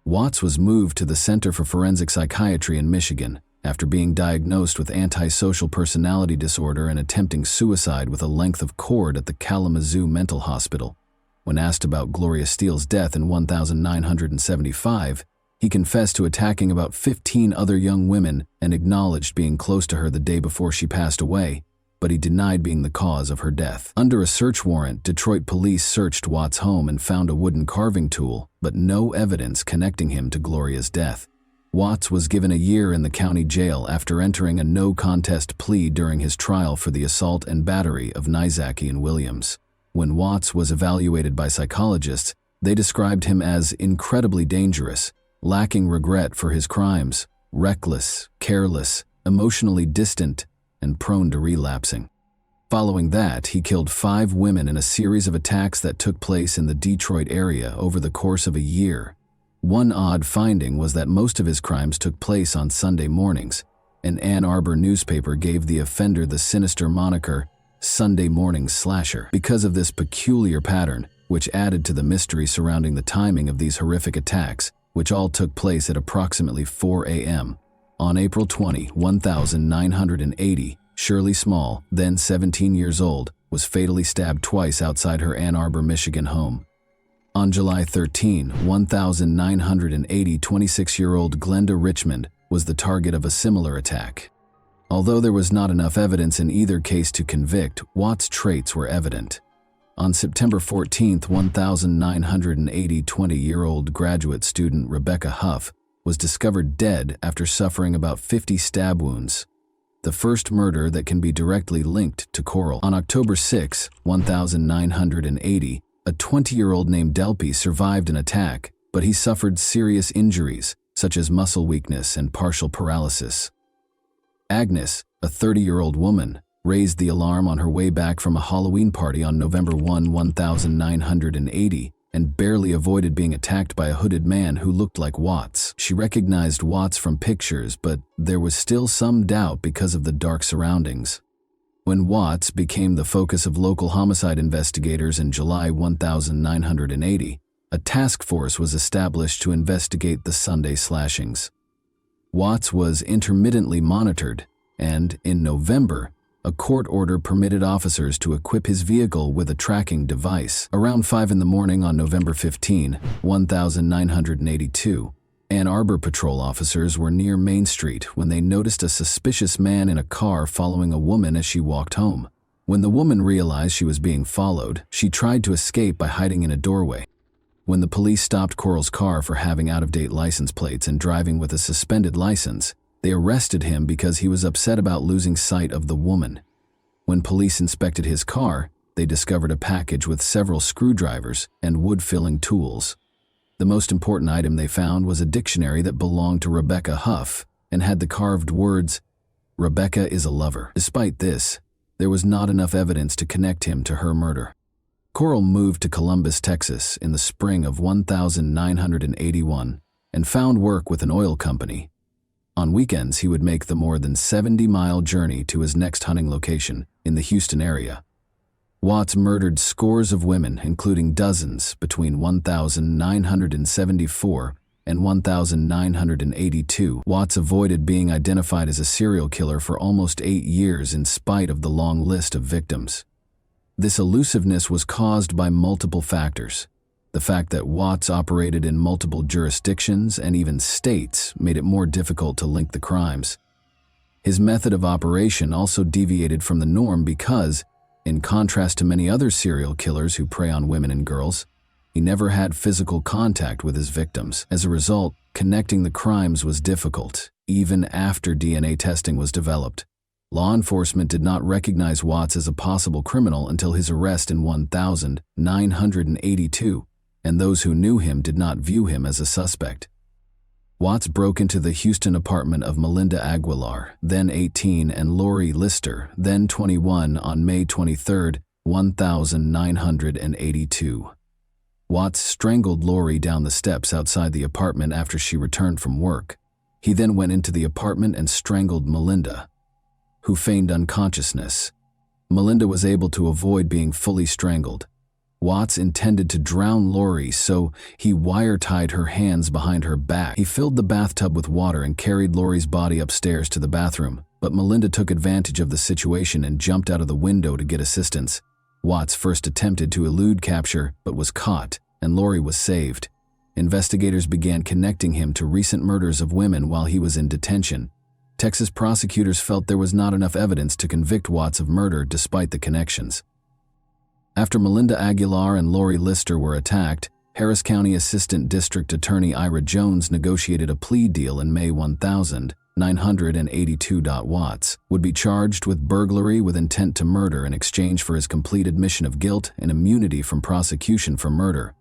Watts was moved to the Center for Forensic Psychiatry in Michigan after being diagnosed with antisocial personality disorder and attempting suicide with a length of cord at the Kalamazoo Mental Hospital. When asked about Gloria Steele's death in 1975, he confessed to attacking about 15 other young women and acknowledged being close to her the day before she passed away. but he denied being the cause of her death. Under a search warrant, Detroit police searched Watts' home and found a wooden carving tool, but no evidence connecting him to Gloria's death. Watts was given a year in the county jail after entering a no-contest plea during his trial for the assault and battery of Nizaki and Williams. When Watts was evaluated by psychologists, they described him as incredibly dangerous, lacking regret for his crimes, reckless, careless, emotionally distant, and prone to relapsing. Following that, he killed 5 women in a series of attacks that took place in the Detroit area over the course of a year. One odd finding was that most of his crimes took place on Sunday mornings. An Ann Arbor newspaper gave the offender the sinister moniker, Sunday Morning Slasher, because of this peculiar pattern, which added to the mystery surrounding the timing of these horrific attacks, which all took place at approximately 4 a.m. On April 20, 1980, Shirley Small, then 17 years old, was fatally stabbed twice outside her Ann Arbor, Michigan home. On July 13, 1980, 26-year-old Glenda Richmond was the target of a similar attack. Although there was not enough evidence in either case to convict, Watts' traits were evident. On September 14, 1980, 20-year-old graduate student Rebecca Huff was discovered dead after suffering about 50 stab wounds, the first murder that can be directly linked to Coral. On October 6, 1980, a 20-year-old named Delpy survived an attack, but he suffered serious injuries, such as muscle weakness and partial paralysis. Agnes, a 30-year-old woman, raised the alarm on her way back from a Halloween party on November 1, 1980, and barely avoided being attacked by a hooded man who looked like Watts. She recognized Watts from pictures, but there was still some doubt because of the dark surroundings. When Watts became the focus of local homicide investigators in July 1980, a task force was established to investigate the Sunday slashings. Watts was intermittently monitored, and in November, a court order permitted officers to equip his vehicle with a tracking device. Around 5 in the morning on November 15, 1982, Ann Arbor patrol officers were near Main Street when they noticed a suspicious man in a car following a woman as she walked home. When the woman realized she was being followed, she tried to escape by hiding in a doorway. When the police stopped Coral's car for having out-of-date license plates and driving with a suspended license, they arrested him because he was upset about losing sight of the woman. When police inspected his car, they discovered a package with several screwdrivers and wood-filling tools. The most important item they found was a dictionary that belonged to Rebecca Huff and had the carved words, "Rebecca is a lover." Despite this, there was not enough evidence to connect him to her murder. Coral moved to Columbus, Texas in the spring of 1981 and found work with an oil company. On weekends, he would make the more than 70-mile journey to his next hunting location in the Houston area. Watts murdered scores of women, including dozens, between 1974 and 1982. Watts avoided being identified as a serial killer for almost 8 years in spite of the long list of victims. This elusiveness was caused by multiple factors. The fact that Watts operated in multiple jurisdictions and even states made it more difficult to link the crimes. His method of operation also deviated from the norm because, in contrast to many other serial killers who prey on women and girls, he never had physical contact with his victims. As a result, connecting the crimes was difficult, even after DNA testing was developed. Law enforcement did not recognize Watts as a possible criminal until his arrest in 1982, and those who knew him did not view him as a suspect. Watts broke into the Houston apartment of Melinda Aguilar, then 18, and Lori Lister, then 21, on May 23, 1982. Watts strangled Lori down the steps outside the apartment after she returned from work. He then went into the apartment and strangled Melinda, who feigned unconsciousness. Melinda was able to avoid being fully strangled. Watts intended to drown Lori, so he wire-tied her hands behind her back. He filled the bathtub with water and carried Lori's body upstairs to the bathroom, but Melinda took advantage of the situation and jumped out of the window to get assistance. Watts first attempted to elude capture, but was caught, and Lori was saved. Investigators began connecting him to recent murders of women while he was in detention. Texas prosecutors felt there was not enough evidence to convict Watts of murder despite the connections. After Melinda Aguilar and Lori Lister were attacked, Harris County Assistant District Attorney Ira Jones negotiated a plea deal in May 1982. Watts would be charged with burglary with intent to murder in exchange for his complete admission of guilt and immunity from prosecution for murder.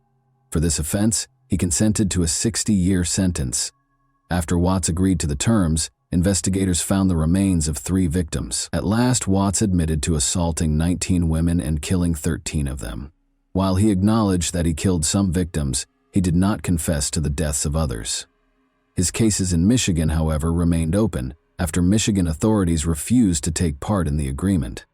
For this offense, he consented to a 60-year sentence. After Watts agreed to the terms, investigators found the remains of 3 victims. At last, Watts admitted to assaulting 19 women and killing 13 of them. While he acknowledged that he killed some victims, he did not confess to the deaths of others. His cases in Michigan, however, remained open after Michigan authorities refused to take part in the agreement.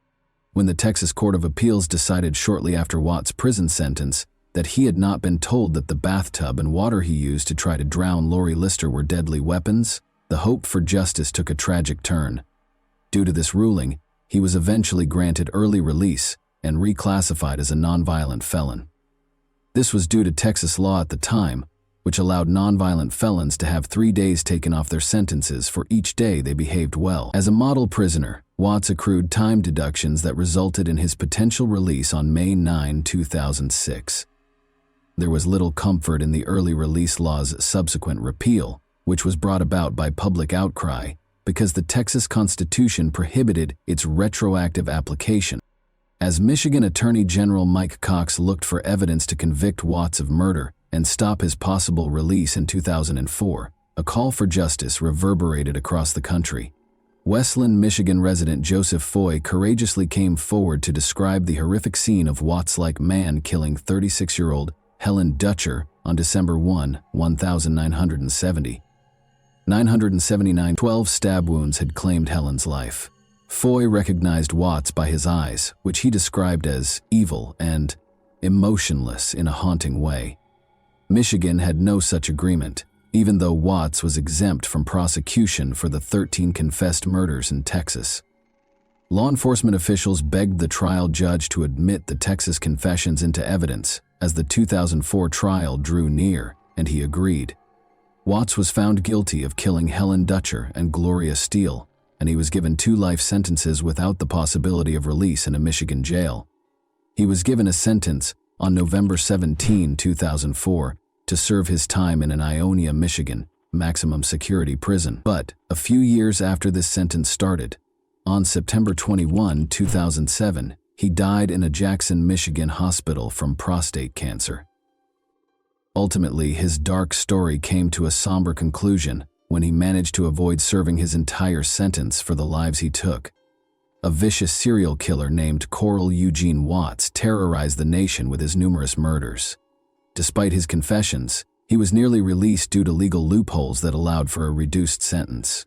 When the Texas Court of Appeals decided shortly after Watts' prison sentence that he had not been told that the bathtub and water he used to try to drown Lori Lister were deadly weapons, the hope for justice took a tragic turn. Due to this ruling, he was eventually granted early release and reclassified as a nonviolent felon. This was due to Texas law at the time, which allowed nonviolent felons to have 3 days taken off their sentences for each day they behaved well. As a model prisoner, Watts accrued time deductions that resulted in his potential release on May 9, 2006. There was little comfort in the early release law's subsequent repeal, which was brought about by public outcry because the Texas Constitution prohibited its retroactive application. As Michigan Attorney General Mike Cox looked for evidence to convict Watts of murder and stop his possible release in 2004, a call for justice reverberated across the country. Westland, Michigan resident Joseph Foy courageously came forward to describe the horrific scene of Watts-like man killing 36-year-old Helen Dutcher on December 1, 1970. 12 stab wounds had claimed Helen's life. Foy recognized Watts by his eyes, which he described as evil and emotionless in a haunting way. Michigan had no such agreement, even though Watts was exempt from prosecution for the 13 confessed murders in Texas. Law enforcement officials begged the trial judge to admit the Texas confessions into evidence as the 2004 trial drew near, and he agreed. Watts was found guilty of killing Helen Dutcher and Gloria Steele, and he was given 2 life sentences without the possibility of release in a Michigan jail. He was given a sentence on November 17, 2004, to serve his time in an Ionia, Michigan, maximum security prison. But a few years after this sentence started, on September 21, 2007, he died in a Jackson, Michigan hospital from prostate cancer. Ultimately, his dark story came to a somber conclusion when he managed to avoid serving his entire sentence for the lives he took. A vicious serial killer named Coral Eugene Watts terrorized the nation with his numerous murders. Despite his confessions, he was nearly released due to legal loopholes that allowed for a reduced sentence.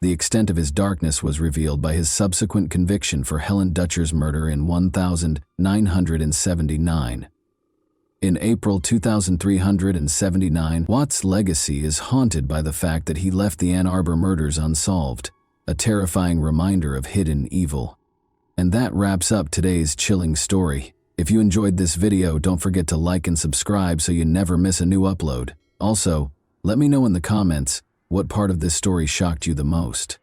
The extent of his darkness was revealed by his subsequent conviction for Helen Dutcher's murder in 1979. In April 2379, Watts' legacy is haunted by the fact that he left the Ann Arbor murders unsolved, a terrifying reminder of hidden evil. And that wraps up today's chilling story. If you enjoyed this video, don't forget to like and subscribe so you never miss a new upload. Also, let me know in the comments what part of this story shocked you the most.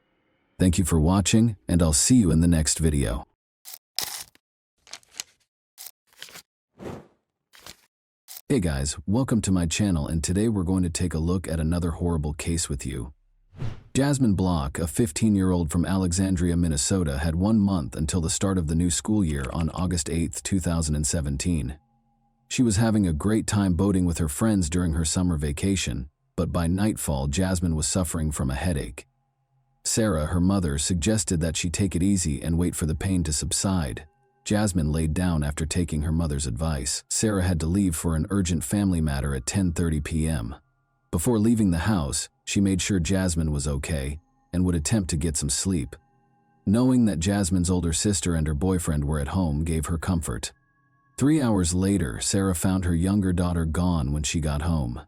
Thank you for watching, and I'll see you in the next video. Hey guys, welcome to my channel, and today we're going to take a look at another horrible case with you. Jasmine Block, a 15-year-old from Alexandria, Minnesota, had 1 month until the start of the new school year on August 8, 2017. She was having a great time boating with her friends during her summer vacation, but by nightfall, Jasmine was suffering from a headache. Sarah, her mother, suggested that she take it easy and wait for the pain to subside. Jasmine laid down after taking her mother's advice. Sarah had to leave for an urgent family matter at 10:30 p.m. Before leaving the house, she made sure Jasmine was okay and would attempt to get some sleep. Knowing that Jasmine's older sister and her boyfriend were at home gave her comfort. 3 hours later, Sarah found her younger daughter gone when she got home.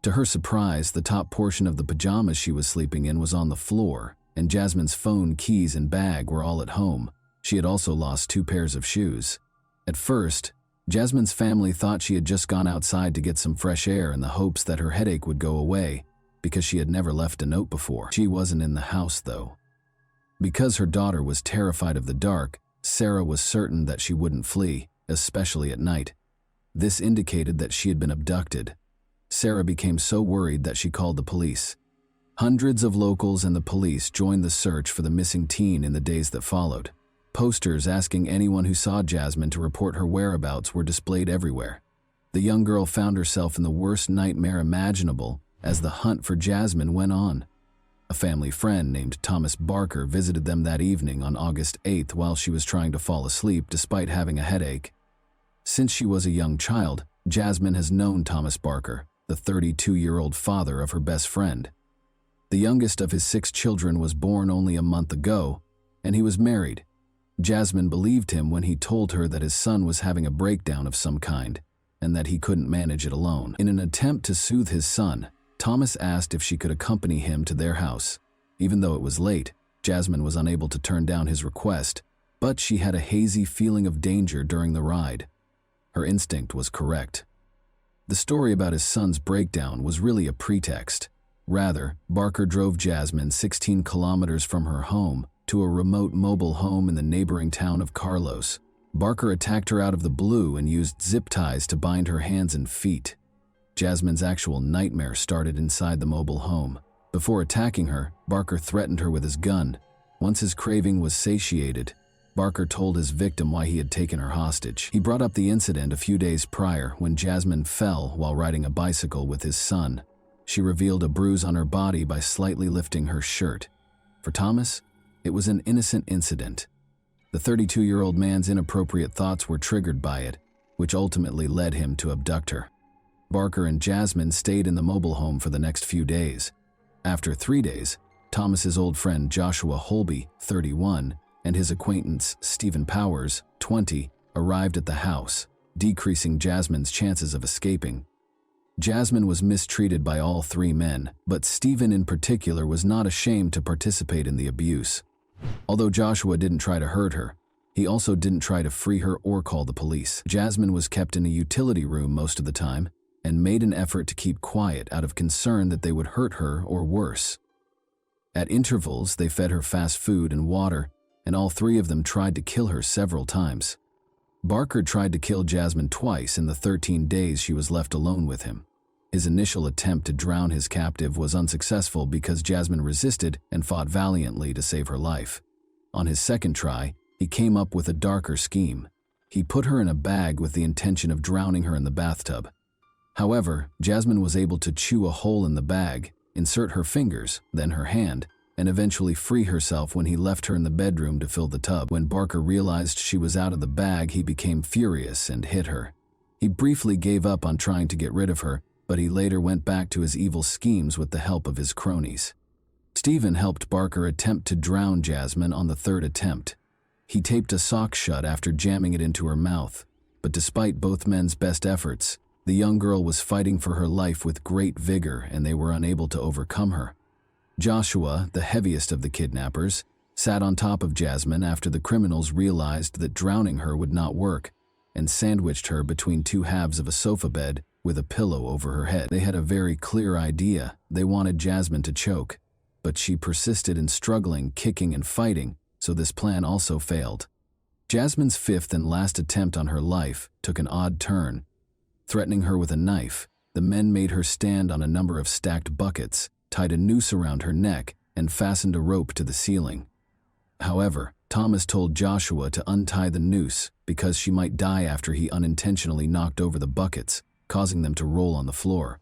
To her surprise, the top portion of the pajamas she was sleeping in was on the floor, and Jasmine's phone, keys, and bag were all at home. She had also lost 2 pairs of shoes. At first, Jasmine's family thought she had just gone outside to get some fresh air in the hopes that her headache would go away, because she had never left a note before. She wasn't in the house, though. Because her daughter was terrified of the dark, Sarah was certain that she wouldn't flee, especially at night. This indicated that she had been abducted. Sarah became so worried that she called the police. Hundreds of locals and the police joined the search for the missing teen in the days that followed. Posters asking anyone who saw Jasmine to report her whereabouts were displayed everywhere. The young girl found herself in the worst nightmare imaginable as the hunt for Jasmine went on. A family friend named Thomas Barker visited them that evening on August 8th while she was trying to fall asleep despite having a headache. Since she was a young child, Jasmine has known Thomas Barker, the 32-year-old father of her best friend. The youngest of his 6 children was born only a month ago, and he was married. Jasmine believed him when he told her that his son was having a breakdown of some kind, and that he couldn't manage it alone. In an attempt to soothe his son, Thomas asked if she could accompany him to their house. Even though it was late, Jasmine was unable to turn down his request, but she had a hazy feeling of danger during the ride. Her instinct was correct. The story about his son's breakdown was really a pretext. Rather, Barker drove Jasmine 16 kilometers from her home to a remote mobile home in the neighboring town of Carlos. Barker attacked her out of the blue and used zip ties to bind her hands and feet. Jasmine's actual nightmare started inside the mobile home. Before attacking her, Barker threatened her with his gun. Once his craving was satiated, Barker told his victim why he had taken her hostage. He brought up the incident a few days prior when Jasmine fell while riding a bicycle with his son. She revealed a bruise on her body by slightly lifting her shirt. For Thomas, it was an innocent incident. The 32-year-old man's inappropriate thoughts were triggered by it, which ultimately led him to abduct her. Barker and Jasmine stayed in the mobile home for the next few days. After 3 days, Thomas's old friend Joshua Holby, 31, and his acquaintance Stephen Powers, 20, arrived at the house, decreasing Jasmine's chances of escaping. Jasmine was mistreated by all 3 men, but Stephen in particular was not ashamed to participate in the abuse. Although Joshua didn't try to hurt her, he also didn't try to free her or call the police. Jasmine was kept in a utility room most of the time and made an effort to keep quiet out of concern that they would hurt her or worse. At intervals, they fed her fast food and water, and all 3 of them tried to kill her several times. Barker tried to kill Jasmine twice in the 13 days she was left alone with him. His initial attempt to drown his captive was unsuccessful because Jasmine resisted and fought valiantly to save her life. On his second try, he came up with a darker scheme. He put her in a bag with the intention of drowning her in the bathtub. However, Jasmine was able to chew a hole in the bag, insert her fingers, then her hand, and eventually free herself when he left her in the bedroom to fill the tub. When Barker realized she was out of the bag, he became furious and hit her. He briefly gave up on trying to get rid of her, but he later went back to his evil schemes with the help of his cronies. Stephen helped Barker attempt to drown Jasmine on the 3rd attempt. He taped a sock shut after jamming it into her mouth, but despite both men's best efforts, the young girl was fighting for her life with great vigor and they were unable to overcome her. Joshua, the heaviest of the kidnappers, sat on top of Jasmine after the criminals realized that drowning her would not work and sandwiched her between 2 halves of a sofa bed with a pillow over her head. They had a very clear idea. They wanted Jasmine to choke, but she persisted in struggling, kicking, and fighting, so this plan also failed. Jasmine's 5th and last attempt on her life took an odd turn. Threatening her with a knife, the men made her stand on a number of stacked buckets, tied a noose around her neck, and fastened a rope to the ceiling. However, Thomas told Joshua to untie the noose because she might die after he unintentionally knocked over the buckets, causing them to roll on the floor.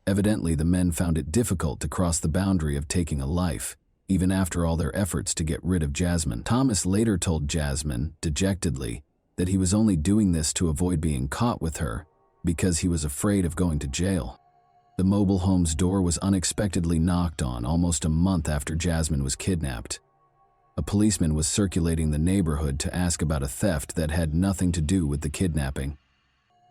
Evidently, the men found it difficult to cross the boundary of taking a life, even after all their efforts to get rid of Jasmine. Thomas later told Jasmine, dejectedly, that he was only doing this to avoid being caught with her because he was afraid of going to jail. The mobile home's door was unexpectedly knocked on almost a month after Jasmine was kidnapped. A policeman was circulating the neighborhood to ask about a theft that had nothing to do with the kidnapping.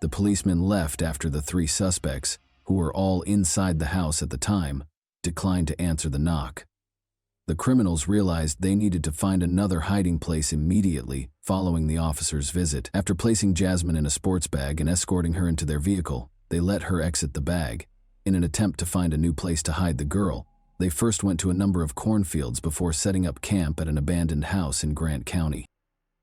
The policeman left after the 3 suspects, who were all inside the house at the time, declined to answer the knock. The criminals realized they needed to find another hiding place immediately following the officer's visit. After placing Jasmine in a sports bag and escorting her into their vehicle, they let her exit the bag. In an attempt to find a new place to hide the girl, they first went to a number of cornfields before setting up camp at an abandoned house in Grant County.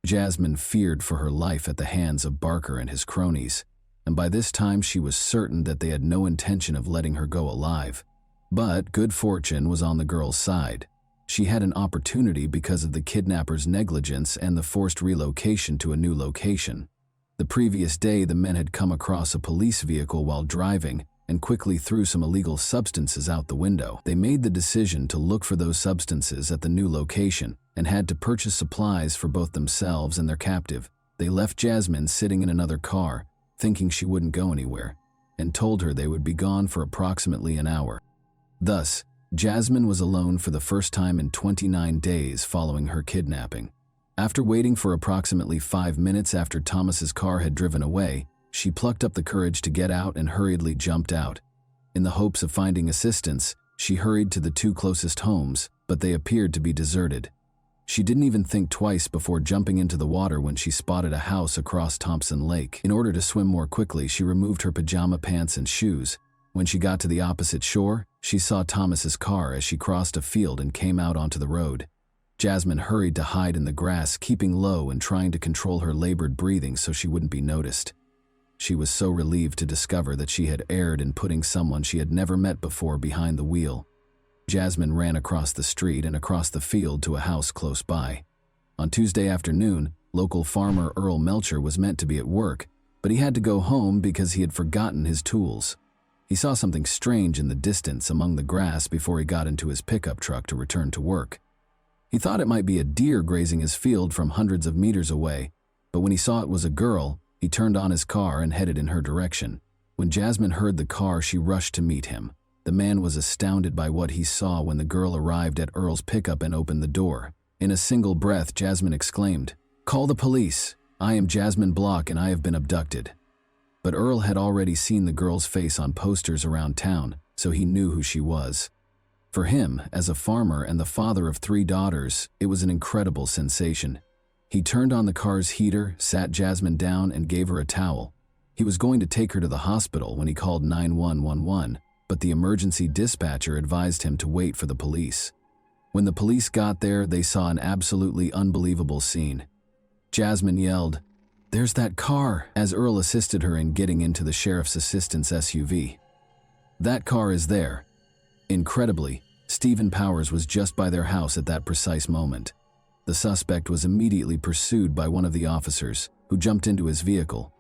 Jasmine feared for her life at the hands of Barker and his cronies, and by this time she was certain that they had no intention of letting her go alive. But good fortune was on the girl's side. She had an opportunity because of the kidnappers' negligence and the forced relocation to a new location. The previous day, the men had come across a police vehicle while driving and quickly threw some illegal substances out the window. They made the decision to look for those substances at the new location and had to purchase supplies for both themselves and their captive. They left Jasmine sitting in another car, thinking she wouldn't go anywhere, and told her they would be gone for approximately an hour. Thus, Jasmine was alone for the first time in 29 days following her kidnapping. After waiting for approximately 5 minutes after Thomas's car had driven away, she plucked up the courage to get out and hurriedly jumped out. In the hopes of finding assistance, she hurried to the 2 closest homes, but they appeared to be deserted. She didn't even think twice before jumping into the water when she spotted a house across Thompson Lake. In order to swim more quickly, she removed her pajama pants and shoes. When she got to the opposite shore, she saw Thomas's car as she crossed a field and came out onto the road. Jasmine hurried to hide in the grass, keeping low and trying to control her labored breathing so she wouldn't be noticed. She was so relieved to discover that she had erred in putting someone she had never met before behind the wheel. Jasmine ran across the street and across the field to a house close by. On Tuesday afternoon, local farmer Earl Melcher was meant to be at work, but he had to go home because he had forgotten his tools. He saw something strange in the distance among the grass before he got into his pickup truck to return to work. He thought it might be a deer grazing his field from hundreds of meters away, but when he saw it was a girl, he turned on his car and headed in her direction. When Jasmine heard the car, she rushed to meet him. The man was astounded by what he saw when the girl arrived at Earl's pickup and opened the door. In a single breath, Jasmine exclaimed, "Call the police! I am Jasmine Block and I have been abducted." But Earl had already seen the girl's face on posters around town, so he knew who she was. For him, as a farmer and the father of 3 daughters, it was an incredible sensation. He turned on the car's heater, sat Jasmine down, and gave her a towel. He was going to take her to the hospital when he called 911, but the emergency dispatcher advised him to wait for the police. When the police got there, they saw an absolutely unbelievable scene. Jasmine yelled, "There's that car," as Earl assisted her in getting into the sheriff's assistant's SUV. That car is there. Incredibly, Stephen Powers was just by their house at that precise moment. The suspect was immediately pursued by one of the officers, who jumped into his vehicle.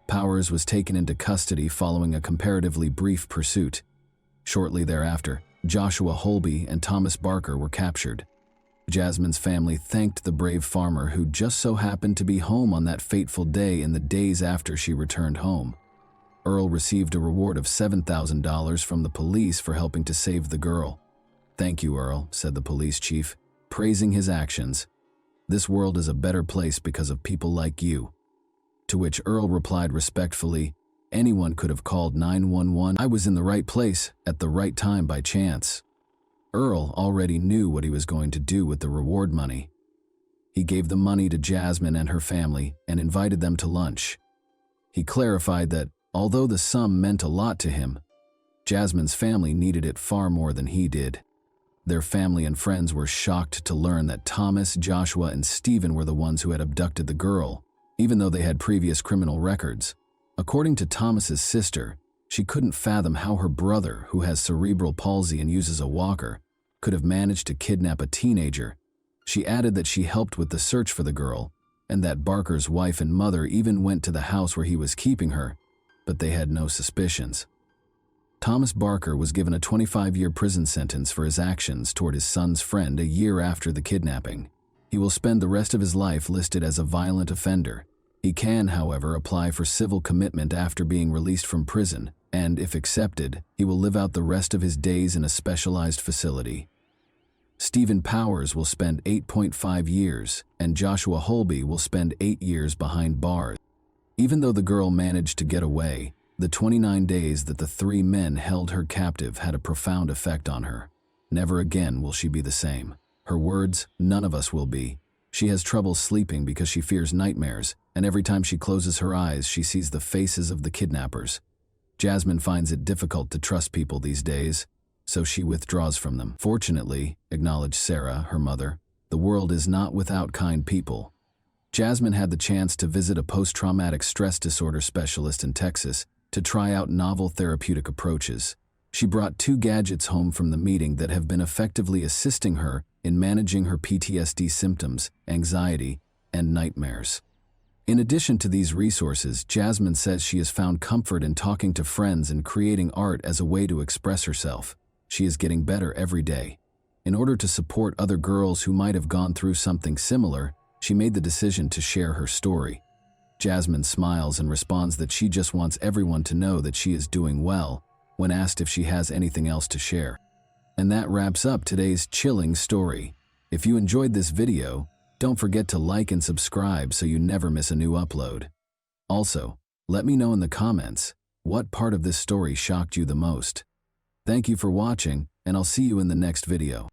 Powers was taken into custody following a comparatively brief pursuit. Shortly thereafter, Joshua Holby and Thomas Barker were captured. Jasmine's family thanked the brave farmer who just so happened to be home on that fateful day in the days after she returned home. Earl received a reward of $7,000 from the police for helping to save the girl. "Thank you, Earl," said the police chief, praising his actions. "This world is a better place because of people like you." To which Earl replied respectfully, "Anyone could have called 911. I was in the right place at the right time by chance." Earl already knew what he was going to do with the reward money. He gave the money to Jasmine and her family and invited them to lunch. He clarified that, although the sum meant a lot to him, Jasmine's family needed it far more than he did. Their family and friends were shocked to learn that Thomas, Joshua, and Stephen were the ones who had abducted the girl, even though they had previous criminal records. According to Thomas's sister, she couldn't fathom how her brother, who has cerebral palsy and uses a walker, could have managed to kidnap a teenager. She added that she helped with the search for the girl, and that Barker's wife and mother even went to the house where he was keeping her, but they had no suspicions. Thomas Barker was given a 25-year prison sentence for his actions toward his son's friend a year after the kidnapping. He will spend the rest of his life listed as a violent offender. He can, however, apply for civil commitment after being released from prison, and, if accepted, he will live out the rest of his days in a specialized facility. Stephen Powers will spend 8.5 years, and Joshua Holby will spend 8 years behind bars. Even though the girl managed to get away, the 29 days that the 3 men held her captive had a profound effect on her. Never again will she be the same. Her words, "None of us will be." She has trouble sleeping because she fears nightmares, and every time she closes her eyes, she sees the faces of the kidnappers. Jasmine finds it difficult to trust people these days, so she withdraws from them. Fortunately, acknowledged Sarah, her mother, the world is not without kind people. Jasmine had the chance to visit a post-traumatic stress disorder specialist in Texas to try out novel therapeutic approaches. She brought 2 gadgets home from the meeting that have been effectively assisting her in managing her PTSD symptoms, anxiety, and nightmares. In addition to these resources, Jasmine says she has found comfort in talking to friends and creating art as a way to express herself. She is getting better every day. In order to support other girls who might have gone through something similar, she made the decision to share her story. Jasmine smiles and responds that she just wants everyone to know that she is doing well when asked if she has anything else to share. And that wraps up today's chilling story. If you enjoyed this video, don't forget to like and subscribe so you never miss a new upload. Also, let me know in the comments what part of this story shocked you the most. Thank you for watching, and I'll see you in the next video.